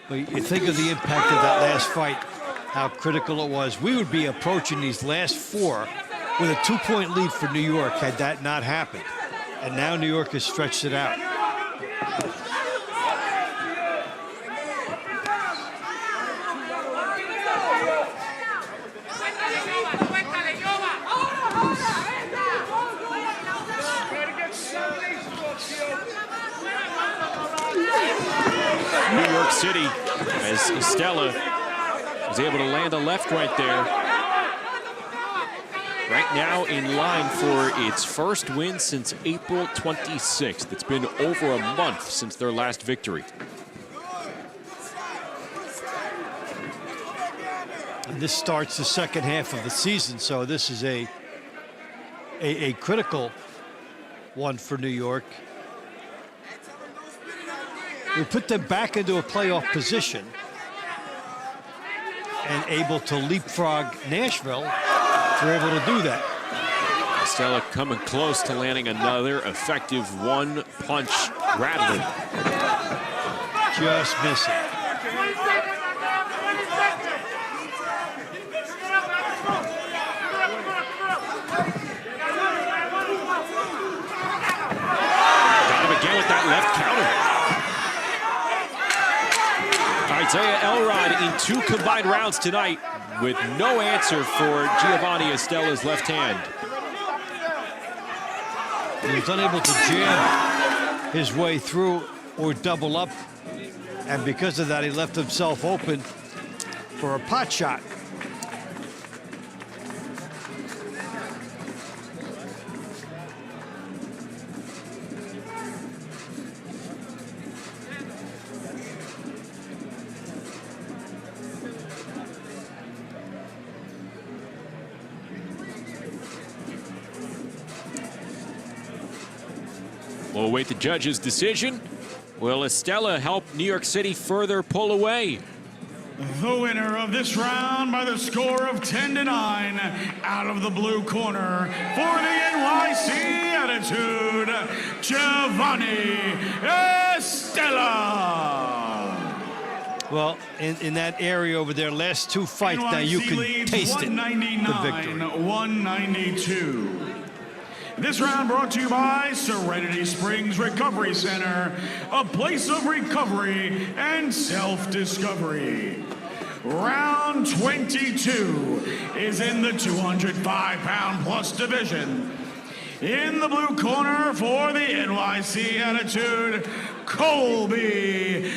Well, you think of the impact of that last fight, how critical it was. We would be approaching these last 4 with a 2-point lead for New York had that not happened. And now New York has stretched it out. New York City, as Estella is able to land a left right there. Right now in line for its first win since April 26th. It's been over a month since their last victory. And this starts the second half of the season, so this is a critical one for New York. We put them back into a playoff position and able to leapfrog Nashville. They're able to do that. Estella coming close to landing another effective one-punch rattler. Just missing. Got him again with that left counter. Isaiah Elrod in 2 combined rounds tonight with no answer for Giovanni Estella's left hand. He was unable to jam his way through or double up, and because of that, he left himself open for a pot shot. We'll await the judge's decision. Will Estella help New York City further pull away? The winner of this round by the score of 10-9, out of the blue corner for the NYC Attitude, Giovanni Estella. Well, in that area over there, last two fights, now you can taste it, the victory. 192. This round brought to you by Serenity Springs Recovery Center, a place of recovery and self-discovery. Round 22 is in the 205-pound plus division. In the blue corner for the NYC Attitude, Colby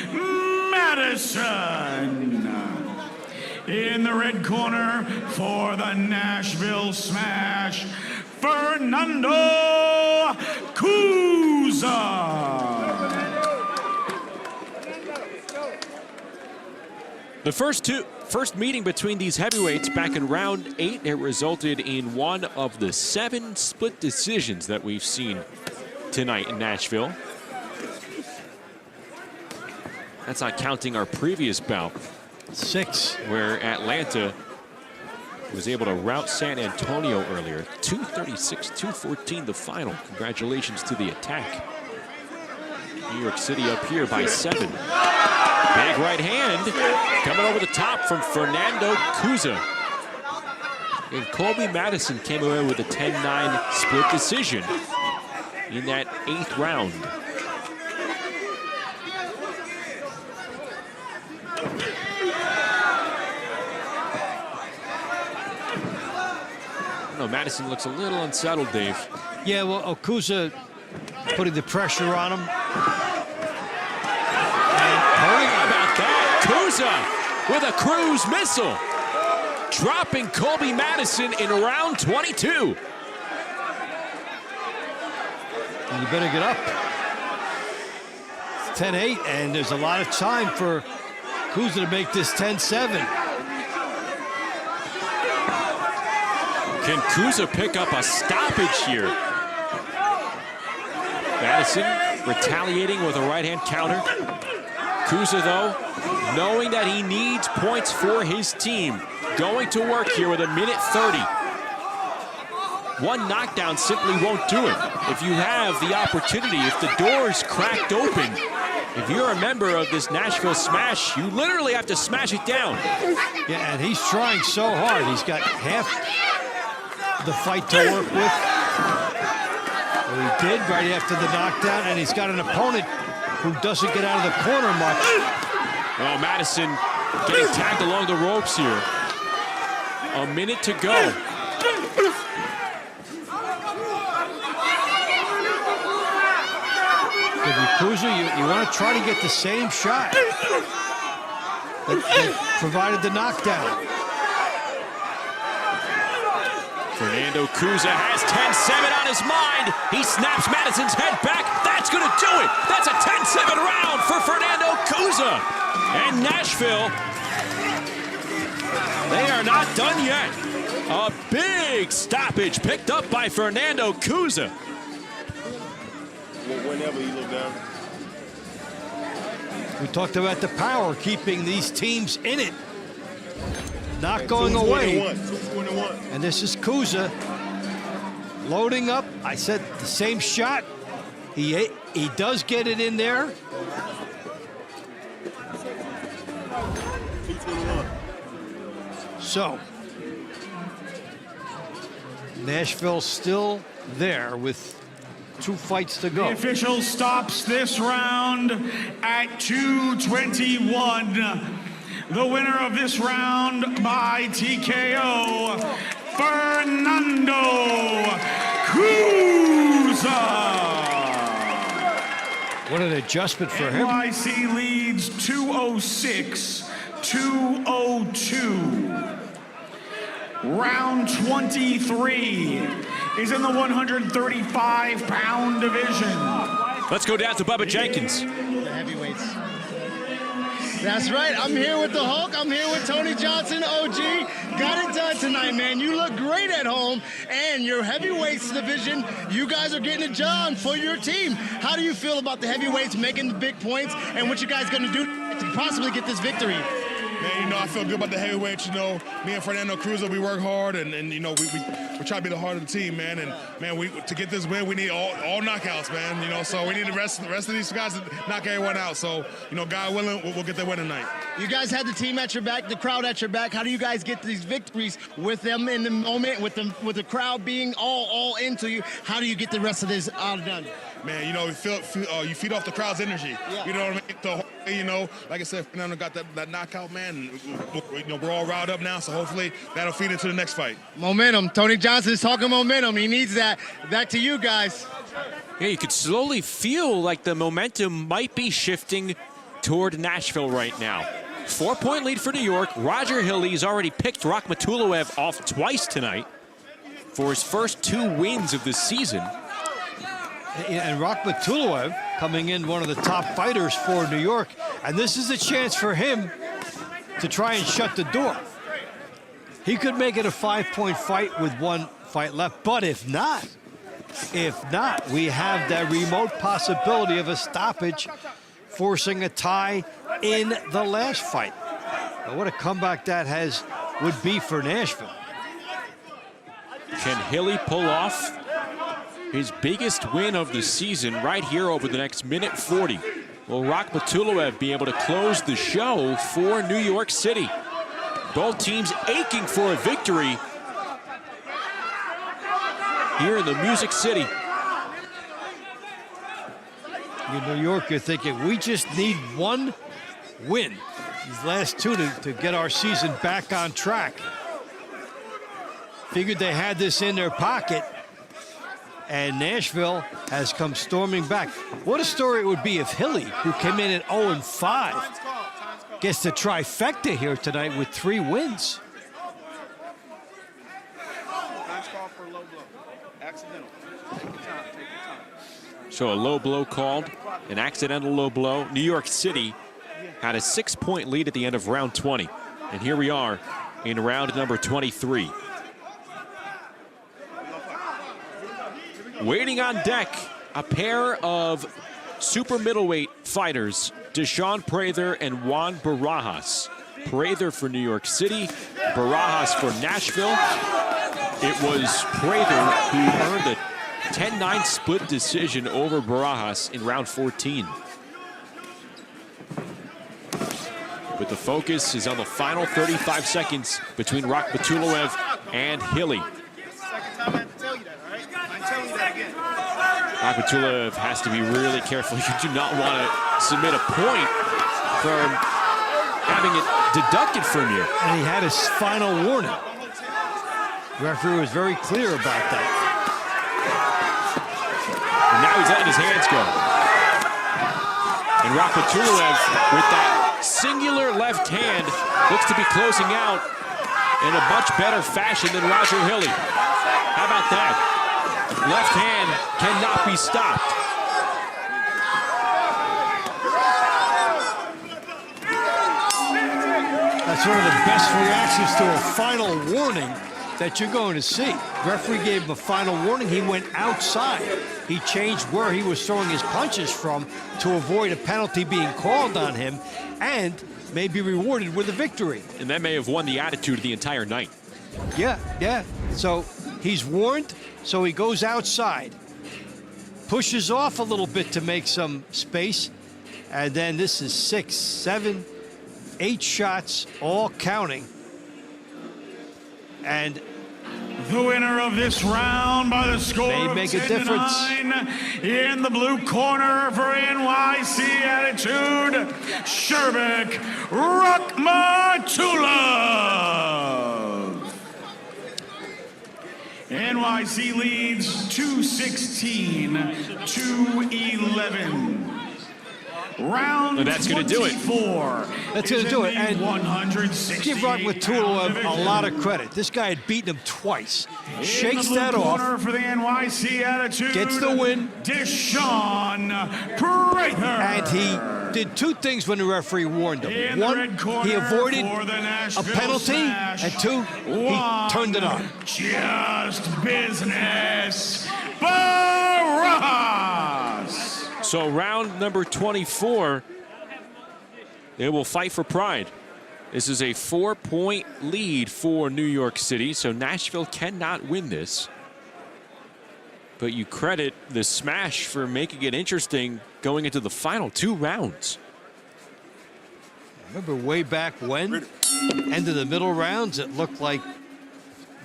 Madison. In the red corner for the Nashville Smash, Fernando Kuza. The first meeting between these heavyweights back in round 8, it resulted in one of the 7 split decisions that we've seen tonight in Nashville. That's not counting our previous bout. 6. Where Atlanta was able to rout San Antonio earlier. 236-214 the final. Congratulations to the attack. New York City up here by 7. Big right hand coming over the top from Fernando Kuza. And Colby Madison came away with a 10-9 split decision in that 8th round. Madison looks a little unsettled, Dave. Yeah, well, Kuza putting the pressure on him. How about that? Kuza with a Cruz missile. Dropping Colby Madison in round 22. And you better get up. It's 10-8, and there's a lot of time for Kuza to make this 10-7. Can Kuza pick up a stoppage here? Madison retaliating with a right-hand counter. Kuza, though, knowing that he needs points for his team, going to work here with 1:30. One knockdown simply won't do it. If you have the opportunity, if the door's cracked open, if you're a member of this Nashville Smash, you literally have to smash it down. Yeah, and he's trying so hard. He's got half the fight to work with. Well, he did right after the knockdown, and he's got an opponent who doesn't get out of the corner much. Well, Madison getting tagged along the ropes here. A minute to go. Kuza, you want to try to get the same shot that provided the knockdown. Fernando Kuza has 10-7 on his mind. He snaps Madison's head back. That's going to do it. That's a 10-7 round for Fernando Kuza. And Nashville, they are not done yet. A big stoppage picked up by Fernando Kuza. Whenever you look down. We talked about the power keeping these teams in it. Not going away. And this is Kuza loading up. I said the same shot. He does get it in there. So Nashville still there with 2 fights to go. The official stops this round at 2:21. the winner of this round by TKO, Fernando Kuza. What an adjustment for him. NYC leads 206-202. Round 23 is in the 135-pound division. Let's go down to Bubba Jenkins. The heavyweights. That's right. I'm here with the Hulk. I'm here with Tony Johnson, OG. Got it done tonight, man. You look great at home. And your heavyweights division, you guys are getting it done for your team. How do you feel about the heavyweights making the big points and what you guys going to do to possibly get this victory? Man, you know, I feel good about the heavyweights. You know, me and Fernando Cruz, we work hard, and you know, we try to be the heart of the team, man. And man, to get this win, we need all knockouts, man. You know, so we need the rest of these guys to knock everyone out. So, you know, God willing, we'll get that win tonight. You guys had the team at your back, the crowd at your back. How do you guys get these victories with them in the moment, with the crowd being all into you? How do you get the rest of this all done? Man, you know, you feed off the crowd's energy. Yeah. You know what I mean? So, you know, like I said, Fernando got that knockout, man. And, you know, we're all riled up now, so hopefully that'll feed into the next fight. Momentum. Tony Johnson's talking momentum. He needs that. Back to you guys. Yeah, you could slowly feel like the momentum might be shifting toward Nashville right now. 4-point lead for New York. Roger Hilly's already picked Matulov off twice tonight for his first 2 wins of the season. And Matulov coming in one of the top fighters for New York. And this is a chance for him to try and shut the door. He could make it a 5-point fight with 1 fight left. But if not, we have that remote possibility of a stoppage, forcing a tie in the last fight. Now, what a comeback that would be for Nashville. Can Hilly pull off his biggest win of the season right here over the next minute 40? Will Matulov be able to close the show for New York City? Both teams aching for a victory here in the Music City. In New York, you're thinking, we just need 1 win. These last 2 to get our season back on track. Figured they had this in their pocket. And Nashville has come storming back. What a story it would be if Hilly, who came in at 0-5, gets the trifecta here tonight with 3 wins. So a low blow called, an accidental low blow. New York City had a 6-point lead at the end of round 20. And here we are in round number 23. Waiting on deck, a pair of super middleweight fighters, Deshaun Prather and Juan Barajas. Prather for New York City, Barajas for Nashville. It was Prather who earned a 10-9 split decision over Barajas in round 14. But the focus is on the final 35 seconds between Matulov and Hilly. Matulov has to be really careful. You do not want to submit a point from having it deducted from you. And he had his final warning. The referee was very clear about that. And now he's letting his hands go. And Matulov, with that singular left hand, looks to be closing out in a much better fashion than Roger Hilly. How about that? Left hand cannot be stopped. That's one of the best reactions to a final warning that you're going to see. Referee gave him a final warning. He went outside. He changed where he was throwing his punches from to avoid a penalty being called on him and may be rewarded with a victory. And that may have won the attitude of the entire night. Yeah. So he's warned, so he goes outside, pushes off a little bit to make some space, and then this is 6, 7, 8 shots, all counting. And The winner of this round by the score of 10-9 in the blue corner for NYC Attitude, Sherbek Matulov. NYC leads 216-211. Round that's going to do it. That's going to do it. And 160 give Rock Matulov a lot of credit. This guy had beaten him twice. Shakes that off. For the NYC Attitude, gets the win. Deshaun Prather. And he did two things when the referee warned him. One, he avoided a penalty, and two, he turned it on. Just business. Barajas. So round number 24, they will fight for pride. This is a 4-point lead for New York City, so Nashville cannot win this. But you credit the Smash for making it interesting going into the final 2 rounds. Remember way back when, end of the middle rounds, it looked like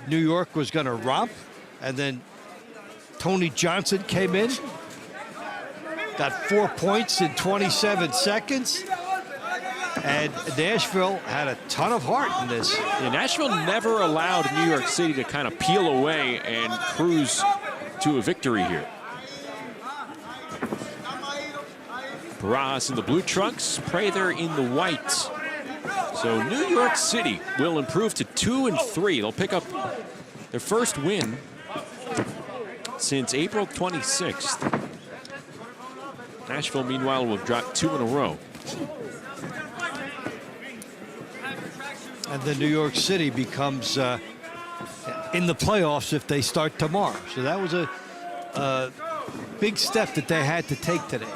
New York was going to romp, and then Tony Johnson came in. Got 4 points in 27 seconds. And Nashville had a ton of heart in this. Yeah, Nashville never allowed New York City to kind of peel away and cruise to a victory here. Barajas in the blue trunks, Prather in the white. So New York City will improve to 2-3. They'll pick up their first win since April 26th. Nashville, meanwhile, will drop 2 in a row. And then New York City becomes in the playoffs if they start tomorrow. So that was a big step that they had to take today.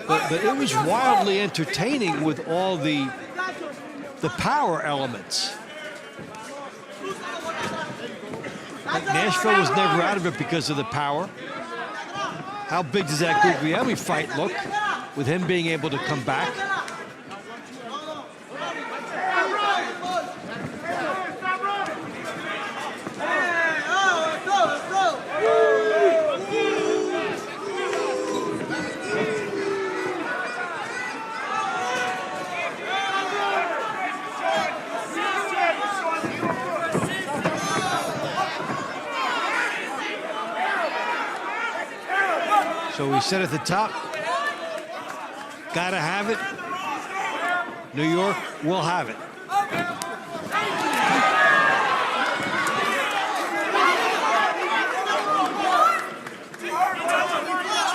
But it was wildly entertaining with all the power elements. Like Nashville was never out of it because of the power. How big does that Gurgleani fight look with him being able to come back? So we said at the top, gotta have it. New York will have it.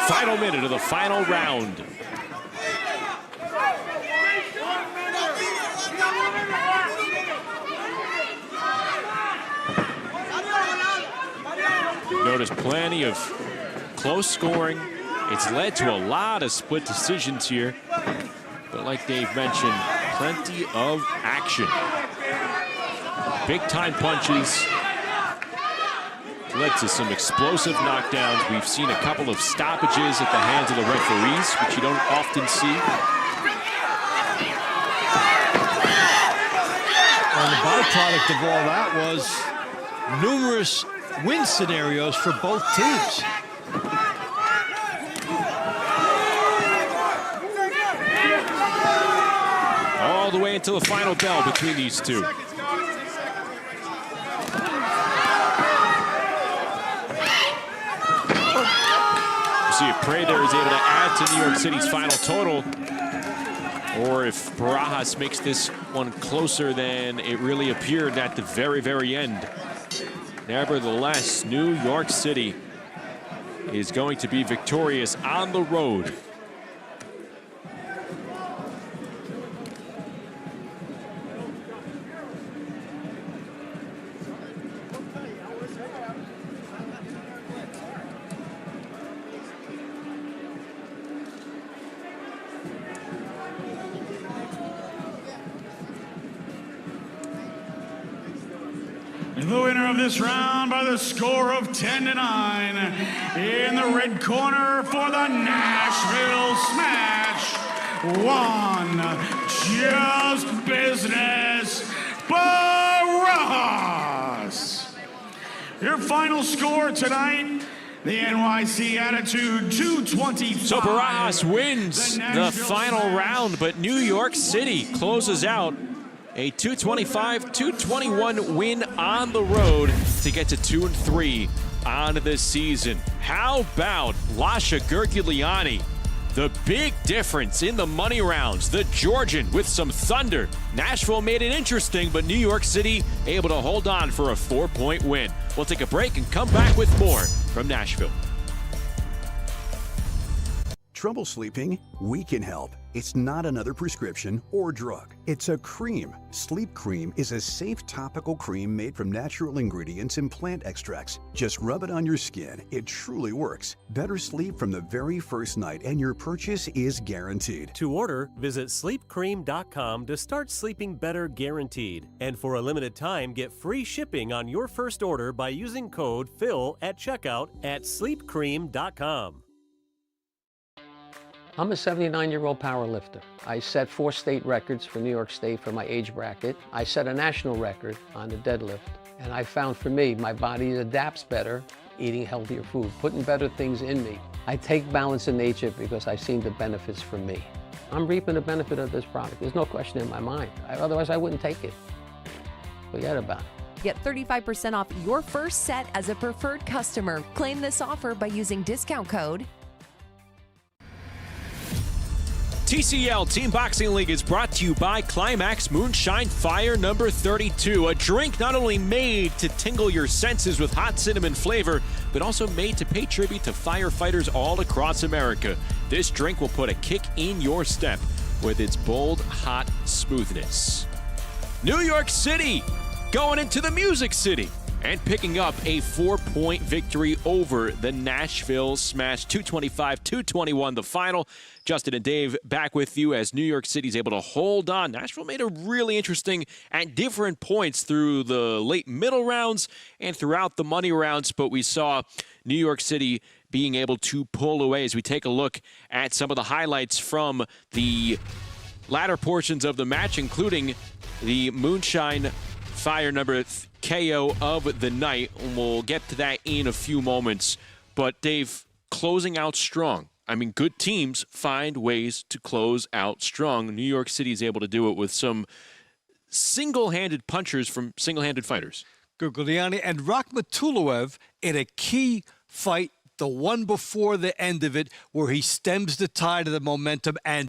Final minute of the final round. Notice plenty of close scoring. It's led to a lot of split decisions here. But like Dave mentioned, plenty of action. Big time punches. Led to some explosive knockdowns. We've seen a couple of stoppages at the hands of the referees, which you don't often see. And the byproduct of all that was numerous win scenarios for both teams. All the way until the final bell between these two. See if Prather is able to add to New York City's final total, or if Barajas makes this one closer than it really appeared at the very, very end. Nevertheless, New York City is going to be victorious on the road. The winner of this round by the score of 10-9 in the red corner for the Nashville Smash, one, just business, Barajas. Your final score tonight, the NYC Attitude 225. So Barajas wins the final round, but New York City closes out a 225-221 win on the road to get to 2-3 on the season. How about Lasha Gurgleani? The big difference in the money rounds. The Georgian with some thunder. Nashville made it interesting, but New York City able to hold on for a 4-point win. We'll take a break and come back with more from Nashville. Trouble sleeping? We can help. It's not another prescription or drug. It's a cream. Sleep Cream is a safe topical cream made from natural ingredients and plant extracts. Just rub it on your skin. It truly works. Better sleep from the very first night, and your purchase is guaranteed. To order, visit sleepcream.com to start sleeping better guaranteed. And for a limited time, get free shipping on your first order by using code PHIL at checkout at sleepcream.com. I'm a 79-year-old power lifter. I set 4 state records for New York State for my age bracket. I set a national record on the deadlift. And I found for me, my body adapts better eating healthier food, putting better things in me. I take Balance in Nature because I've seen the benefits for me. I'm reaping the benefit of this product. There's no question in my mind. Otherwise, I wouldn't take it. Forget about it. Get 35% off your first set as a preferred customer. Claim this offer by using discount code TCL Team Boxing League is brought to you by Climax Moonshine Fire number 32, a drink not only made to tingle your senses with hot cinnamon flavor, but also made to pay tribute to firefighters all across America. This drink will put a kick in your step with its bold, hot smoothness. New York City going into the Music City and picking up a 4-point victory over the Nashville Smash. 225-221 the final. Justin and Dave back with you as New York City's able to hold on. Nashville made a really interesting at different points through the late middle rounds and throughout the money rounds, but we saw New York City being able to pull away as we take a look at some of the highlights from the latter portions of the match, including the Moonshine Fire number KO of the night. We'll get to that in a few moments. But Dave, closing out strong. I mean, good teams find ways to close out strong. New York City is able to do it with some single-handed punchers from single-handed fighters. Gurgleani and Matulov in a key fight, the one before the end of it, where he stems the tide of the momentum and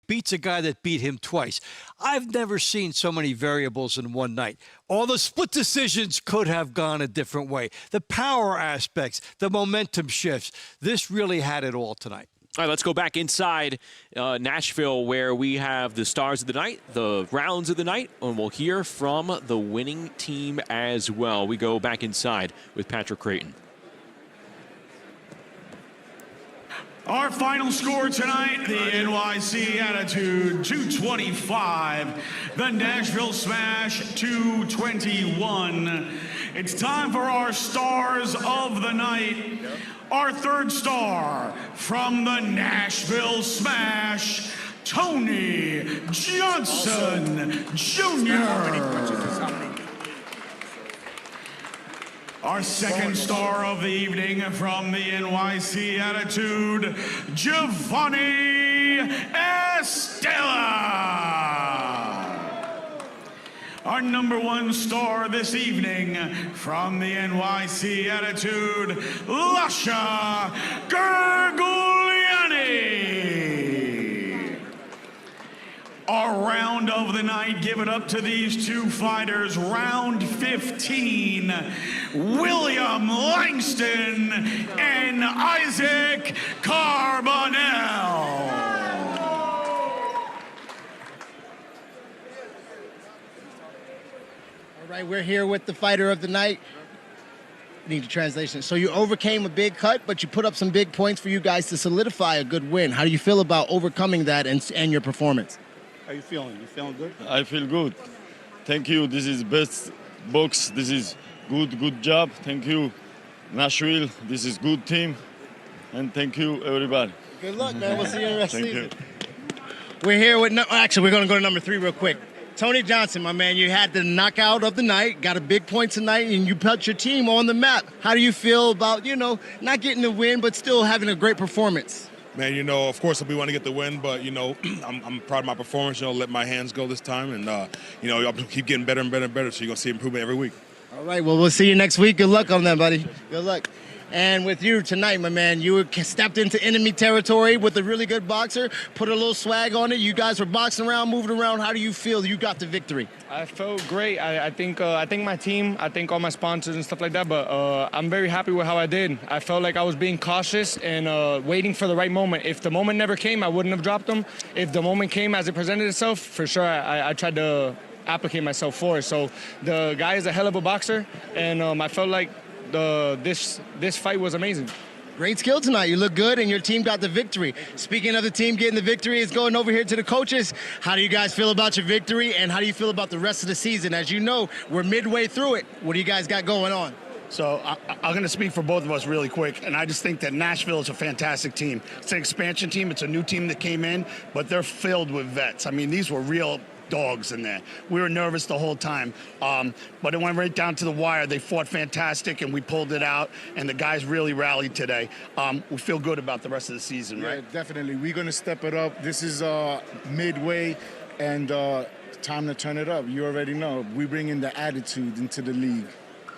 beats a guy that beat him twice. I've never seen so many variables in one night. All the split decisions could have gone a different way. The power aspects, the momentum shifts. This really had it all tonight. All right, let's go back inside Nashville, where we have the stars of the night, the rounds of the night, and we'll hear from the winning team as well. We go back inside with Patrick Creighton. Our final score tonight, the NYC Attitude 225, the Nashville Smash 221. It's time for our stars of the night. Our third star from the Nashville Smash, Tony Johnson Jr. Our second star of the evening from the NYC Attitude, Giovanni Estella. Our number one star this evening from the NYC Attitude, Lasha Gurgleani. Our round of the night, give it up to these two fighters. Round 15, William Langston and Isaac Carbonel. All right, we're here with the fighter of the night. I need a translation. So you overcame a big cut, but you put up some big points for you guys to solidify a good win. How do you feel about overcoming that and your performance? How you feeling? You feeling good? I feel good. Thank you. This is best box. This is good job. Thank you, Nashville. This is good team. And thank you, everybody. Good luck, man. We'll see you in the rest of the season. We're here with, actually, we're going to go to number 3 real quick. Tony Johnson, my man, you had the knockout of the night, got a big point tonight, and you put your team on the map. How do you feel about, not getting the win, but still having a great performance? Man, of course we want to get the win, but, I'm proud of my performance. Let my hands go this time, and, I'll keep getting better and better and better, so you're going to see improvement every week. All right, well, we'll see you next week. Good luck on that, buddy. Good luck. And with you tonight, my man, you stepped into enemy territory with a really good boxer, put a little swag on it. You guys were boxing around, moving around. How do you feel you got the victory? I felt great. I think my team, I think all my sponsors and stuff like that, but I'm very happy with how I did. I felt like I was being cautious and waiting for the right moment. If the moment never came, I wouldn't have dropped them. If the moment came as it presented itself, for sure, I tried to applicate myself for it. So the guy is a hell of a boxer, and I felt like this fight was amazing. Great skill tonight. You look good, and your team got the victory. Speaking of the team getting the victory, it's going over here to the coaches. How do you guys feel about your victory, and how do you feel about the rest of the season? As you know, we're midway through it. What do you guys got going on? So I'm going to speak for both of us really quick, and I just think that Nashville is a fantastic team. It's an expansion team. It's a new team that came in, but they're filled with vets. I mean, these were real dogs in there. We were nervous the whole time, but it went right down to the wire. They fought fantastic, and we pulled it out, and the guys really rallied today. We feel good about the rest of the season, right? Yeah, definitely. We're going to step it up. This is midway, and time to turn it up. You already know. We bring in the attitude into the league.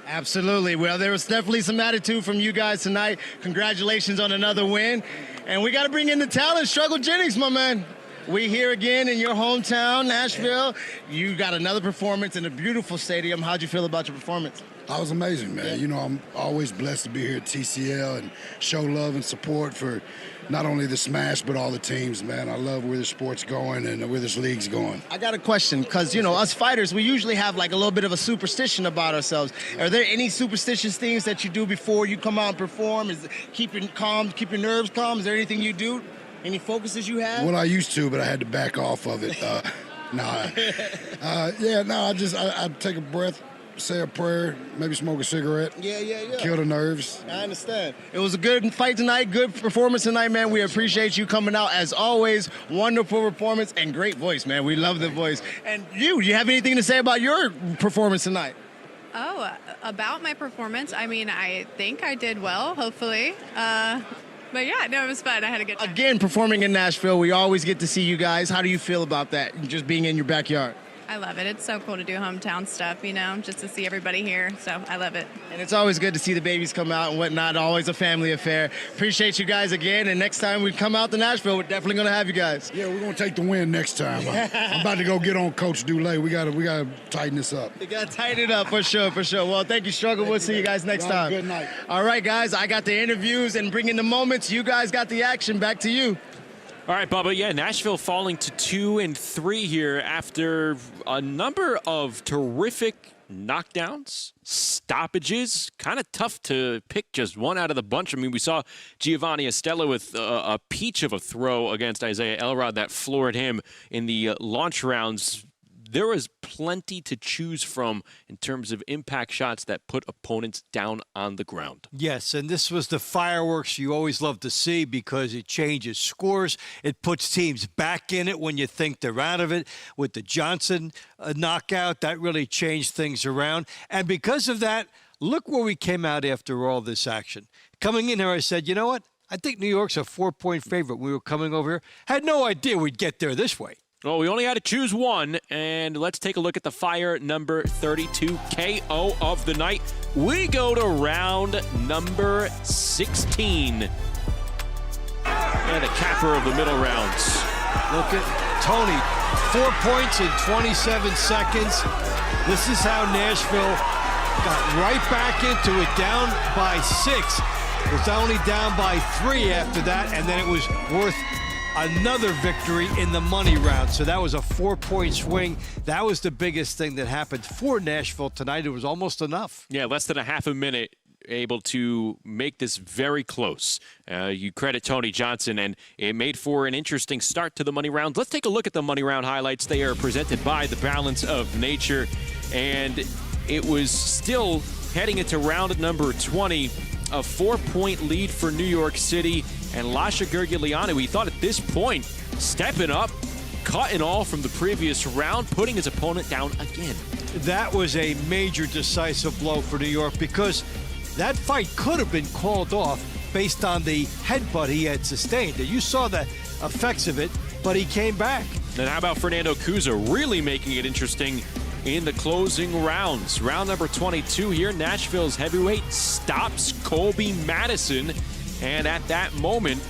Absolutely. Well, there was definitely some attitude from you guys tonight. Congratulations on another win. And we got to bring in the talent. Struggle Jennings, my man. We here again in your hometown, Nashville. You got another performance in a beautiful stadium. How'd you feel about your performance? I was amazing, man. I'm always blessed to be here at TCL and show love and support for not only the Smash, but all the teams, man. I love where the sport's going and where this league's going. I got a question, because, us fighters, we usually have like a little bit of a superstition about ourselves. Are there any superstitious things that you do before you come out and perform? Is keep your nerves calm? Is there anything you do? Any focuses you have? Well, I used to, but I had to back off of it. I take a breath, say a prayer, maybe smoke a cigarette. Yeah. Kill the nerves. I understand. It was a good fight tonight, good performance tonight, man. We appreciate you coming out as always. Wonderful performance and great voice, man. We love the voice. And you have anything to say about your performance tonight? Oh, about my performance? I mean, I think I did well, hopefully. But yeah, no, it was fun. I had a good time. Again, performing in Nashville, we always get to see you guys. How do you feel about that, just being in your backyard? I love it. It's so cool to do hometown stuff, just to see everybody here. So I love it. And it's always good to see the babies come out and whatnot. Always a family affair. Appreciate you guys again. And next time we come out to Nashville, we're definitely going to have you guys. Yeah, we're going to take the win next time. I'm about to go get on Coach Dulé. We got to tighten this up. You got to tighten it up for sure. Well, thank you, Struggle. We'll see you guys next time. Good night. All right, guys. I got the interviews and bringing the moments. You guys got the action. Back to you. All right, Bubba. Yeah, Nashville falling to 2-3 here after a number of terrific knockdowns, stoppages. Kind of tough to pick just one out of the bunch. I mean, we saw Giovanni Estella with a peach of a throw against Isaiah Elrod that floored him in the launch rounds. There was plenty to choose from in terms of impact shots that put opponents down on the ground. Yes, and this was the fireworks you always love to see because it changes scores. It puts teams back in it when you think they're out of it. With the Johnson knockout, that really changed things around. And because of that, look where we came out after all this action. Coming in here, I said, you know what? I think New York's a 4-point favorite. We were coming over here. Had no idea we'd get there this way. Well, we only had to choose one, and let's take a look at the fire number 32 KO of the night. We go to round number 16. And the capper of the middle rounds. Look at Tony, 4 points in 27 seconds. This is how Nashville got right back into it, down by 6. It was only down by 3 after that, and then it was worth another victory in the money round. So that was a 4-point swing. That was the biggest thing that happened for Nashville tonight. It was almost enough. Yeah, less than a half a minute able to make this very close. You credit Tony Johnson, and it made for an interesting start to the money round. Let's take a look at the money round highlights. They are presented by the Balance of Nature, and it was still heading into round number 20, a 4-point lead for New York City. And Lasha Gurgleani, we thought at this point, stepping up, cut and all from the previous round, putting his opponent down again. That was a major decisive blow for New York because that fight could have been called off based on the headbutt he had sustained. You saw the effects of it, but he came back. And how about Fernando Kuza really making it interesting in the closing rounds? Round number 22 here, Nashville's heavyweight stops Colby Madison. And at that moment,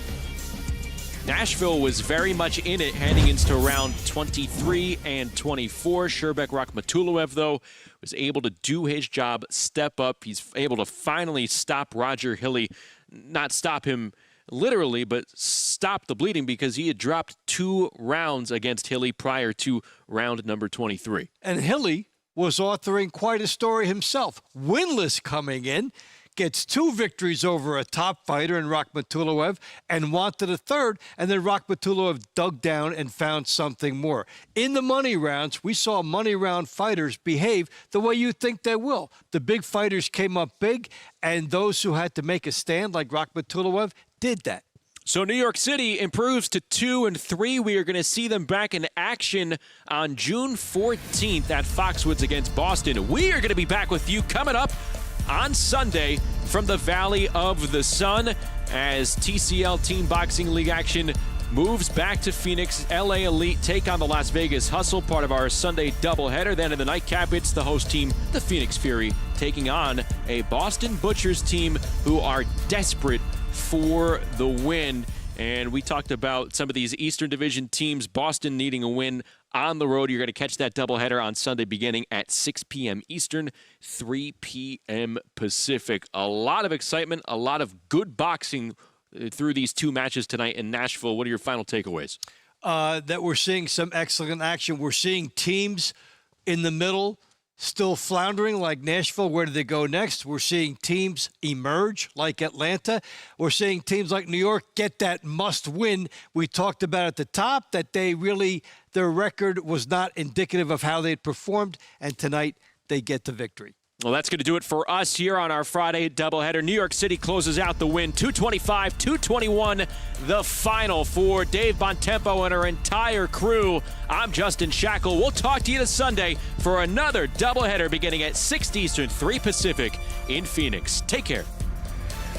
Nashville was very much in it heading into round 23 and 24. Sherbek Rakhmatulov, though, was able to do his job, step up. He's able to finally stop Roger Hilly, not stop him literally, but stop the bleeding because he had dropped 2 rounds against Hilly prior to round number 23. And Hilly was authoring quite a story himself. Winless coming in, gets 2 victories over a top fighter in Rakhmatulov and wanted a third, and then Rakhmatulov dug down and found something more. In the money rounds, we saw money round fighters behave the way you think they will. The big fighters came up big, and those who had to make a stand, like Rakhmatulov, did that. So New York City improves to 2-3. We are going to see them back in action on June 14th at Foxwoods against Boston. We are going to be back with you coming up on Sunday from the Valley of the Sun as TCL Team Boxing League action moves back to Phoenix. LA Elite take on the Las Vegas Hustle, part of our Sunday doubleheader. Then in the nightcap, it's the host team, the Phoenix Fury, taking on a Boston Butchers team who are desperate for the win. And we talked about some of these Eastern Division teams, Boston needing a win on the road. You're going to catch that doubleheader on Sunday beginning at 6 p.m. Eastern, 3 p.m. Pacific. A lot of excitement, a lot of good boxing through these 2 matches tonight in Nashville. What are your final takeaways? That we're seeing some excellent action. We're seeing teams in the middle still floundering like Nashville. Where do they go next? We're seeing teams emerge like Atlanta. We're seeing teams like New York get that must win. We talked about at the top that their record was not indicative of how they'd performed, and tonight they get the victory. Well, that's going to do it for us here on our Friday doubleheader. New York City closes out the win, 225-221, the final for Dave Bontempo and our entire crew. I'm Justin Shackle. We'll talk to you this Sunday for another doubleheader beginning at 6 Eastern, 3 Pacific in Phoenix. Take care.